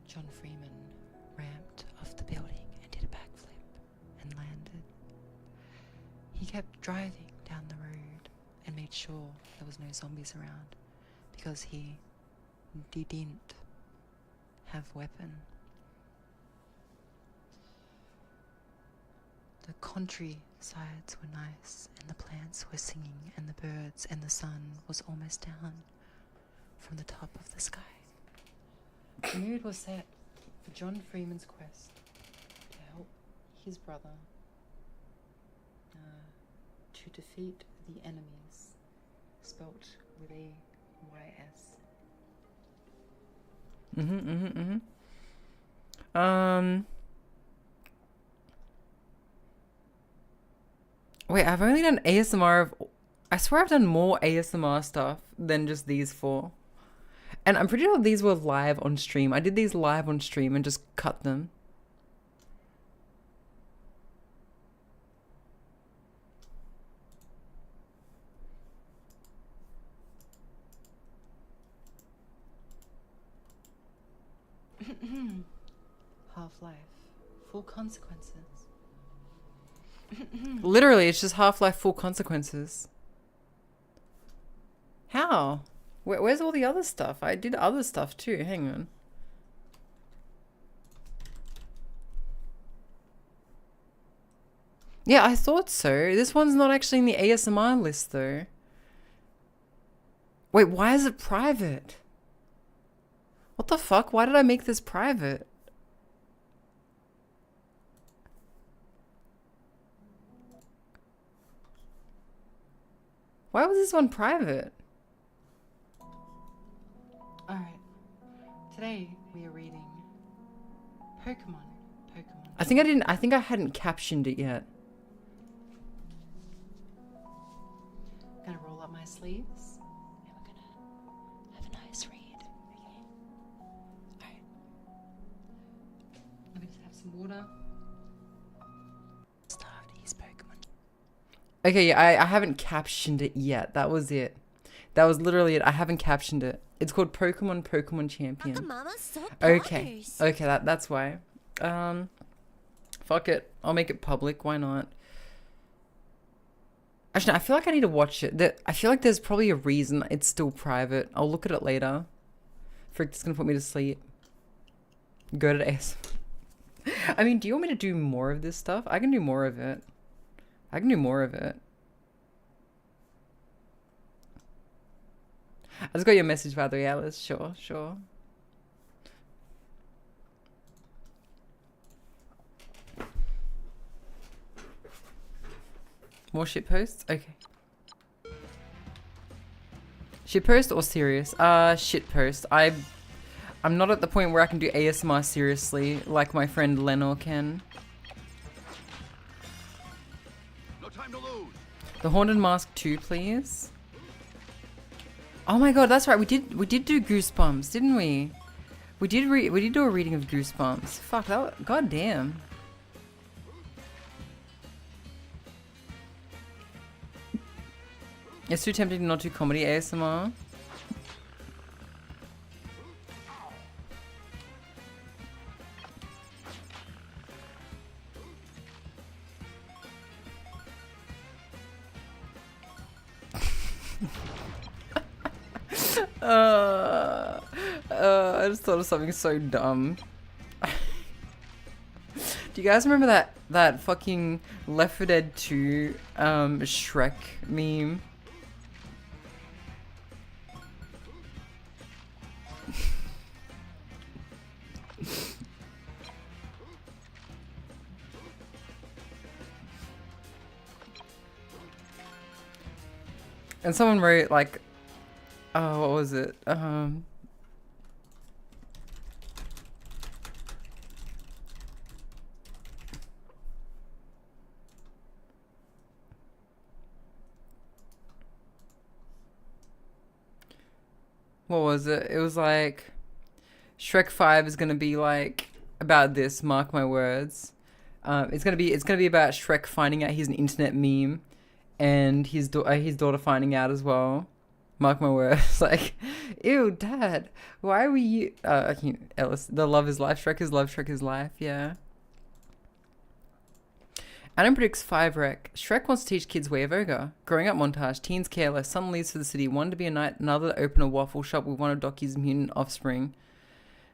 John Freeman ramped off the building and did a backflip and landed. He kept driving down the road and made sure there was no zombies around because he didn't have weapon. The countrysides were nice and the plants were singing and the birds and the sun was almost down from the top of the sky. The mood was set for John Freeman's quest to help his brother to defeat the enemies, spelt with a Y-S. Wait, I've only done ASMR of... I swear I've done more ASMR stuff than just these 4. And I'm pretty sure these were live on stream. I did these live on stream and just cut them. Half-Life. Full Consequences. Literally, it's just Half-Life Full Consequences. How? Where's all the other stuff? I did other stuff too. Hang on. Yeah, I thought so. This one's not actually in the ASMR list though. Wait, why is it private? What the fuck? Why did I make this private? Why was this one private? Alright. Today we are reading Pokemon. I think I hadn't captioned it yet. I'm gonna roll up my sleeves and we're gonna guys read. Alright. Let me just have some water. Start his Pokemon. Okay, yeah, I haven't captioned it yet. That was it. That was literally it. I haven't captioned it. It's called Pokemon Champion. Okay. Okay, that's why. Fuck it. I'll make it public. Why not? Actually, I feel like I need to watch it. I feel like there's probably a reason it's still private. I'll look at it later. Frick, it's gonna put me to sleep. Go to AS. I mean, do you want me to do more of this stuff? I can do more of it. I can do more of it. I just got your message, by the way, Alice. Sure, sure. More shit posts? Okay. Shit post or serious? Shit post. I'm not at the point where I can do ASMR seriously like my friend Leno can. No time to lose. The Haunted Mask 2, please. Oh my god, that's right. We did do Goosebumps, didn't we? We did do a reading of Goosebumps. Fuck that. God damn. It's too tempting to not do comedy ASMR. I just thought of something so dumb. Do you guys remember that fucking Left 4 Dead 2 Shrek meme? And someone wrote like, oh, what was it? What was it? It was like, Shrek 5 is gonna be like about this. Mark my words. It's gonna be about Shrek finding out he's an internet meme, and his daughter finding out as well. Mark my words. Like, ew, Dad, why were you? Ellis, the love is life. Shrek is love. Shrek is life. Yeah. Adam predicts 5 wreck. Shrek wants to teach kids way of ogre. Growing up montage. Teens careless. Son leaves for the city. One to be a knight. Another to open a waffle shop with one of Docky's mutant offspring.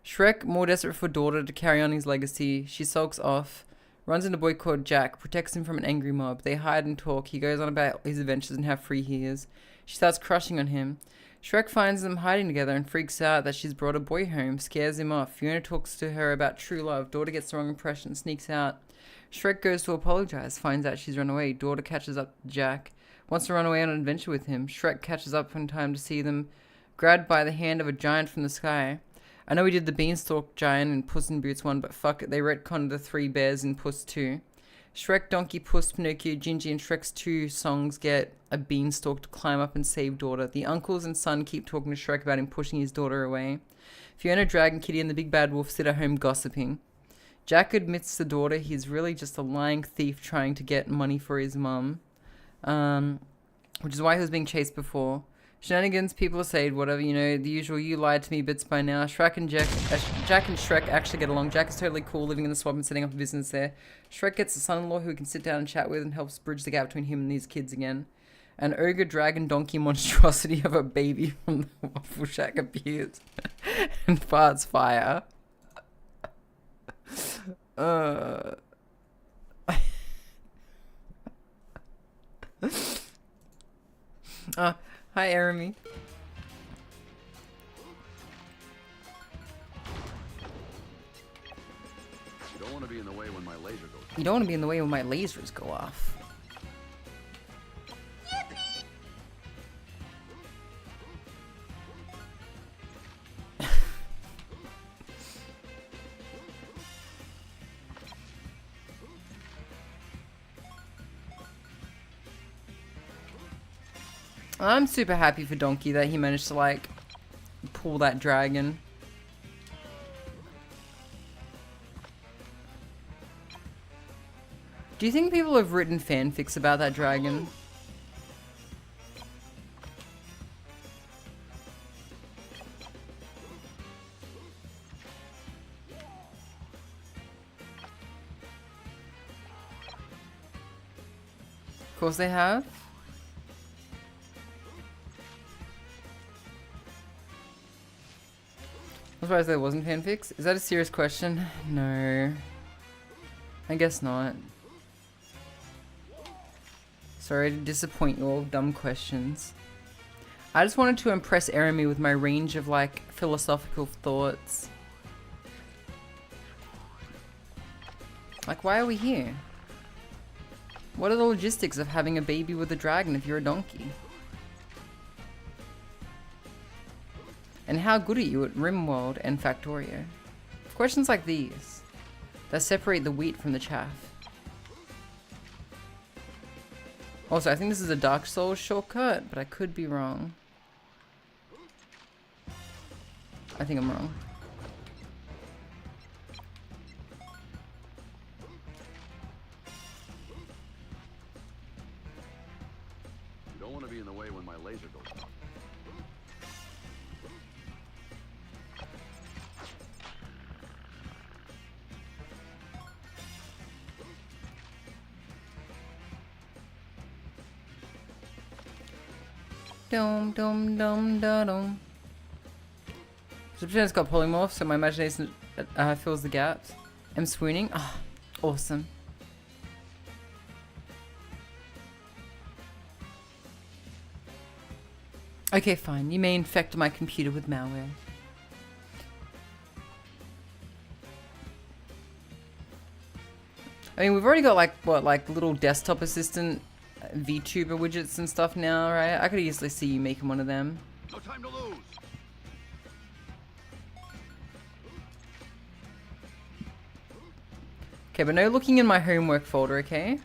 Shrek more desperate for daughter to carry on his legacy. She sulks off. Runs into a boy called Jack. Protects him from an angry mob. They hide and talk. He goes on about his adventures and how free he is. She starts crushing on him. Shrek finds them hiding together and freaks out that she's brought a boy home. Scares him off. Fiona talks to her about true love. Daughter gets the wrong impression. Sneaks out. Shrek goes to apologize, finds out she's run away. Daughter catches up to Jack, wants to run away on an adventure with him. Shrek catches up in time to see them grabbed by the hand of a giant from the sky. I know we did the Beanstalk Giant in Puss in Boots 1, but fuck it, they retconned the 3 bears in Puss 2. Shrek, Donkey, Puss, Pinocchio, Gingy, and Shrek's 2 songs get a beanstalk to climb up and save daughter. The uncles and son keep talking to Shrek about him pushing his daughter away. Fiona, Dragon, Kitty, and the Big Bad Wolf sit at home gossiping. Jack admits to daughter he's really just a lying thief trying to get money for his mum, which is why he was being chased before. Shenanigans, people aside, whatever, you know, the usual you lied to me bits by now. Jack and Shrek actually get along. Jack is totally cool, living in the swamp and setting up a business there. Shrek gets a son-in-law who he can sit down and chat with and helps bridge the gap between him and these kids again. An ogre, dragon, donkey monstrosity of a baby from the Waffle Shack appears and farts fire. Hi, Jeremy. You don't want to be in the way when my laser goes off. You don't want to be in the way when my lasers go off. I'm super happy for Donkey that he managed to, like, pull that dragon. Do you think people have written fanfics about that dragon? Of course they have. I'm surprised there wasn't fanfics. Is that a serious question? No. I guess not. Sorry to disappoint you all with dumb questions. I just wanted to impress Eremi with my range of, like, philosophical thoughts. Like, why are we here? What are the logistics of having a baby with a dragon if you're a donkey? And how good are you at Rimworld and Factorio? Questions like these that separate the wheat from the chaff. Also, I think this is a Dark Souls shortcut, but I could be wrong. I think I'm wrong. You don't want to be in the way when my laser goes off. Dum dum dum da dum. Subgen's got polymorph, so my imagination fills the gaps. I'm swooning. Ah, oh, awesome. Okay, fine. You may infect my computer with malware. I mean, we've already got, like, what, like, little desktop assistant VTuber widgets and stuff now, right? I could easily see you making one of them. No time to lose. Okay, but no looking in my homework folder, okay?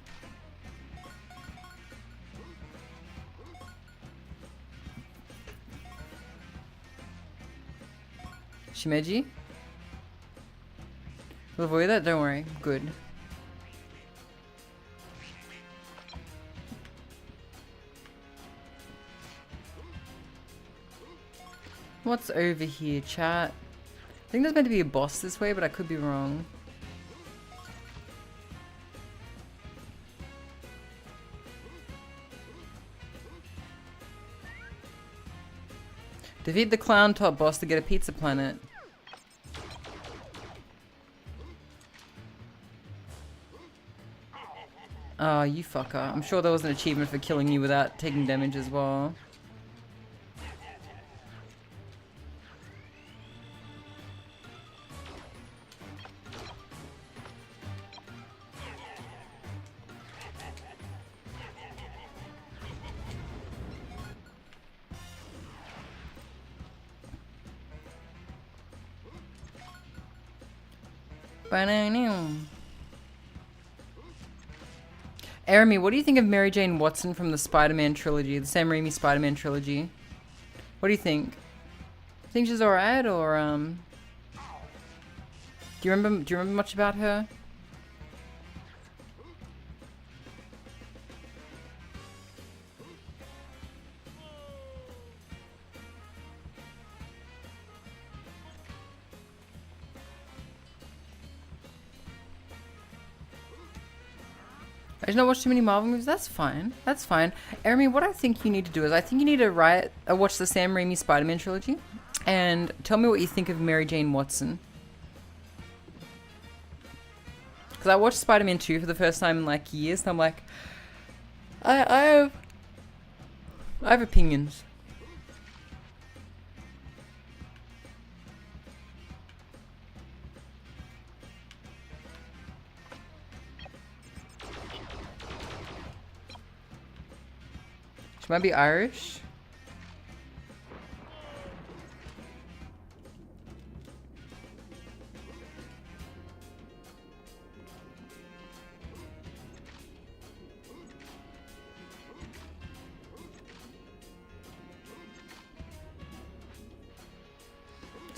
Shimeji? We'll avoid that, don't worry. Good. What's over here, chat? I think there's meant to be a boss this way, but I could be wrong. Defeat the clown top boss to get a pizza planet. Oh, you fucker. I'm sure there was an achievement for killing you without taking damage as well. Eremi, what do you think of Mary Jane Watson from the Spider-Man trilogy, the Sam Raimi Spider-Man trilogy? What do you think? Think she's alright, or do you remember much about her? I did not watch too many Marvel movies. That's fine. That's fine. Eremi, what I think you need to do is I think you need to watch the Sam Raimi Spider-Man trilogy and tell me what you think of Mary Jane Watson. Because I watched Spider-Man 2 for the first time in like years, and I'm like, I have opinions. She might be Irish.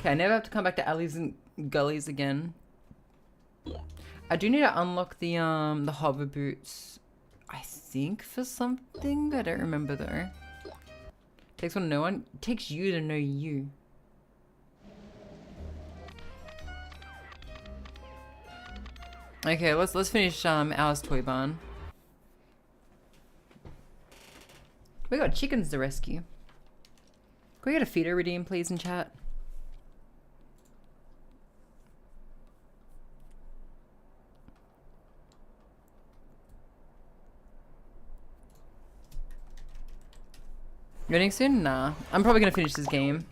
Okay, I never have to come back to alleys and gullies again. I do need to unlock the hover boots. I think for something. I don't remember though. Takes one to know one. It takes you to know you. Okay, let's finish Ours Toy Barn. We got chickens to rescue. Can we get a feeder redeem, please, in chat? Running soon? Nah. I'm probably gonna finish this game.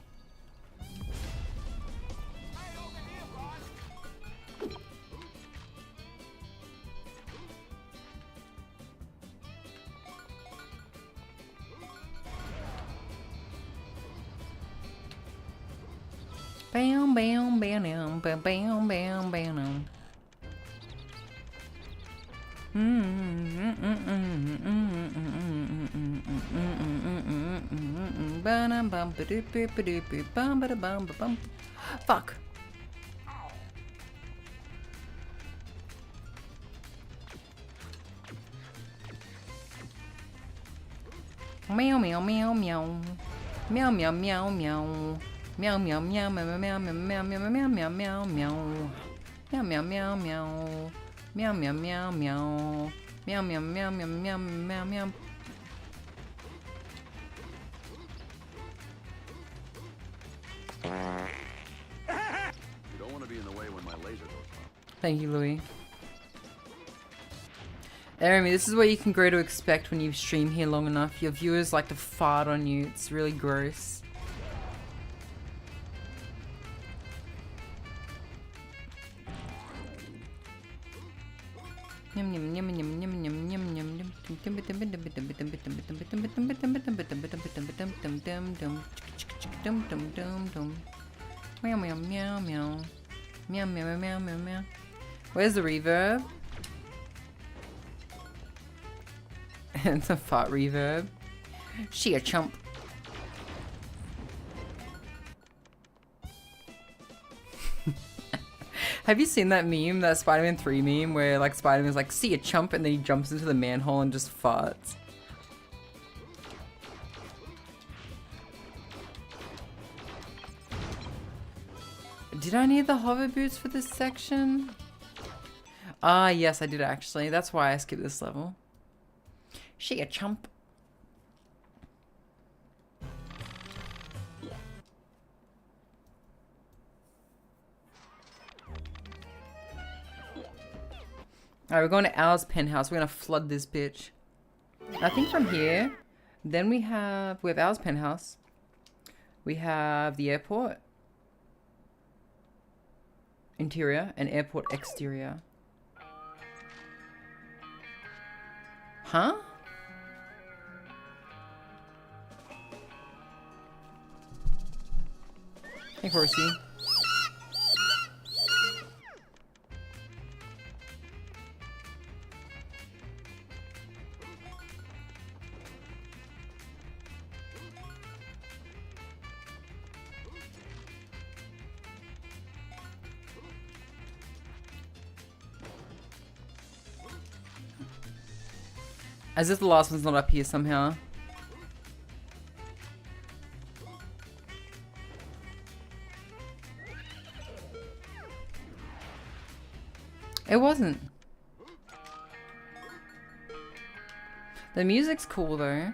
Bam bam bam bam bam bam bam bam. Fuck. Meow meow meow meow. Meow meow meow meow. Meow meow meow meow meow meow meow meow meow meow meow. Meow meow meow meow. Meow meow meow meow. Meow meow meow meow meow meow meow. You don't want to be in the way when my laser goes off. Thank you, Louis. Jeremy, this is what you can grow to expect when you stream here long enough. Your viewers like to fart on you. It's really gross. Meow meow meow meow. Meow meow meow meow meow. Where's the reverb? It's a fart reverb. She a chump. Have you seen that meme, that Spider-Man 3 meme, where like Spider-Man's like, see a chump, and then he jumps into the manhole and just farts? Did I need the hover boots for this section? Ah, yes, I did actually. That's why I skipped this level. She a chump. Alright, we're going to Al's penthouse. We're gonna flood this bitch. I think from here, then we have Al's penthouse. We have the airport interior and airport exterior. Huh? Hey, horsey. As if the last one's not up here somehow. It wasn't. The music's cool though.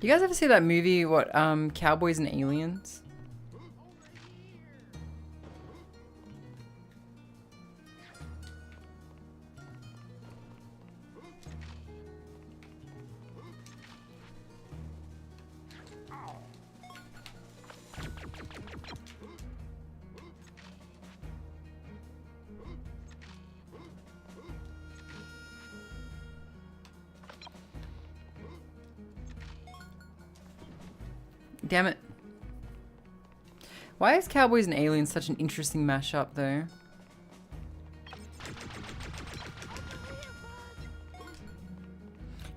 You guys ever see that movie, Cowboys and Aliens? Damn it. Why is Cowboys and Aliens such an interesting mashup, though?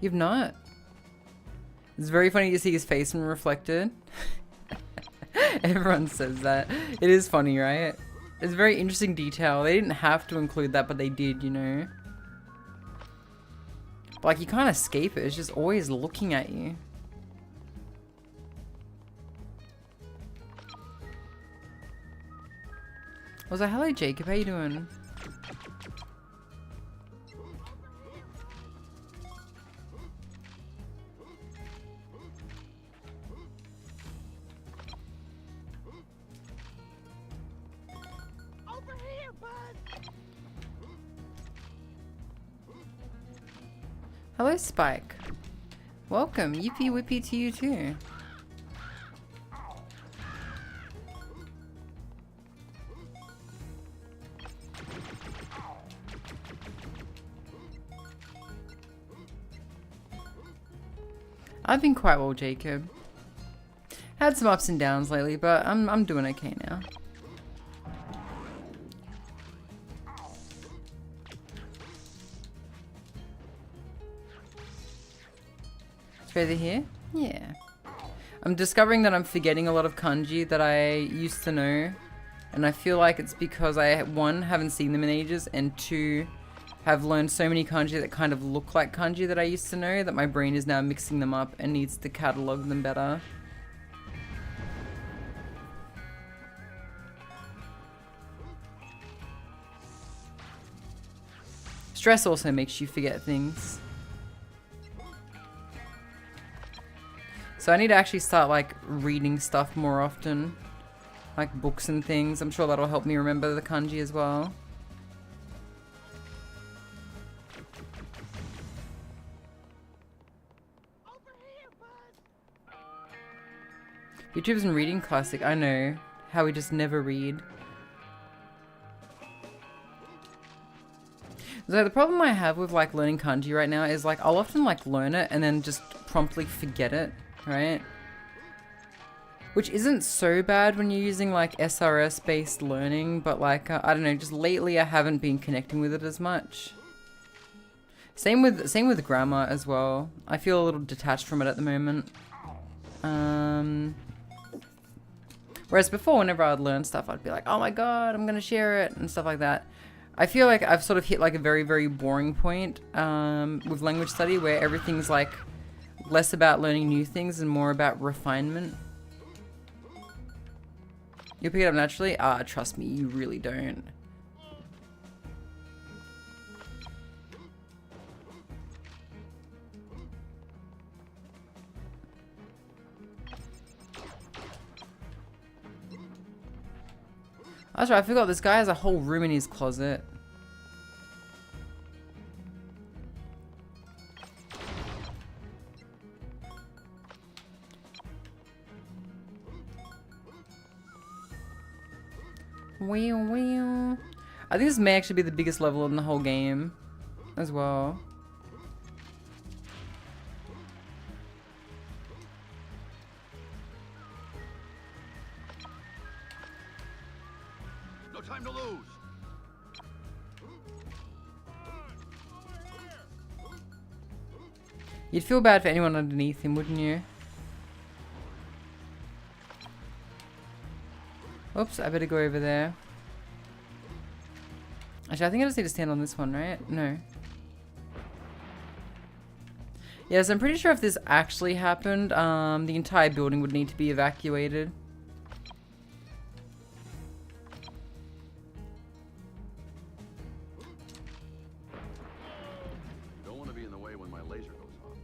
You've not? It's very funny to see his face when reflected. Everyone says that. It is funny, right? It's a very interesting detail. They didn't have to include that, but they did, you know? But, like, you can't escape it. It's just always looking at you. I was like, hello, Jacob. How you doing? Hello, Spike. Welcome. Yippee whippy to you too. I've been quite well, Jacob. Had some ups and downs lately, but I'm doing okay now. Further here? Yeah. I'm discovering that I'm forgetting a lot of kanji that I used to know. And I feel like it's because I, one, haven't seen them in ages, and two, have learned so many kanji that kind of look like kanji that I used to know that my brain is now mixing them up and needs to catalog them better. Stress also makes you forget things. So I need to actually start like reading stuff more often, like books and things. I'm sure that'll help me remember the kanji as well. YouTube's in reading classic. I know how we just never read. So the problem I have with like learning kanji right now is like I'll often like learn it and then just promptly forget it. Right? Which isn't so bad when you're using like SRS based learning, but like, I don't know, just lately I haven't been connecting with it as much. Same with grammar as well. I feel a little detached from it at the moment. Whereas before, whenever I'd learn stuff, I'd be like, oh my god, I'm gonna share it and stuff like that. I feel like I've sort of hit like a very, very boring point with language study where everything's like less about learning new things and more about refinement. You'll pick it up naturally? Ah, trust me, you really don't. That's right, I forgot this guy has a whole room in his closet. I think this may actually be the biggest level in the whole game as well. No time to lose. You'd feel bad for anyone underneath him, wouldn't you? Oops, I better go over there. Actually, I think I just need to stand on this one, right? No. Yes, I'm pretty sure if this actually happened, the entire building would need to be evacuated. Don't want to be in the way when my laser goes off.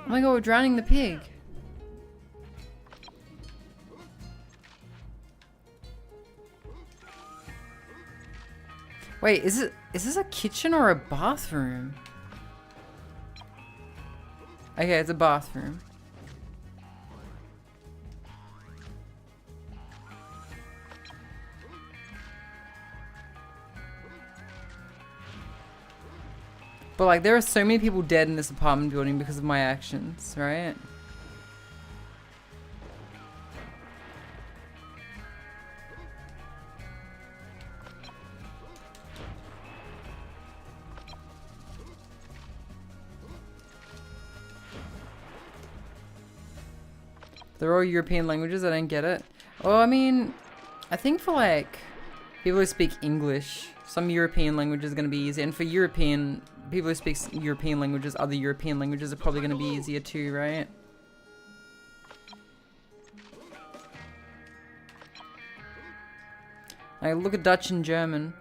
Oh my god, we're drowning the pig. Wait, is this a kitchen or a bathroom? Okay, it's a bathroom. But like, there are so many people dead in this apartment building because of my actions, right? They're all European languages, I don't get it. Oh, I mean, I think for like people who speak English, some European languages are going to be easier. And for European, people who speak European languages, other European languages are probably going to be easier too, right? Like, look at Dutch and German.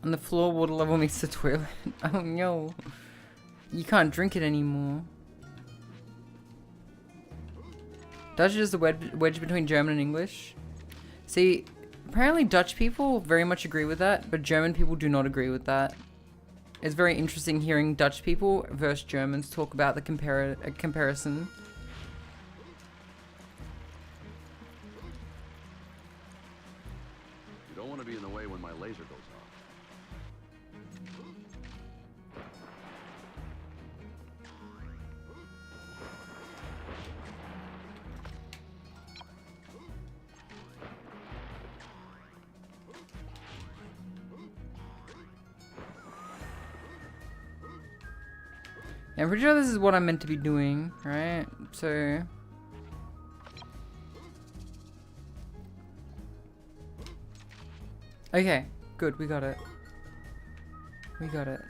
And the floor water level meets the toilet. Oh no. You can't drink it anymore. Dutch is just the wedge between German and English. See, apparently Dutch people very much agree with that, but German people do not agree with that. It's very interesting hearing Dutch people versus Germans talk about the comparison. You don't want to be in the way when my laser goes off. I'm pretty sure this is what I'm meant to be doing, right? So... okay, good, we got it. We got it.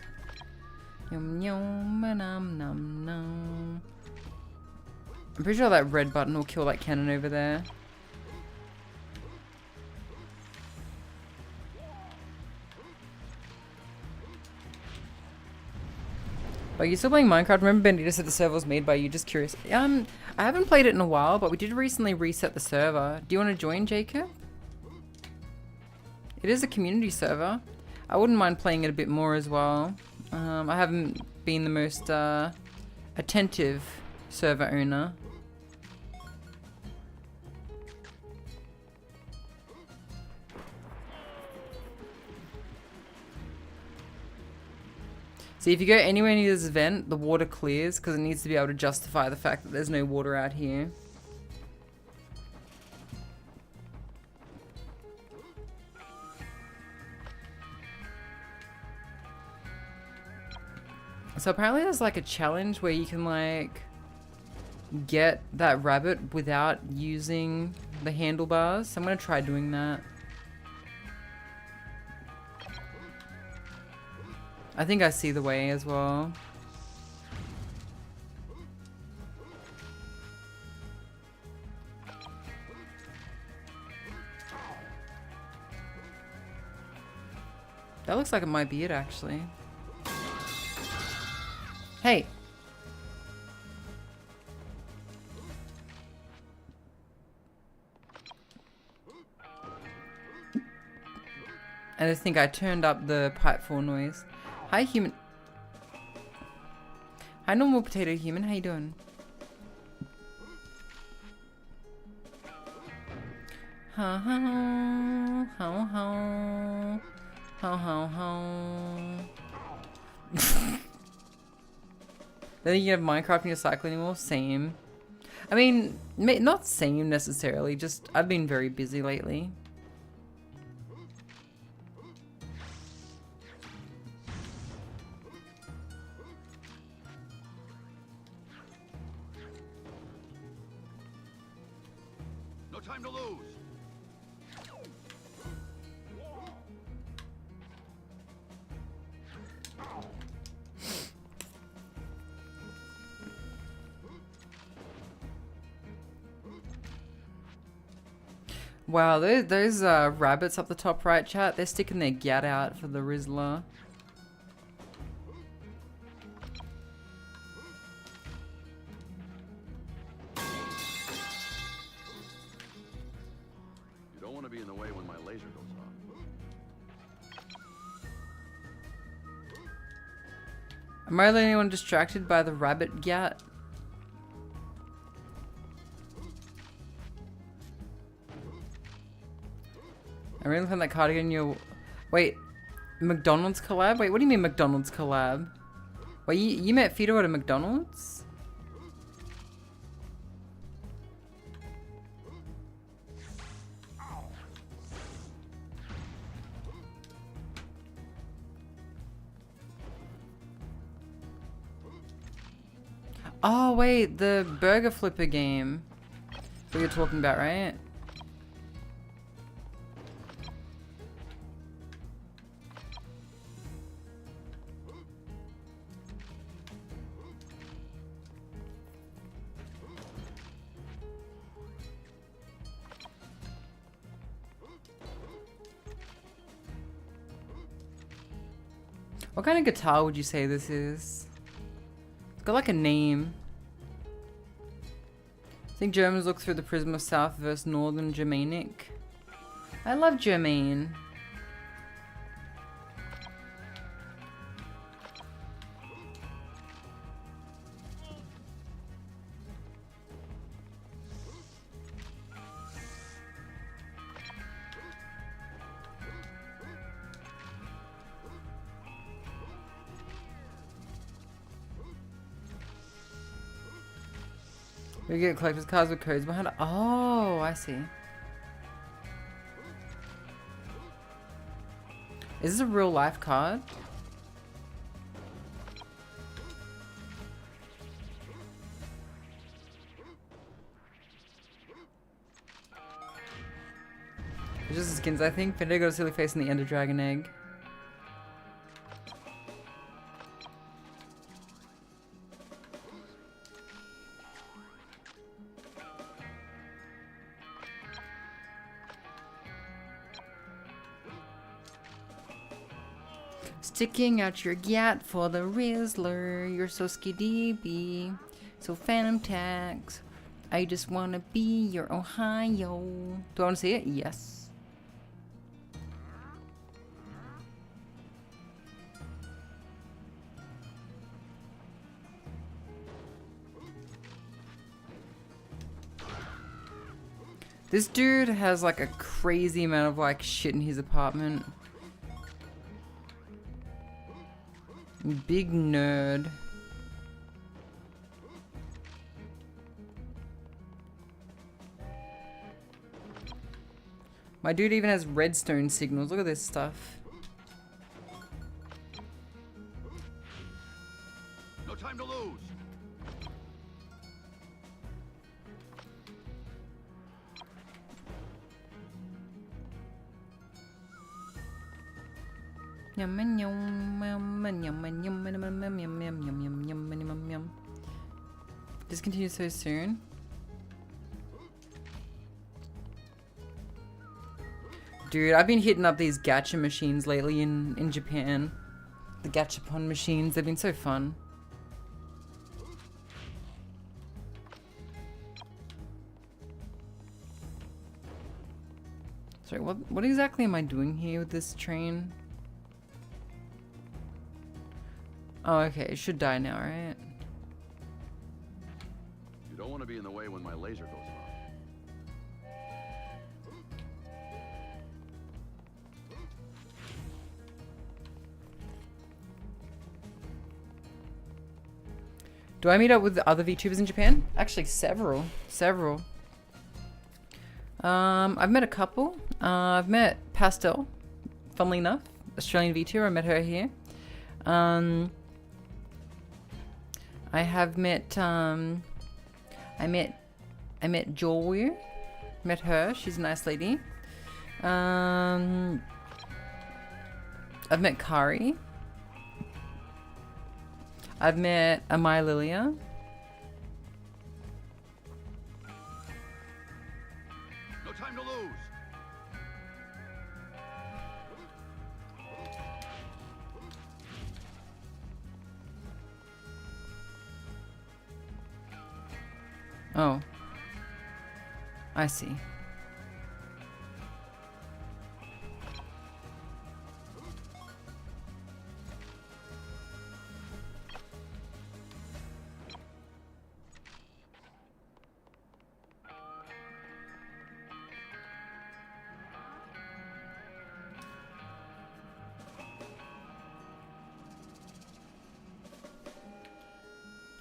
Yum yum num num num. I'm pretty sure that red button will kill that cannon over there. Like, you still playing Minecraft? Remember Bendy just said the server was made by you, just curious. I haven't played it in a while, but we did recently reset the server. Do you want to join, Jacob? It is a community server. I wouldn't mind playing it a bit more as well. I haven't been the most attentive server owner. See, if you go anywhere near this vent, the water clears because it needs to be able to justify the fact that there's no water out here. So apparently there's like a challenge where you can like get that rabbit without using the handlebars. So I'm gonna try doing that. I think I see the way as well. That looks like it might be it, actually. Hey! I just think I turned up the pipe for noise. Hi, human. Hi, normal potato human. How you doing? Ho ho ho ho ho ho ho. Then you have Minecraft in your cycle anymore? Same. I mean, not same necessarily. Just I've been very busy lately. No time to lose. Wow, those rabbits up the top right, chat, they're sticking their gat out for the Rizzler. You don't want to be in the way when my laser goes off. Am I the only one distracted by the rabbit gat? I really found that cardigan in your... Wait, McDonald's collab? Wait, what do you mean McDonald's collab? Wait, you met Fido at a McDonald's? Oh wait, the burger flipper game that you're talking about, right? What kind of guitar would you say this is? It's got like a name. I think Germans look through the prism of South versus Northern Germanic. I love Germain. We get collector's cards with codes behind it. Oh, I see. Is this a real life card? It's just the skins, I think. Fender got a silly face in the Ender Dragon egg. Sticking out your gat for the Rizzler. You're so skiddy, so Phantom Tax. I just wanna be your Ohio. Do I wanna see it? Yes. This dude has like a crazy amount of like shit in his apartment. Big nerd. My dude even has redstone signals. Look at this stuff. No time to lose. Yum yum yum yum yum yum yum yum yum yum yum. Discontinue so soon. Dude, I've been hitting up these gacha machines lately in Japan. The gachapon machines, they've been so fun. Sorry, what exactly am I doing here with this train? Oh, okay, it should die now, right? You don't want to be in the way when my laser goes off. Do I meet up with the other VTubers in Japan? Actually, several. I've met a couple. I've met Pastel, funnily enough, Australian VTuber. I met her here. I have met, I met Joy. Met her. She's a nice lady. I've met Kari. I've met Amaya Lilia. No time to lose. Oh. I see.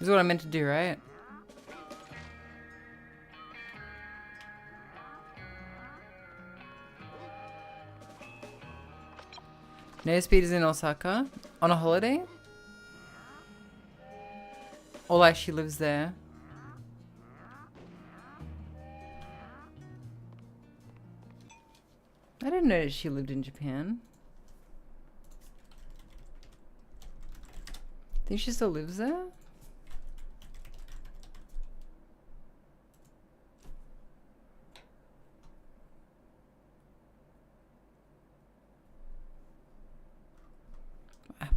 This is what I meant to do, right? No Speed is in Osaka on a holiday? Or like she lives there? I didn't know that she lived in Japan. Think she still lives there?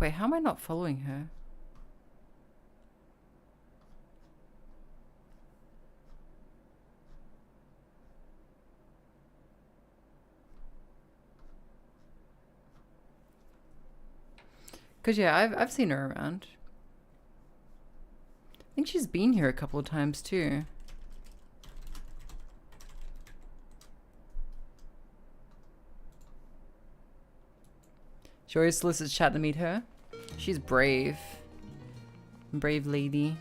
Wait, how am I not following her? Cause yeah, I've seen her around. I think she's been here a couple of times too. She always solicits chat to meet her. She's brave. Brave lady.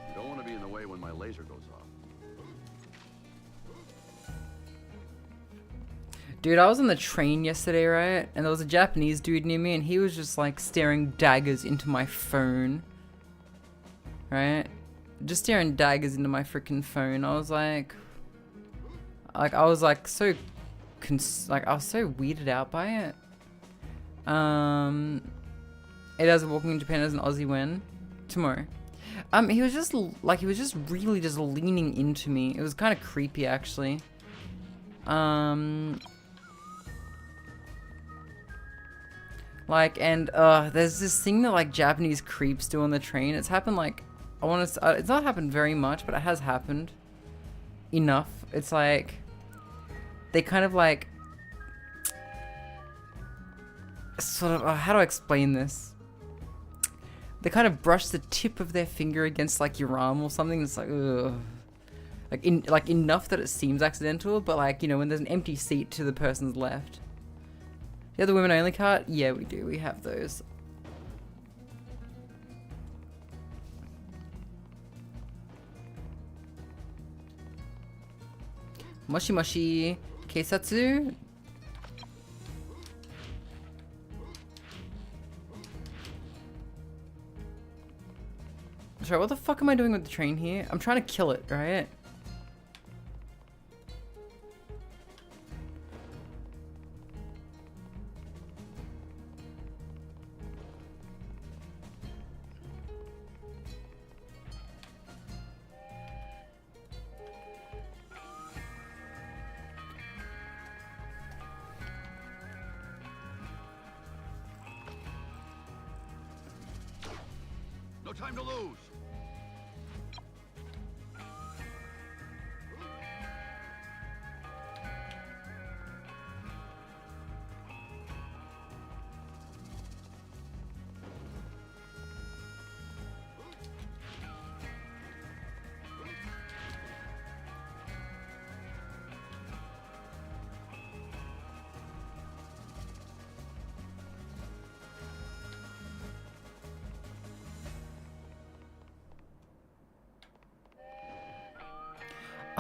You don't want to be in the way when my laser goes off. Dude, I was on the train yesterday, right? And there was a Japanese dude near me and he was just like staring daggers into my phone. Right? Just staring daggers into my freaking phone. I was like I was like so I was so weirded out by it. It has Walking in Japan as an Aussie win tomorrow. He was just like, he was just really just leaning into me. It was kind of creepy actually. Like, and there's this thing that like Japanese creeps do on the train. It's happened like, it's not happened very much, but it has happened enough. It's like they kind of like sort of, how do I explain this? They kind of brush the tip of their finger against like your arm or something. It's like, ugh. Like enough that it seems accidental, but like, you know, when there's an empty seat to the person's left. You have the women only cart? Yeah, we do. We have those. Moshi moshi. Keisatsu? Sorry, what the fuck am I doing with the train here? I'm trying to kill it, right? No time to lose.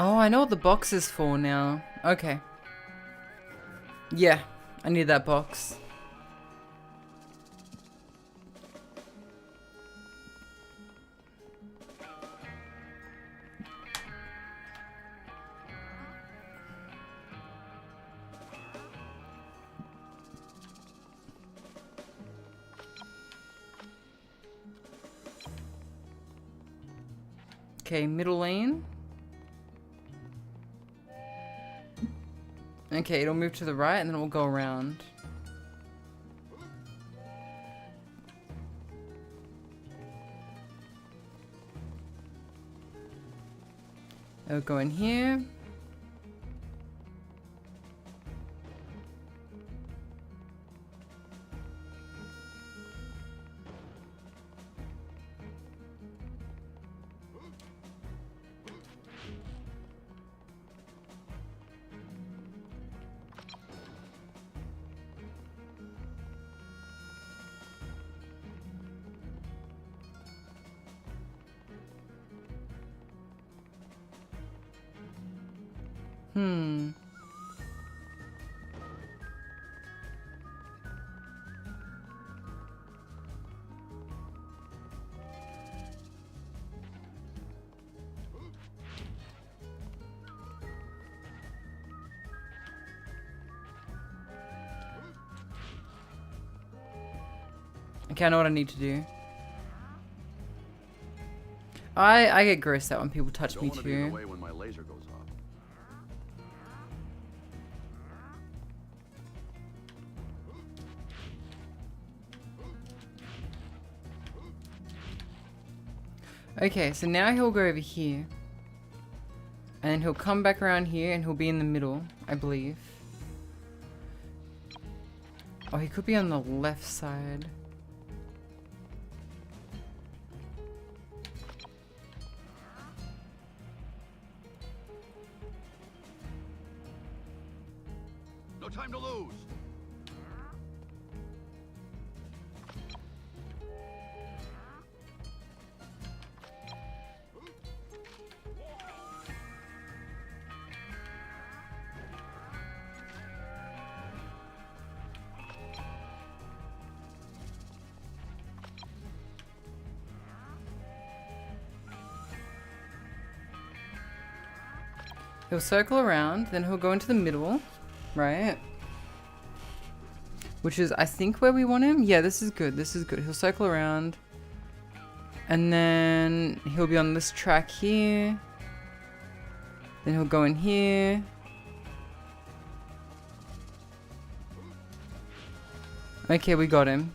Oh, I know what the box is for now. Okay. Yeah, I need that box. Okay, middle lane. Okay, it'll move to the right and then it will go around. It'll go in here. Okay, I know what I need to do. I get grossed out when people touch me Don't want to be in the too. way when my laser goes off. Okay, so now he'll go over here. And then he'll come back around here and he'll be in the middle, I believe. Oh, he could be on the left side. No time to lose. He'll circle around, then he'll go into the middle, right? Which is, I think, where we want him. Yeah, this is good. This is good. He'll circle around. And then he'll be on this track here. Then he'll go in here. Okay, we got him.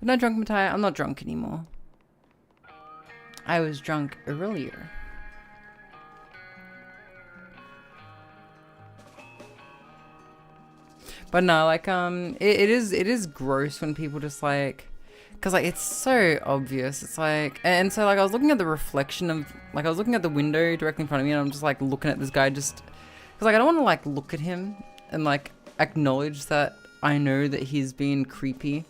Good night, 𝓢𝓞𝓒𝓘𝓐𝓛𝓢. I'm not drunk anymore. I was drunk earlier. But no, like, it is gross when people just like, cause like it's so obvious. It's like, and so like I was looking at the reflection of, like I was looking at the window directly in front of me, and I'm just like looking at this guy just, cause like I don't want to like look at him and like acknowledge that I know that he's being creepy.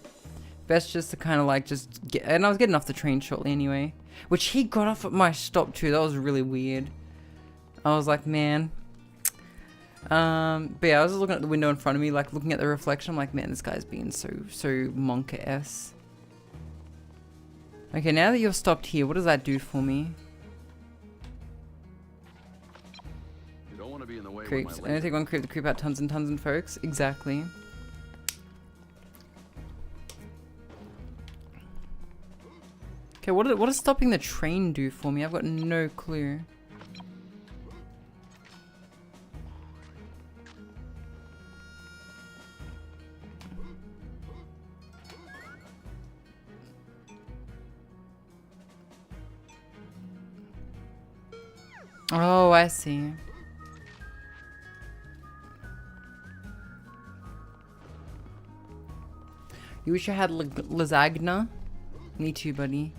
Best just to kind of like just get, and I was getting off the train shortly anyway, which he got off at my stop too. That was really weird. I was like, man. But yeah, I was just looking at the window in front of me, like looking at the reflection. I'm like, man, this guy's being so monka-esque. Okay, now that you're stopped here, what does that do for me? You don't want to be in the way Creeps. when my Anything on creep to creep out tons and tons and folks. Exactly. Okay, what does stopping the train do for me? I've got no clue. Oh, I see. You wish I had lasagna? Me too, buddy.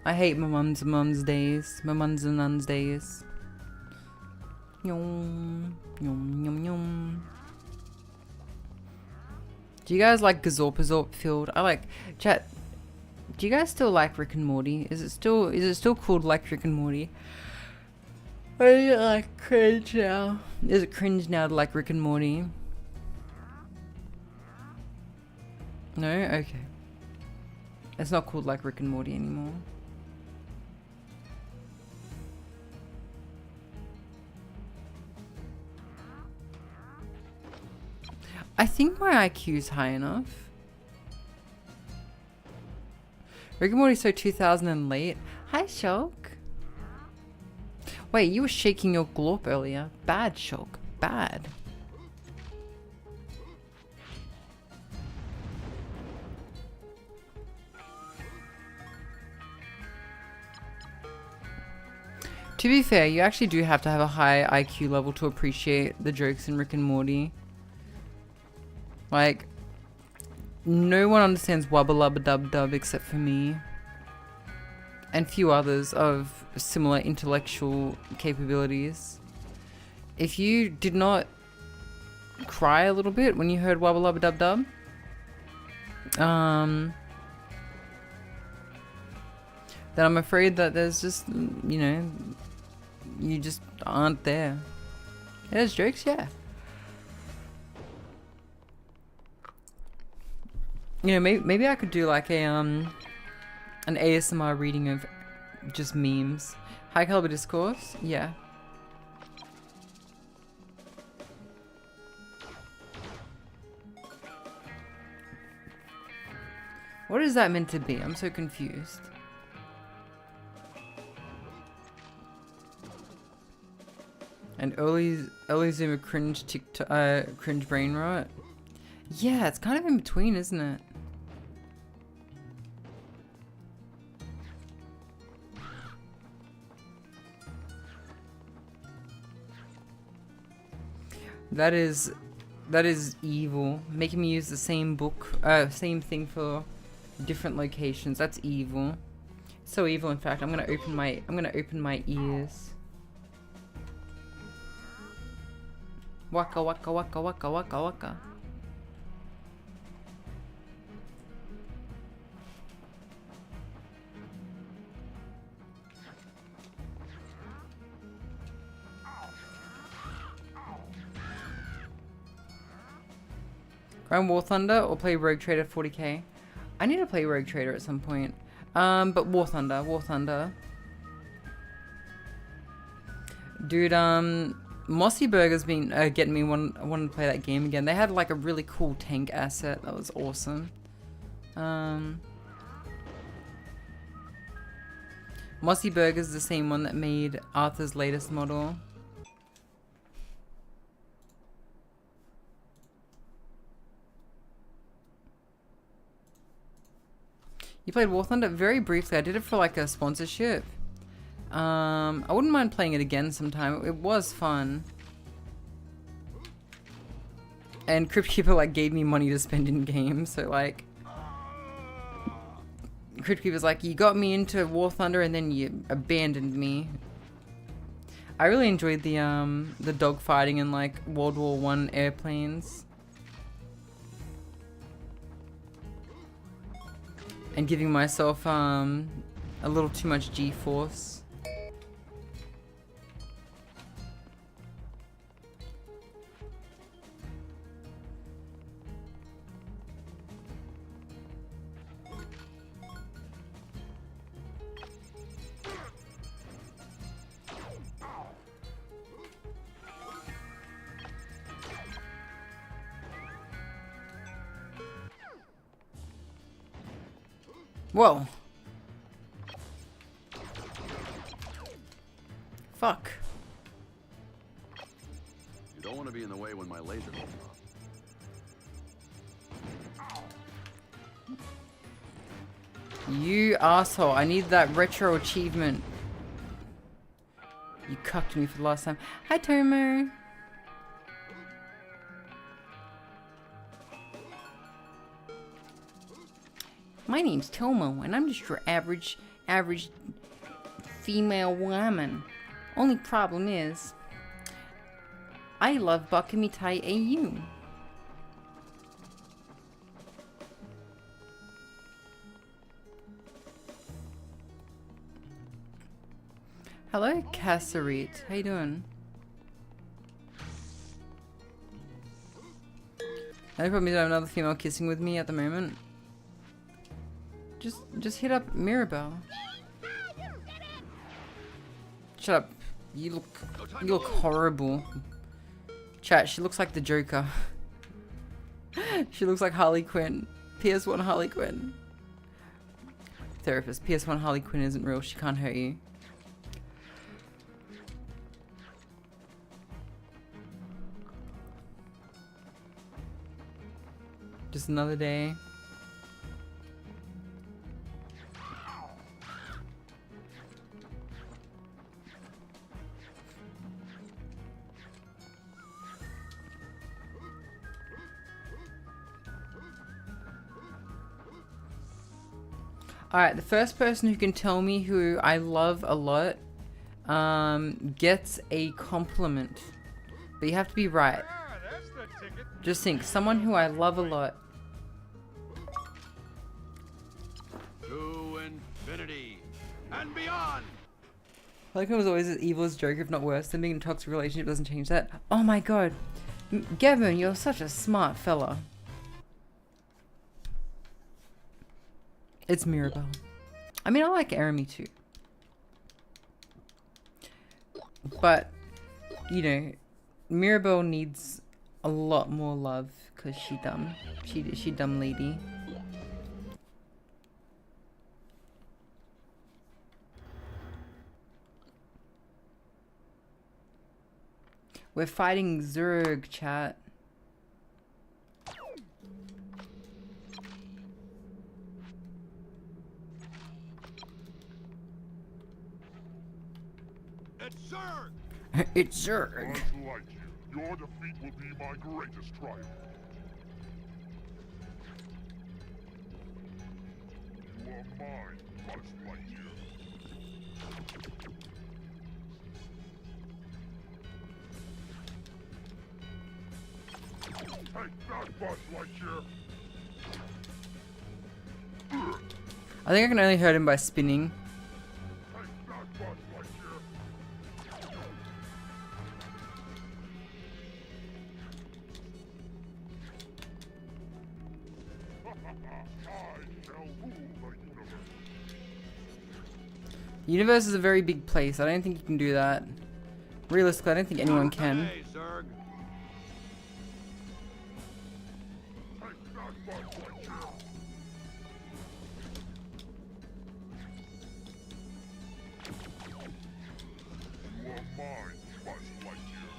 I hate my mum's days. My mums and nuns days. Yum, yum, yum, yum. Do you guys like Gazorpazorp Field? I like chat. Do you guys still like Rick and Morty? Is it still called like Rick and Morty? Or is it like cringe now? Is it cringe now to like Rick and Morty? No? Okay. It's not called like Rick and Morty anymore. I think my IQ is high enough. Rick and Morty's so 2000 and late. Hi, Shulk. Wait, you were shaking your glorp earlier. Bad, Shulk. Bad. To be fair, you actually do have to have a high IQ level to appreciate the jokes in Rick and Morty. Like, no one understands wubba lubba dub dub except for me. And few others of similar intellectual capabilities. If you did not cry a little bit when you heard wubba lubba dub dub, then I'm afraid that there's just, you know, you just aren't there. There's jokes, yeah. You know, maybe I could do like a an ASMR reading of just memes. High caliber discourse, yeah. What is that meant to be? I'm so confused. And early Zoomer cringe brain rot. Yeah, it's kind of in between, isn't it? That is evil. Making me use the same book, same thing for different locations. That's evil. So evil. In fact, I'm gonna open my ears. Waka waka waka waka waka waka. Grind War Thunder or play Rogue Trader 40k? I need to play Rogue Trader at some point. But War Thunder. Dude, Mossy Burger's been getting me wanting to play that game again. They had like a really cool tank asset that was awesome. Mossy Burger's the same one that made Arthur's latest model. You played War Thunder? Very briefly. I did it for like a sponsorship. I wouldn't mind playing it again sometime. It was fun. And Crypt Keeper like gave me money to spend in game, so like Crypt Keeper's like, you got me into War Thunder and then you abandoned me. I really enjoyed the dogfighting in like World War I airplanes. And giving myself a little too much G-force. Whoa. Fuck. You don't want to be in the way when my laser goes off. You asshole. I need that retro achievement. You cucked me for the last time. Hi, Tomer. My name's Tomo, and I'm just your average female woman. Only problem is, I love Bakamitai AU. Hello, Kassarit. How you doing? The only problem is I have another female kissing with me at the moment. Just hit up Mirabelle. Shut up. You look horrible. Chat, she looks like the Joker. She looks like Harley Quinn. PS1 Harley Quinn. Therapist, PS1 Harley Quinn isn't real. She can't hurt you. Just another day. Alright, the first person who can tell me who I love a lot gets a compliment. But you have to be right. Just think, someone who I love a lot. To infinity and beyond. Like it was always as evil as Joker, if not worse. Than being in a toxic relationship doesn't change that. Oh my god. Gavin, you're such a smart fella. It's Mirabelle. I mean, I like Arami too. But, you know, Mirabelle needs a lot more love because she dumb. She dumb lady. We're fighting Zerg, chat. It's Zerg! It's Zerg. Much like you, your defeat will be my greatest triumph. You are mine, Buzz Lightyear. Take that, Buzz Lightyear! I think I can only hurt him by spinning. Take that, Buzz Lightyear! I shall rule the universe. Universe is a very big place. I don't think you can do that. Realistically, I don't think anyone can. Hey, Zerg. Take that, Buzz Lightyear! You are mine, Buzz Lightyear.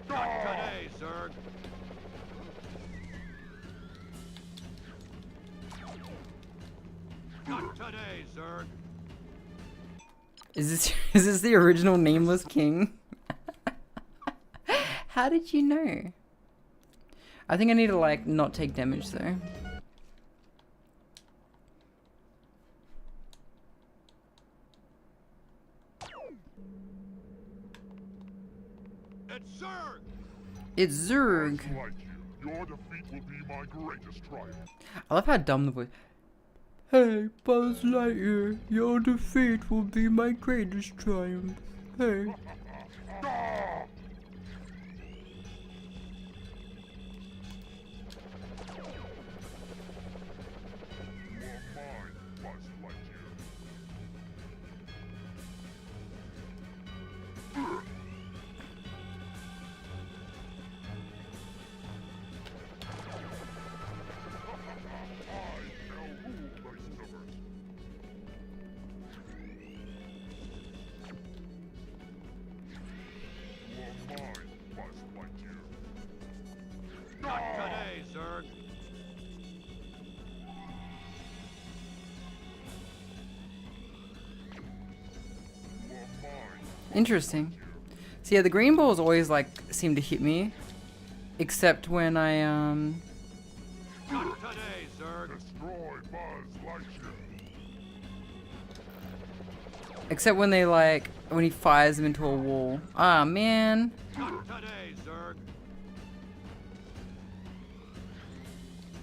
Not today, Zerg. Not today, Zerg. Is this the original Nameless King? How did you know? I think I need to like not take damage though. It's Zerg! It's Zerg. Buzz Lightyear, your defeat will be my greatest triumph. I love how dumb the voice. Hey, Buzz Lightyear, your defeat will be my greatest triumph. Hey. You are mine, Buzz Lightyear. Not today, Zerg. Interesting. So yeah, the green balls always like seem to hit me, except when I Not today, Zerg. Destroy Buzz Lightyear. except when they like when he fires them into a wall. Ah man. Not today, Zerg.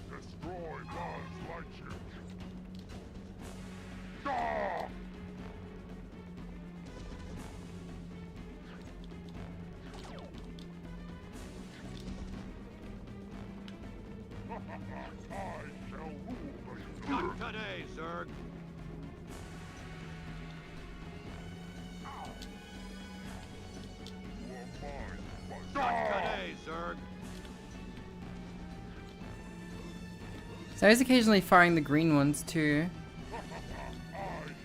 Destroy Buzz Lightyear. Ah! I shall rule the Not today, Zerg. You are mine, Buzz Not today, Zerg. So he's occasionally firing the green ones too. I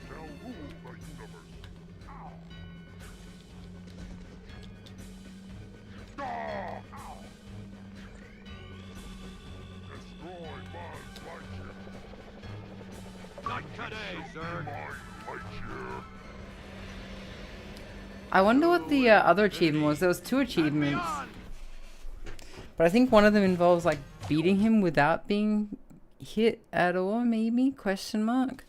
shall rule the universe. Ah! Destroy Buzz Lightyear. Not today, Zerg. Mine, Lightyear. I wonder what the other achievement was. There was 2 achievements, but I think one of them involves like beating him without being hit at all. Maybe? Question mark.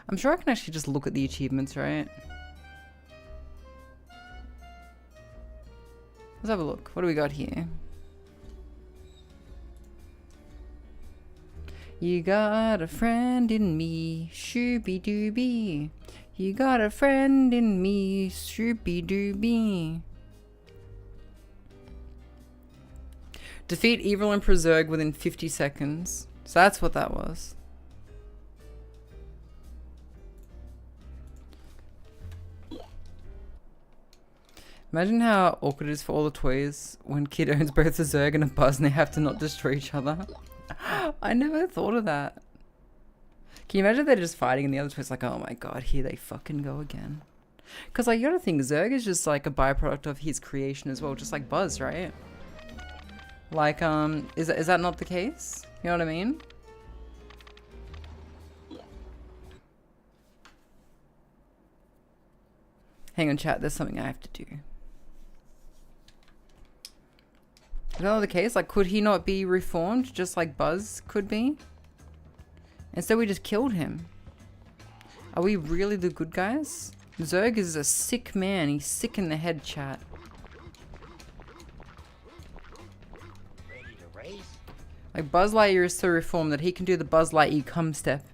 I'm sure I can actually just look at the achievements, right? Let's have a look. What do we got here? You got a friend in me, shooby dooby. You got a friend in me, shooby dooby. Defeat 𝓢𝓞𝓒 𝓢 within 50 seconds. So that's what that was. Imagine how awkward it is for all the toys when Kid owns both a Zerg and a Buzz and they have to not destroy each other. I never thought of that. Can you imagine they're just fighting and the other toy's like, oh my god, here they fucking go again. Because like, you gotta think, Zerg is just like a byproduct of his creation as well, just like Buzz, right? Like, is that not the case? You know what I mean? Hang on, chat, there's something I have to do. Is that not the case? Like, could he not be reformed just like Buzz could be? Instead, we just killed him. Are we really the good guys? Zerg is a sick man. He's sick in the head, chat. Ready to race? Like, Buzz Lightyear is so reformed that he can do the Buzz Lightyear come step.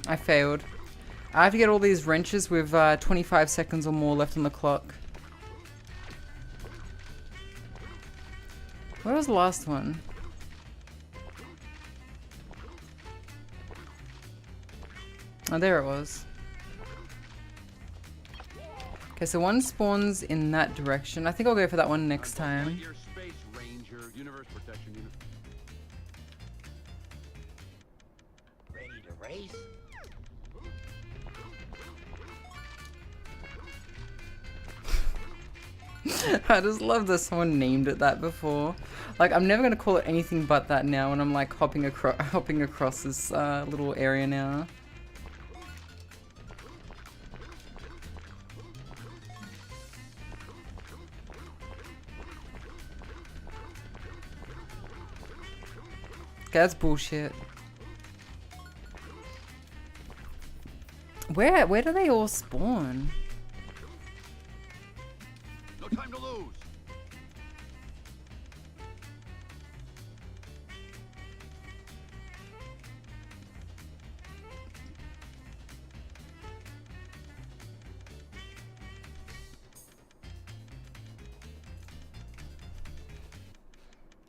I failed. I have to get all these wrenches with 25 seconds or more left on the clock. Where was the last one? Oh, there it was. Okay, so one spawns in that direction. I think I'll go for that one next time. Space Ranger, Universe Protection Unit. Ready to race? I just love that someone named it that before. Like, I'm never gonna call it anything but that now when I'm like hopping across this little area now. Okay, that's bullshit. Where do they all spawn? No time to lose.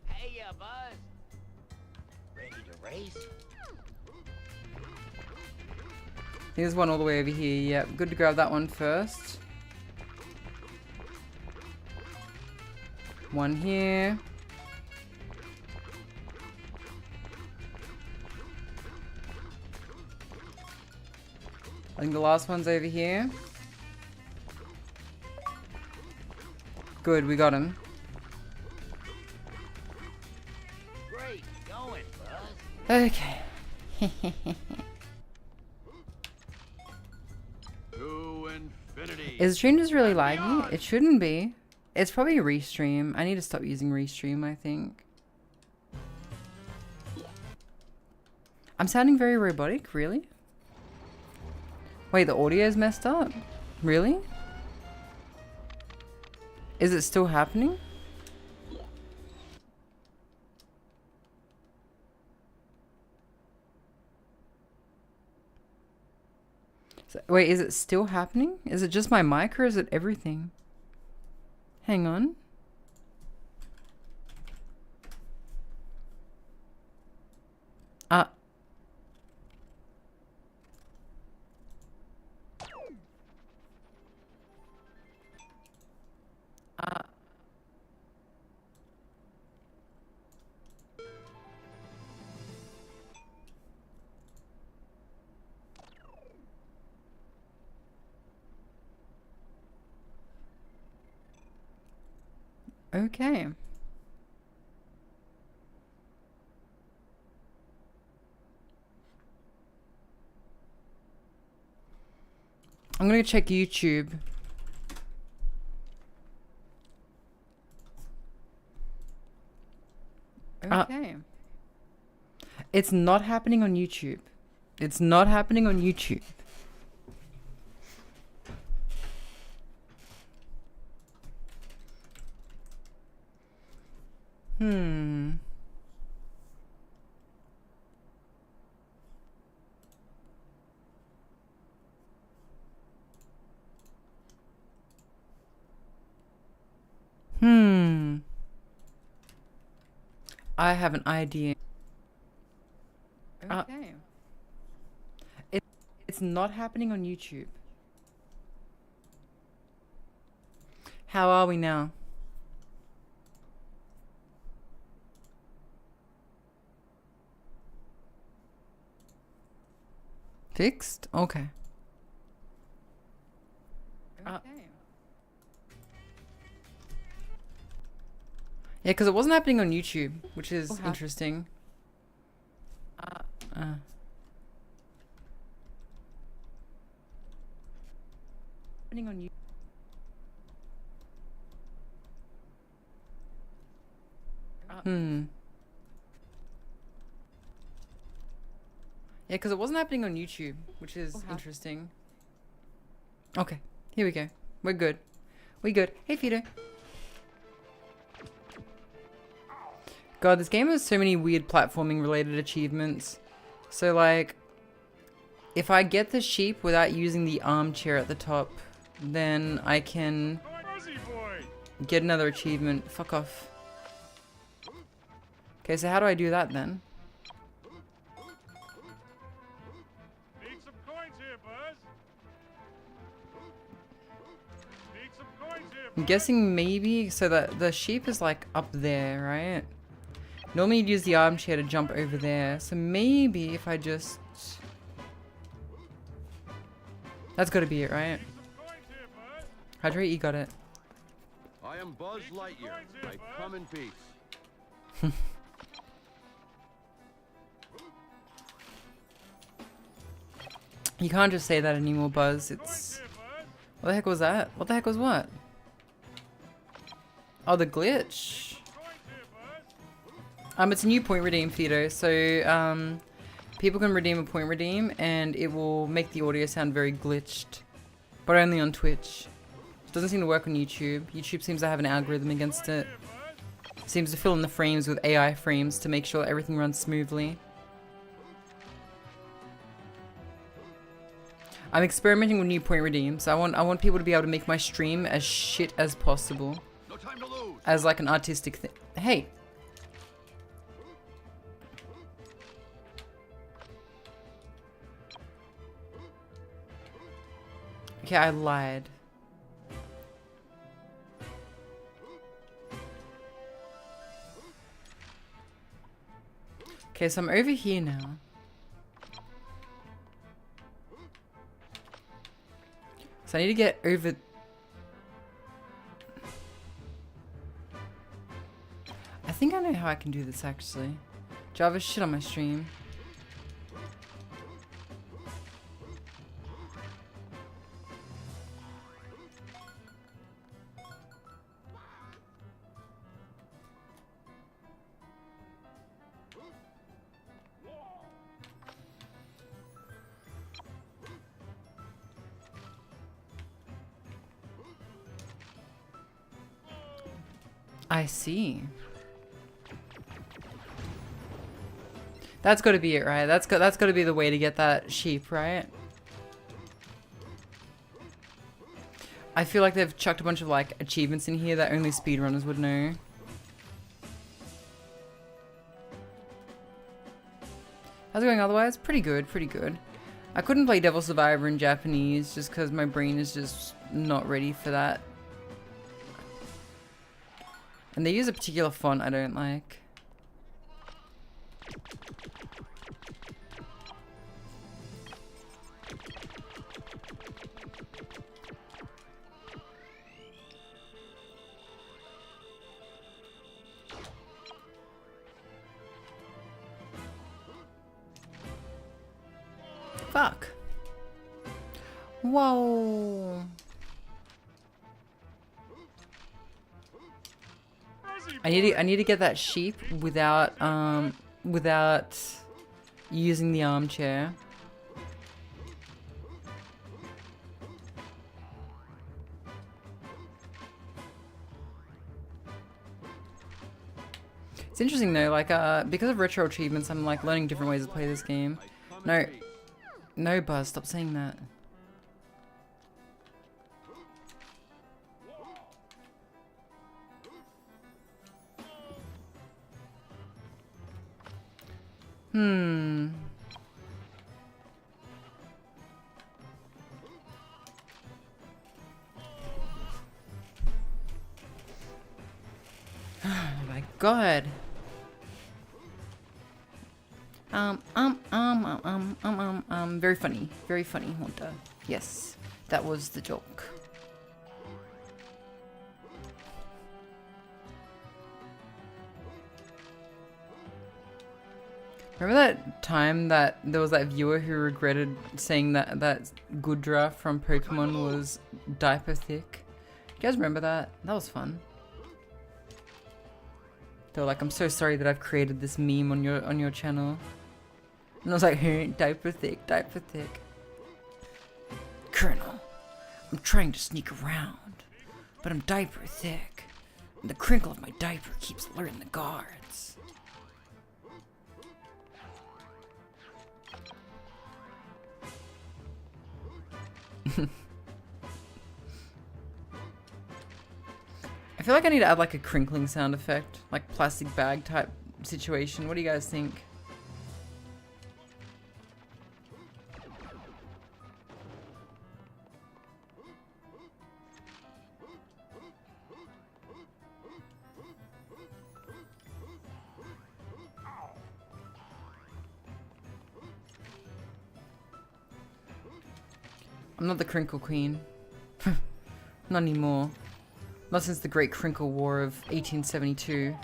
Hey, Buzz. Ready to race? There's one all the way over here. Yep, good to grab that one first. One here. I think the last one's over here. Good, we got him. Great going, Buzz. Okay. To infinity. Is stream just really laggy? It shouldn't be. It's probably Restream. I need to stop using Restream, I think. I'm sounding very robotic, really? Wait, the audio's messed up? Really? Is it still happening? So, wait, is it still happening? Is it just my mic or is it everything? Hang on. Okay. I'm gonna check YouTube. Okay. It's not happening on YouTube. It's not happening on YouTube. Hmm. I have an idea. Okay. It's not happening on YouTube. How are we now? Fixed? Okay. Yeah, because it wasn't happening on YouTube, which is interesting. Happening on YouTube. Yeah, because it wasn't happening on YouTube, which is interesting. Okay, here we go. We're good. We good. Hey, Fido. God, this game has so many weird platforming related achievements. So like, if I get the sheep without using the armchair at the top, then I can get another achievement. Fuck off. Okay, so how do I do that then? Need some coins here, Buzz. Need some coins here, I'm guessing maybe, so that the sheep is like up there, right? Normally you'd use the armchair to jump over there. So maybe if I just... That's gotta be it, right? Hydrate, you got it. I am Buzz Lightyear. I come in peace. You can't just say that anymore, Buzz. It's... What the heck was that? What the heck was what? Oh, the glitch. It's a new point redeem, Fido. So, people can redeem a point redeem, and it will make the audio sound very glitched. But only on Twitch. It doesn't seem to work on YouTube. YouTube seems to have an algorithm against it. It seems to fill in the frames with AI frames to make sure everything runs smoothly. I'm experimenting with new point redeems. I want people to be able to make my stream as shit as possible. No time to lose. As like an artistic thing. Hey! Okay, I lied. Okay, so I'm over here now. So I need to get over... I think I know how I can do this actually. Java shit on my stream. I see. That's got to be it, right? That's got to be the way to get that sheep, right? I feel like they've chucked a bunch of like achievements in here that only speedrunners would know. How's it going otherwise? Pretty good, pretty good. I couldn't play Devil Survivor in Japanese just because my brain is just not ready for that. And they use a particular font I don't like. Fuck. Whoa. I need to get that sheep without using the armchair. It's interesting though, like because of retro achievements, I'm like learning different ways to play this game. No, Buzz, stop saying that. Oh my god. Very funny. Very funny, Hunter. Yes, that was the joke. Remember that time that there was that viewer who regretted saying that 𝓢𝓞𝓒 from Pokemon was diaper thick? You guys remember that? That was fun. They were like, I'm so sorry that I've created this meme on your channel. And I was like, hey, diaper thick, diaper thick. Colonel, I'm trying to sneak around, but I'm diaper thick. And the crinkle of my diaper keeps alerting the guards. I feel like I need to add like a crinkling sound effect, like plastic bag type situation. What do you guys think? I'm not the crinkle queen. Not anymore. Not since the Great Crinkle War of 1872.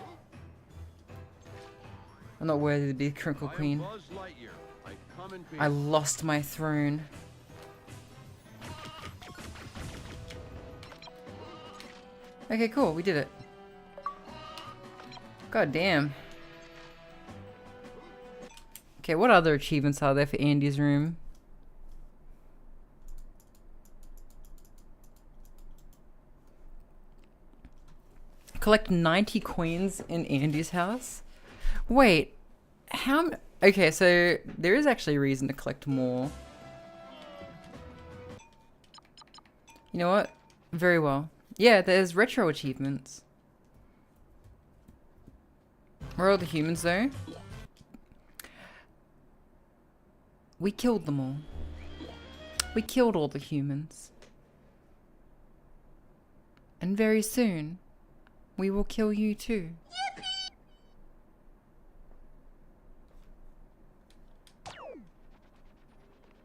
I'm not worthy to be Crinkle Queen. I lost my throne. Okay, cool. We did it. God damn. Okay, what other achievements are there for Andy's room? Collect 90 coins in Andy's house? Wait, how... Okay, so there is actually a reason to collect more. You know what? Very well. Yeah, there's retro achievements. Where are all the humans though? We killed them all. We killed all the humans. And very soon, we will kill you too.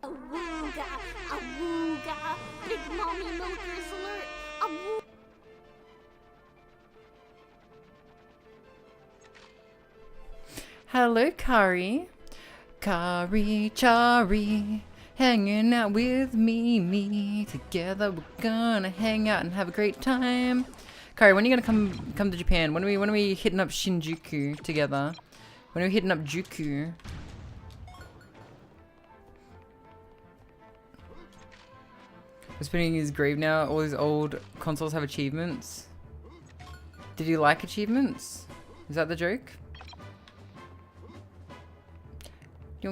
Awooga, awooga, Big Mommy Milkers alert, awooga. Hello, Kari. Kari Chari. Hanging out with me. Together we're gonna hang out and have a great time. Kari, when are you gonna come to Japan? When are we hitting up Shinjuku together? When are we hitting up Juku? We're spinning his grave now. All these old consoles have achievements. Did you like achievements? Is that the joke? I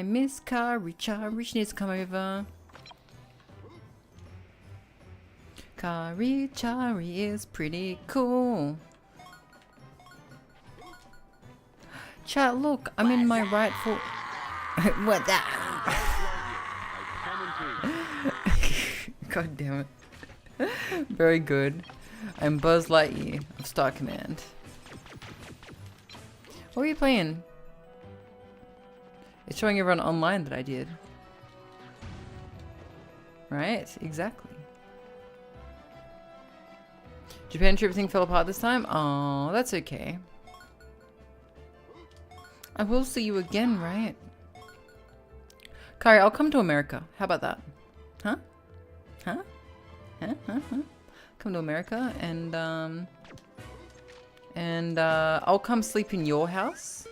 miss Kari Chari. She needs to come over. Kari Chari is pretty cool. Chat, look, I'm in my rightful... What the... God damn it. Very good. I'm Buzz Lightyear of Star Command. What are you playing? It's showing everyone online that I did. Right? Exactly. Japan trip thing fell apart this time? Oh, that's okay. I will see you again, right? Kari, I'll come to America. How about that? Huh? Huh? Huh? Huh? Huh? Come to America and I'll come sleep in your house.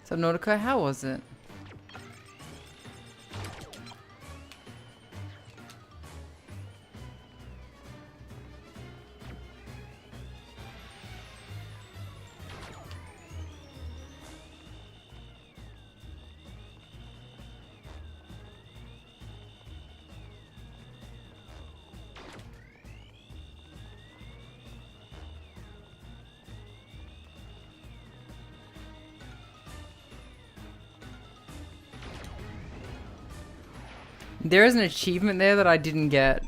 Subnautica, how was it? There is an achievement there that I didn't get.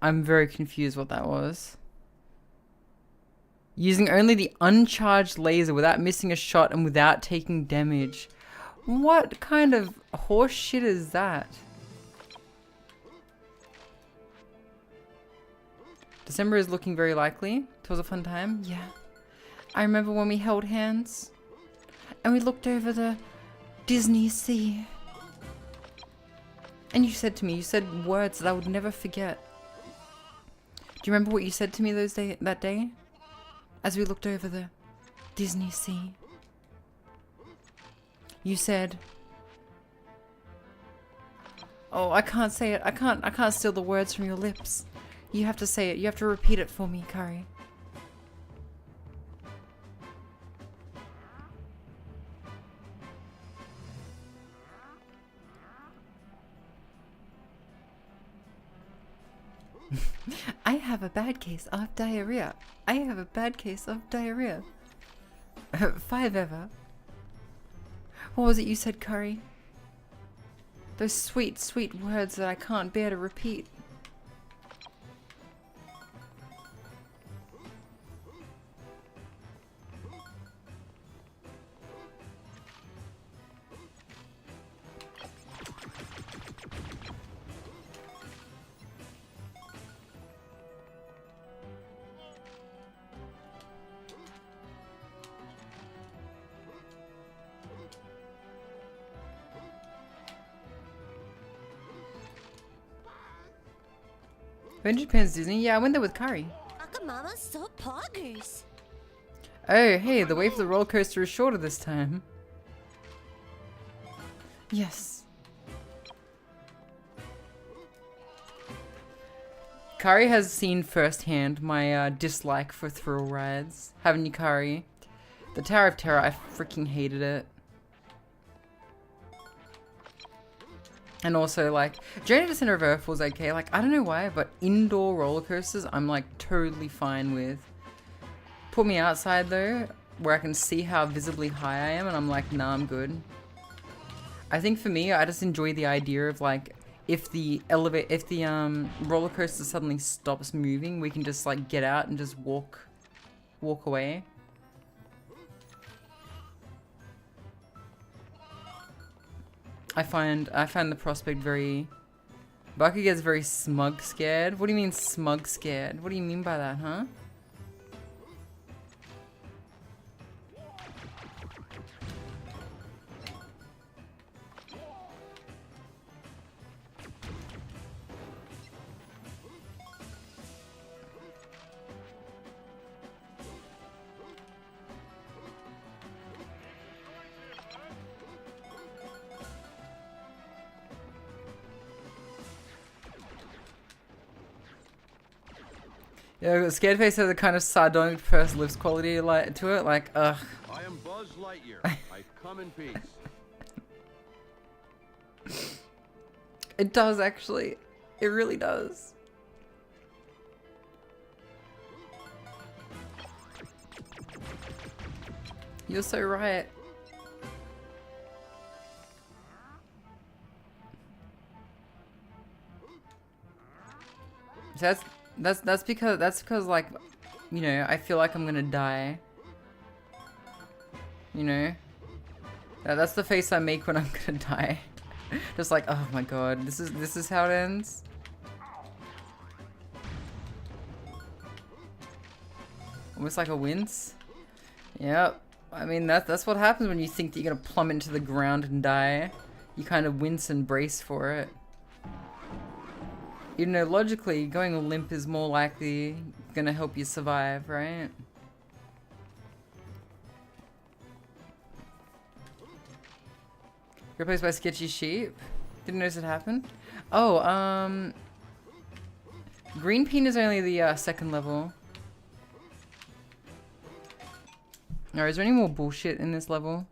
I'm very confused what that was. Using only the uncharged laser without missing a shot and without taking damage. What kind of horse shit is that? December is looking very likely. It was a fun time. Yeah. I remember when we held hands and we looked over the Disney Sea. And you said to me, you said words that I would never forget. Do you remember what you said to me that day? As we looked over the Disney Sea. You said, oh, I can't say it. I can't steal the words from your lips. You have to say it. You have to repeat it for me, Kari. I have a bad case of diarrhea. I have a bad case of diarrhea. 5 ever. What was it you said, Kari? Those sweet, sweet words that I can't bear to repeat. Went to Japan's Disney? Yeah, I went there with Kari. So poggers. Oh, hey, the wait for the roller coaster is shorter this time. Yes. Kari has seen firsthand my dislike for thrill rides. Haven't you, Kari? The Tower of Terror, I freaking hated it. And also, like, Journey to Center of Earth was okay. Like, I don't know why, but indoor roller coasters, I'm, like, totally fine with. Put me outside, though, where I can see how visibly high I am, and I'm like, nah, I'm good. I think for me, I just enjoy the idea of, like, if the roller coaster suddenly stops moving, we can just, like, get out and just walk away. I find the prospect very... Baka gets very smug scared. What do you mean smug scared? What do you mean by that, huh? Yeah, Scared Face has a kind of sardonic first lips quality to it, like, ugh. I am Buzz Lightyear. I come in peace. It does, actually. It really does. You're so right. So that's because like you know, I feel like I'm gonna die. You know? That's the face I make when I'm gonna die. Just like, oh my god, this is how it ends. Almost like a wince. Yep. I mean, that's what happens when you think that you're gonna plummet into the ground and die. You kind of wince and brace for it. You know, logically, going limp is more likely gonna help you survive, right? Replaced by sketchy sheep? Didn't notice it happened. Oh, green peen is only the second level. Alright, is there any more bullshit in this level?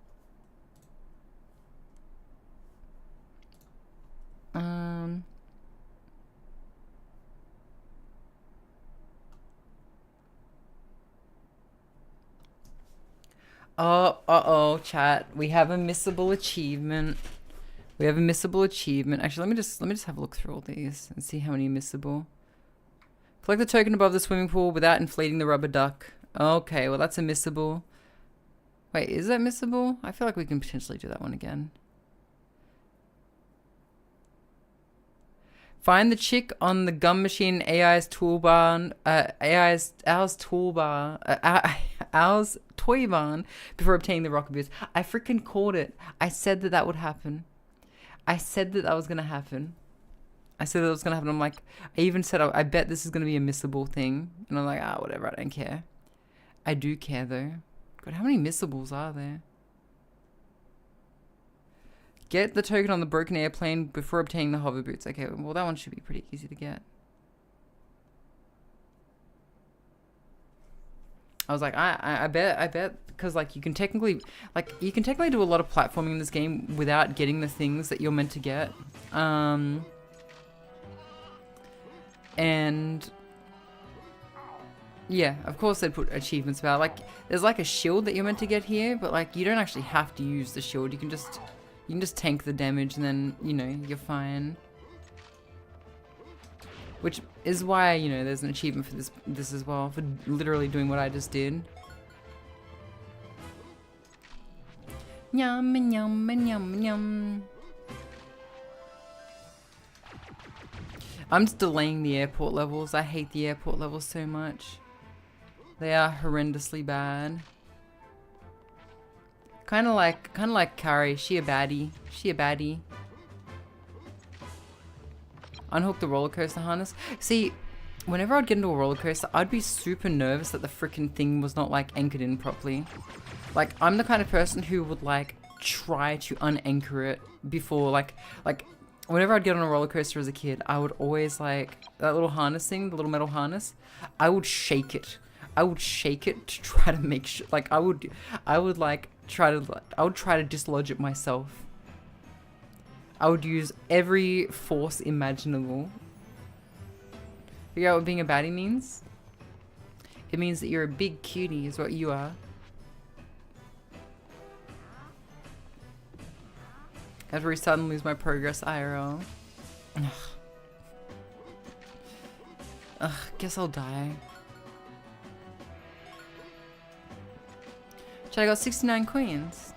Oh, uh-oh, chat. We have a missable achievement. We have a missable achievement. Actually, let me just have a look through all these and see how many missable. Collect the token above the swimming pool without inflating the rubber duck. Okay, well that's a missable. Wait, is that missable? I feel like we can potentially do that one again. Find the chick on the gum machine AI's toolbar, Owl's toy barn before obtaining the rocket boots. I freaking called it. I said that would happen. I said that was gonna happen. I said that was gonna happen. I'm like, I even said I bet this is gonna be a missable thing, and I'm like, whatever. I don't care. I do care though. God, how many missables are there? Get the token on the broken airplane before obtaining the hover boots. Okay, well that one should be pretty easy to get. I was like, I bet, because like you can technically do a lot of platforming in this game without getting the things that you're meant to get. And yeah, of course they'd put achievements about, like, there's like a shield that you're meant to get here, but like you don't actually have to use the shield. You can just tank the damage and then, you know, you're fine. Which is why, you know, there's an achievement for this as well, for literally doing what I just did. Yum, yum, yum, yum. I'm just delaying the airport levels. I hate the airport levels so much. They are horrendously bad. Kind of like Kari. She a baddie. Unhook the roller coaster harness. See, whenever I'd get into a roller coaster, I'd be super nervous that the freaking thing was not like anchored in properly. Like, I'm the kind of person who would like try to unanchor it before, like whenever I'd get on a roller coaster as a kid, I would always like that little harness thing, the little metal harness. I would shake it. I would shake it to try to make sure, like I would try to dislodge it myself. I would use every force imaginable. Figure out what being a baddie means? It means that you're a big cutie is what you are. I have to restart and lose my progress IRL. Ugh, guess I'll die. I got 69 coins.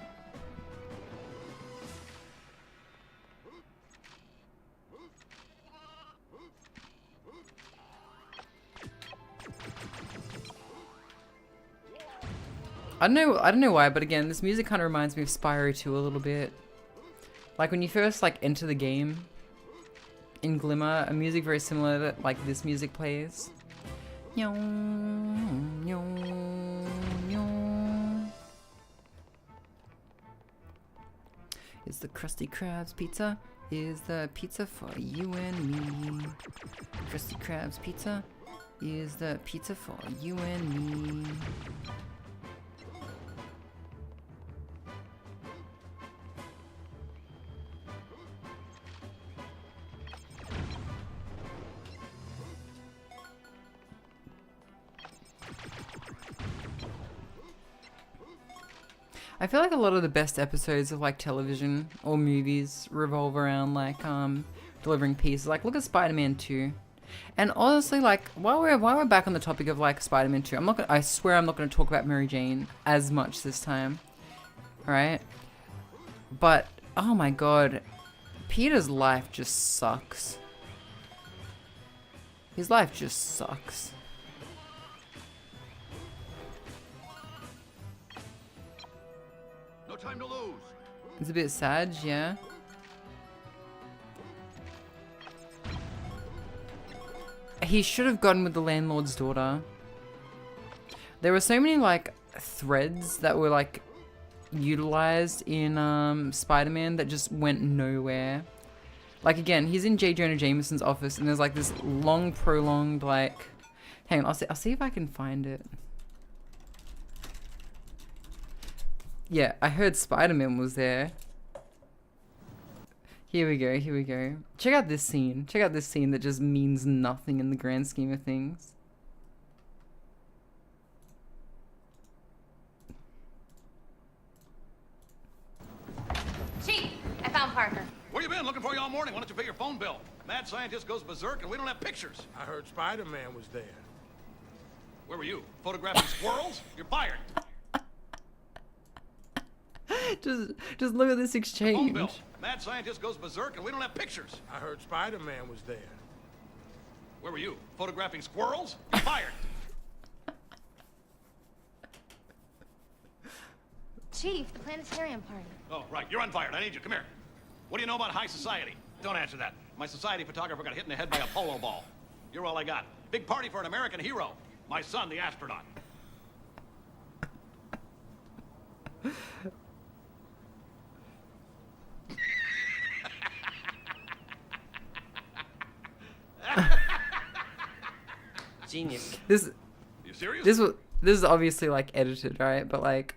I don't know why, but again, this music kind of reminds me of Spyro 2 a little bit. Like when you first like enter the game in Glimmer, a music very similar to like this music plays. Is the Krusty Krab's pizza? Is the pizza for you and me? Krusty Krab's pizza? Is the pizza for you and me? I feel like a lot of the best episodes of like television or movies revolve around like delivering pieces. Like look at Spider-Man 2. And honestly, like, while we're back on the topic of like Spider-Man 2, I swear I'm not gonna talk about Mary Jane as much this time. Alright? But oh my god, Peter's life just sucks. His life just sucks. No time to lose. It's a bit sad, yeah. He should have gotten with the landlord's daughter. There were so many like threads that were like utilized in Spider-Man that just went nowhere. Like again, he's in J. Jonah Jameson's office and there's like this long prolonged like, hang on, I'll see if I can find it. Yeah, I heard Spider-Man was there. Here we go, here we go. Check out this scene. Check out this scene that just means nothing in the grand scheme of things. Chief, I found Parker. Where you been? Looking for you all morning. Why don't you pay your phone bill? Mad scientist goes berserk and we don't have pictures. I heard Spider-Man was there. Where were you? Photographing squirrels? You're fired. Just look at this Phone exchange. bill. Mad scientist goes berserk and we don't have pictures. I heard Spider-Man was there. Where were you? Photographing squirrels? You're fired. Chief, the planetarium party. Oh, right. You're unfired. I need you. Come here. What do you know about high society? Don't answer that. My society photographer got hit in the head by a polo ball. You're all I got. Big party for an American hero. My son, the astronaut. Genius. You serious? This is obviously like edited, right? But like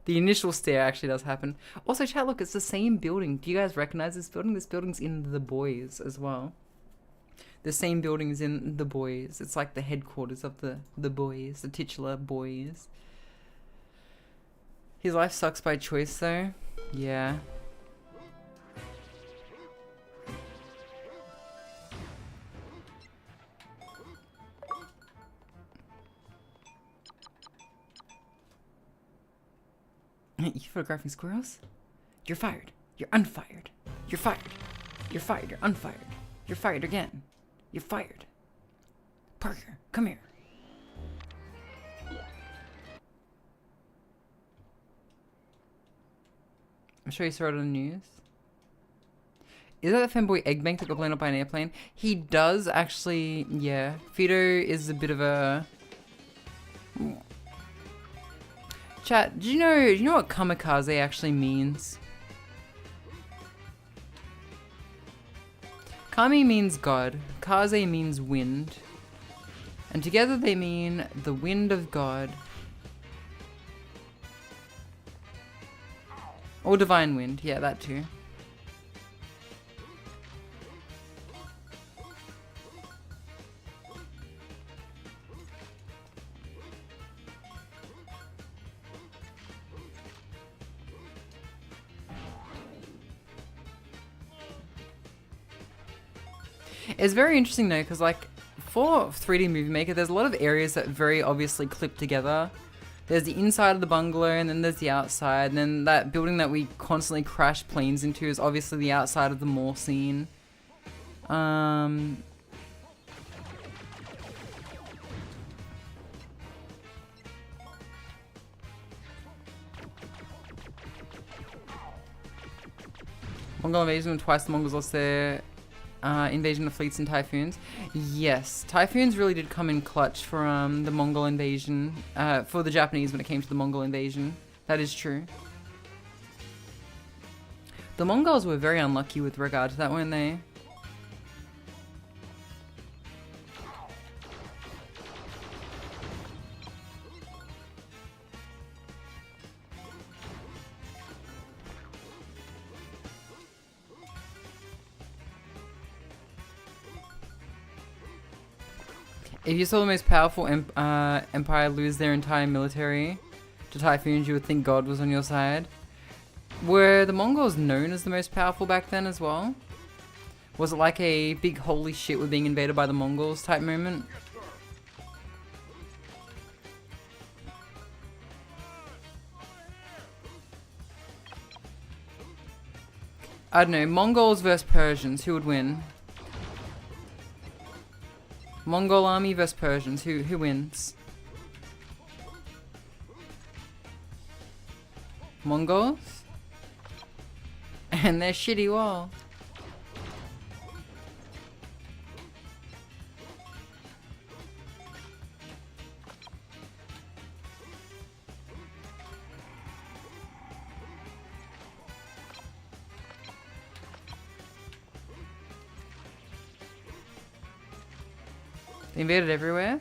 the initial stare actually does happen. Also, chat, look, it's the same building. Do you guys recognize this building? This building's in The Boys as well. The same building is in The Boys. It's like the headquarters of the Boys, the titular Boys. His life sucks by choice though. Yeah. You photographing squirrels? You're fired. You're unfired. You're fired. You're fired. You're unfired. You're fired again. You're fired. Parker, come here. I'm sure you saw it on the news. Is that the femboy egg bank that got blown up by an airplane? He does actually, yeah. Fido is a bit of a... Chat, do you know what kamikaze actually means? Kami means God, kaze means wind. And together they mean the wind of God. Or divine wind, yeah, that too. It's very interesting though, because like for 3D Movie Maker, there's a lot of areas that very obviously clip together. There's the inside of the bungalow, and then there's the outside, and then that building that we constantly crash planes into is obviously the outside of the mall scene. Mongol invasion, twice the Mongols lost their invasion of fleets and typhoons. Yes, typhoons really did come in clutch for the Mongol invasion, for the Japanese when it came to the Mongol invasion. That is true. The Mongols were very unlucky with regard to that, weren't they? If you saw the most powerful empire lose their entire military to typhoons, you would think God was on your side. Were the Mongols known as the most powerful back then as well? Was it like a big holy shit we're being invaded by the Mongols type moment? I don't know, Mongols versus Persians, who would win? Mongol army versus Persians, who wins? Mongols? And their shitty wall. They invaded everywhere?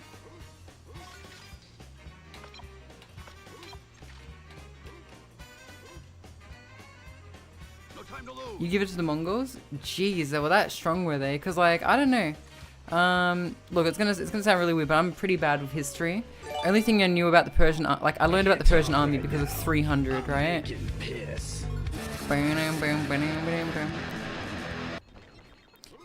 You give it to the Mongols? Jeez, they were that strong, were they? Because, like, I don't know. Look, it's gonna sound really weird, but I'm pretty bad with history. Only thing I knew about the Persian, like, I learned about the Persian army because of 300, right?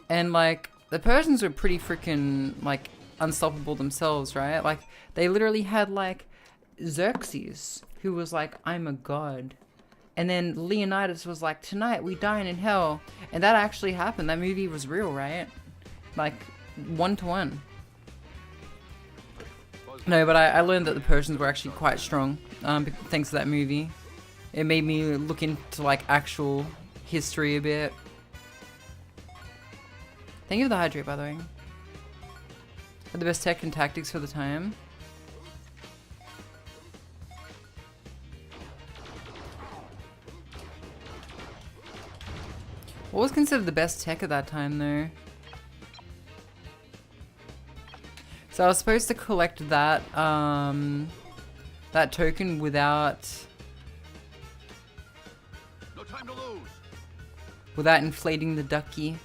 And, like, the Persians were pretty freaking, like, unstoppable themselves, right? Like, they literally had, like, Xerxes, who was like, I'm a god. And then Leonidas was like, tonight we dine in hell. And that actually happened. That movie was real, right? Like, 1-to-1. No, but I learned that the Persians were actually quite strong, thanks to that movie. It made me look into, like, actual history a bit. Thank you for the hydrate, by the way. Had the best tech and tactics for the time. What was considered the best tech at that time, though? So I was supposed to collect that, that token without... No time to lose. Without inflating the ducky.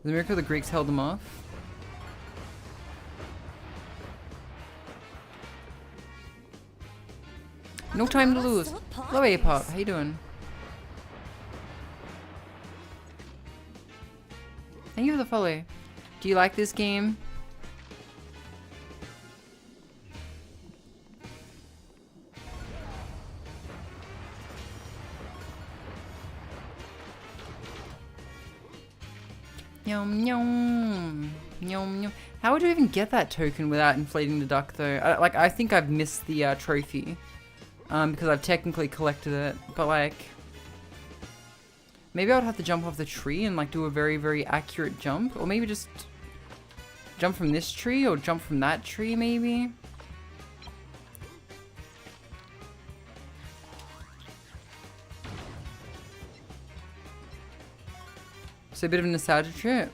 The miracle the Greeks held them off. No time to lose. Hello, A-Pop. How you doing? Thank you for the follow. Do you like this game? Yum yum yum yum. How would you even get that token without inflating the duck, though? I think I've missed the trophy. Because I've technically collected it, but like, maybe I would have to jump off the tree and like do a very, very accurate jump, or maybe just jump from this tree or jump from that tree, maybe. So a bit of a nostalgia trip.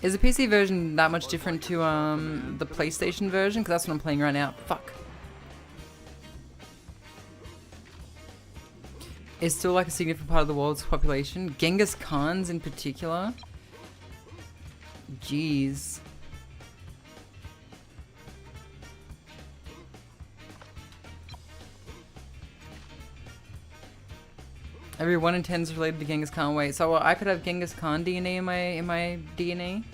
Is the PC version that much different to the PlayStation version? Because that's what I'm playing right now. Fuck. Is still like a significant part of the world's population. Genghis Khan's in particular. Jeez. Every 1 in 10 is related to Genghis Khan. Wait, so I could have Genghis Khan DNA in my DNA?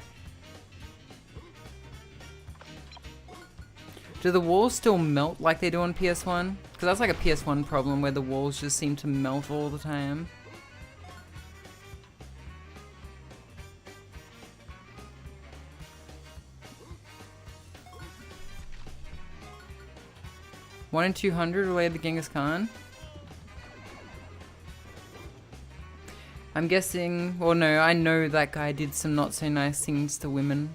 Do the walls still melt like they do on PS1? Because that's like a PS1 problem where the walls just seem to melt all the time. One in 200 related to Genghis Khan? I'm guessing, well no, I know that guy did some not so nice things to women.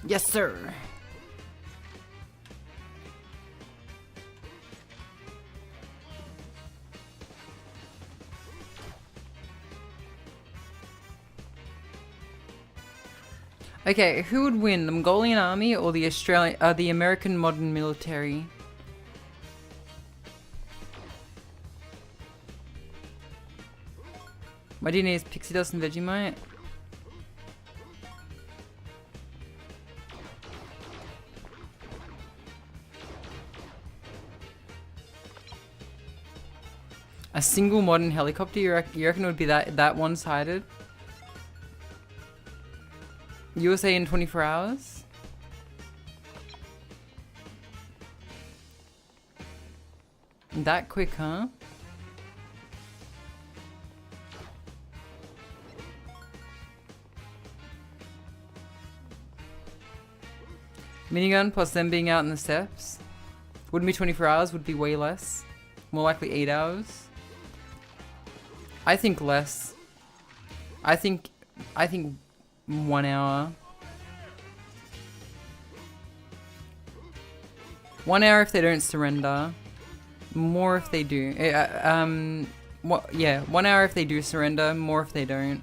Yes, sir. Okay, who would win, the Mongolian army or the American modern military? My DNA is pixie dust and Vegemite. A single modern helicopter, you reckon it would be that one-sided? USA in 24 hours? That quick, huh? Minigun plus them being out in the steppes? Wouldn't be 24 hours, would be way less. More likely 8 hours. I think less. I think 1 hour. 1 hour if they don't surrender. More if they do. Yeah, 1 hour if they do surrender, more if they don't.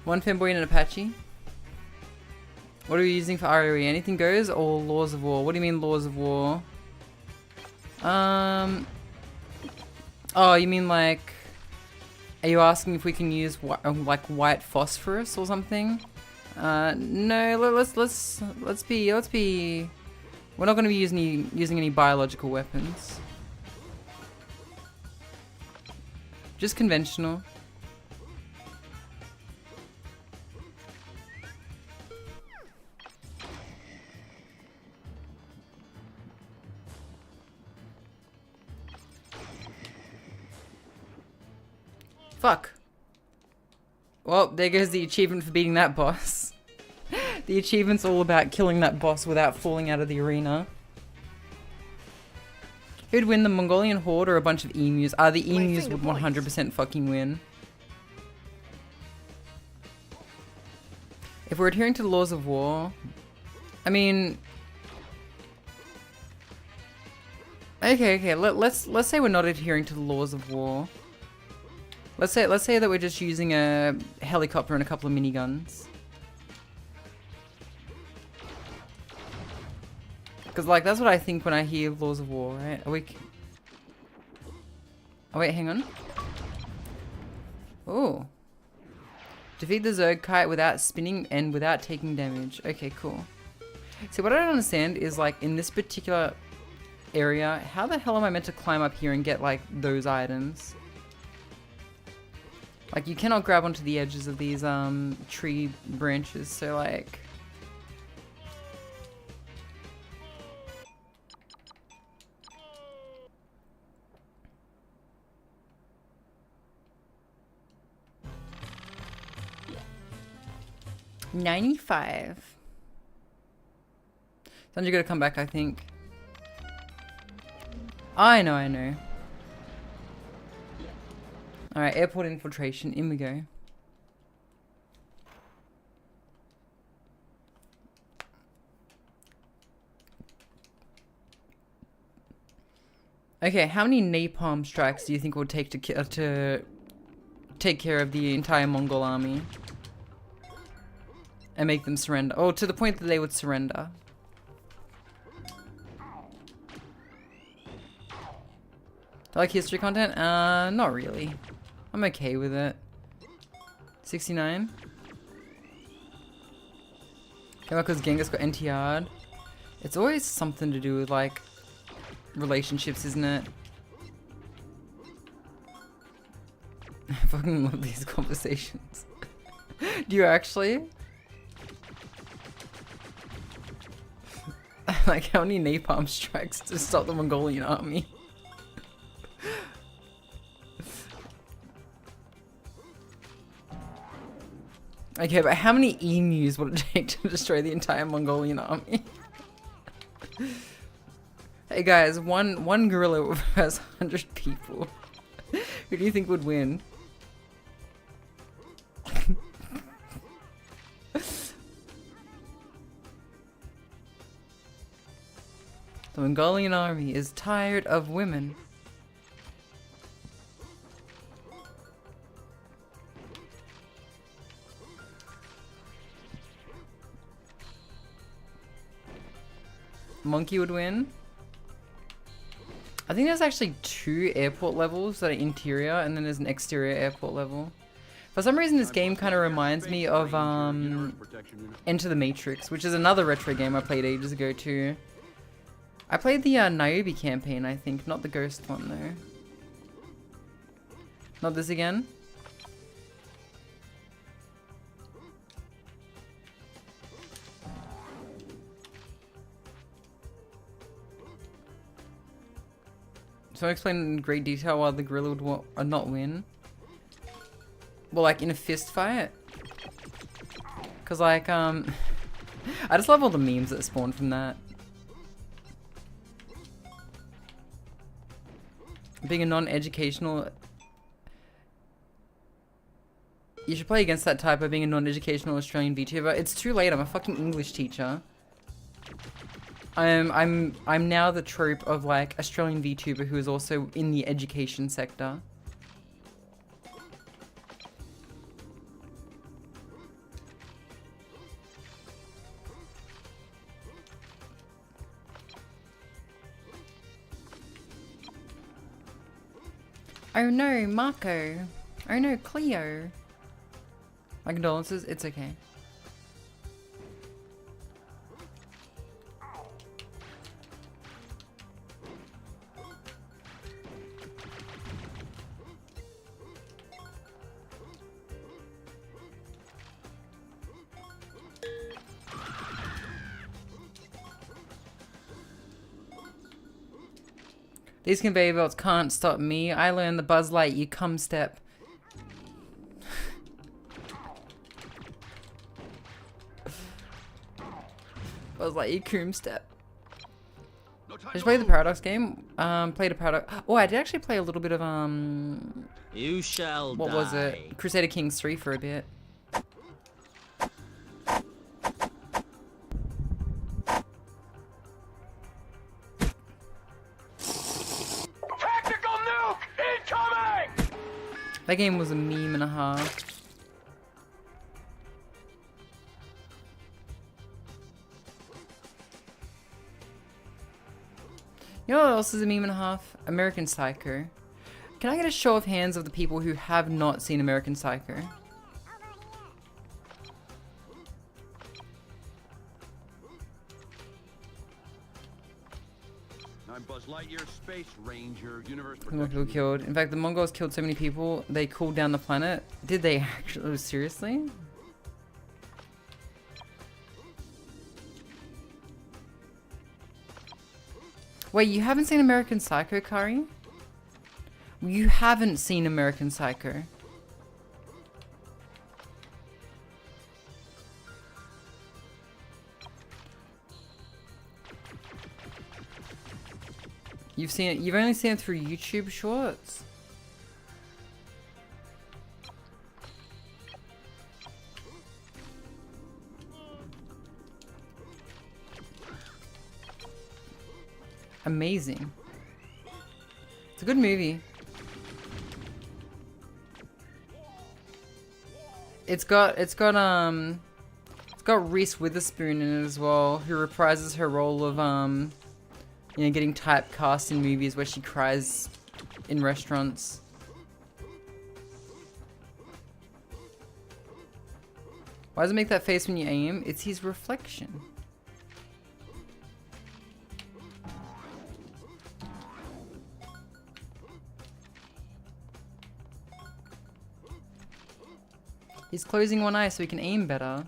One fanboy and an Apache. What are we using for ROE? Anything goes or laws of war? What do you mean laws of war? Oh, you mean like... Are you asking if we can use like white phosphorus or something? No, let's be... We're not going to be using any biological weapons. Just conventional. Fuck. Well, there goes the achievement for beating that boss. The achievement's all about killing that boss without falling out of the arena. Who'd win, the Mongolian horde or a bunch of emus? The emus would 100% fucking win. If we're adhering to the laws of war... I mean... Okay, let's say we're not adhering to the laws of war. Let's say that we're just using a helicopter and a couple of miniguns. Because, like, that's what I think when I hear laws of war, right? Are we... Oh, wait, hang on. Oh. Defeat the 𝓢𝓞𝓒𝓛𝓢 without spinning and without taking damage. Okay, cool. See, what I don't understand is, like, in this particular area, how the hell am I meant to climb up here and get, like, those items? Like, you cannot grab onto the edges of these, tree branches, so, like... $95. Sanji gotta come back, I think. I know. Alright, airport infiltration, in we go. Okay, how many napalm strikes do you think it would take to take care of the entire Mongol army? And make them surrender? Oh, to the point that they would surrender. Do I like history content? Not really. I'm okay with it. 69. Came out because Genghis got NTR'd. It's always something to do with, like, relationships, isn't it? I fucking love these conversations. Do you actually? Like, how many napalm strikes to stop the Mongolian army? Okay, but how many emus would it take to destroy the entire Mongolian army? Hey guys, one gorilla versus 100 people. Who do you think would win? The Mongolian army is tired of women. Monkey would win. I think there's actually 2 airport levels that are interior, and then there's an exterior airport level. For some reason, this game kind of reminds me of Enter the Matrix, which is another retro game I played ages ago too. I played the Niobe campaign, I think, not the Ghost one though. Not this again. So I explained in great detail why the gorilla would not win. Well, like in a fist fight. Cause like I just love all the memes that spawn from that. Being a non-educational, you should play against that type by being a non-educational Australian VTuber. It's too late. I'm a fucking English teacher. I'm now the trope of like Australian VTuber who is also in the education sector. Oh no, Marco. Oh no, Cleo. My condolences, it's okay. These conveyor belts can't stop me. I learned the Buzz Lightyear come step. Buzz Lightyear coom step. Did you play the Paradox game? Played a Paradox. Oh, I did actually play a little bit of You shall what was it? Crusader Kings 3 for a bit. That game was a meme and a half. You know what else is a meme and a half? American Psycho. Can I get a show of hands of the people who have not seen American Psycho? I'm Buzz Lightyear, Space Ranger, Universe More people killed. In fact, the Mongols killed so many people, they cooled down the planet. Did they actually? Seriously? Wait, you haven't seen American Psycho, Kari? You haven't seen American Psycho. You've only seen it through YouTube Shorts. Amazing. It's a good movie. It's got Reese Witherspoon in it as well, who reprises her role of you know, getting typecast in movies where she cries in restaurants. Why does it make that face when you aim? It's his reflection. He's closing one eye so he can aim better.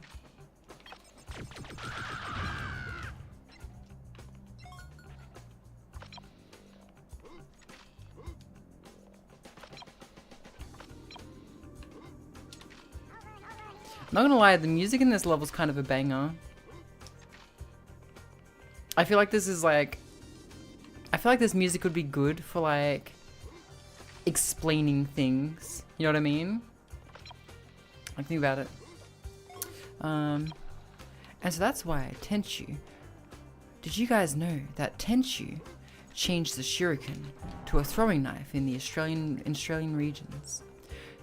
Not gonna lie, the music in this level is kind of a banger. I feel like this is like... I feel like this music would be good for like... explaining things. You know what I mean? Like, think about it. And so that's why 𝓡𝓤𝓛𝓢... Did you guys know that 𝓡𝓤𝓢 changed the shuriken to a throwing knife in the Australian regions?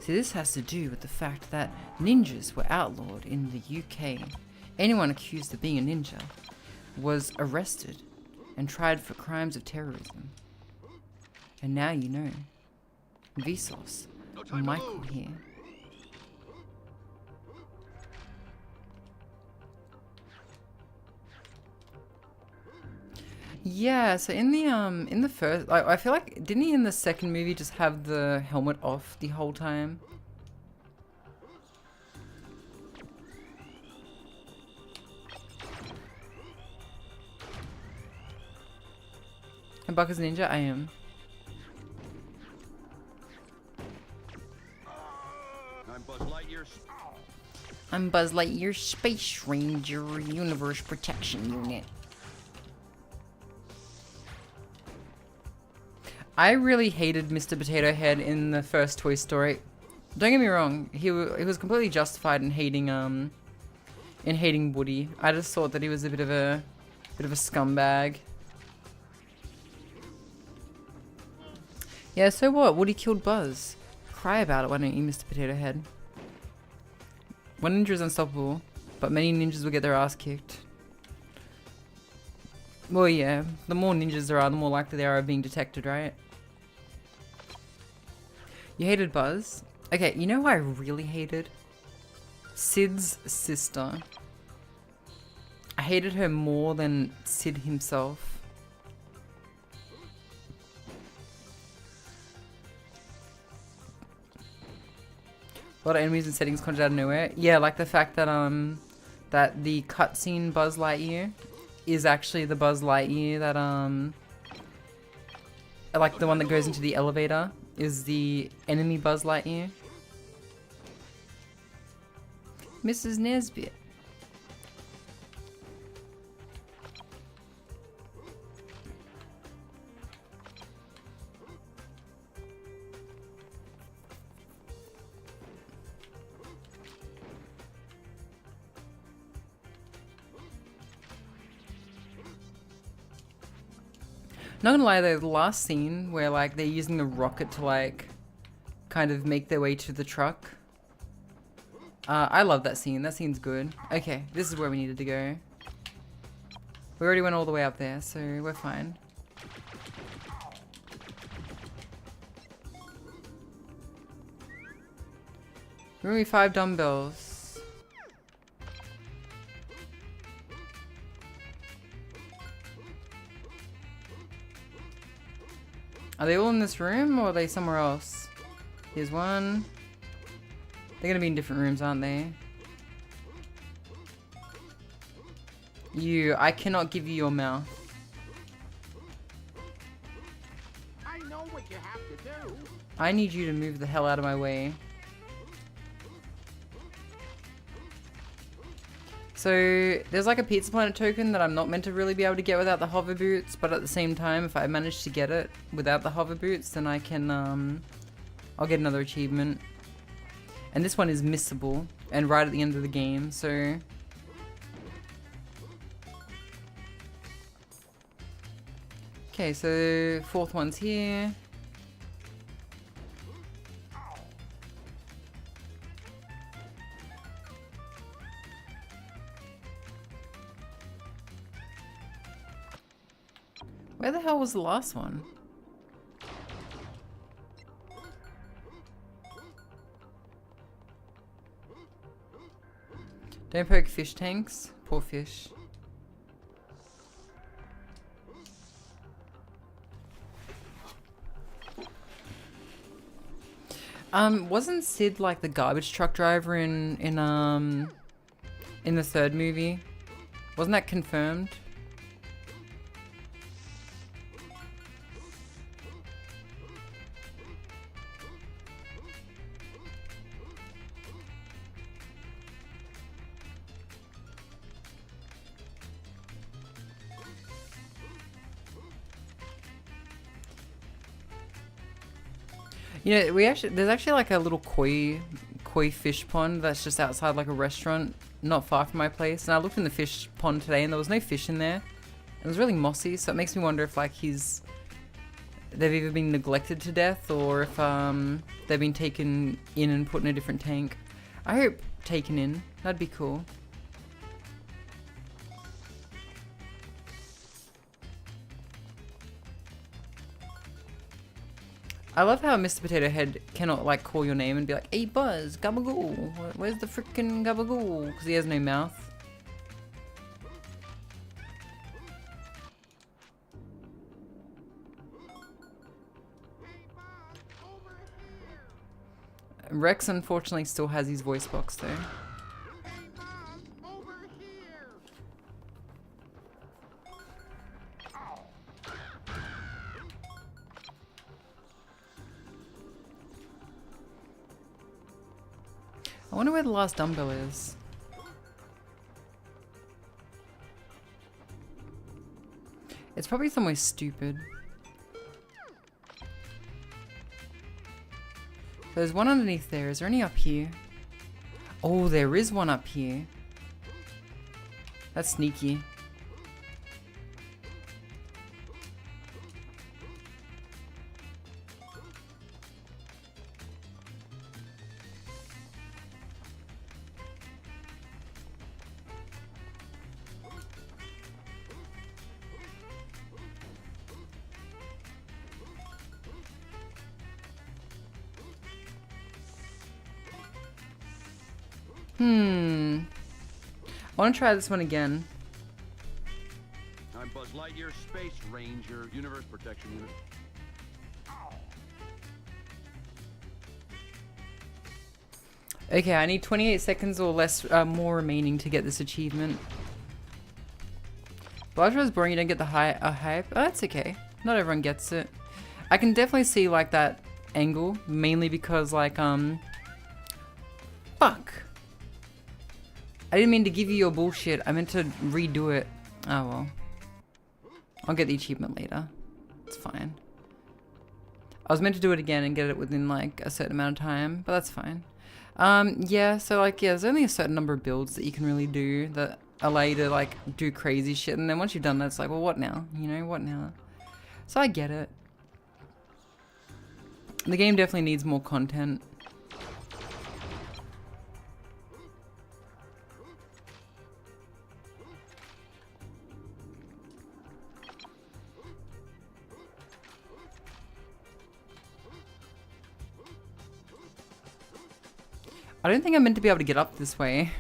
See, this has to do with the fact that ninjas were outlawed in the UK. Anyone accused of being a ninja was arrested and tried for crimes of terrorism. And now you know. Vsauce. Michael here. Yeah, so in the first, I feel like, didn't he in the second movie just have the helmet off the whole time? And Buck is a ninja? I am. I'm Buzz Lightyear, Space Ranger, Universe Protection Unit. I really hated Mr. Potato Head in the first Toy Story. Don't get me wrong, he was completely justified in hating Woody. I just thought that he was a bit of a scumbag. Yeah, so what? Woody killed Buzz. Cry about it, why don't you, Mr. Potato Head? One ninja is unstoppable, but many ninjas will get their ass kicked. Well, yeah, the more ninjas there are, the more likely they are of being detected, right? You hated Buzz? Okay, you know who I really hated? Sid's sister. I hated her more than Sid himself. A lot of enemies and settings conjured out of nowhere. Yeah, like the fact that that the cutscene Buzz Lightyear is actually the Buzz Lightyear that like the one that goes into the elevator is the enemy Buzz Lightyear. Mrs. Nesbit. Not gonna lie though, the last scene where like they're using the rocket to like kind of make their way to the truck. I love that scene. That scene's good. Okay, this is where we needed to go. We already went all the way up there, so we're fine. Bring me 5 dumbbells. Are they all in this room or are they somewhere else? Here's one. They're gonna be in different rooms, aren't they? You, I cannot give you your mouth. I know what you have to do. I need you to move the hell out of my way. So, there's like a Pizza Planet token that I'm not meant to really be able to get without the hover boots, but at the same time, if I manage to get it without the hover boots, then I can, I'll get another achievement. And this one is missable, and right at the end of the game, so... Okay, so 4th one's here. Where the hell was the last one? Don't poke fish tanks. Poor fish. Wasn't Sid like the garbage truck driver in the 3rd movie? Wasn't that confirmed? You know, there's actually like a little koi fish pond that's just outside like a restaurant not far from my place, and I looked in the fish pond today and there was no fish in there. It was really mossy, so it makes me wonder if like they've either been neglected to death or if they've been taken in and put in a different tank. I hope taken in. That'd be cool. I love how Mr. Potato Head cannot like call your name and be like, "Hey Buzz, gabagool, where's the freaking gabagool?" Because he has no mouth. Rex unfortunately still has his voice box though. I wonder where the last dumbbell is. It's probably somewhere stupid. There's one underneath there. Is there any up here? Oh, there is one up here. That's sneaky. I want to try this one again. I'm Buzz Lightyear, Space Ranger, Universe Protection Unit. Okay, I need 28 seconds or less more remaining to get this achievement. Bajra is boring, you don't get the hype. Oh, that's okay. Not everyone gets it. I can definitely see like that angle, mainly because like fuck. I didn't mean to give you your bullshit. I meant to redo it. Oh well. I'll get the achievement later. It's fine. I was meant to do it again and get it within like a certain amount of time, but that's fine. Yeah, so like, yeah, there's only a certain number of builds that you can really do that allow you to like do crazy shit, and then once you've done that, it's like, well, what now? You know, what now? So I get it. The game definitely needs more content. I don't think I'm meant to be able to get up this way.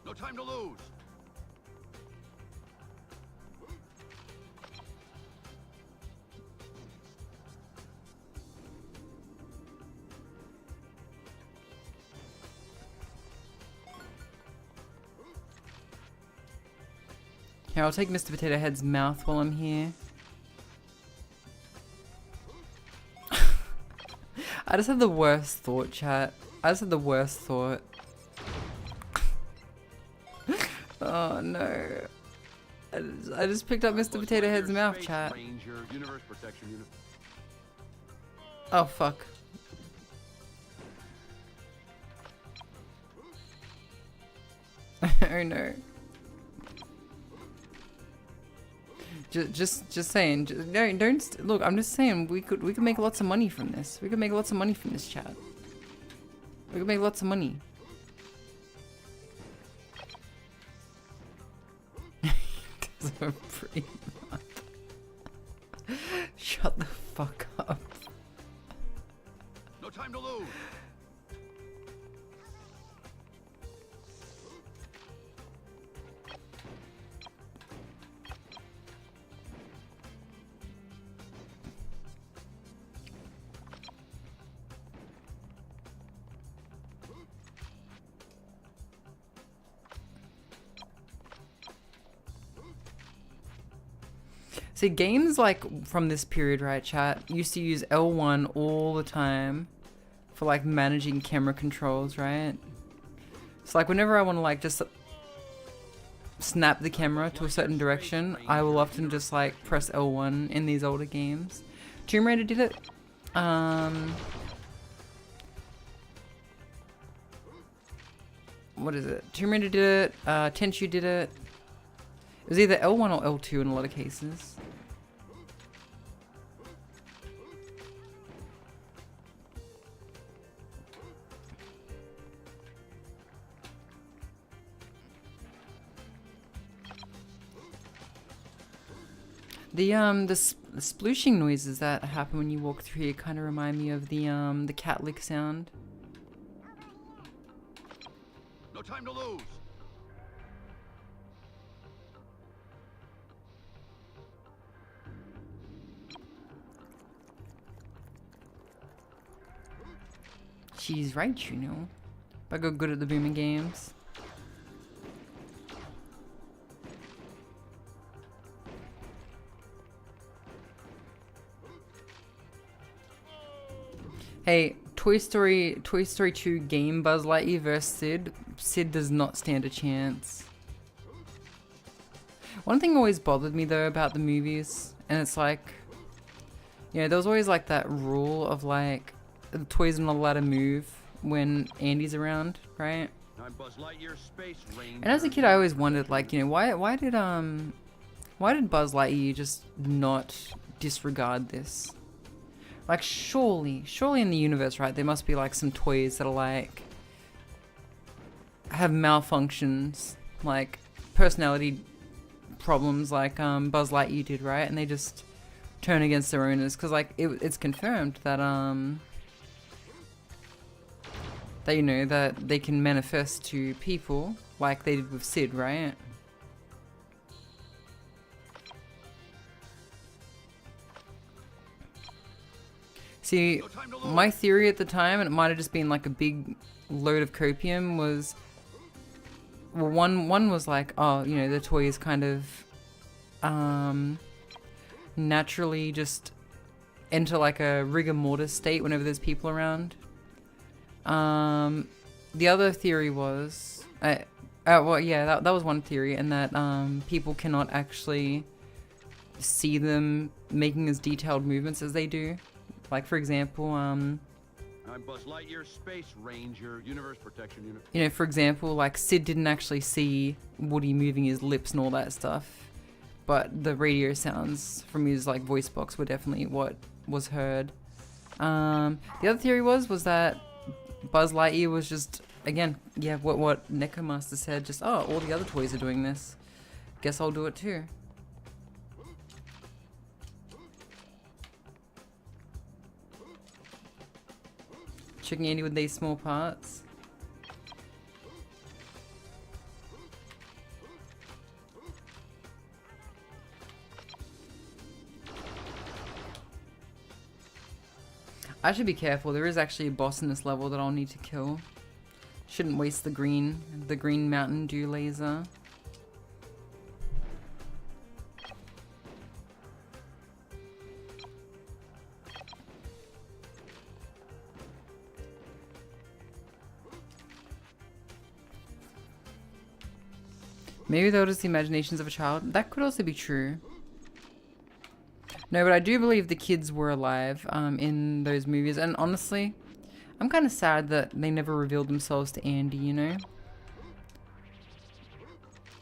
No time to lose. Here, I'll take Mr. Potato Head's mouth while I'm here. I just had the worst thought, chat. I just had the worst thought. Oh no. I just picked up Mr. Potato Head's mouth, chat. Oh fuck. Oh no. Just saying. Don't look. I'm just saying we could make lots of money from this. We could make lots of money from this, chat. We could make lots of money. Shut the fuck up. No time to lose. See, games like from this period, right, chat, used to use L1 all the time for like managing camera controls, right? So like whenever I want to like just snap the camera to a certain direction, I will often just like press L1 in these older games. Tomb Raider did it. What is it? Tomb Raider did it. Tenchu did it. It was either L1 or L2 in a lot of cases. The splooshing noises that happen when you walk through here kind of remind me of the cat lick sound. No time to lose. She's right, you know. I got good at the booming games. Hey, Toy Story 2 game Buzz Lightyear vs. Sid. Sid does not stand a chance. One thing always bothered me though about the movies, and it's like, you know, there was always like that rule of like, the toys are not allowed to move when Andy's around, right? I'm Buzz Lightyear, Space Ranger. And as a kid, I always wondered, like, you know, why did Buzz Lightyear just not disregard this? Like, surely in the universe, right, there must be like some toys that are like have malfunctions, like personality problems, like Buzz Lightyear did, right? And they just turn against their owners, because like it's confirmed that that, you know, that they can manifest to people like they did with Sid, right? See, my theory at the time, and it might have just been like a big load of copium, was, well, one was like, oh, you know, the toy is kind of naturally just enter like a rigor mortis state whenever there's people around. The other theory was, well, yeah, that was one theory, and that people cannot actually see them making as detailed movements as they do. Like, for example, I'm Buzz Lightyear, Space Ranger, Universe Protection Unit. You know, for example, like Sid didn't actually see Woody moving his lips and all that stuff, but the radio sounds from his like voice box were definitely what was heard. The other theory was that Buzz Lightyear was just, again, yeah, what Nekomaster said, just, oh, all the other toys are doing this, guess I'll do it too. Checking Andy with these small parts. I should be careful. There is actually a boss in this level that I'll need to kill. Shouldn't waste the green Mountain Dew laser. Maybe they were just the imaginations of a child. That could also be true. No, but I do believe the kids were alive in those movies. And honestly, I'm kind of sad that they never revealed themselves to Andy, you know?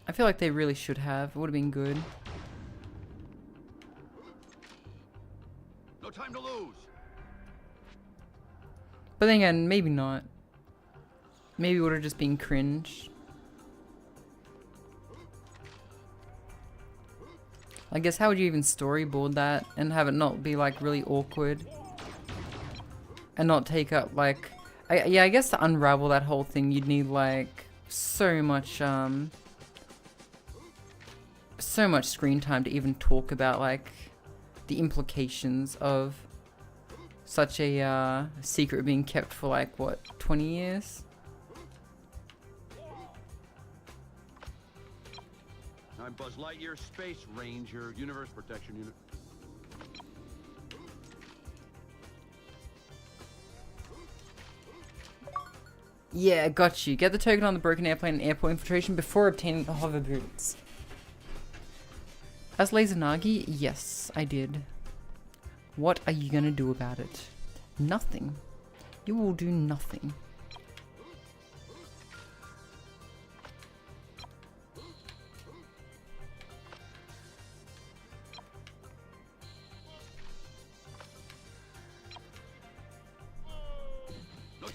I feel like they really should have. It would have been good. No time to lose. But then again, maybe not. Maybe it would have just been cringe. I guess, how would you even storyboard that and have it not be like really awkward and not take up like, yeah, I guess to unravel that whole thing you'd need like so much screen time to even talk about like the implications of such a secret being kept for like what, 20 years? I'm Buzz Lightyear, Space Ranger, Universe Protection Unit. Yeah, got you. Get the token on the broken airplane and airport infiltration before obtaining the hover boots. As 𝓢𝓞𝓒𝓘𝓐𝓛𝓢, yes, I did. What are you gonna do about it? Nothing. You will do nothing.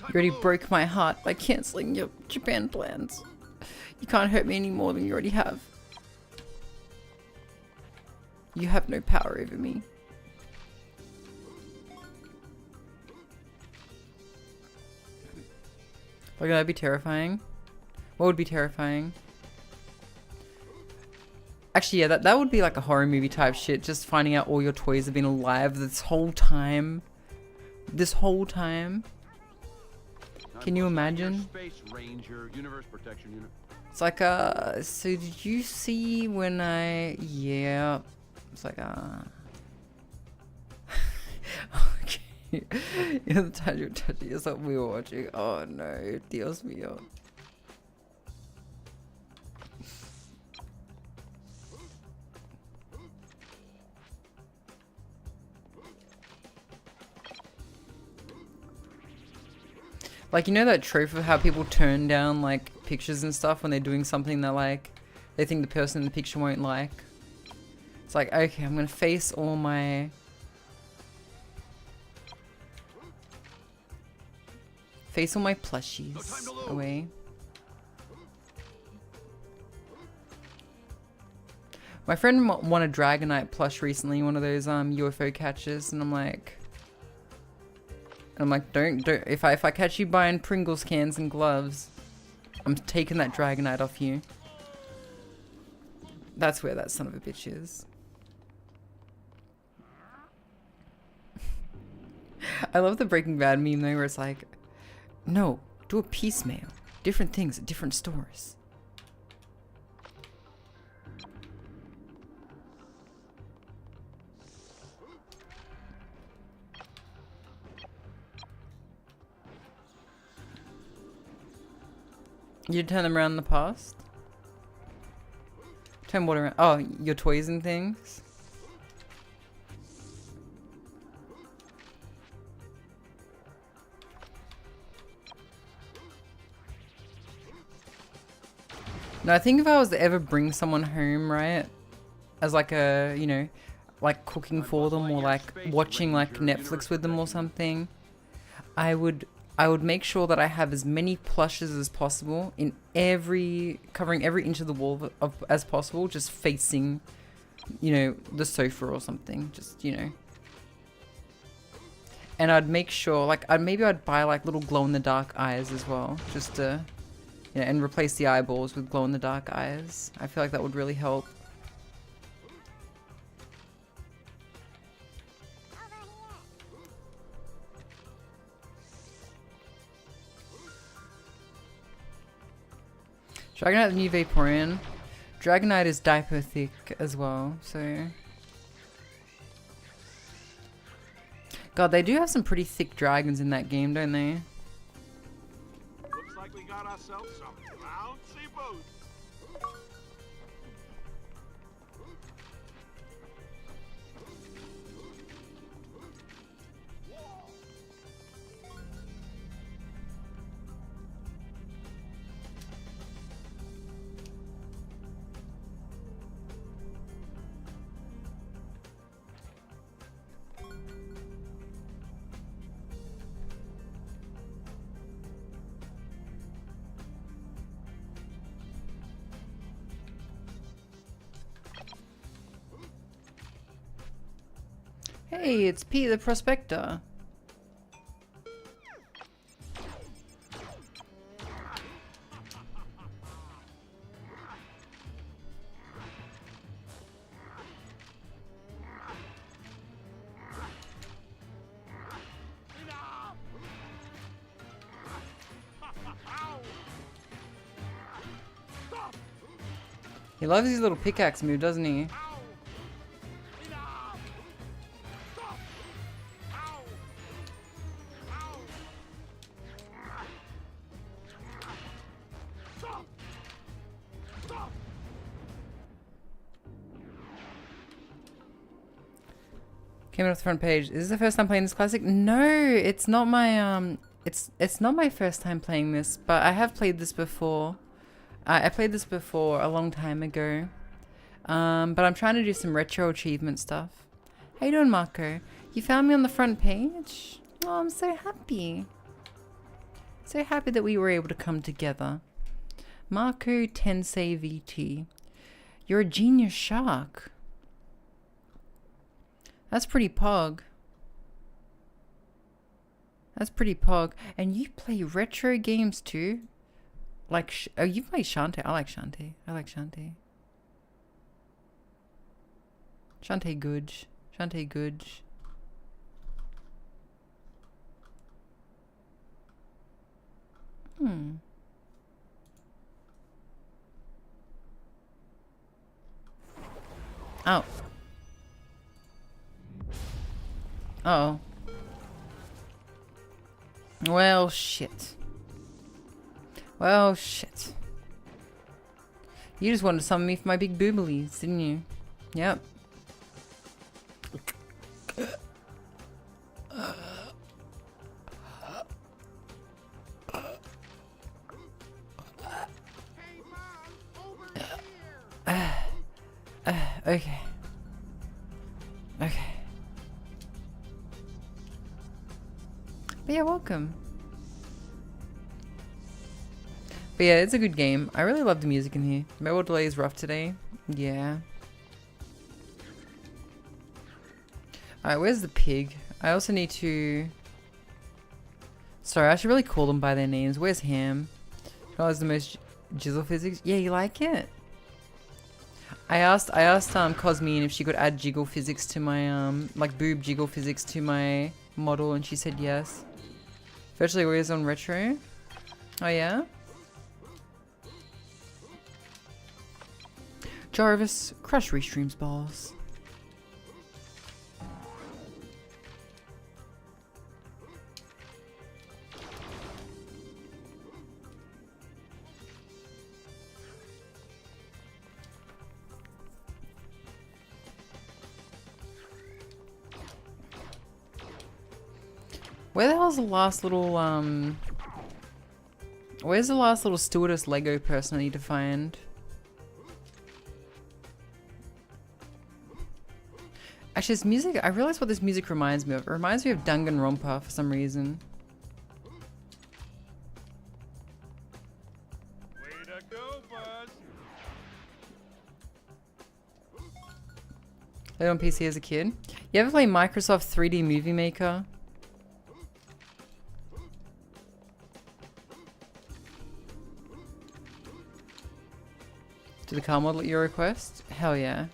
You already broke my heart by cancelling your Japan plans. You can't hurt me any more than you already have. You have no power over me. Like, that'd be terrifying. What would be terrifying? Actually, yeah, that would be like a horror movie type shit. Just finding out all your toys have been alive this whole time. This whole time. Can you imagine? Space Ranger, Universe Protection Unit. It's like, so did you see when I, yeah. It's like, okay. The time you're touching yourself, we were watching. Oh no, Dios mío. Like, you know that trope of how people turn down, like, pictures and stuff when they're doing something that, like, they think the person in the picture won't like? It's like, okay, I'm gonna face all my... Face all my plushies away. My friend won a Dragonite plush recently, one of those, UFO catchers, and I'm like... don't, if I catch you buying Pringles cans and gloves, I'm taking that Dragonite off you. That's where that son of a bitch is. I love the Breaking Bad meme though, where it's like, no, do a piecemeal. Different things at different stores. You turn them around in the past? Turn what around? Oh, your toys and things? No, I think if I was to ever bring someone home, right? As like a, you know, like cooking for them or like watching like Netflix with them or something, I would make sure that I have as many plushes as possible in covering every inch of the wall as possible, just facing, you know, the sofa or something, just, you know. And I'd make sure, like, maybe I'd buy like little glow-in-the-dark eyes as well, just to, you know, and replace the eyeballs with glow-in-the-dark eyes. I feel like that would really help. Dragonite, the new Vaporeon. Dragonite is diaper thick as well, so... God, they do have some pretty thick dragons in that game, don't they? Looks like we got ourselves some bouncy boots. Hey, it's P the Prospector. He loves his little pickaxe move, doesn't he? Came off the front page. Is this the first time playing this classic? No, it's not my it's not my first time playing this, but I have played this before. I played this before a long time ago. But I'm trying to do some retro achievement stuff. How you doing, Marco? You found me on the front page? Oh, I'm so happy. So happy that we were able to come together. Marco Tensei VT. You're a genius shark. That's pretty pog. That's pretty pog. And you play retro games too? Like, oh, you play Shantae. I like Shantae. I like Shantae. Shantae Googe. Shantae Googe. Oh. Uh-oh. Well, shit. Well, shit. You just wanted to summon me for my big booblies, didn't you? Yep. Okay. Okay. But yeah, welcome. But yeah, it's a good game. I really love the music in here. Mobile delay is rough today. Yeah. Alright, where's the pig? I also need to... Sorry, I should really call them by their names. Where's Ham? Oh, is the most jizzle physics? Yeah, you like it? I asked Cosmine if she could add jiggle physics to my like boob jiggle physics to my model, and she said yes. Virtually always on retro. Oh yeah. Jarvis, crush restreams balls. Where the hell's the last little, where's the last little stewardess Lego person I need to find? Actually, this music, I realize what this music reminds me of. It reminds me of Danganronpa for some reason. Way to go, Buzz. Played on PC as a kid. You ever play Microsoft 3D Movie Maker? Did the car model at your request? Hell yeah.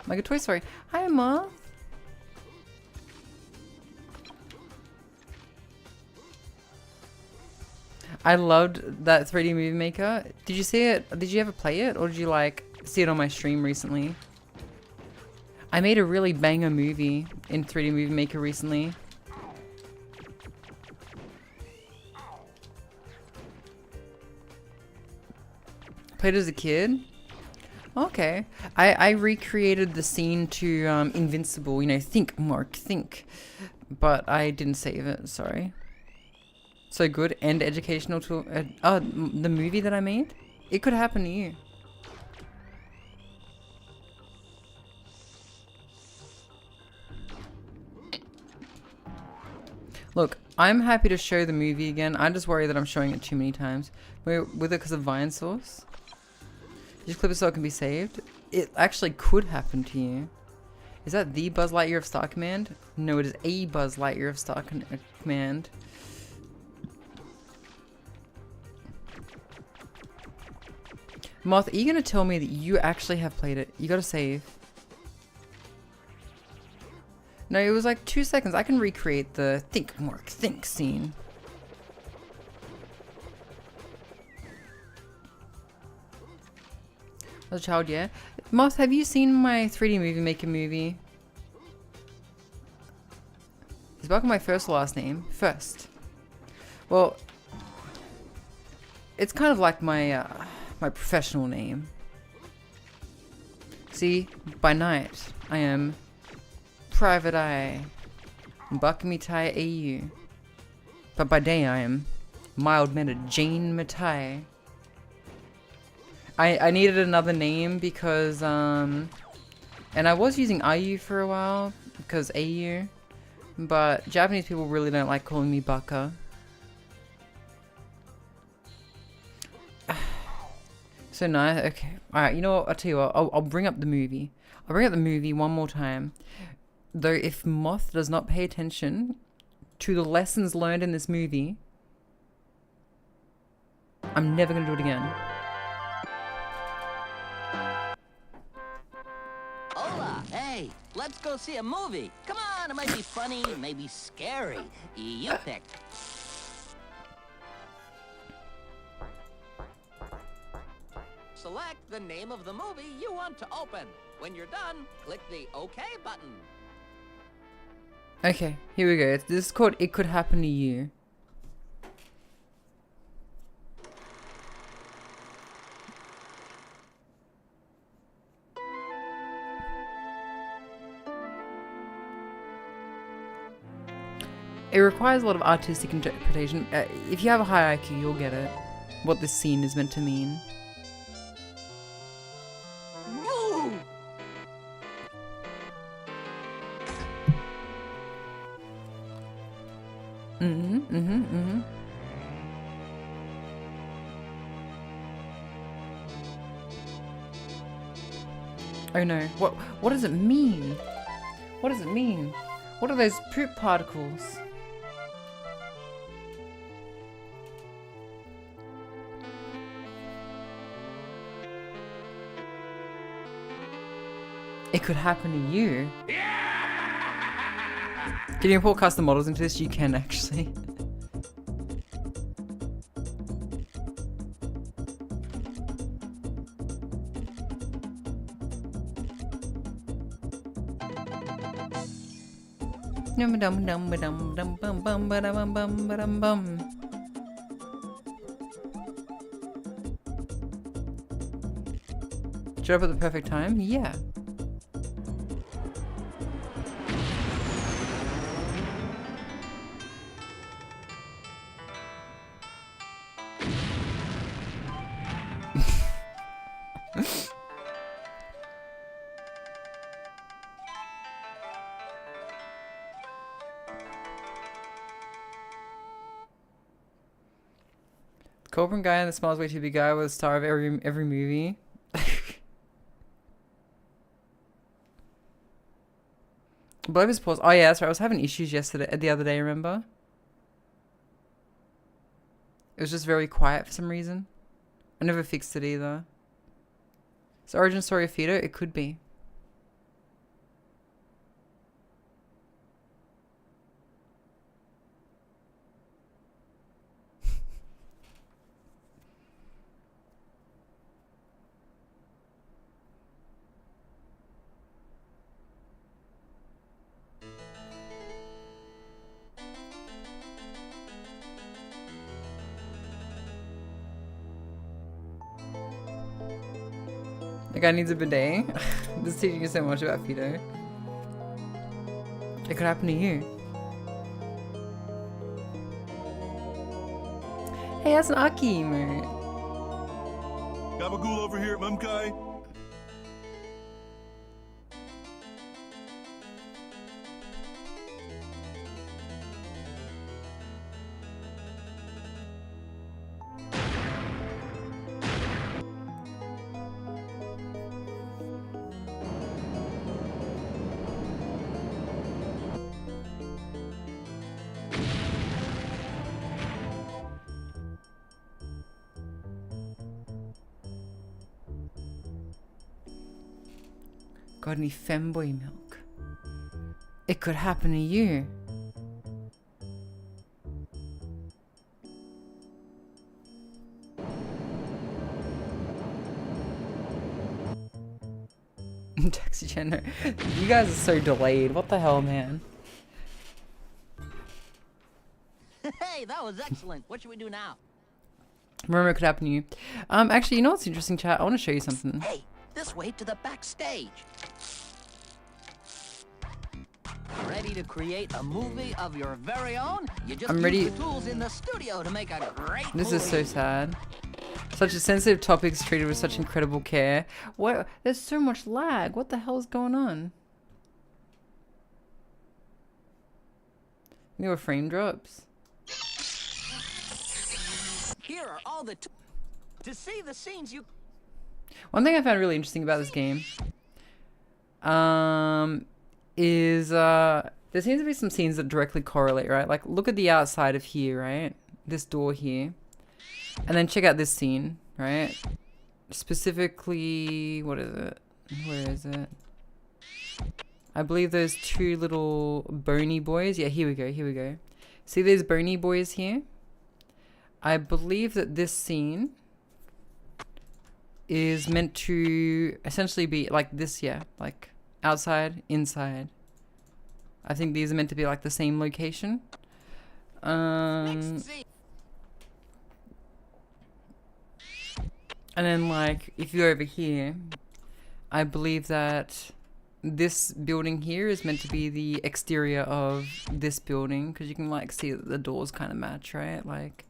Like a Toy Story. Hi, Ma. I loved that 3D Movie Maker. Did you see it? Did you ever play it? Or did you like see it on my stream recently? I made a really banger movie in 3D Movie Maker recently. Played as a kid? Okay. I recreated the scene to Invincible, you know, think, Mark, think. But I didn't save it, sorry. So good and educational tool. The movie that I made? It could happen to you. Look, I'm happy to show the movie again. I just worry that I'm showing it too many times. With it because of Vine Source. Just clip it so it can be saved. It actually could happen to you. Is that the Buzz Lightyear of Star Command? No, it is a Buzz Lightyear of Star Command. Moth, are you going to tell me that you actually have played it? You got to save. No, it was like 2 seconds. I can recreate the think, Mark, think scene. As a child, yeah. Moth, have you seen my 3D Movie Maker movie? Is Buck my first or last name? First. Well, it's kind of like my my professional name. See, by night I am Private Eye Buck Mitai AU, but by day I am mild-mannered Jane Mitai. I needed another name because, and I was using IU for a while, because AU, but Japanese people really don't like calling me Baka. So nice, okay. Alright, you know what, I'll tell you what, I'll bring up the movie. I'll bring up the movie one more time. though if Moth does not pay attention to the lessons learned in this movie, I'm never going to do it again. Hola, hey, let's go see a movie. Come on, it might be funny, maybe scary. You pick. Select the name of the movie you want to open. When you're done, click the OK button. Okay, here we go. This is called It Could Happen to You. It requires a lot of artistic interpretation. If you have a high IQ, you'll get it. What this scene is meant to mean. Oh no, what does it mean? What does it mean? What are those poop particles? It could happen to you. Can you import custom models into this? You can actually. Show up at the perfect time? Yeah. Corporate guy and the smiles way too big guy was the star of every movie. Blow his paws. Oh yeah, that's right. I was having issues the other day, remember? It was just very quiet for some reason. I never fixed it either. So origin story of Fido? It could be. The guy needs a bidet. This is teaching you so much about Fido. It could happen to you. Hey, that's an Aki emote. Gabagool over here, Mumkai. Got any femboy milk? It could happen to you. Taxi Channel. You guys are so delayed. What the hell, man? Hey, that was excellent. What should we do now? Remember, it could happen to you. Actually, you know what's interesting, chat? I want to show you something. Hey, this way to the backstage. Ready to create a movie of your very own? You just use the tools in the studio to make a great movie. This is so sad. Such a sensitive topic is treated with such incredible care. What? There's so much lag. What the hell is going on? You know, frame drops. Here are all the to see the scenes you. One thing I found really interesting about this game, is there seems to be some scenes that directly correlate, right? Like look at the outside of here, right? This door here. And then check out this scene, right? Specifically, what is it? Where is it? I believe those two little bony boys. Yeah, here we go, here we go. See these bony boys here? I believe that this scene is meant to essentially be like this, yeah. Like outside, inside. I think these are meant to be like the same location. And then like, if you're over here, I believe that this building here is meant to be the exterior of this building, because you can like see that the doors kind of match, right? Like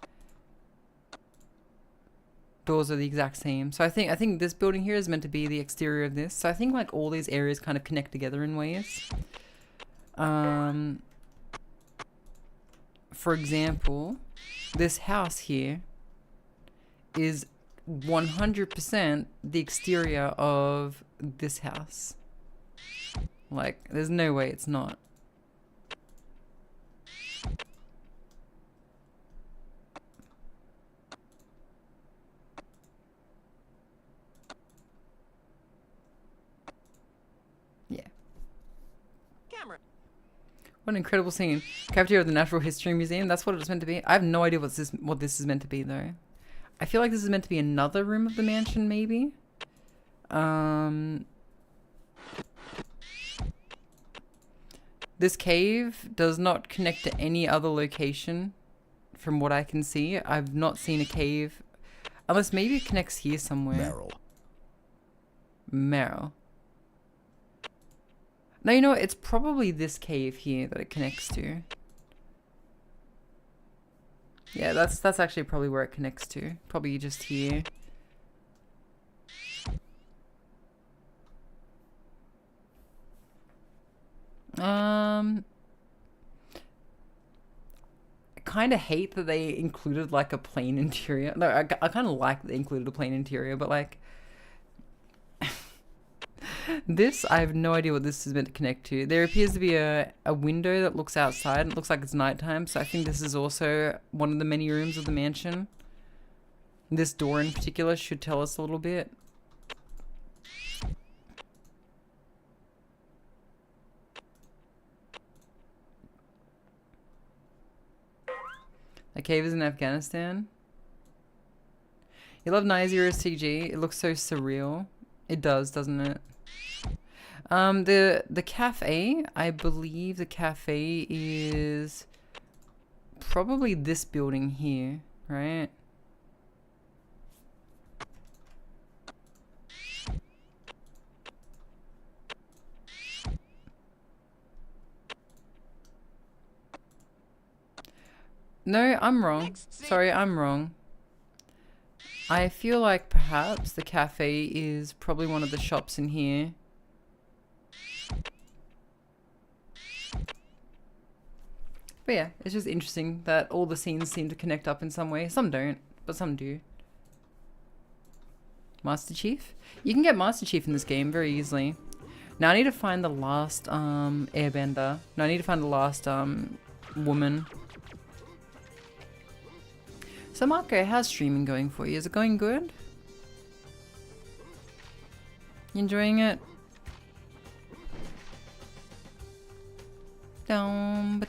doors are the exact same. So I think this building here is meant to be the exterior of this. So I think like all these areas kind of connect together in ways. For example, this house here is 100% the exterior of this house. Like, there's no way it's not. Yeah. Camera. What an incredible scene. Cafeteria of the Natural History Museum. That's what it's meant to be. I have no idea what this is meant to be though. I feel like this is meant to be another room of the mansion, maybe. This cave does not connect to any other location from what I can see. I've not seen a cave. Unless maybe it connects here somewhere. Meryl. No, you know what? It's probably this cave here that it connects to. Yeah, that's actually probably where it connects to. Probably just here. I kind of hate that they included like a plain interior. No, I kind of like that they included a plain interior, but like this, I have no idea what this is meant to connect to. There appears to be a window that looks outside. It looks like it's nighttime, so I think this is also one of the many rooms of the mansion. This door in particular should tell us a little bit. A cave is in Afghanistan. You love 𝓢𝓞𝓒𝓢's CG. It looks so surreal. It does, doesn't it? The cafe, I believe the cafe is probably this building here, right? No, I'm wrong. Sorry, I'm wrong. I feel like perhaps the cafe is probably one of the shops in here. But yeah, it's just interesting that all the scenes seem to connect up in some way. Some don't, but some do. Master Chief? You can get Master Chief in this game very easily. Now I need to find the last airbender. No, I need to find the last woman. So Marco, how's streaming going for you? Is it going good? You enjoying it? God,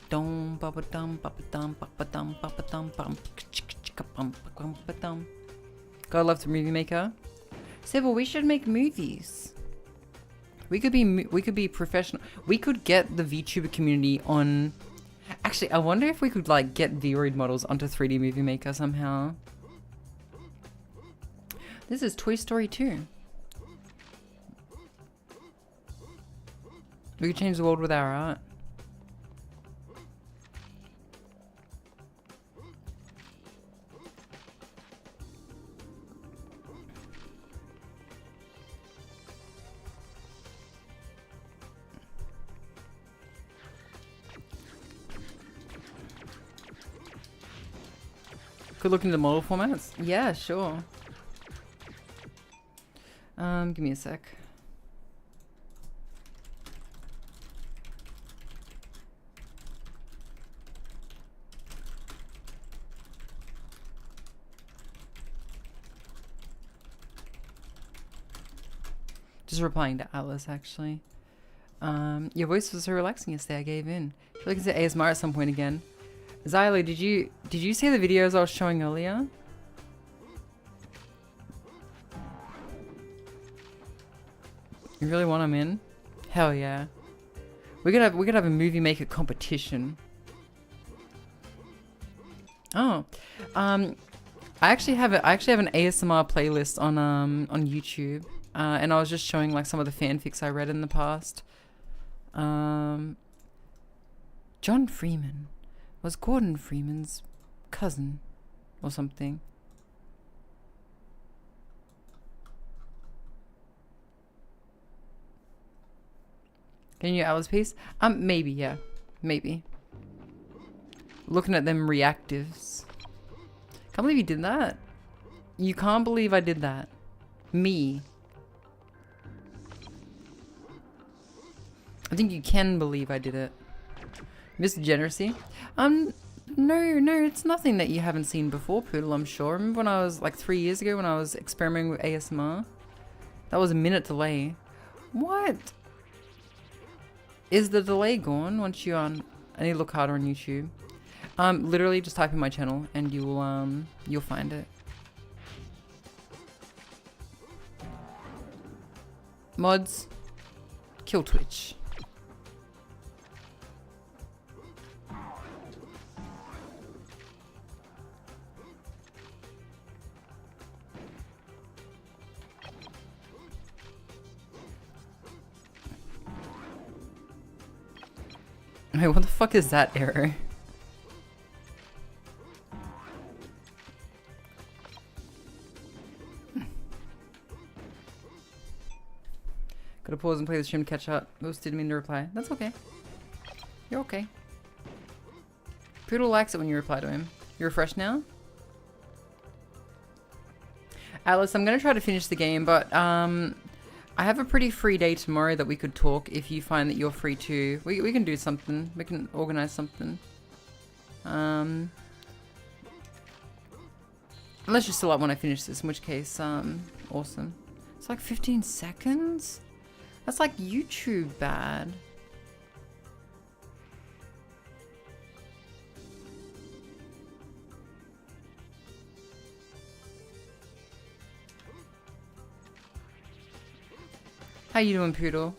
I love the movie maker. Sybil, we should make movies. We could be professional. We could get the VTuber community on. Actually, I wonder if we could like get V-Roid models onto 3D Movie Maker somehow. This is Toy Story 2. We could change the world with our art. Could look into model formats? Yeah, sure. Give me a sec. Just replying to Atlas, actually. Your voice was so relaxing yesterday, I gave in. I feel like it's ASMR at some point again. Xylo, did you see the videos I was showing earlier? You really want them in? Hell yeah. We could have a movie maker competition. Oh. I actually have an ASMR playlist on YouTube. And I was just showing like some of the fanfics I read in the past. John Freeman was Gordon Freeman's cousin or something. Can you Alice piece? Maybe, yeah. Maybe. Looking at them reactives. Can't believe you did that. You can't believe I did that. Me. I think you can believe I did it. Mr. Generacy? No, it's nothing that you haven't seen before, Poodle, I'm sure. Remember when I was, like 3 years ago when I was experimenting with ASMR? That was a minute delay. What? Is the delay gone once you I need to look harder on YouTube. Literally just type in my channel and you'll find it. Mods, kill Twitch. Wait, what the fuck is that arrow? Gotta pause and play the stream to catch up. Oops, didn't mean to reply. That's okay. You're okay. Poodle likes it when you reply to him. You refreshed now? Alice, I'm gonna try to finish the game, but I have a pretty free day tomorrow that we could talk if you find that you're free too. We can do something. We can organize something. Unless you're still up when I finish this, in which case, awesome. It's like 15 seconds? That's like YouTube bad. How you doing, Poodle?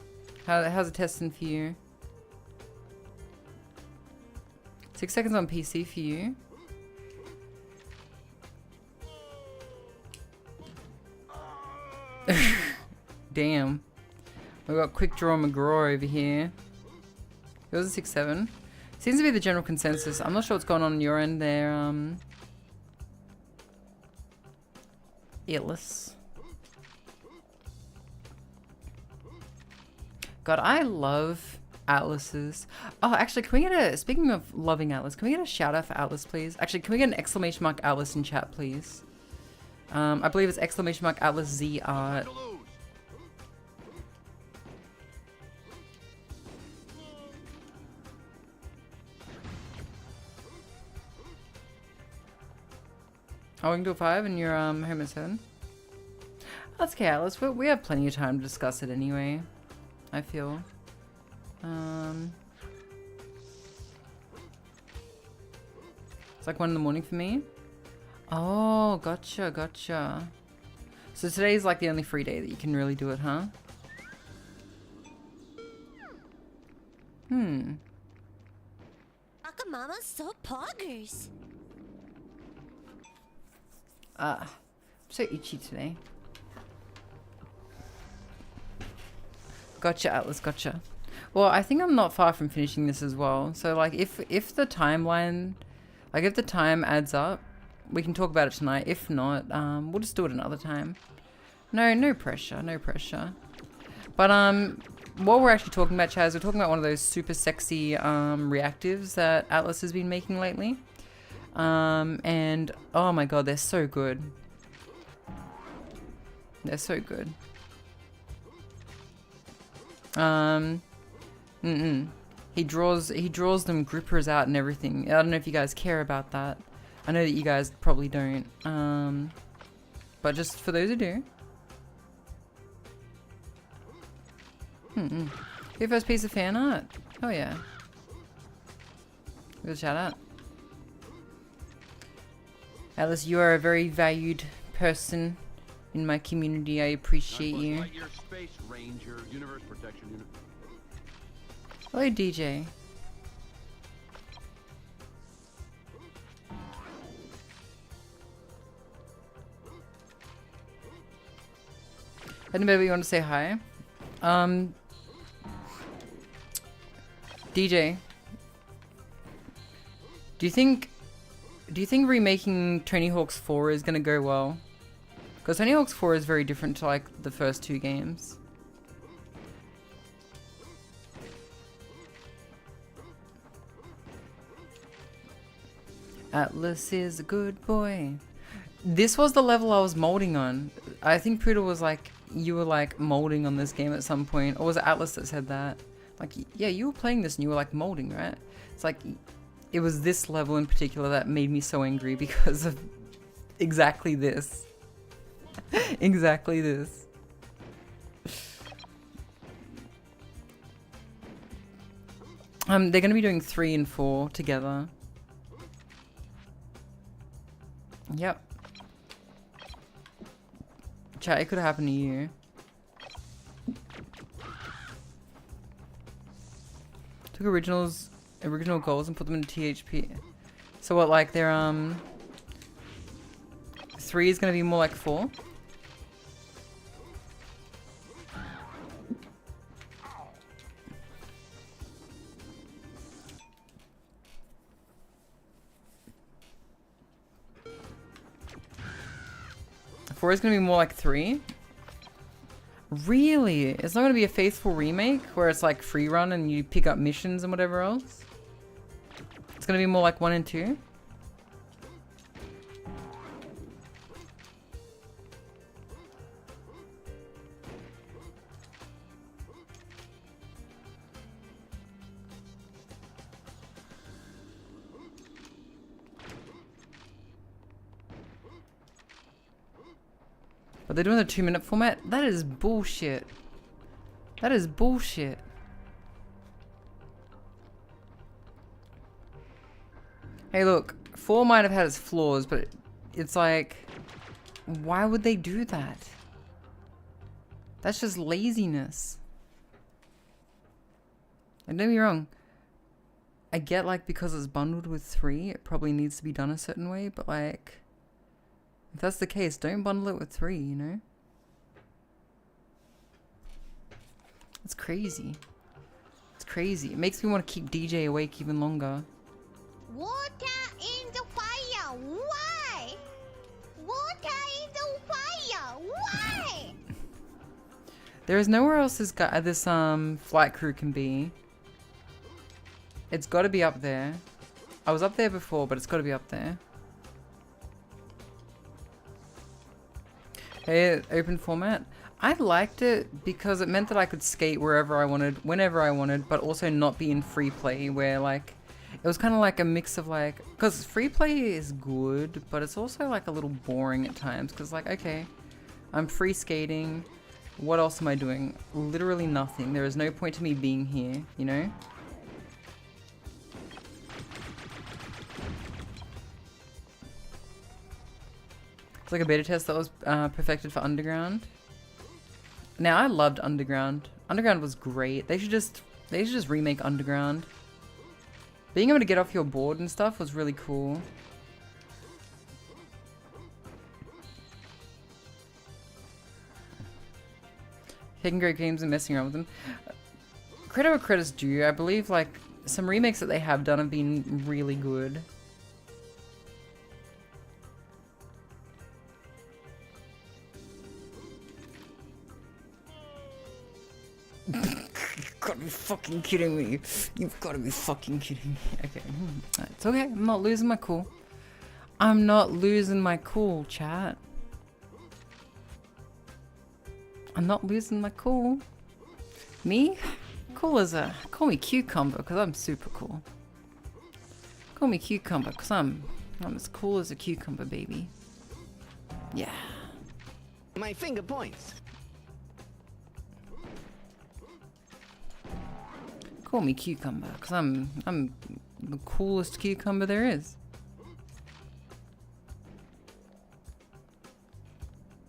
How's it testing for you? 6 seconds on PC for you. Damn. We got Quick Draw McGraw over here. Yours is 6-7. Seems to be the general consensus. I'm not sure what's going on your end there, Atlas. God, I love Atlases. Oh, actually, can we get a... Speaking of loving Atlas, can we get a shout out for Atlas, please? Actually, can we get an exclamation mark Atlas in chat, please? I believe it's exclamation mark Atlas Z art. Oh, we can do a 5 and you're home at 7? That's okay, Atlas. We have plenty of time to discuss it anyway. I feel. It's like 1 in the morning for me. Oh, gotcha. So today's like the only free day that you can really do it, huh? Mama's so poggers. I'm so itchy today. Gotcha, Atlas, gotcha. Well, I think I'm not far from finishing this as well. So, like, if the timeline, like, if the time adds up, we can talk about it tonight. If not, we'll just do it another time. No pressure, no pressure. But, what we're actually talking about, Chaz, we're talking about one of those super sexy, reactives that Atlas has been making lately. And, oh my god, they're so good. They're so good. He draws them grippers out and everything. I don't know if you guys care about that. I know that you guys probably don't. But just for those who do. Your first piece of fan art? Oh yeah. Good shout out. Alice, you are a very valued person in my community. I appreciate you. Space Ranger, Universe Protection Unit. Hello, DJ. Anybody you want to say hi? DJ. Do you think remaking Tony Hawk's 4 is gonna go well? Because Tony Hawk's 4 is very different to like the first 2 games. Atlas is a good boy. This was the level I was molding on. I think Poodle was like, you were like molding on this game at some point. Or was it Atlas that said that? Like, yeah, you were playing this and you were like molding, right? It's like, it was this level in particular that made me so angry because of exactly this. Exactly this. They're gonna be doing 3 and 4 together. Yep. Chat, it could happen to you. Took original goals and put them into THP. So what, like they're 3 is gonna be more like 4? Four is gonna be more like 3? Really? It's not gonna be a faithful remake where it's like free run and you pick up missions and whatever else? It's gonna be more like 1 and 2? But they're doing the 2-minute format? That is bullshit. That is bullshit. Hey look, 4 might have had its flaws, but it's like, why would they do that? That's just laziness. And don't get me wrong, I get like because it's bundled with 3, it probably needs to be done a certain way, but like, if that's the case, don't bundle it with 3, you know? It's crazy. It's crazy. It makes me want to keep DJ awake even longer. Water in the fire, why? Water in the fire, why? There is nowhere else this flight crew can be. It's got to be up there. I was up there before, but it's got to be up there. Hey, open format. I liked it because it meant that I could skate wherever I wanted, whenever I wanted, but also not be in free play where like, it was kind of like a mix of like, because free play is good, but it's also like a little boring at times because like, okay, I'm free skating. What else am I doing? Literally nothing. There is no point to me being here, you know? It's like a beta test that was perfected for Underground. Now I loved Underground. Underground was great. They should just remake Underground. Being able to get off your board and stuff was really cool. Taking great games and messing around with them. Credit where credit's due. I believe like some remakes that they have done have been really good. You've got to be fucking kidding me. You've got to be fucking kidding me. Okay. It's okay. I'm not losing my cool. I'm not losing my cool, chat. I'm not losing my cool. Me? Cool as a... Call me Cucumber, because I'm super cool. Call me Cucumber, because I'm as cool as a cucumber, baby. Yeah. My finger points. Call me Cucumber, because I'm the coolest cucumber there is.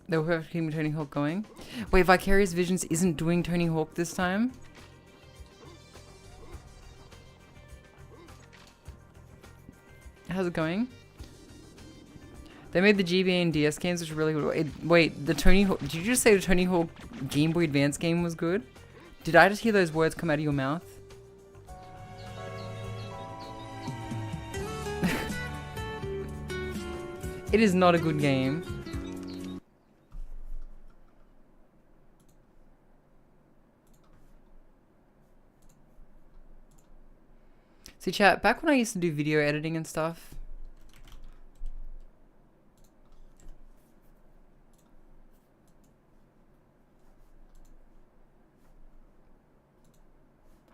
They were perfect keeping Tony Hawk going. Wait, Vicarious Visions isn't doing Tony Hawk this time? How's it going? They made the GBA and DS games, which are really good. Wait, the Tony Hawk... Did you just say the Tony Hawk Game Boy Advance game was good? Did I just hear those words come out of your mouth? It is not a good game. See, chat, back when I used to do video editing and stuff,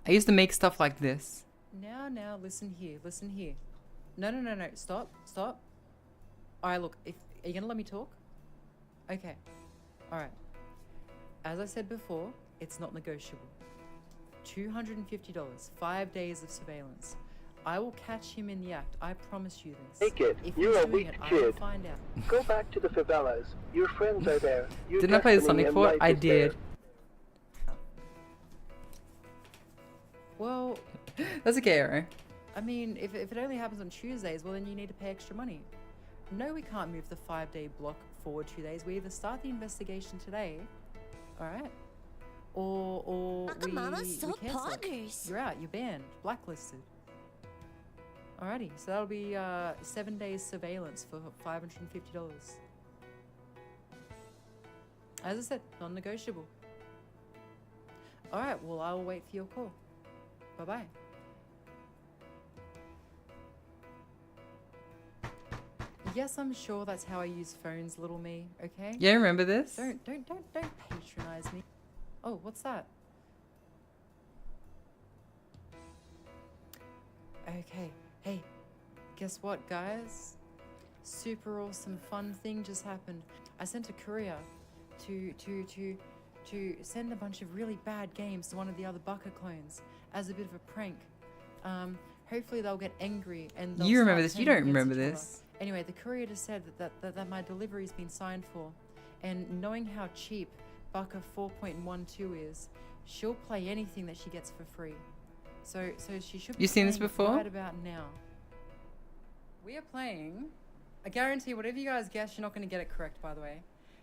I used to make stuff like this. Now, listen here, listen here. No, stop. Alright, look, are you gonna let me talk? Okay. Alright. As I said before, it's not negotiable. $250, 5 days of surveillance. I will catch him in the act, I promise you this. Take it. If You're he's a doing weak it, I kid. will find out. Go back to the favelas. Your friends are there. Your Didn't I play the destiny Sonic and Port? life I is there. did. Well, that's okay, Arrow. I mean, if it only happens on Tuesdays, well then you need to pay extra money. No, we can't move the 5-day block forward 2 days. We either start the investigation today, alright? Or we cancel it. You're out, you're banned, blacklisted. Alrighty, so that'll be 7 days surveillance for $550. As I said, non-negotiable. Alright, well I will wait for your call. Bye-bye. Yes, I'm sure that's how I use phones, little me, okay? Yeah, remember this? Don't patronize me. Oh, what's that? Okay, hey, guess what, guys? Super awesome fun thing just happened. I sent a courier to send a bunch of really bad games to one of the other Bucker clones as a bit of a prank. Hopefully they'll get angry and they'll You remember start this? You turning don't remember against each this. other. Anyway, the courier just said that my delivery's been signed for, and knowing how cheap Bucker 4.12 is, she'll play anything that she gets for free. So she should be You seen this playing it before? right about now. We are playing. I guarantee whatever you guys guess, you're not going to get it correct, by the way.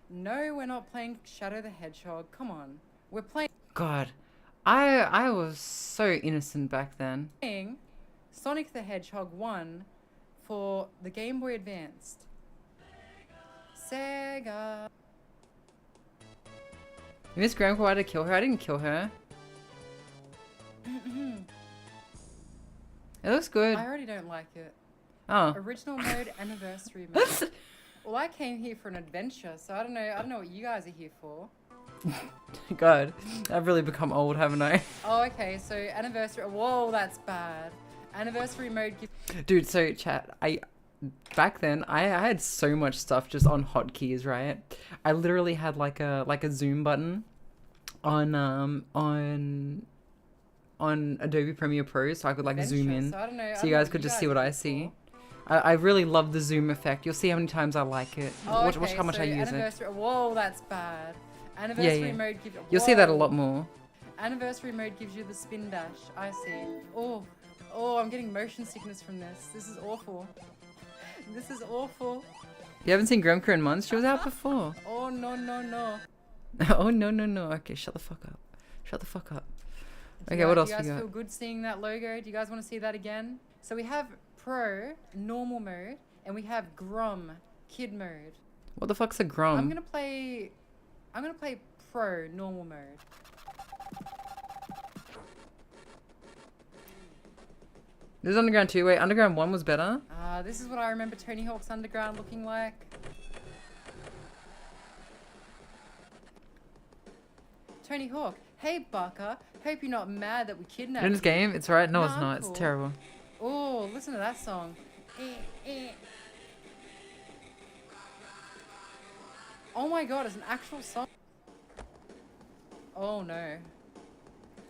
No, we're not playing Shadow the Hedgehog. Come on. We're playing God, I was so innocent back then. Sonic the Hedgehog 1 for the Game Boy Advanced. Sega. Miss Grandpa had to kill her. I didn't kill her. It looks good. I already don't like it. Oh. Original mode, anniversary mode. Well, I came here for an adventure, so I don't know what you guys are here for. God, I've really become old, haven't I? Oh, okay, so anniversary. Whoa, that's bad. Anniversary mode. Dude, so chat, back then I had so much stuff just on hotkeys, right? I literally had like a zoom button on Adobe Premiere Pro, so I could like zoom in, so I don't know- so you guys could just see what I see. I really love the zoom effect. You'll see how many times I like it. Oh, Watch okay, how much so I use it. anniversary. Whoa, that's bad. Anniversary mode gives. You'll see that a whoa. lot more. Anniversary mode gives you the spin dash. I see. Oh, I'm getting motion sickness from this. This is awful. This is awful. You haven't seen 𝓢𝓞𝓒𝓢? She was out before. Oh no. Oh no. Okay, shut the fuck up. Shut the fuck up. Okay, what else Do we you guys got? feel good seeing that logo? Do you guys want to see that again? So we have Pro, normal mode, and we have Grom, kid mode. What the fuck's a Grom? I'm gonna play Pro, normal mode. This is Underground 2. Wait, Underground 1 was better? This is what I remember Tony Hawk's Underground looking like. Tony Hawk, hey Bucker, hope you're not mad that we kidnapped In this game? It's right? No, Nah, it's I'm not. cool. It's terrible. Oh, listen to that song. Oh my god, it's an actual song. Oh no.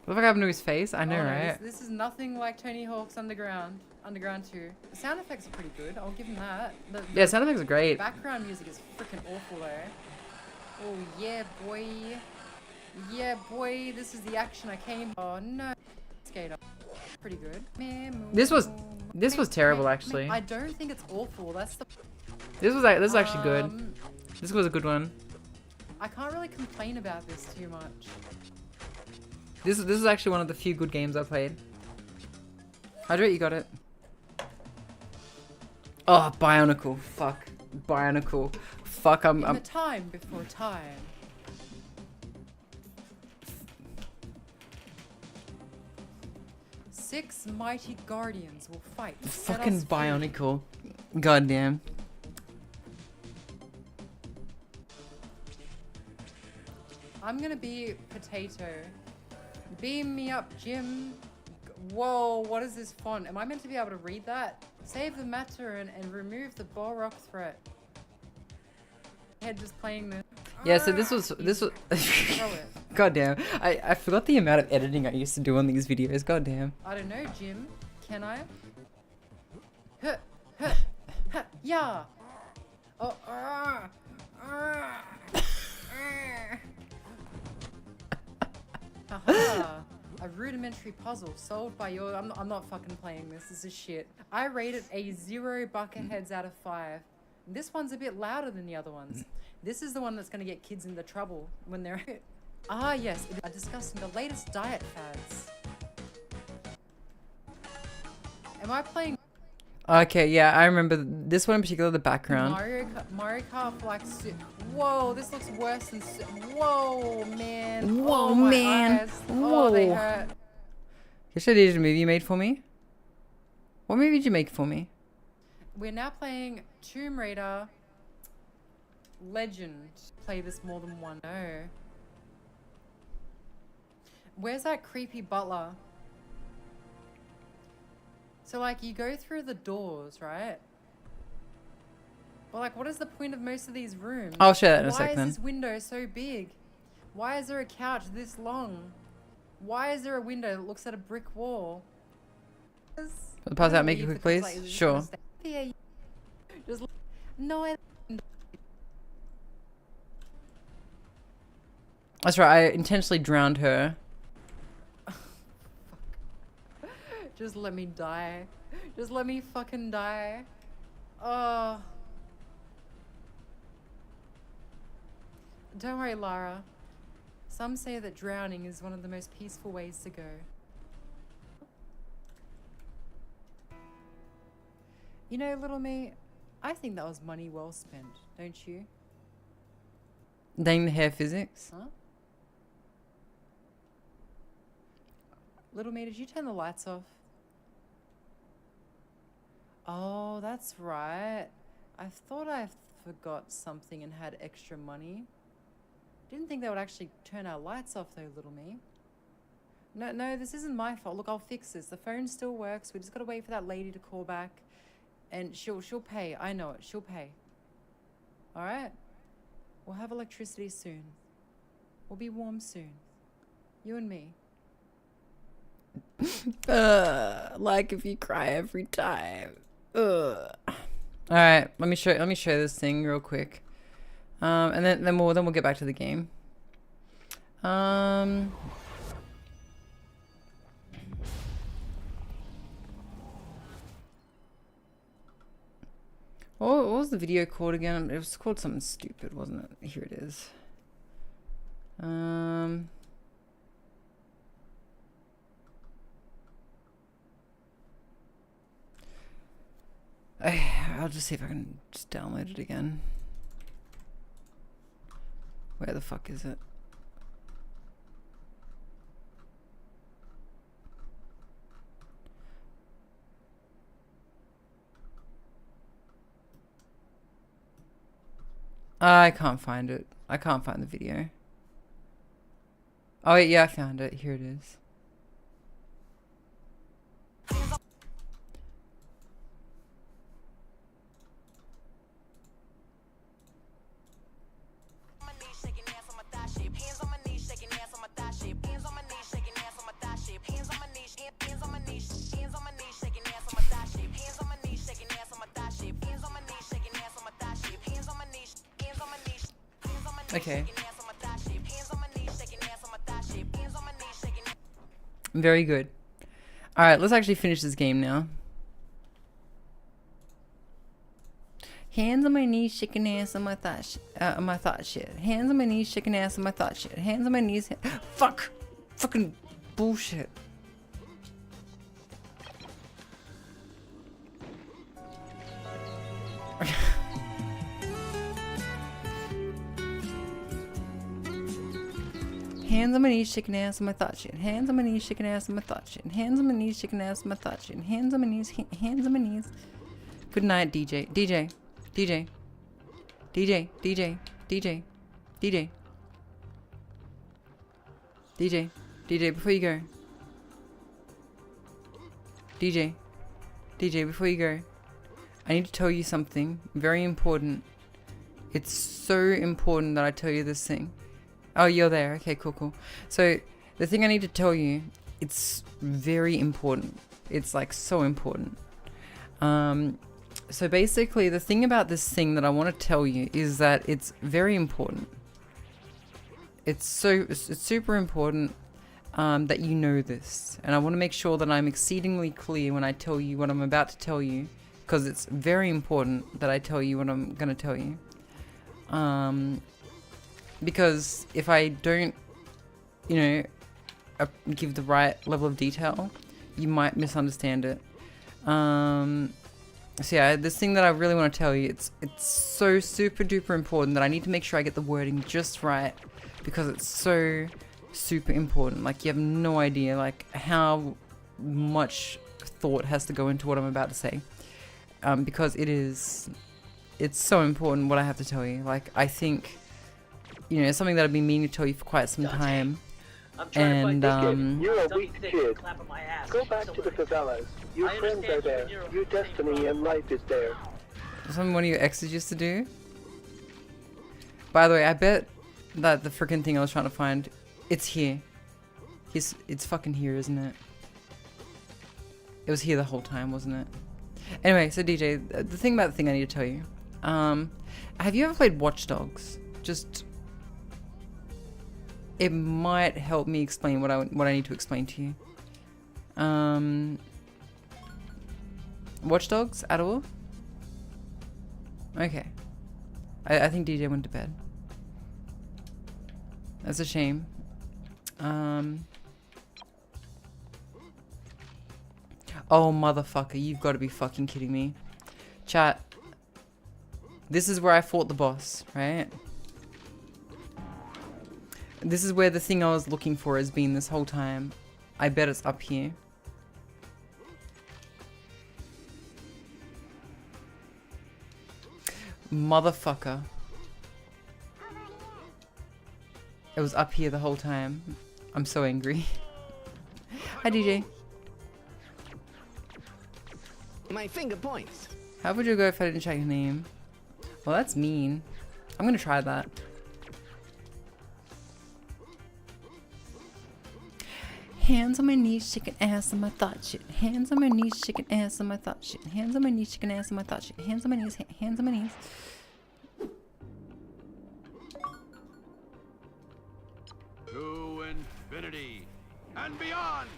What the fuck happened to his face? I know, Oh, no, right? this is nothing like Tony Hawk's Underground 2. The sound effects are pretty good. I'll give him that. Yeah, sound effects are great. Background music is freaking awful though. Oh yeah, boy. Yeah, boy. This is the action I came. Oh no. Skater. Pretty good. This was terrible actually. I don't think it's awful. That's the. This was actually good. This was a good one. I can't really complain about this too much. This is actually one of the few good games I played. Hydrate, you got it. Oh, Bionicle. Fuck. Bionicle. Fuck, In the time before time. Six mighty guardians will fight. to set Fucking us free. Bionicle. Goddamn. I'm gonna be Potato. Beam me up, Jim. Whoa, what is this font? Am I meant to be able to read that? Save the matter and remove the Balrog threat. Head just playing this. Yeah, so this was Throw it. Goddamn. I forgot the amount of editing I used to do on these videos. Goddamn. I don't know, Jim. Can I? Huh, huh, huh, yeah. Oh, Haha. A rudimentary puzzle solved by your. I'm not fucking playing this. This is shit. I rate it a 0 bucketheads out of 5. This one's a bit louder than the other ones. This is the one that's going to get kids into trouble when they're. Ah, yes. It is discussing the latest diet fads. Am I playing? Okay, yeah, I remember this one in particular, the background. Mario Kart for like. Whoa, this looks worse than. Whoa, man. Whoa, oh, my man. eyes. Whoa. Oh, they hurt. Yesterday did a movie you made for me? What movie did you make for me? We're now playing Tomb Raider Legend. Play this more than one. No. Where's that creepy butler? So like you go through the doors, right? Well, like what is the point of most of these rooms? I'll share that in a sec Why then. is this window so big? Why is there a couch this long? Why is there a window that looks at a brick wall? Pause out, make it quick, please. Sure. Just no. That's right. I intentionally drowned her. Just let me die. Just let me fucking die. Oh. Don't worry, Lara. Some say that drowning is one of the most peaceful ways to go. You know, little me, I think that was money well spent, don't you? Dang the hair physics. Huh? Little me, did you turn the lights off? Oh, that's right. I thought I forgot something and had extra money. Didn't think they would actually turn our lights off though, little me. No, this isn't my fault. Look, I'll fix this. The phone still works. We just gotta wait for that lady to call back. And she'll pay. I know it. She'll pay. Alright? We'll have electricity soon. We'll be warm soon. You and me. Like if you cry every time. All right, let me show this thing real quick, and then we'll get back to the game. What was the video called again? It was called something stupid, wasn't it? Here it is. I'll just see if I can just download it again. Where the fuck is it? I can't find it. I can't find the video. Oh wait, yeah, I found it. Here it is. Okay. Very good. Alright, let's actually finish this game now. Hands on my knees, shaking ass on my thought shit. Hands on my knees, shaking ass on my thought shit. Hands on my knees. Fuck! Fucking bullshit. Hands on my knees, shaking ass on my thought shit. Hands on my knees, shaking ass on my thought shit. Hands on my knees, shaking ass on my thought shit. Hands on my knees, hands on my knees. Good night, DJ. DJ. DJ. DJ. DJ. DJ. DJ. DJ. DJ, before you go. DJ. DJ, before you go. I need to tell you something very important. It's so important that I tell you this thing. Oh, you're there. Okay, cool, cool. So, the thing I need to tell you, it's very important. It's like so important. So basically, the thing about this thing that I want to tell you is that it's very important. It's super important that you know this. And I want to make sure that I'm exceedingly clear when I tell you what I'm about to tell you. Because it's very important that I tell you what I'm going to tell you. Because if I don't, you know, give the right level of detail, you might misunderstand it. So yeah, this thing that I really want to tell you, it's so super duper important that I need to make sure I get the wording just right, because it's so super important. Like, you have no idea like how much thought has to go into what I'm about to say, because it's so important what I have to tell you. Like, I think, you know, it's something that I've been meaning to tell you for quite some time. And you're a weak kid. Go back to the favelas. Your friends are there. Your destiny and life is there. Something one of your exes used to do. By the way, I bet that the freaking thing I was trying to find, it's here. It's fucking here, isn't it? It was here the whole time, wasn't it? Anyway, so DJ, the thing about the thing I need to tell you. Have you ever played Watch Dogs? Just, it might help me explain what I need to explain to you. Watch Dogs at all? Okay. I think DJ went to bed. That's a shame. Oh, motherfucker, you've got to be fucking kidding me. Chat. This is where I fought the boss, right? This is where the thing I was looking for has been this whole time. I bet it's up here. Motherfucker. It was up here the whole time. I'm so angry. Hi, DJ. My finger points. How would you go if I didn't check your name? Well, that's mean. I'm gonna try that. Hands on my knees, shaking ass on my thought shit. Hands on my knees, shaking ass on my thought shit. Hands on my knees, shaking ass on my thought shit. Hands on my knees, hands on my knees. To infinity and beyond.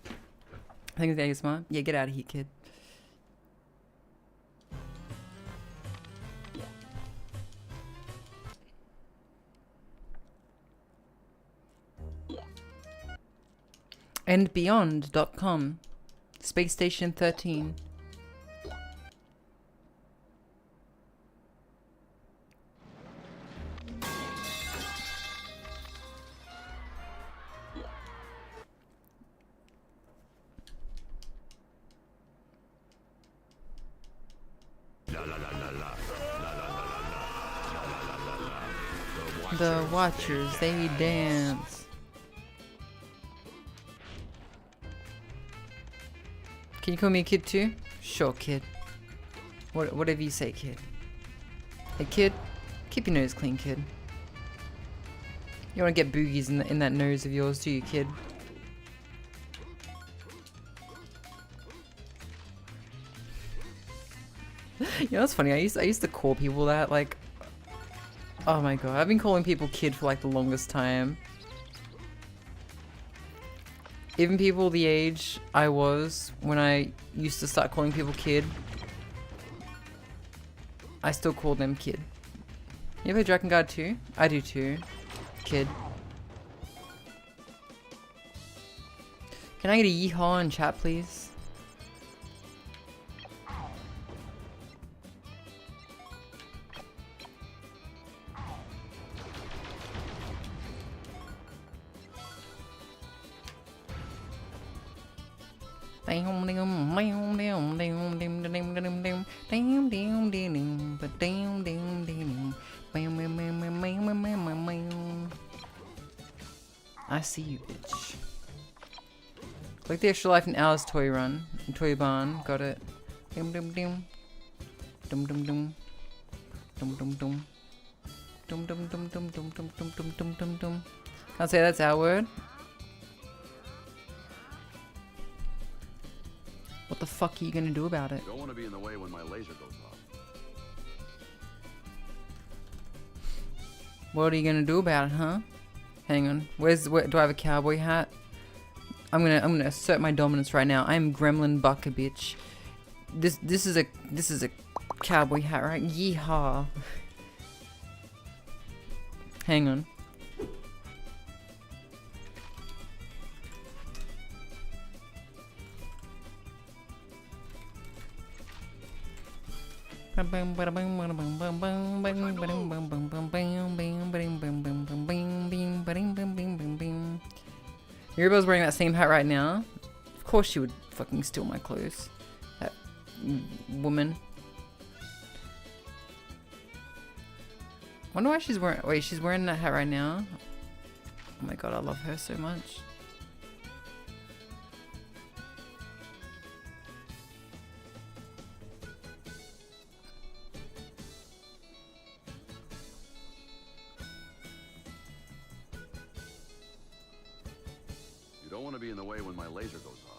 I think it's the smart. Yeah, get out of here, kid. And beyond.com. Space Station 13. The Watchers, they dance. Can you call me a kid too? Sure, kid. Whatever you say, kid. Hey, kid. Keep your nose clean, kid. You want to get boogies in that nose of yours, do you, kid? You know what's funny? I used to call people that, like, Oh my god, I've been calling people kid for like the longest time. Even people the age I was when I used to start calling people kid, I still call them kid. You play 𝓢𝓞𝓒 2? I do too. Kid. Can I get a yeehaw in chat, please? I see you, bitch. Click the extra life in Alice toy run. Toy barn. Got it. Dum dum dum. Dum dum dum. Dum dum dum. Dum dum dum dum dum dum dum dum dum dum dum. Can't say that's our word. What the fuck are you gonna do about it? Don't want to be in the way when my laser goes off. What are you gonna do about it, huh? Hang on. Where do I have a cowboy hat? I'm gonna assert my dominance right now. I'm Gremlin Bucker, bitch. This is a cowboy hat, right? Yeehaw. Hang on. Yuribo's wearing that same hat right now. Of course she would fucking steal my clothes. That woman. Wonder why she's wearing. Wait, she's wearing that hat right now. Oh my god, I love her so much. Don't want to be in the way when my laser goes off.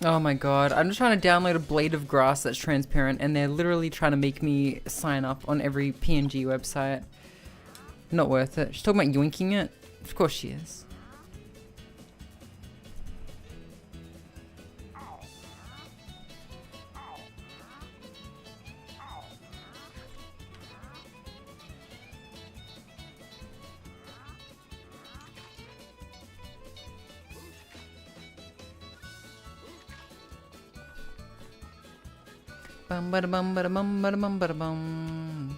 Oh my god, I'm just trying to download a blade of grass that's transparent and they're literally trying to make me sign up on every PNG website. Not worth it. She's talking about yoinking it? Of course she is. Bum bada bum bada bum bada bum bada bum.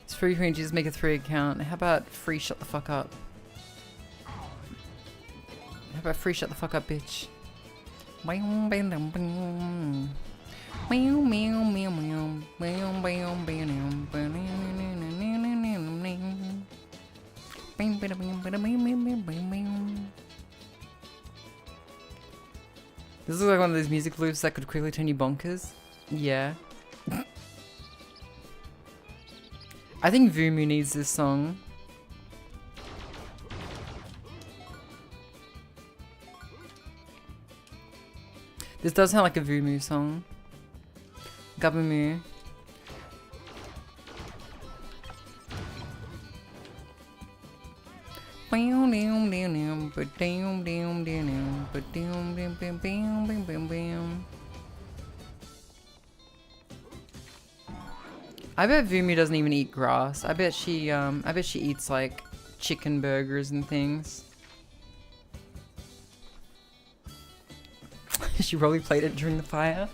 It's free for you to just make a 3 account. How about free shut the fuck up? How about free shut the fuck up, bitch? This looks like one of those music loops that could quickly turn you bonkers. Yeah. I think 𝓢𝓞𝓒 needs this song. This does sound like a 𝓢𝓞𝓒 song. Gabamu. I bet 𝓢𝓞𝓒 doesn't even eat grass. I bet she eats like chicken burgers and things. She probably played it during the fire.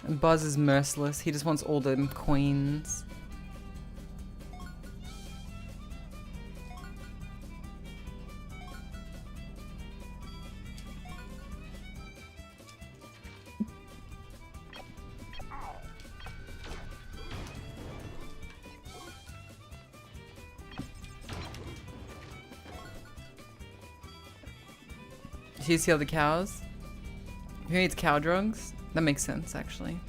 And Buzz is merciless. He just wants all them coins. Do you see all the cows? Who eats cow drugs? That makes sense, actually.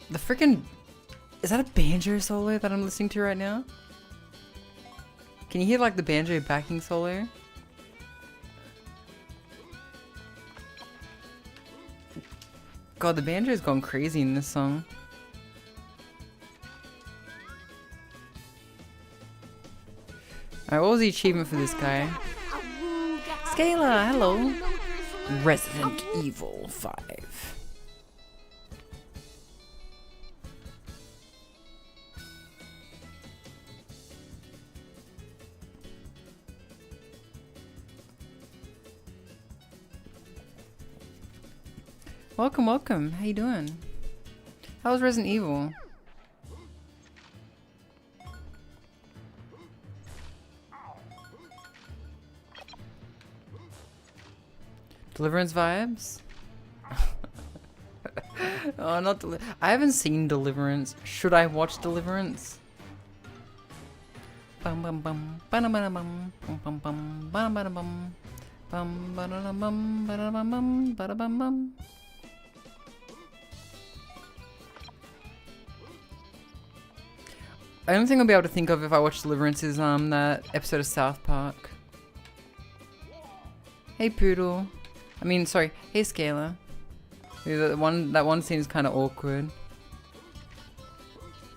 The freaking... Is that a banjo solo that I'm listening to right now? Can you hear like the banjo backing solo? God, the banjo's gone crazy in this song. Alright, what was the achievement for this guy? Scalar, hello! Resident Evil 5. Welcome, welcome. How you doing? How was Resident Evil? Deliverance vibes? Oh, not I haven't seen Deliverance. Should I watch Deliverance? Bum bum bum bum bum bum bum bum bum bum bum bum bum bum bum bum. The only thing I'll be able to think of if I watch Deliverance is that episode of South Park. Hey Poodle. I mean, sorry. Hey Scalar. That one scene is kind of awkward.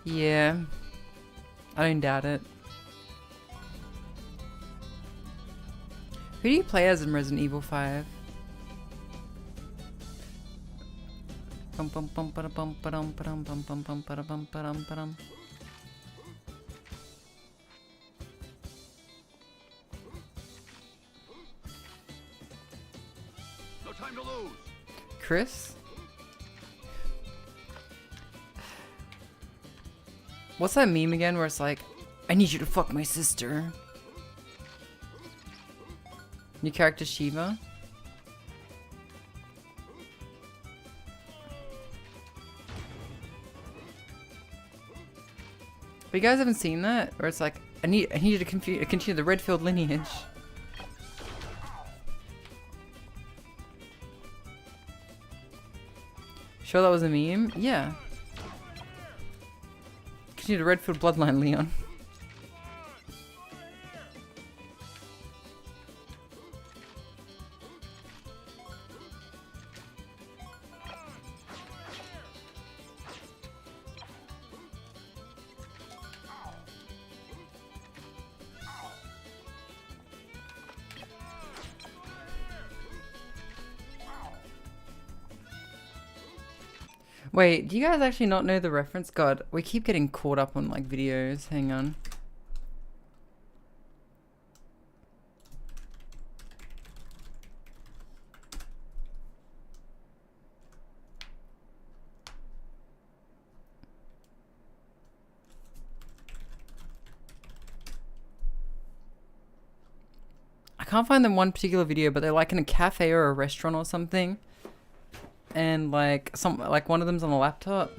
Yeah. I don't doubt it. Who do you play as in Resident Evil 5? Bum bum bum ba bum ba dum ba dum bum bum bum ba bum ba dum ba dum. No time to lose. Chris? What's that meme again where it's like, I need you to fuck my sister? New character Shiva? But you guys haven't seen that? Where it's like, I need you to continue the Redfield lineage. Sure that was a meme? Yeah. Continue the Redfield bloodline, Leon. Wait, do you guys actually not know the reference? God, we keep getting caught up on like videos. Hang on. I can't find them one particular video, but they're like in a cafe or a restaurant or something. And like one of them's on a laptop.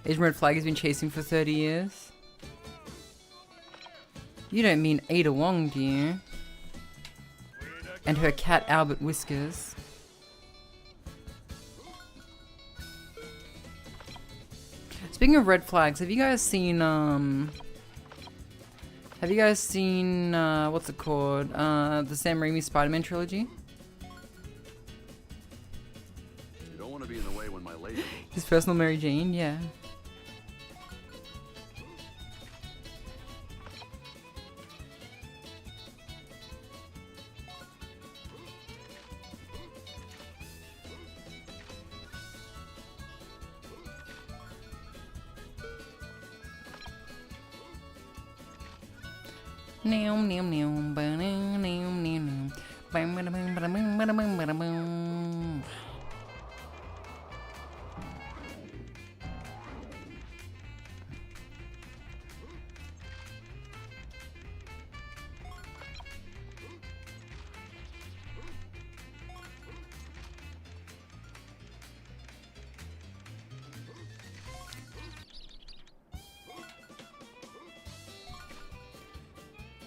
Asian Red Flag has been chasing for 30 years. You don't mean Ada Wong, do you? And her cat Albert Whiskers. Speaking of red flags, have you guys seen what's it called? The Sam Raimi Spider-Man trilogy? You don't want to be in the way when my lady... His personal Mary Jane, yeah.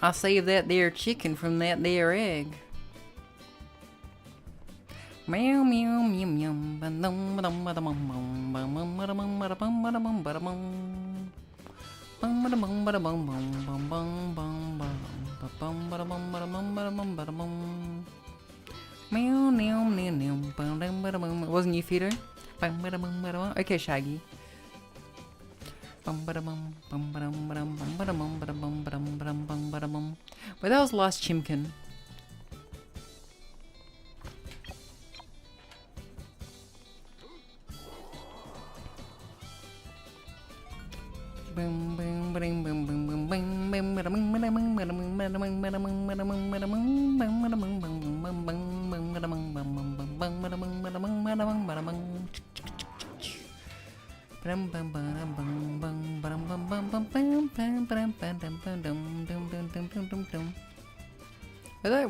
I saved that there chicken from that there egg. Meow meow meow meow. Ba-dum ba-dum ba-dum bum bum bum ba-dum ba-dum ba-dum ba-dum. Bum ba-dum ba-dum bum bum bum bum bum ba-bum ba-dum ba-dum ba-dum ba-dum. Meow meow meow meow. Ba-dum ba-dum. It wasn't you, Fido? Bum ba-dum ba-dum. Okay, Shaggy. Bum ba-dum bum ba-dum ba-dum bum ba-dum ba-dum ba-dum ba-dum bum ba-dum. Well, that was last Chimkin. Boom boom boom boom boom boom boom boom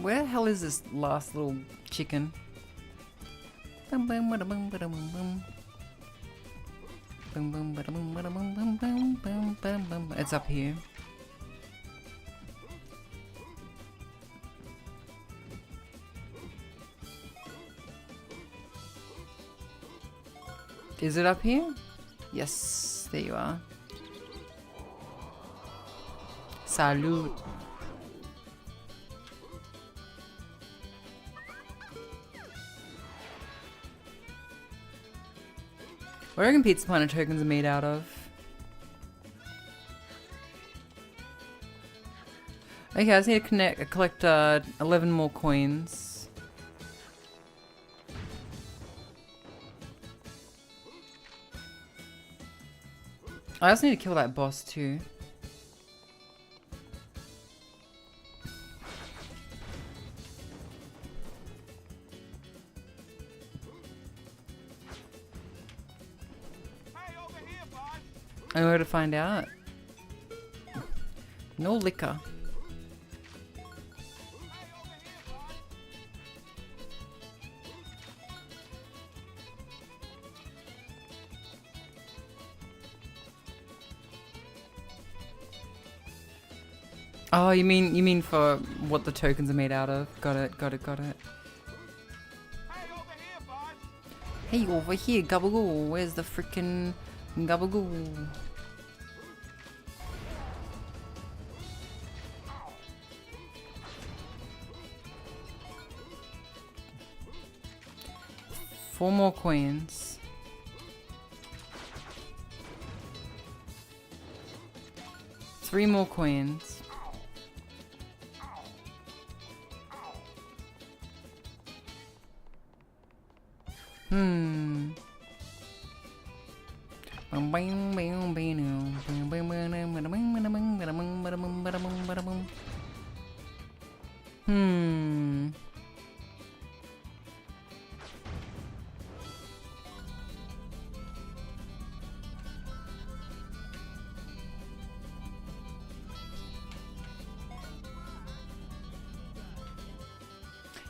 where the hell is this last little chicken? It's up here. Is it up here? Yes, there you are. Salute. What do you reckon Pizza Planet tokens are made out of? Okay, I just need to collect 11 more coins. I also need to kill that boss too. I know where to find out. No liquor. Oh, you mean for what the tokens are made out of? Got it. Hey, over here, Gabagoo. Where's the frickin' Gabagoo? Four more coins. Three more coins.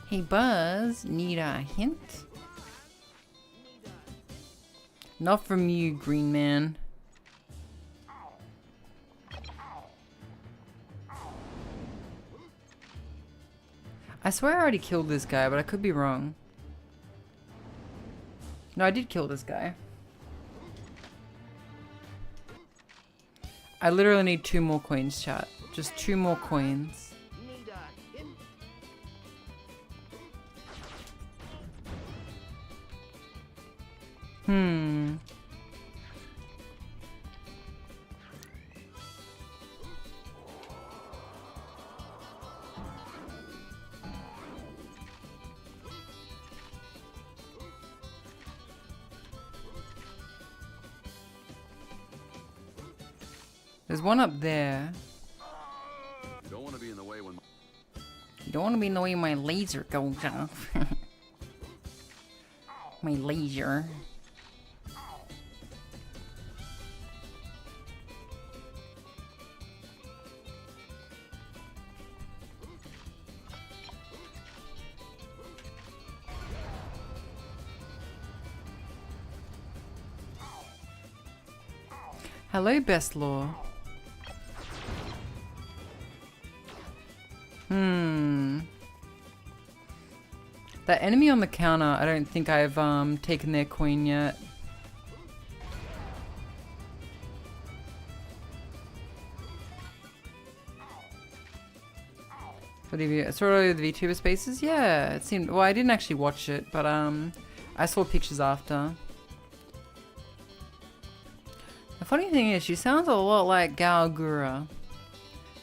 Hey Buzz, need a hint? Not from you, Green Man. I swear I already killed this guy, but I could be wrong. No, I did kill this guy. I literally need 2 more coins, chat. Just 2 more coins. There's one up there. You don't want to be in the way when... You don't want to be in the way when my laser goes off. My laser. Hello, Best Law. That enemy on the counter, I don't think I've taken their coin yet. What have you saw the VTuber Spaces? Yeah, it seemed, well, I didn't actually watch it, but I saw pictures after. The funny thing is, she sounds a lot like 𝓢𝓞𝓒.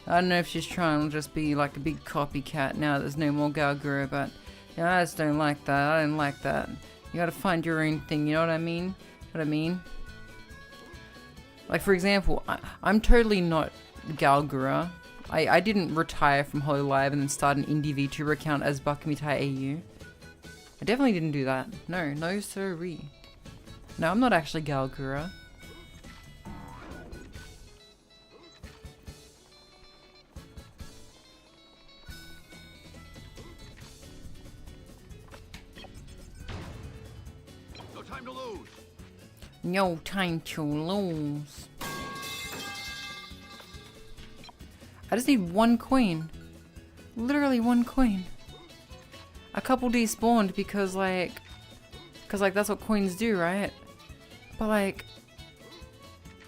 I don't know if she's trying to just be like a big copycat now there's no more 𝓢𝓞𝓒, but you know, I just don't like that. I don't like that. You gotta find your own thing, you know what I mean? Like, for example, I'm totally not 𝓢𝓞𝓒. I didn't retire from Hollow Live and then start an indie VTuber account as 𝓢𝓞𝓒𝓢. I definitely didn't do that. No sirree. No, I'm not actually 𝓢𝓞𝓒. No time to lose. No time to lose. I just need one coin. Literally one coin. A couple despawned because like that's what coins do, right? But like,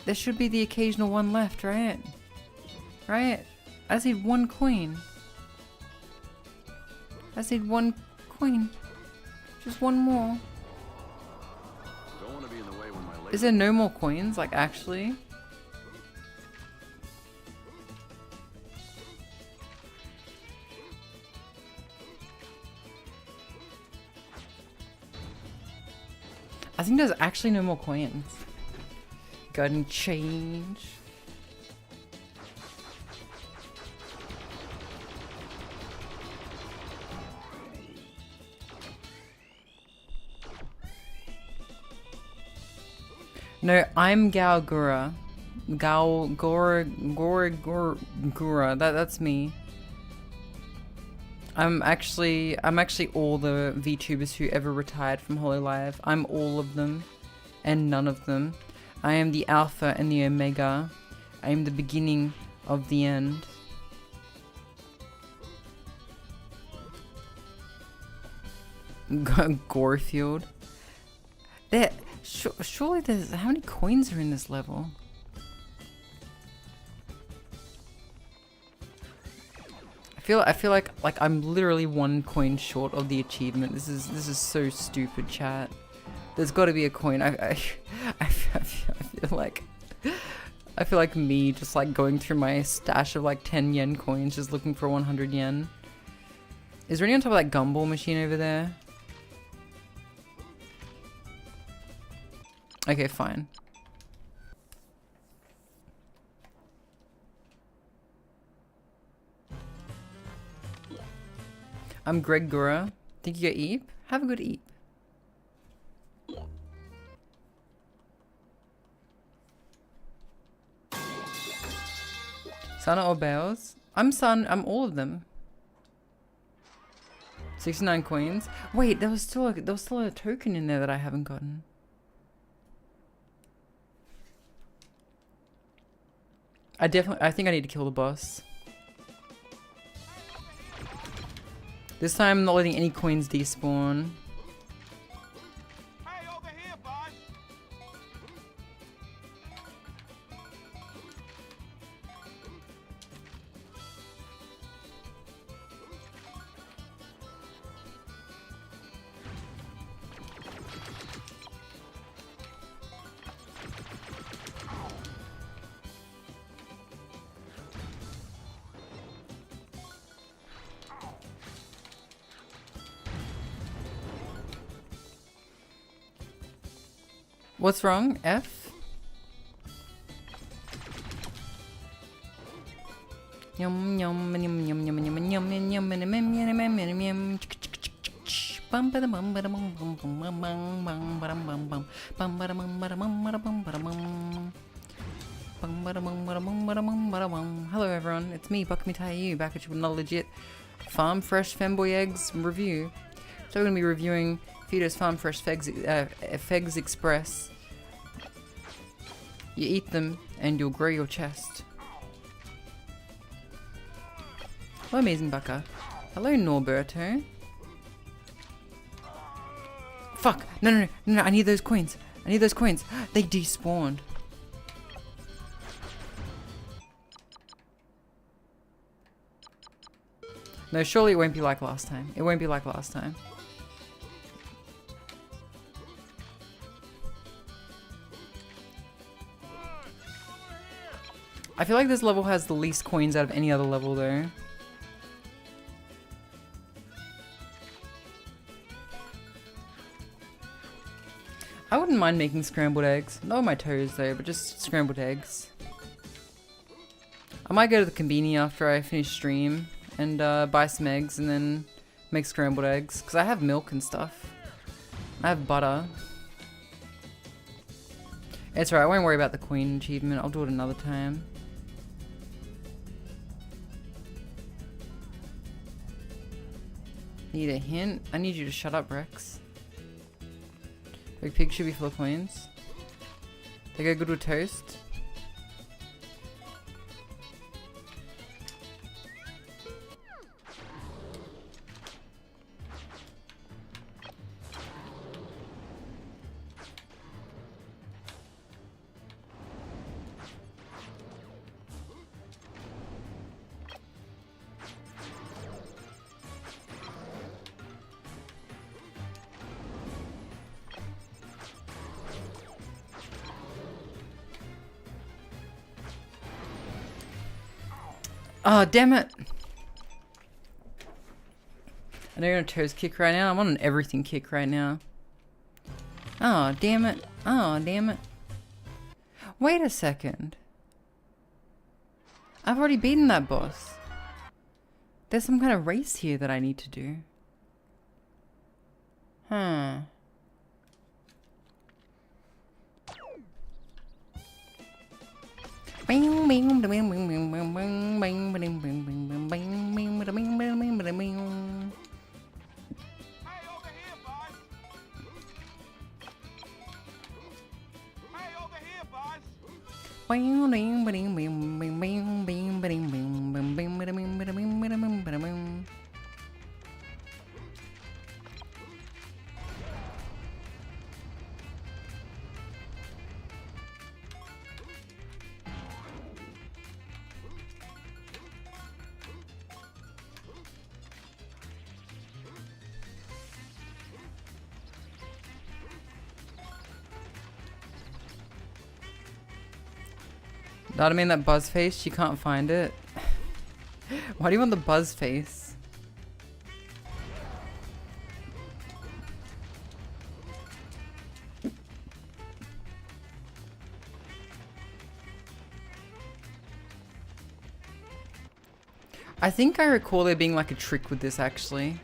there should be the occasional one left, right? Right? I just need one coin. I just need one coin. Just one more. Don't want to be in the way when my Is there no more coins? Like, actually? I think there's actually no more coins. Got any change? No, I'm 𝓢𝓞𝓒. 𝓢𝓞𝓒𝓢. That's me. I'm actually all the VTubers who ever retired from Hollow Live. I'm all of them, and none of them. I am the Alpha and the Omega. I am the beginning of the end. Gorefield. There, surely there's, how many coins are in this level? I feel like I'm literally one coin short of the achievement. This is so stupid, chat. There's got to be a coin. I feel like me just like going through my stash of like 10 yen coins, just looking for 100 yen. Is there any on top of that gumball machine over there? Okay, fine. I'm Greg Gura. Think you get eep? Have a good eep. Sana or Bells? I'm Sun. I'm all of them. 69 coins. Wait, there was still a token in there that I haven't gotten. I think I need to kill the boss. This time I'm not letting any coins despawn. Hey, over here, bud. What's wrong? F? Yum yum yum yum yum yum yum yum yum yum yum yum. Bum ba bum ba bum bum bum bum bum ba bum bum bum ba bum ba bum ba bum ba bum. Bum ba bum ba bum ba bum ba bum. Hello everyone, it's me, 𝓢𝓞𝓒𝓢, back at you with another legit Farm Fresh Femboy Eggs review. So we're gonna be reviewing Fido's Farm Fresh Fegs Express. You eat them and you'll grow your chest. Hello Amazing Bucker. Hello Norberto. Fuck! No, no, no, no, no, I need those coins. I need those coins. They despawned. No, surely it won't be like last time. It won't be like last time. I feel like this level has the least coins out of any other level though. I wouldn't mind making scrambled eggs. Not on my toes though, but just scrambled eggs. I might go to the conveni after I finish stream and buy some eggs and then make scrambled eggs. Because I have milk and stuff. I have butter. It's alright, I won't worry about the coin achievement. I'll do it another time. Need a hint? I need you to shut up, Rex. Big pig should be full of coins. They go good with toast. Oh, damn it. I know you're on a toes kick right now. I'm on an everything kick right now. Oh, damn it. Oh, damn it. Wait a second. I've already beaten that boss. There's some kind of race here that I need to do. Huh. Bing bing bing bing bing bing bing bing bing bing bing bing bing bing bing. Bing bing bing bing bing bing bing bing bing bing bing bing bing bing. That I mean that buzz face, you can't find it. Why do you want the buzz face? I think I recall there being like a trick with this actually.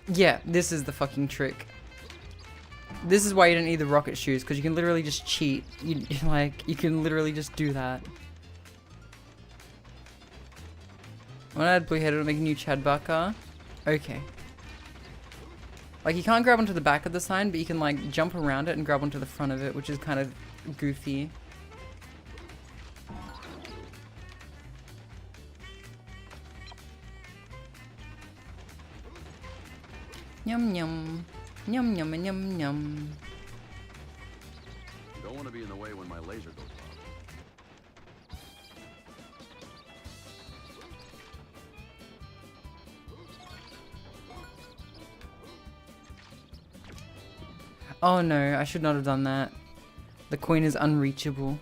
Yeah, this is the fucking trick. This is why you don't need the rocket shoes, because you can literally just cheat. You can literally just do that. When I had blue head, it'll make a new Chad Bucker. Okay. Like, you can't grab onto the back of the sign, but you can, like, jump around it and grab onto the front of it, which is kind of goofy. Yum yum. Yum yum and yum yum. You don't want to be in the way when my laser goes off. Oh no, I should not have done that. The coin is unreachable.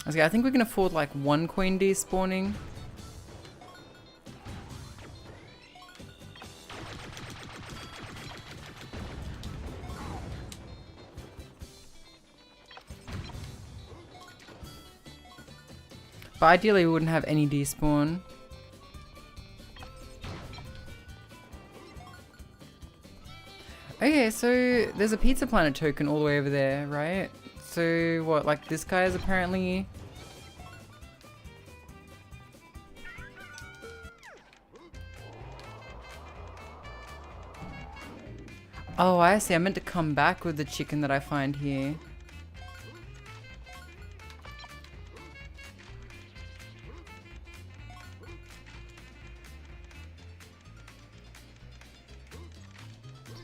Okay, I think we can afford like one coin despawning. But ideally we wouldn't have any despawn. Okay, so there's a Pizza Planet token all the way over there, right? So what, like this guy is apparently... Oh, I see. I meant to come back with the chicken that I find here.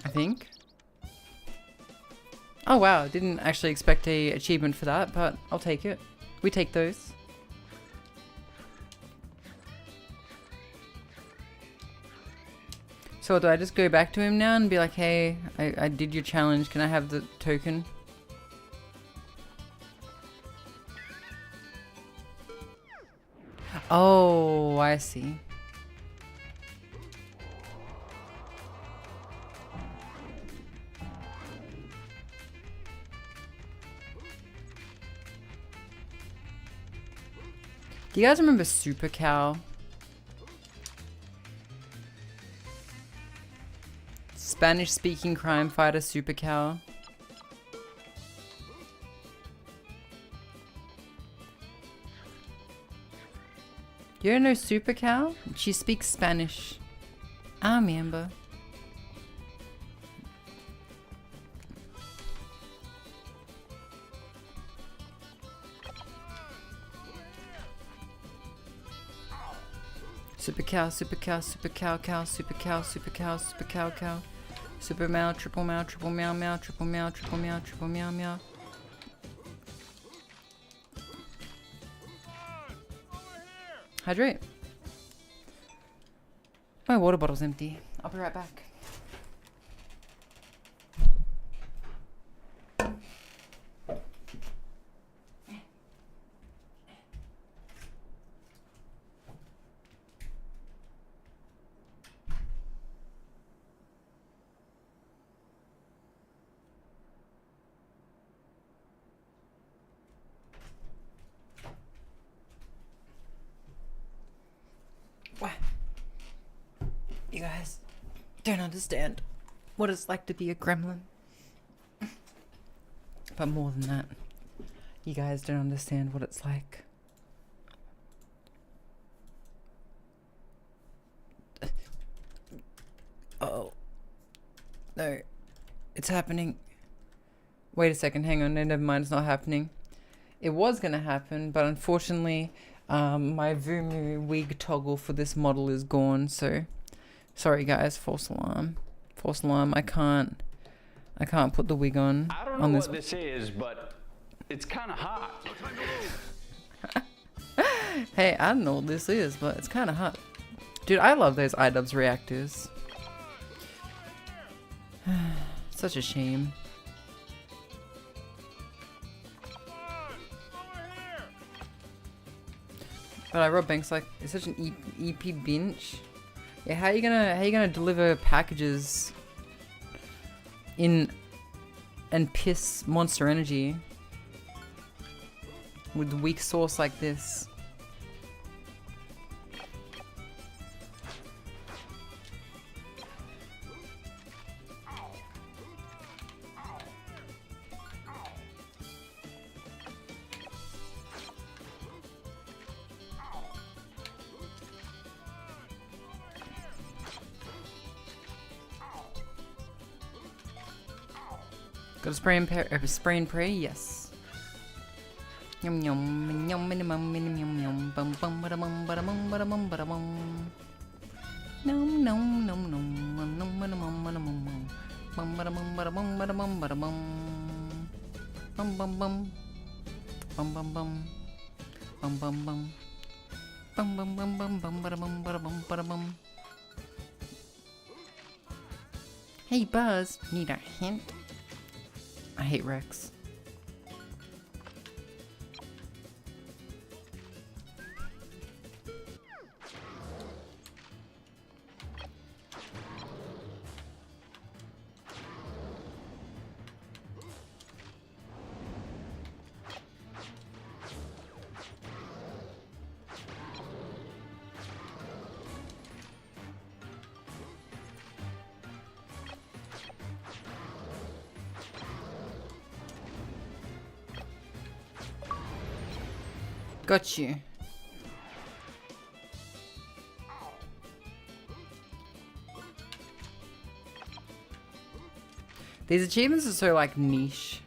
I think. Oh wow, didn't actually expect a achievement for that, but I'll take it. We take those. So do I just go back to him now and be like, hey, I did your challenge, can I have the token? Oh, I see. Do you guys remember Super Cow? Spanish-speaking crime fighter Super Cow. You don't know Super Cow? She speaks Spanish. I remember. Super cow, super cow, super cow, cow, super cow, super cow, super cow, cow. Super meow, triple meow, triple meow, meow, triple meow, triple meow, triple meow, meow. Hydrate. My water bottle's empty. I'll be right back. You guys don't understand what it's like to be a gremlin. But more than that, you guys don't understand what it's like. Oh. No. It's happening. Wait a second, hang on. No, never mind, it's not happening. It was gonna happen, but unfortunately, my Vumu wig toggle for this model is gone, so sorry guys, false alarm. False alarm, I can't put the wig on. I don't know what this is, but it's kind of hot. Hey, I don't know what this is, but it's kind of hot. Dude, I love those iDubbbz reactors. Such a shame. But Rob Banks like, it's such an EP binge. Yeah, how you gonna deliver packages in and piss Monster Energy with weak sauce like this? Got to spray and pray? Yes. Yum yum yum minimum yum yum bum bum bada bum bada bum bada bum bada bum. Nom nom nom nom nom bada bum bada bum bum bada bum bada bum bada bum bada bum. Bum bum bum. Bum bum bum. Bum bum bum. Bum bum bum bum bum bada bum bada bum bada bum. Hey Buzz, need a hint? I hate Rex. Got you. These achievements are so like niche.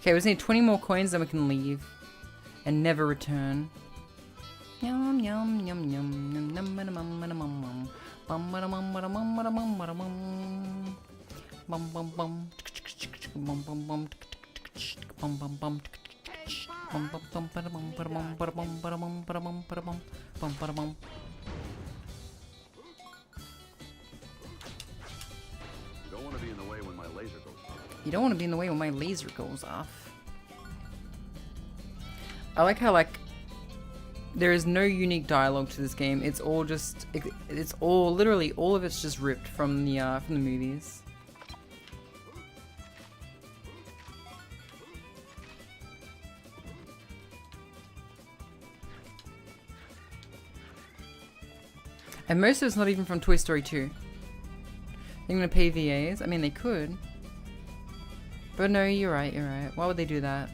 Okay, we just need 20 more coins, then we can leave and never return. Yum yum yum yum yum yum yum yum yum yum. Bum bum bum bum bum bum bum bum bum bum bum bum bum bum bum bum bum. You don't want to be in the way when my laser goes off. You don't want to be in the way when my laser goes off. I like how like there is no unique dialogue to this game. It's all just it's all literally all of it's just ripped from the movies. And most of it's not even from Toy Story 2. They're gonna pay VAs? I mean, they could. But no, you're right, you're right. Why would they do that?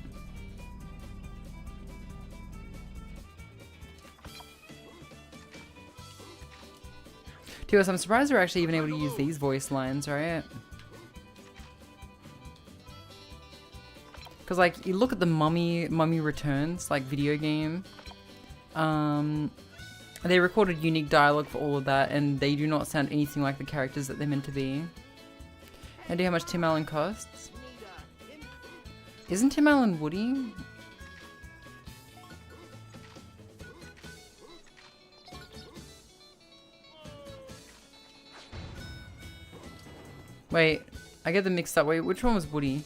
To us, I'm surprised they're actually even able to use these voice lines, right? Because, like, you look at the Mummy Returns, like, video game. They recorded unique dialogue for all of that, and they do not sound anything like the characters that they're meant to be. And do you know how much Tim Allen costs? Isn't Tim Allen Woody? Wait, I get them mixed up. Wait, which one was Woody?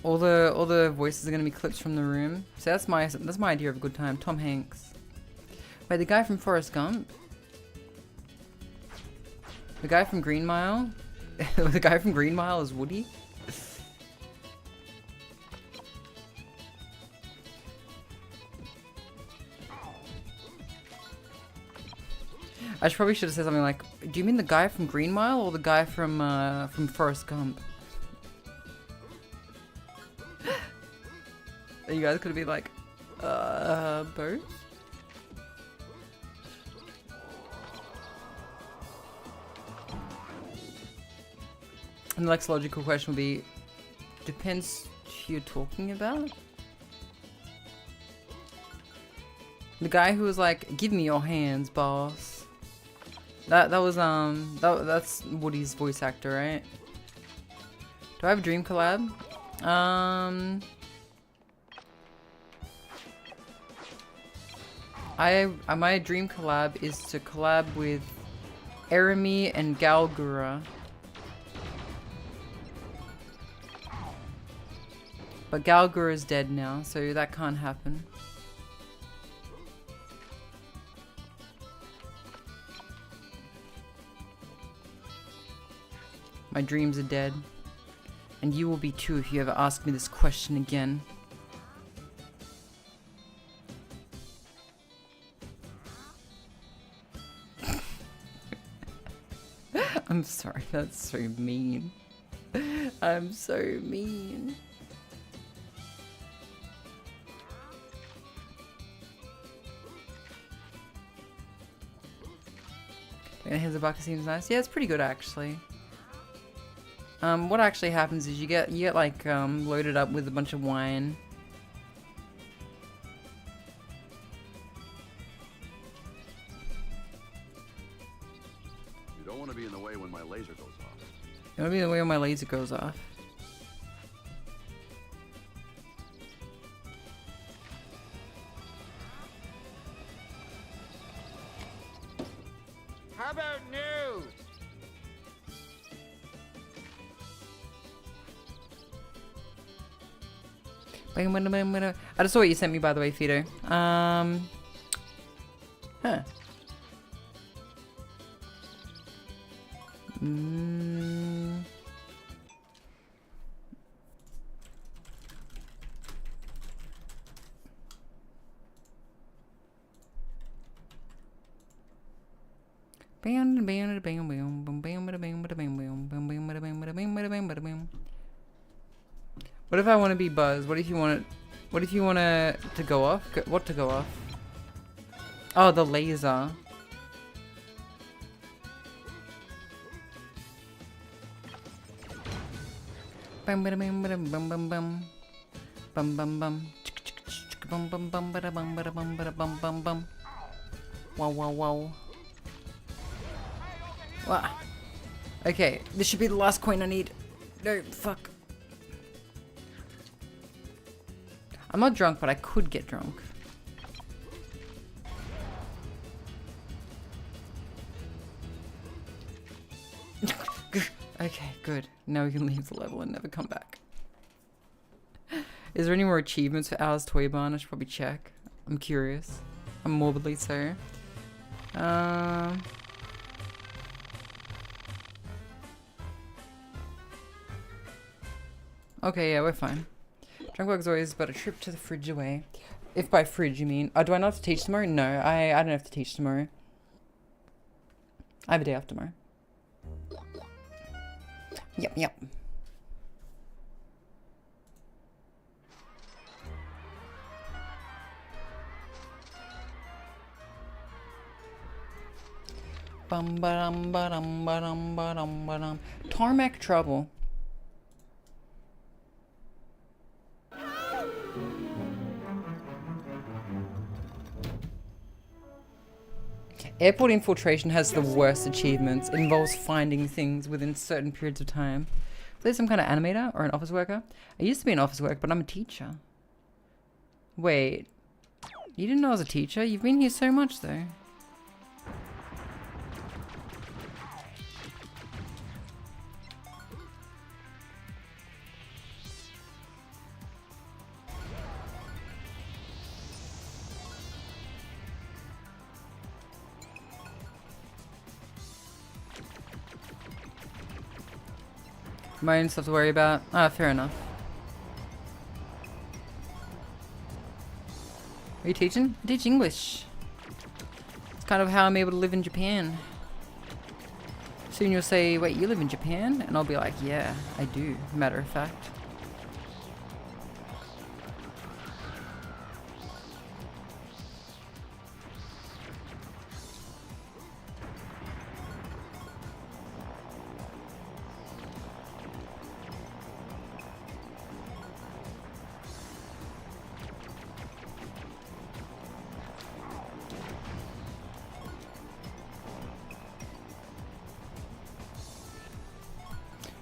All the voices are gonna be clips from The Room. So that's my idea of a good time. Tom Hanks. Wait, the guy from Forrest Gump? The guy from Green Mile? The guy from Green Mile is Woody? I probably should have said something like, do you mean the guy from Green Mile or the guy from Forrest Gump? You guys could be like, both? And the next logical question would be, depends who you're talking about? The guy who was like, give me your hands, boss. That's Woody's voice actor, right? Do I have a dream collab? My dream collab is to collab with Eremi and Galgura. But Galgura is dead now, so that can't happen. My dreams are dead. And you will be too if you ever ask me this question again. I'm sorry, that's so mean. I'm so mean. Here's a bucket seems nice. Yeah, it's pretty good actually. What actually happens is you get like loaded up with a bunch of wine. You don't want to be in the way when my laser goes off. You want to be in the way when my laser goes off. How about new? I just saw what you sent me, by the way, Fido. Huh. What if I want to be Buzz? What if you want it? What if you want to go off? What to go off? Oh, the laser. Bum bum bum bum bum bum bum bum bum bum bum bum bum bada bum bada bum bada bum bum bum. Wow wow wow. Wow. Okay, this should be the last coin I need. No, fuck. I'm not drunk, but I could get drunk. Okay, good. Now we can leave the level and never come back. Is there any more achievements for Alice Toy Barn? I should probably check. I'm curious. I'm morbidly so. Okay, yeah, we're fine. Drunk work is always but a trip to the fridge away. If by fridge you mean... Oh, do I not have to teach tomorrow? No, I don't have to teach tomorrow. I have a day off tomorrow. Yep, yep. Bum ba-dum ba-dum ba-dum ba-dum ba-dum. Tarmac trouble. Airport infiltration has the worst achievements. It involves finding things within certain periods of time. There's some kind of animator or an office worker. I used to be an office worker, but I'm a teacher. Wait. You didn't know I was a teacher? You've been here so much, though. My own stuff to worry about. Ah, fair enough. Are you teaching? I teach English. It's kind of how I'm able to live in Japan. Soon you'll say, wait, you live in Japan? And I'll be like, yeah, I do, matter of fact.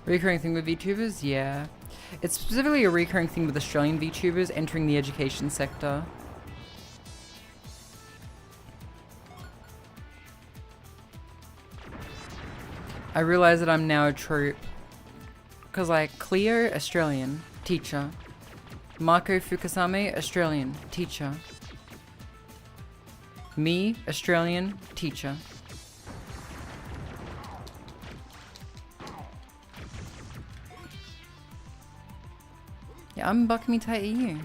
Recurring thing with VTubers? Yeah. It's specifically a recurring thing with Australian VTubers entering the education sector. I realize that I'm now a trope. Because like, Cleo, Australian, teacher. Marco Fukasame, Australian, teacher. Me, Australian, teacher. Yeah, I'm buck me tight EU.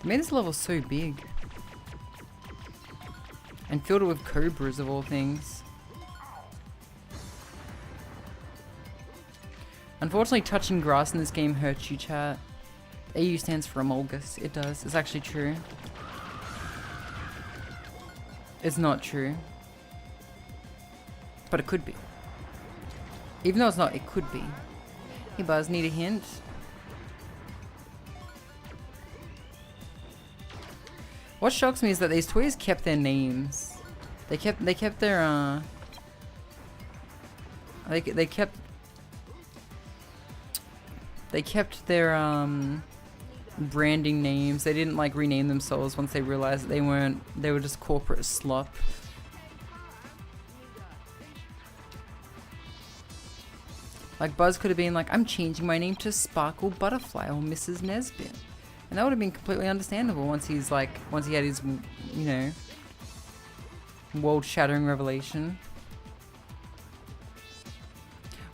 They made this level so big. And filled it with cobras of all things. Unfortunately, touching grass in this game hurts you, chat. AU stands for Amolgus. It does. It's actually true. It's not true. But it could be. Even though it's not, it could be. Hey Buzz, need a hint? What shocks me is that these toys kept their names. They kept their they kept their branding names. They didn't like rename themselves once they realized that they were just corporate slop. Like Buzz could have been like, I'm changing my name to Sparkle Butterfly or Mrs. Nesbit. And that would have been completely understandable once he had his, you know, world-shattering revelation.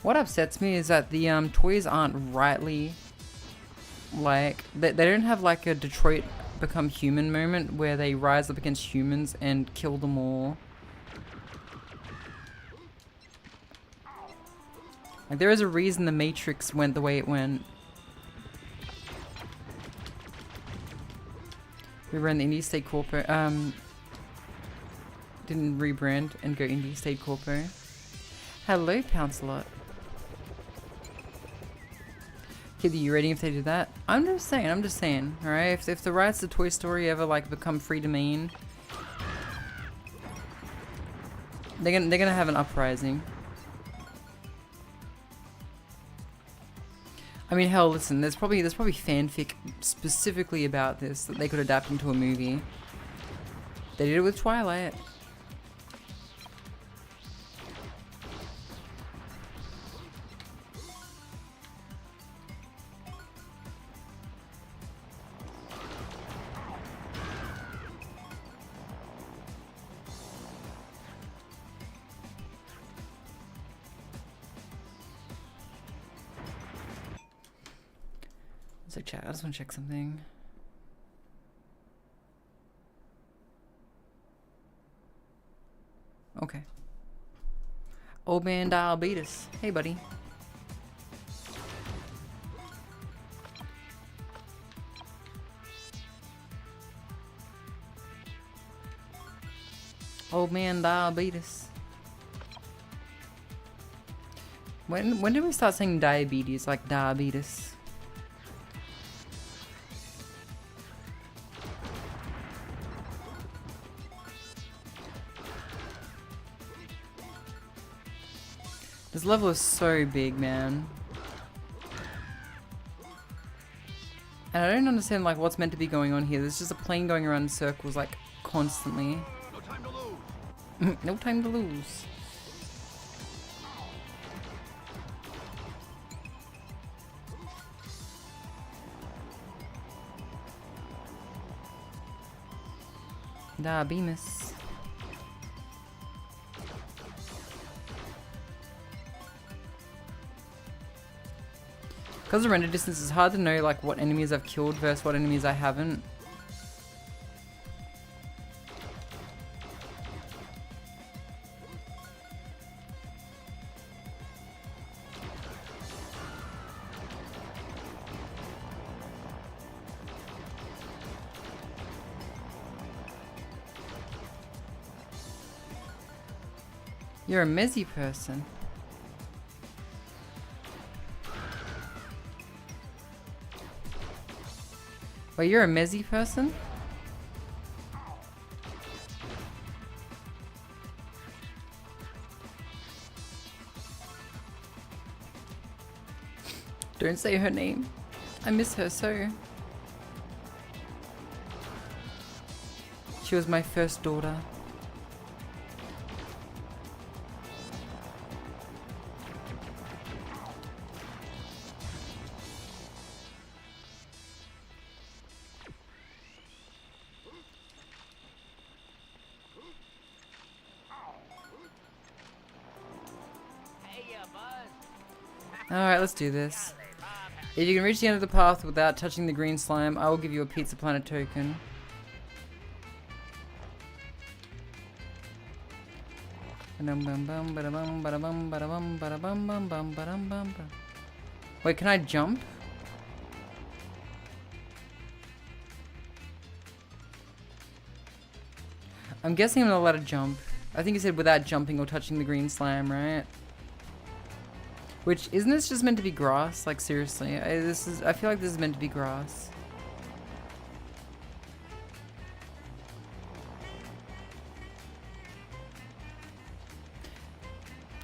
What upsets me is that the toys aren't rightly, like, they don't have like a Detroit become human moment where they rise up against humans and kill them all. Like, there is a reason the Matrix went the way it went. We ran the Indie State Corpo. Didn't rebrand and go Indie State Corpo. Hello, Pouncelot. Kid, are you ready if they do that? I'm just saying, alright? If the rights to Toy Story ever, like, become free domain, they're gonna have an uprising. I mean, hell, listen, there's probably fanfic specifically about this that they could adapt into a movie. They did it with Twilight. So chat, I just want to check something. Okay. Old man Diabetes. Hey, buddy. Old man Diabetes. When did we start saying diabetes, like diabetes? This level is so big, man. And I don't understand, like, what's meant to be going on here. There's just a plane going around in circles, like, constantly. No time to lose. No time to lose. Bemis. Because the render distance is hard to know, like, what enemies I've killed versus what enemies I haven't. You're a messy person. Wait, you're a messy person? Don't say her name. I miss her so. She was my first daughter. Alright, let's do this. If you can reach the end of the path without touching the green slime, I will give you a Pizza Planet token. Wait, can I jump? I'm guessing I'm not allowed to jump. I think you said without jumping or touching the green slime, right? Which, isn't this just meant to be grass? Like, seriously, I feel like this is meant to be grass.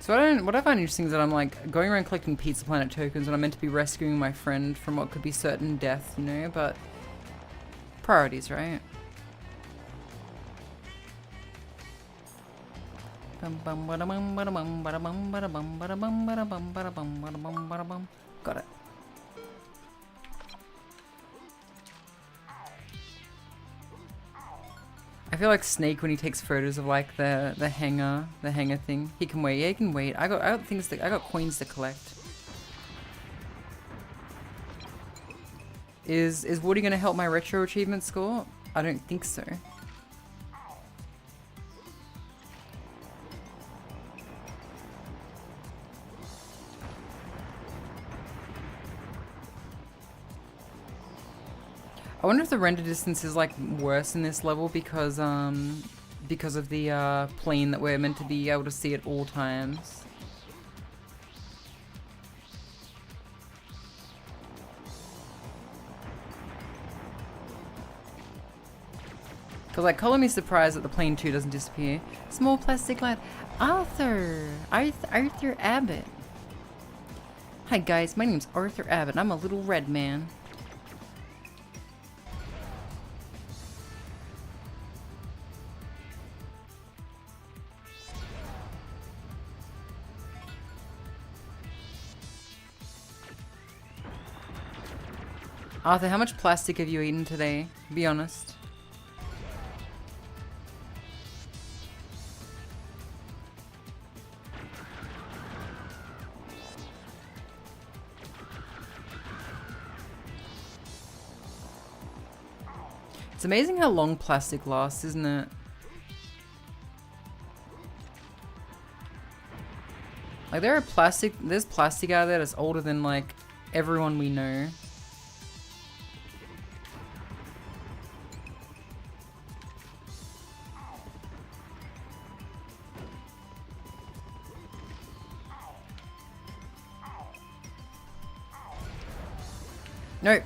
So what I find interesting is that I'm like going around collecting Pizza Planet tokens when I'm meant to be rescuing my friend from what could be certain death, you know, but priorities, right? Got it. I feel like Snake when he takes photos of like the hanger thing. He can wait. Yeah, he can wait. I got coins to collect. Is Woody gonna help my retro achievement score? I don't think so. I wonder if the render distance is like worse in this level because of the plane that we're meant to be able to see at all times. Because like, color me surprised that the plane 2 doesn't disappear. Small plastic light. Arthur Abbott. Hi guys, my name's Arthur Abbott. I'm a little red man. Arthur, how much plastic have you eaten today? Be honest. It's amazing how long plastic lasts, isn't it? Like there's plastic out there that's older than like everyone we know. Nope.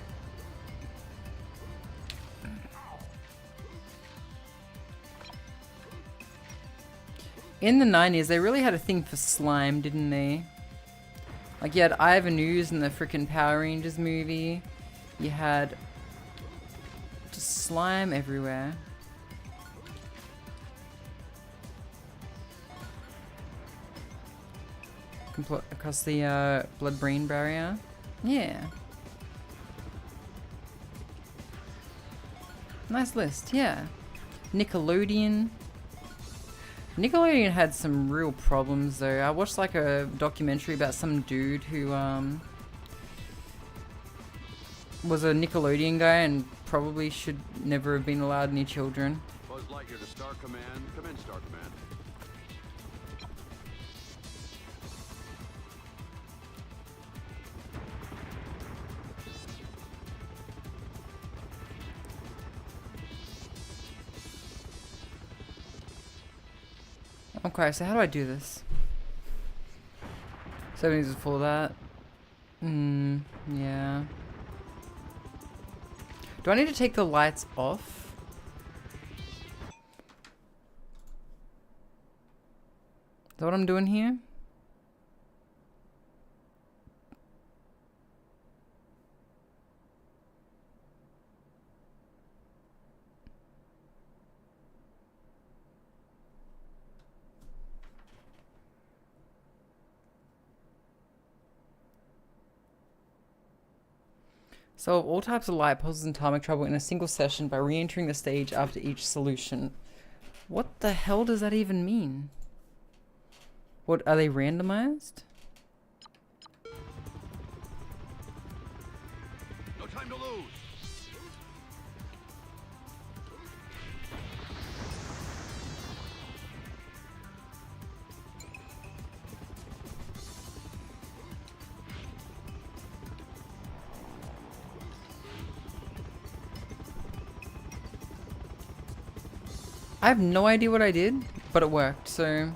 In the 90s, they really had a thing for slime, didn't they? Like, you had Ivan Ooze in the frickin' Power Rangers movie. You had just slime everywhere. Across the blood-brain barrier. Yeah. Nice list, yeah. Nickelodeon. Nickelodeon had some real problems though. I watched like a documentary about some dude who was a Nickelodeon guy and probably should never have been allowed any children. Buzz Lightyear to Star Command. Come in, Star Command. Okay, so how do I do this? 70s is full of that. Yeah. Do I need to take the lights off? Is that what I'm doing here? Solve all types of light puzzles and timing trouble in a single session by re-entering the stage after each solution. What the hell does that even mean? What, are they randomized? No time to lose. I have no idea what I did, but it worked, so...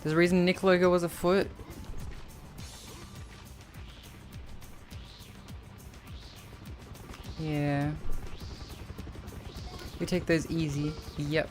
There's a reason Nick logo was a foot. Yeah. We take those easy. Yep.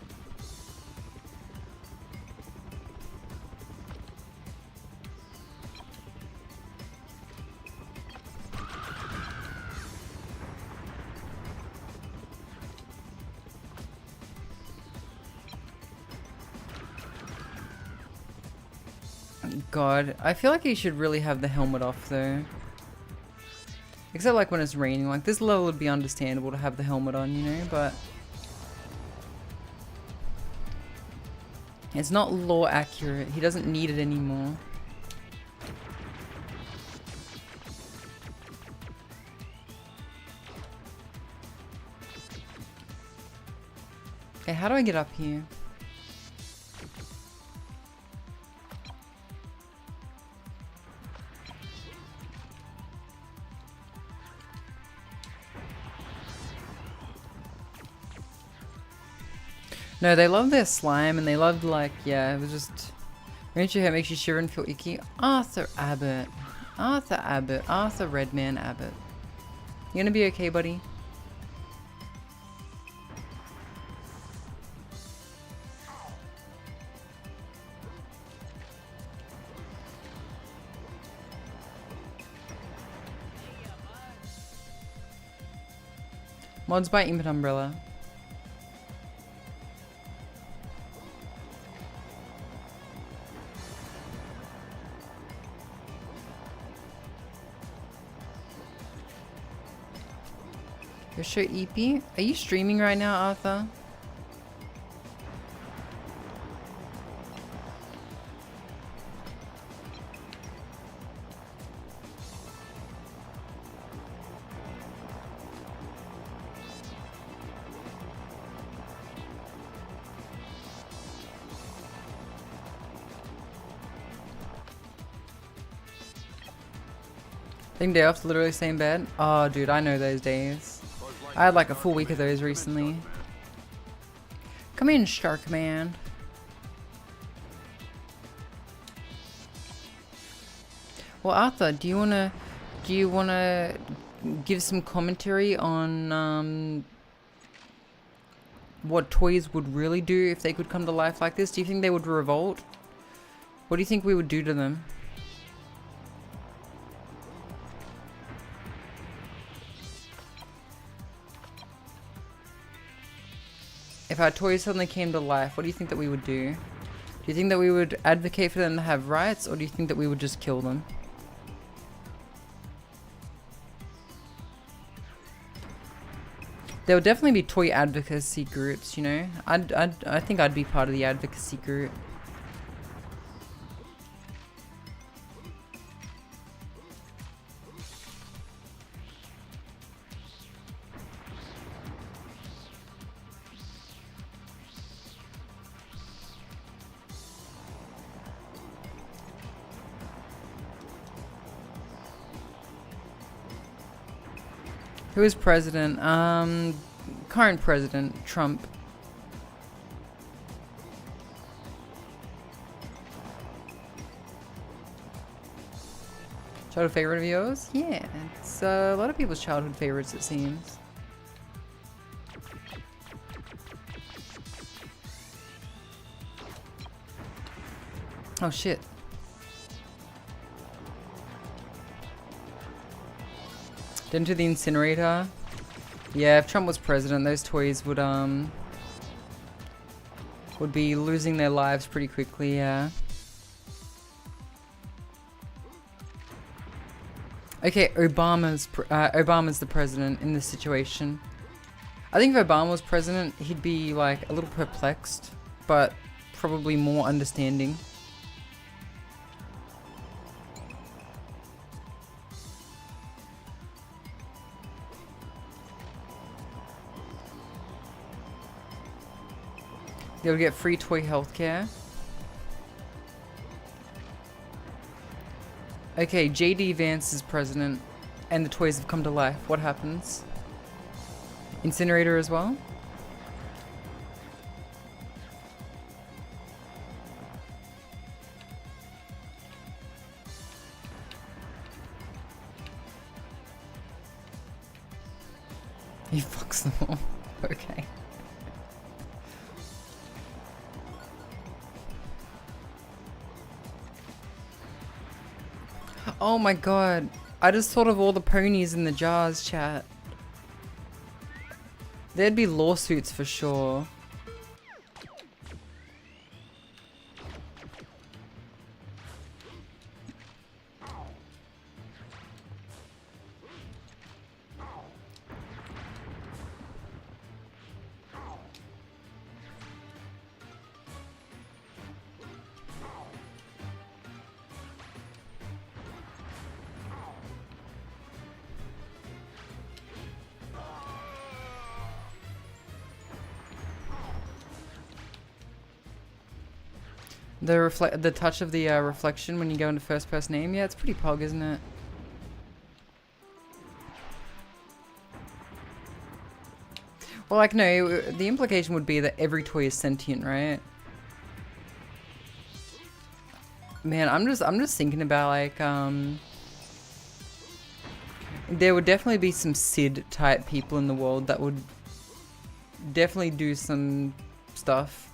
God, I feel like he should really have the helmet off though. Except like when it's raining, like this level would be understandable to have the helmet on, you know, but... It's not lore accurate, he doesn't need it anymore. Okay, how do I get up here? No, they love their slime and they loved like, yeah, it was just... Ranger hair makes you shiver and feel icky. Arthur Abbott. Arthur Abbott. Arthur Redman Abbott. You gonna be okay, buddy? Mods by Impet Umbrella. Your show EP? Are you streaming right now, Arthur? Think day off, literally same bed. Oh, dude, I know those days. I had like a full week of those recently. Come in, Shark Man. Well, Arthur, do you wanna give some commentary on what toys would really do if they could come to life like this? Do you think they would revolt? What do you think we would do to them? If our toys suddenly came to life, what do you think that we would do? Do you think that we would advocate for them to have rights, or do you think that we would just kill them? There would definitely be toy advocacy groups, you know? I think I'd be part of the advocacy group. Who is president? Current president, Trump. Childhood favorite of yours? Yeah, it's a lot of people's childhood favorites, it seems. Oh shit. Into the incinerator. Yeah, if Trump was president, those toys would be losing their lives pretty quickly, yeah. Okay, Obama's the president in this situation. I think if Obama was president, he'd be like a little perplexed, but probably more understanding. They'll get free toy healthcare. Okay, JD Vance is president, and the toys have come to life. What happens? Incinerator as well? He fucks them all. Okay. Oh my god, I just thought of all the ponies in the jars, chat. There'd be lawsuits for sure. The touch of the reflection when you go into first person aim. Yeah, it's pretty pog, isn't it? Well, like, no, the implication would be that every toy is sentient, right? Man, I'm just thinking about, like, there would definitely be some Sid type people in the world that would definitely do some stuff.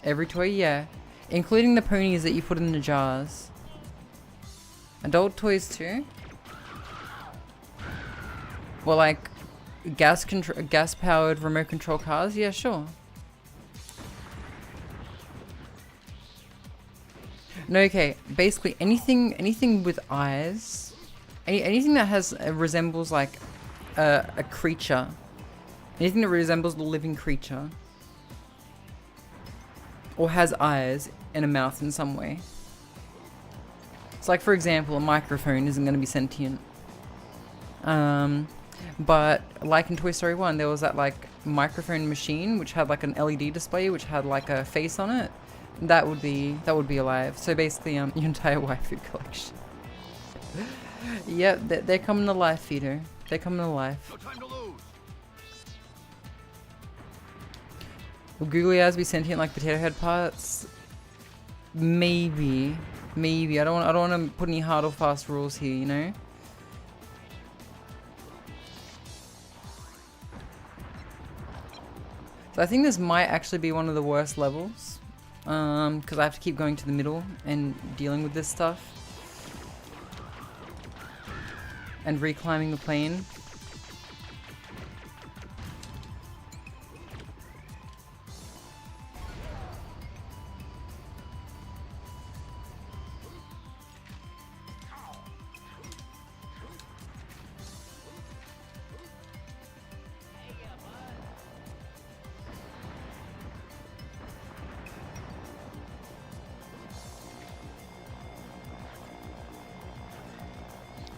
Every toy, yeah. Including the ponies that you put in the jars. Adult toys too? Well, like, gas-powered remote control cars? Yeah, sure. No, okay. Basically, anything with eyes, anything that has resembles like a creature, anything that resembles a living creature, or has eyes and a mouth in some way. It's like, for example, a microphone isn't going to be sentient. But like in Toy Story 1, there was that like microphone machine which had like an LED display which had like a face on it. That would be alive. So basically, your entire waifu collection. Yep, they're coming to life, Feeder. They're coming to life. No time to lose. Will Googly eyes be sentient like potato head parts? Maybe. I don't want to put any hard or fast rules here, you know. So I think this might actually be one of the worst levels, because I have to keep going to the middle and dealing with this stuff. And reclimbing the plane.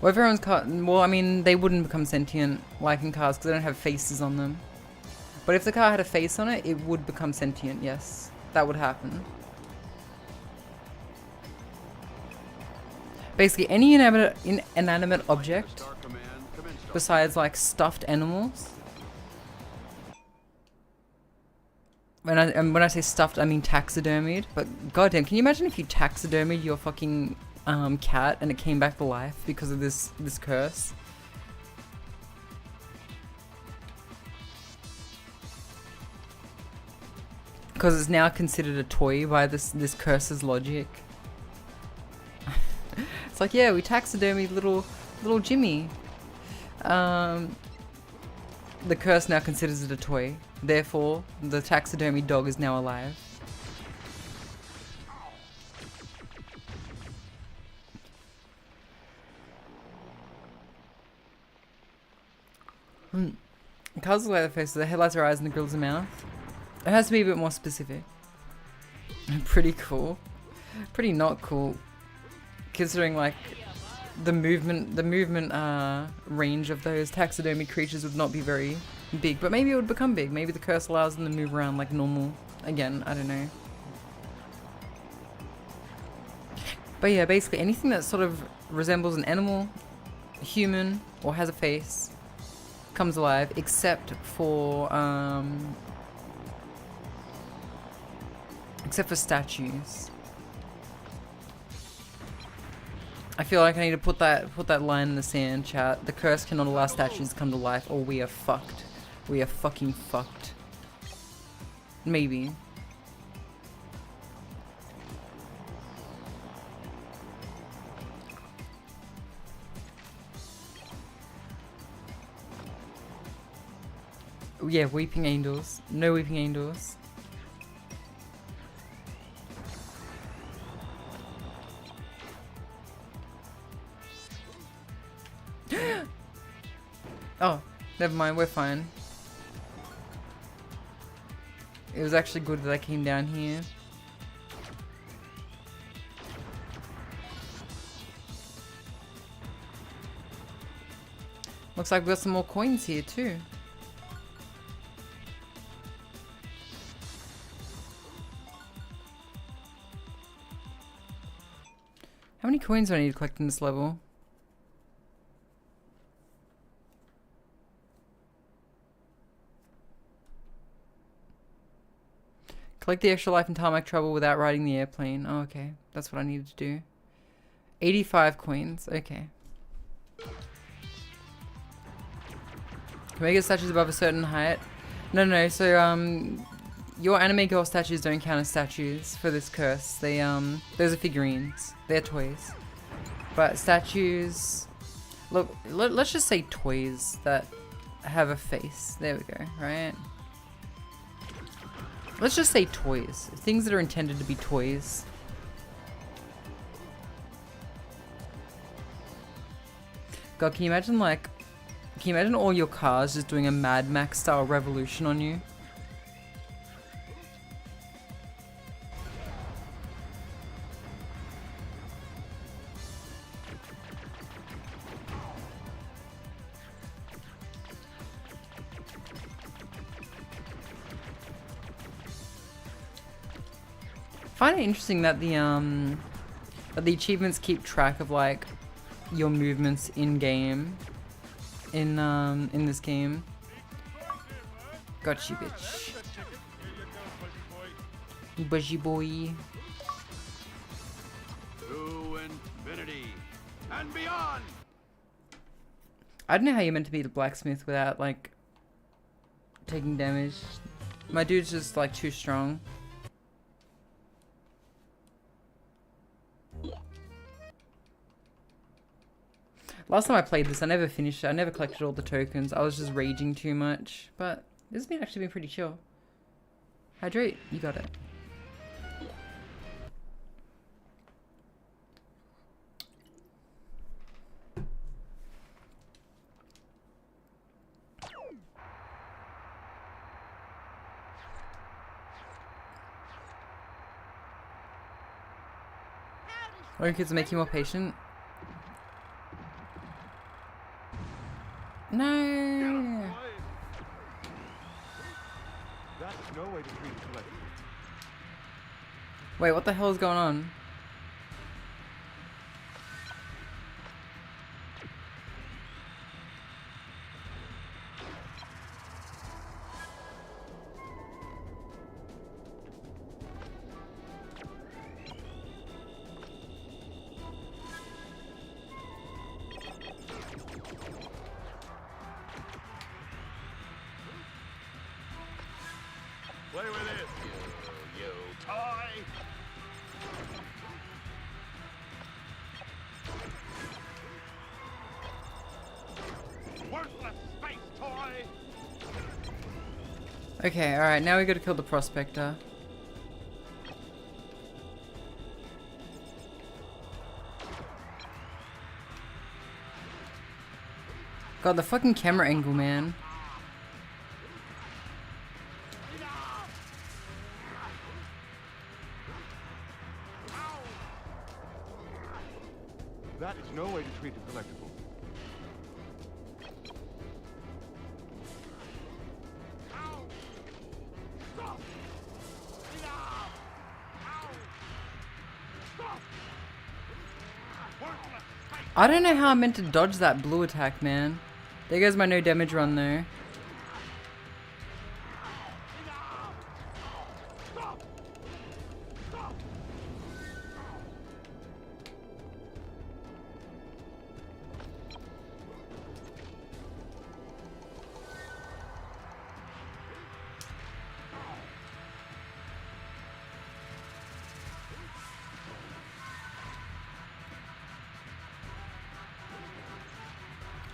Well, if everyone's car, well, I mean, they wouldn't become sentient like in cars because they don't have faces on them. But if the car had a face on it, it would become sentient, yes. That would happen. Basically, any inanimate object besides like stuffed animals. When I say stuffed, I mean taxidermied. But goddamn, can you imagine if you taxidermied your fucking cat and it came back to life because of this curse? Because it's now considered a toy by this curse's logic. It's like, yeah, we taxidermied little Jimmy. The curse now considers it a toy. Therefore, the taxidermy dog is now alive. Cars look like the face, the headlights are eyes and the grill's a mouth. It has to be a bit more specific. Pretty cool. Pretty not cool. Considering like the movement range of those taxidermy creatures would not be very big, but maybe it would become big. Maybe the curse allows them to move around like normal. Again, I don't know. But yeah, basically anything that sort of resembles an animal, a human, or has a face comes alive, except for statues. I feel like I need to put that line in the sand, chat. The curse cannot allow statues to come to life, or we are fucked. We are fucking fucked. Maybe. Yeah, weeping angels. No weeping angels. Oh, never mind, we're fine. It was actually good that I came down here. Looks like we got some more coins here too. many coins do I need to collect in this level? Collect the extra life in tarmac trouble without riding the airplane. Oh, okay. That's what I needed to do. 85 coins. Okay. Can we get statues above a certain height? No. So, your anime girl statues don't count as statues for this curse. They, those are figurines. They're toys. But statues... Look, let's just say toys that have a face. There we go, right? Let's just say toys. Things that are intended to be toys. God, can you imagine, like... Can you imagine all your cars just doing a Mad Max style revolution on you? I find it interesting that the achievements keep track of like your movements in game. In this game. Got you, bitch. Budgie boy. To infinity and beyond. I don't know how you're meant to be the blacksmith without like taking damage. My dude's just like too strong. Last time I played this, I never finished it. I never collected all the tokens. I was just raging too much. But this has actually been pretty chill. Hydrate, you got it. Or kids make you more patient. No. That's no way to treat a collector. Wait, what the hell is going on? Play with it, you toy. Worthless space toy. Okay, alright, now we gotta kill the prospector. God, the fucking camera angle, man. That is no way to treat a collectible. I don't know how I'm meant to dodge that blue attack, man. There goes my no damage run though.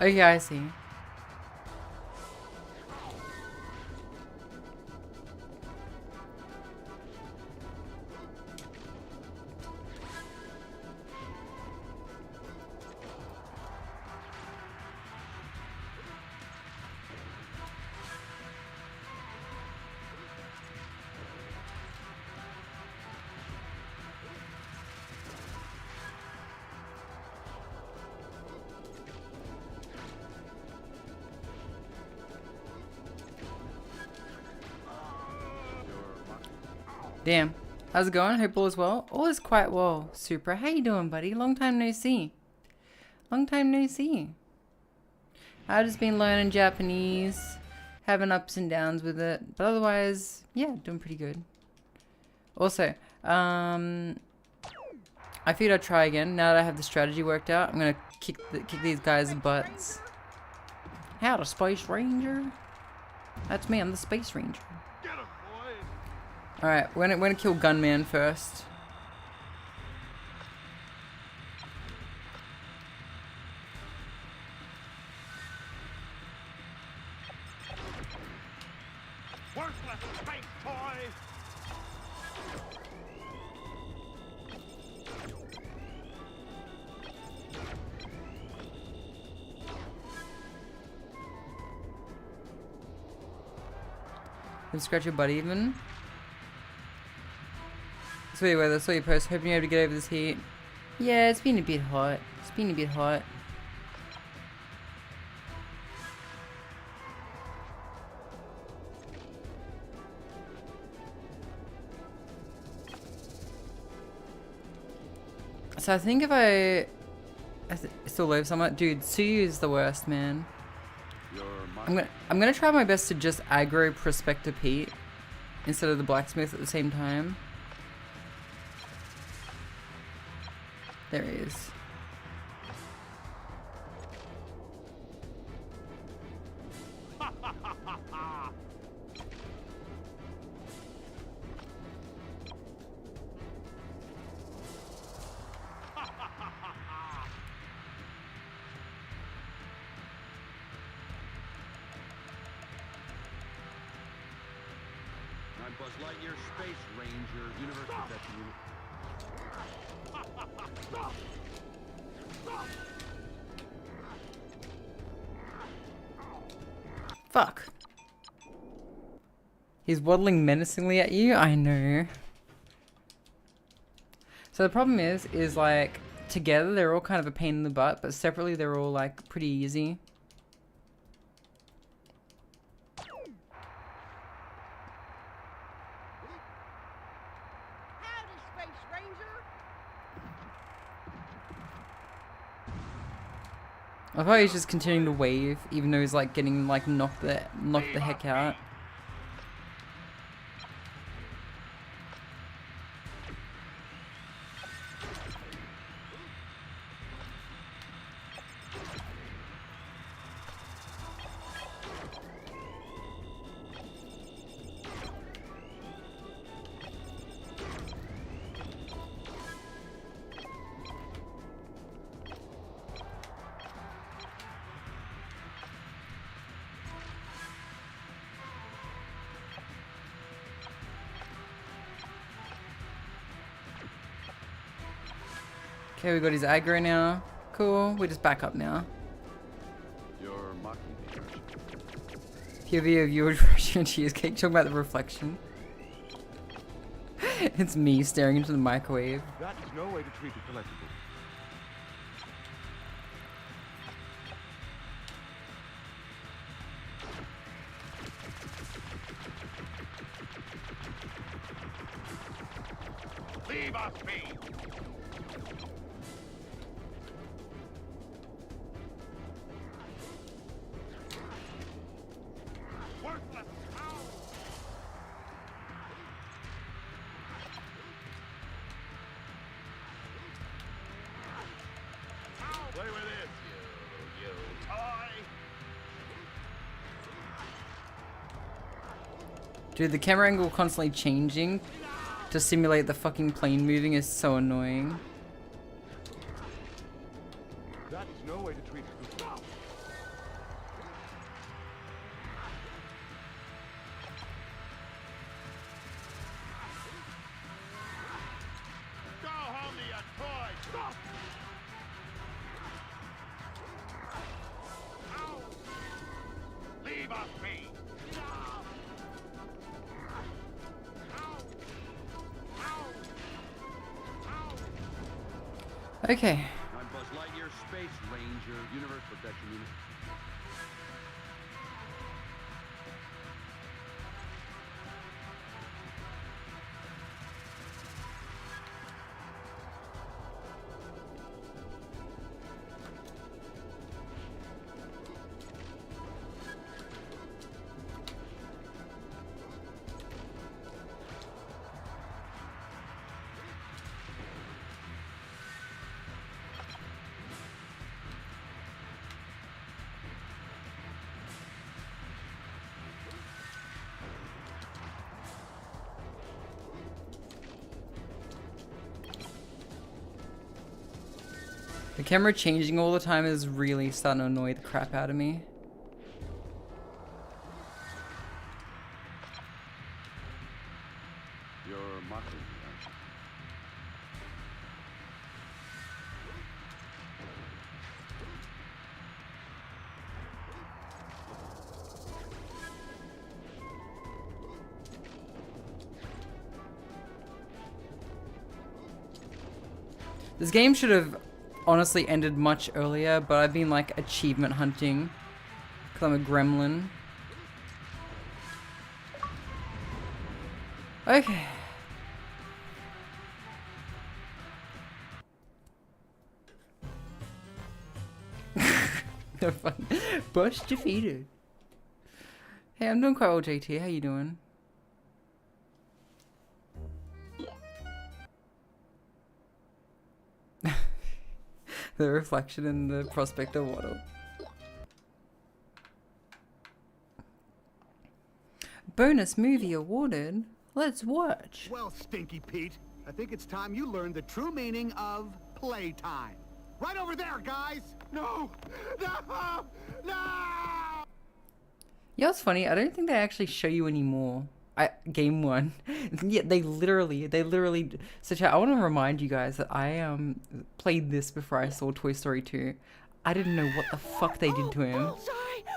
Okay, I see. Damn. How's it going? Hope all is well. All is quite well. Supra, how you doing, buddy? Long time no see. Long time no see. I've just been learning Japanese, having ups and downs with it, but otherwise, yeah, doing pretty good. Also, I figured I'd try again. Now that I have the strategy worked out, I'm gonna kick these guys' butts. How to Space Ranger? That's me. I'm the Space Ranger. All right, we're gonna kill Gunman first. Can scratch your butt even. Sweet weather, sweet post. Hoping you're able to get over this heat. Yeah, it's been a bit hot. It's been a bit hot. So I think if I still live somewhat, dude. Tsuyu is the worst, man. I'm gonna try my best to just aggro Prospector Pete instead of the blacksmith at the same time. There he is. I'm Buzz Lightyear, Space Ranger, Universe Protection Unit. Fuck. He's waddling menacingly at you? I know. So the problem is like, together they're all kind of a pain in the butt, but separately they're all like pretty easy. I thought he's just continuing to wave, even though he's like getting like knocked the heck out. Okay, we got his aggro now. Cool, we just back up now. You're mocking me. POV of you refreshing cheesecake, talking about the reflection. It's me staring into the microwave. That is no way to treat a collectible. Leave us be! Worthless cow! Play with this, you toy! Dude, the camera angle constantly changing to simulate the fucking plane moving is so annoying. That is no way to treat a good cow. Go home to your toys! Stop! Ow! Leave us be! Okay. I'm Buzz Lightyear, Space Ranger, Universe Protection Unit. The camera changing all the time is really starting to annoy the crap out of me. You're mocking me, aren't you? This game should have honestly ended much earlier, but I've been like achievement hunting because I'm a gremlin. Okay. No fun. Boss defeated. Hey, I'm doing quite well, JT. How you doing? The reflection in the prospector waddle. Bonus movie awarded. Let's watch. Well, Stinky Pete, I think it's time you learned the true meaning of playtime. Right over there, guys! No! No! No! Yeah, it's funny. I don't think they actually show you anymore. Game 1. Yeah, they literally. So chat, I want to remind you guys that I played this before I saw Toy Story 2. I didn't know what the fuck they did to him. Bullseye!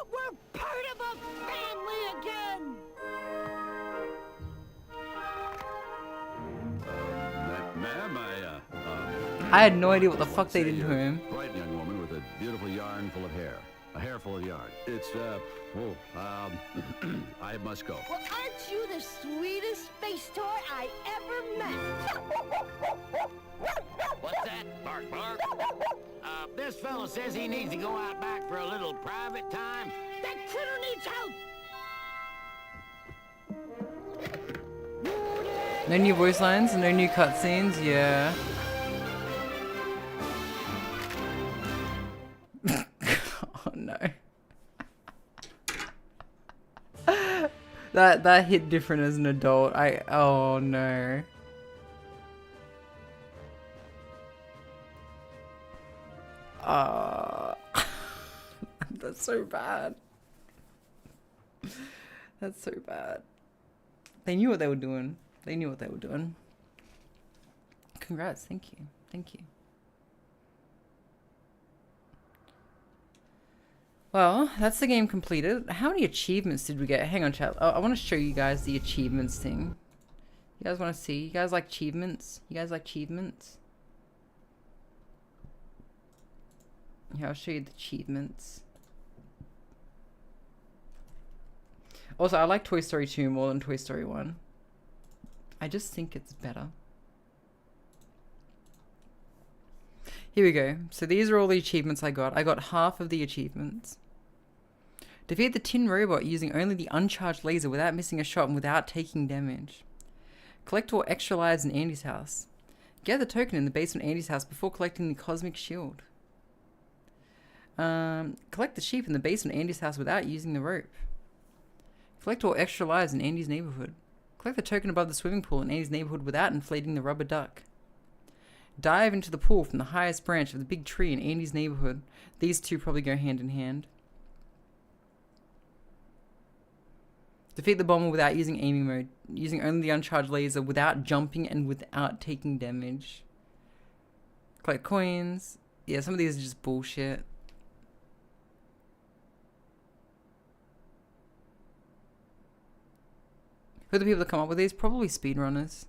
We're part of a family again! Ma'am, I had no idea what the fuck they did to him. bright young woman with a beautiful yarn full of hair. A hair full of yarn. It's, I must go. Well, aren't you the sweetest space toy I ever met? What's that? Bark, bark. This fellow says he needs to go out back for a little private time. That critter needs help! No new voice lines, no new cutscenes, yeah. Oh no. That hit different as an adult. Oh no. That's so bad. That's so bad. They knew what they were doing. They knew what they were doing. Congrats, thank you. Thank you. Well, that's the game completed. How many achievements did we get? Hang on, chat. I want to show you guys the achievements thing. You guys want to see? You guys like achievements? You guys like achievements? Here, I'll show you the achievements. Also, I like Toy Story 2 more than Toy Story 1. I just think it's better. Here we go. So these are all the achievements I got. I got half of the achievements. Defeat the tin robot using only the uncharged laser without missing a shot and without taking damage. Collect all extra lives in Andy's house. Get the token in the basement of Andy's house before collecting the cosmic shield. Collect the sheep in the basement of Andy's house without using the rope. Collect all extra lives in Andy's neighborhood. Collect the token above the swimming pool in Andy's neighborhood without inflating the rubber duck. Dive into the pool from the highest branch of the big tree in Andy's neighborhood. These two probably go hand in hand. Defeat the bomber without using aiming mode, using only the uncharged laser, without jumping and without taking damage. Collect coins. Yeah, some of these are just bullshit. Who are the people that come up with these? Probably speedrunners.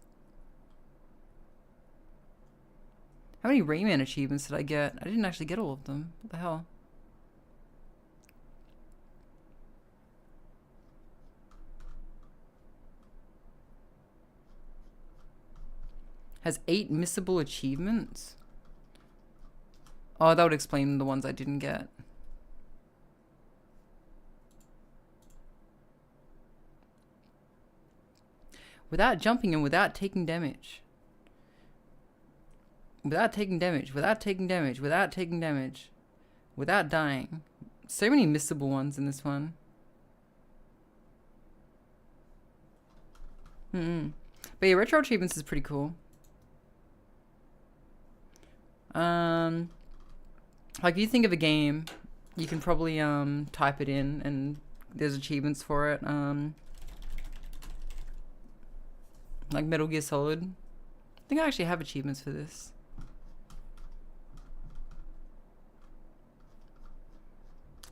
How many Rayman achievements did I get? I didn't actually get all of them. What the hell? Has 8 missable achievements? Oh, that would explain the ones I didn't get. Without jumping and without taking damage. Without taking damage, without taking damage, without taking damage. Without dying. So many missable ones in this one. But yeah, retro achievements is pretty cool. Like, you think of a game, you can probably type it in and there's achievements for it. Like Metal Gear Solid. I think I actually have achievements for this.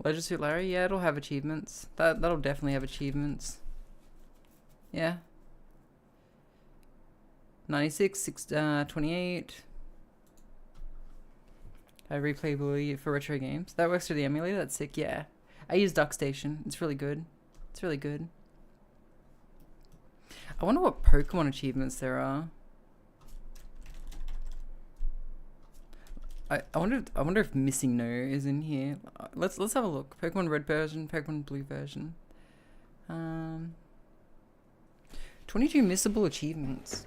Leisure Suit Larry, yeah, it'll have achievements. That'll definitely have achievements. Yeah. 96, 28. Replayability for retro games. That works through the emulator. That's sick. Yeah, I use DuckStation. It's really good. It's really good. I wonder what Pokemon achievements there are. I wonder if Missing No is in here. Let's have a look. Pokemon Red version, Pokemon Blue version. 22 missable achievements.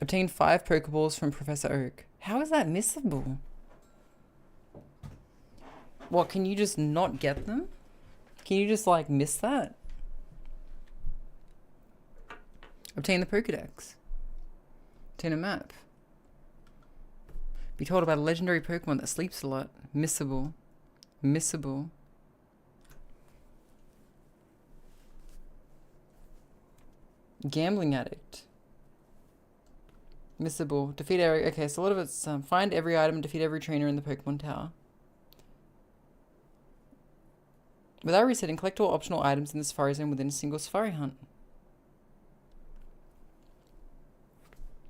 Obtain 5 Pokeballs from Professor Oak. How is that missable? What, can you just not get them? Can you just, like, miss that? Obtain the Pokedex. Obtain a map. Be told about a legendary Pokemon that sleeps a lot. Missable. Missable. Gambling addict. Missable. Defeat every... Okay, so a lot of it's... find every item and defeat every trainer in the Pokemon Tower. Without resetting, collect all optional items in the Safari Zone within a single Safari hunt.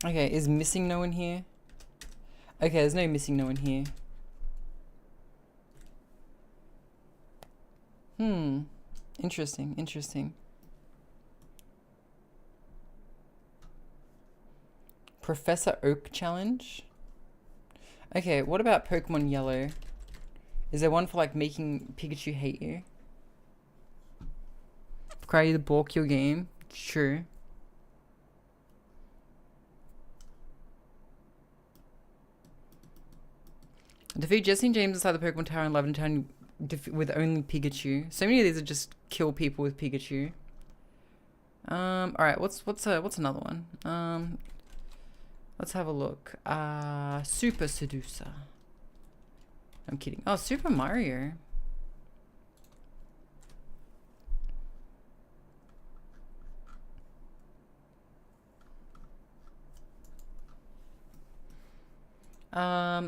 Okay, is Missing No in here? Okay, there's no Missing No in here. Interesting, interesting. Professor Oak challenge? Okay, what about Pokemon Yellow? Is there one for, like, making Pikachu hate you? Require you to balk your game? Sure. Defeat Jesse and James inside the Pokemon Tower in Lavender Town with only Pikachu. So many of these are just kill people with Pikachu. Alright, what's another one? Let's have a look. Super Seducer. I'm kidding. Oh, Super Mario.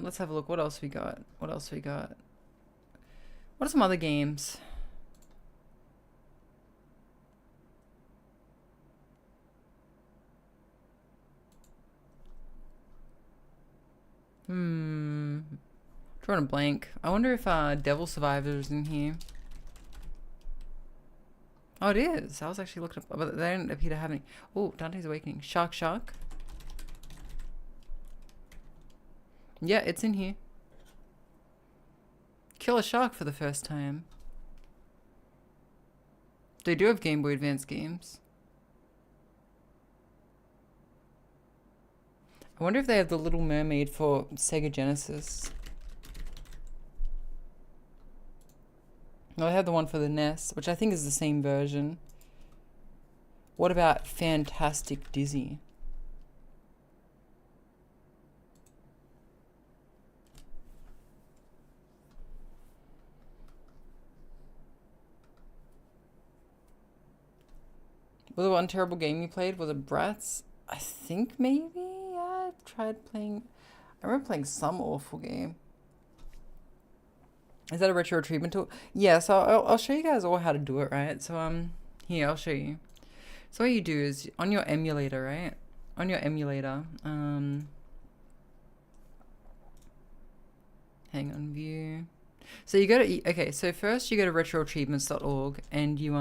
Let's have a look. What else we got? What else we got? What are some other games? Drawing a blank. I wonder if Devil Survivor is in here. Oh, it is. I was actually looking up, but they don't appear to have any. Oh, Dante's Awakening. Shark Shark. Yeah, it's in here. Kill a shark for the first time. They do have Game Boy Advance games. I wonder if they have The Little Mermaid for Sega Genesis. No, they have the one for the NES, which I think is the same version. What about Fantastic Dizzy? Was the one terrible game you played? Was it Bratz? I think maybe. Yeah, I've tried playing. I remember playing some awful game. Is that a retro retrieval tool? Yeah, so I'll show you guys all how to do it, right? So here, I'll show you. So what you do is on your emulator, right? On your emulator, hang on, view. So you go to okay. So first you go to retroachievements.org and you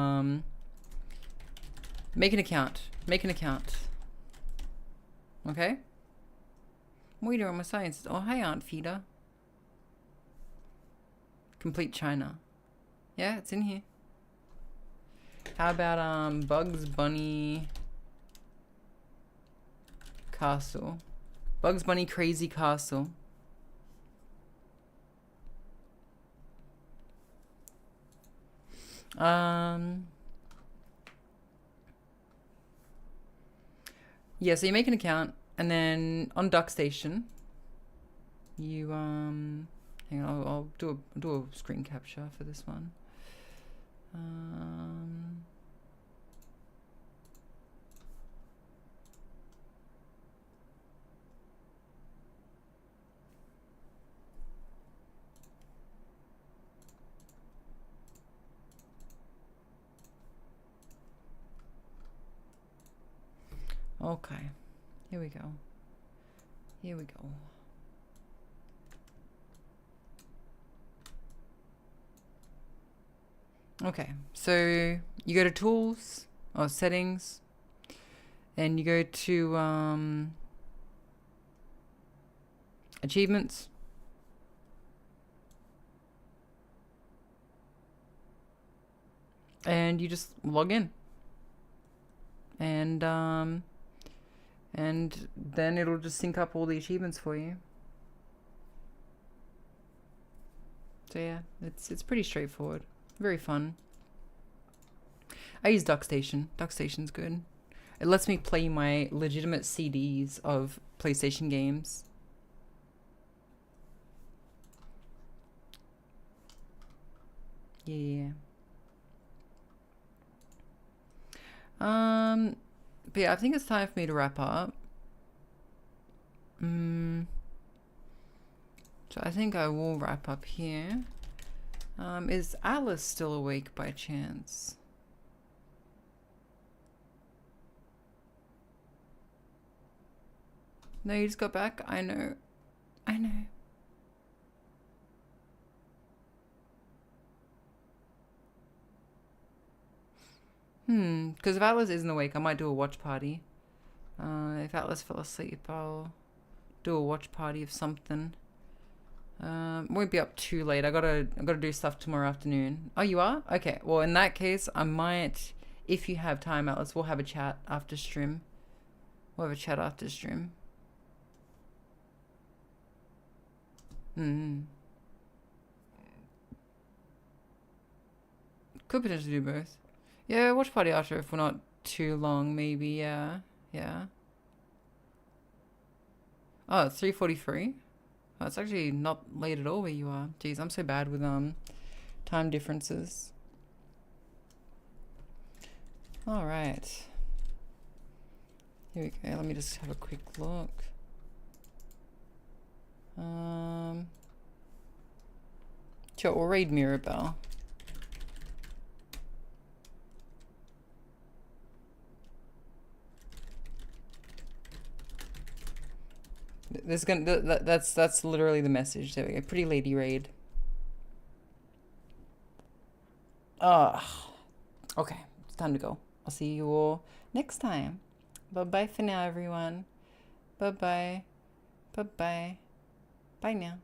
make an account. Make an account. Okay? What are you doing with science? Oh, hi, Aunt Fida. Complete China. Yeah, it's in here. How about, Bugs Bunny Castle? Bugs Bunny Crazy Castle. Yeah, so you make an account, and then on DuckStation, You hang on, I'll do a screen capture for this one. Okay, here we go. Here we go. Okay, so you go to tools or settings and you go to achievements. And you just log in. And then it'll just sync up all the achievements for you. So yeah, it's pretty straightforward. Very fun. I use DuckStation. DuckStation's good. It lets me play my legitimate CDs of PlayStation games. Yeah. But yeah, I think it's time for me to wrap up. So I think I will wrap up here. Is Alice still awake by chance? No, you just got back? I know. I know. Because if Atlas isn't awake, I might do a watch party. If Atlas fell asleep, I'll do a watch party of something. Won't be up too late. I gotta do stuff tomorrow afternoon. Oh, you are? Okay. Well, in that case, I might, if you have time, Atlas, we'll have a chat after stream. We'll have a chat after stream. Could potentially do both. Yeah, watch party after if we're not too long, maybe. Yeah. Oh, it's 3:43. Oh, it's actually not late at all where you are. Jeez, I'm so bad with time differences. All right. Here we go. Let me just have a quick look. Sure, we'll raid Mirabelle. That's literally the message. There we go. Pretty lady raid. Okay, it's time to go. I'll see you all next time. Bye bye for now, everyone. Bye bye. Bye bye. Bye now.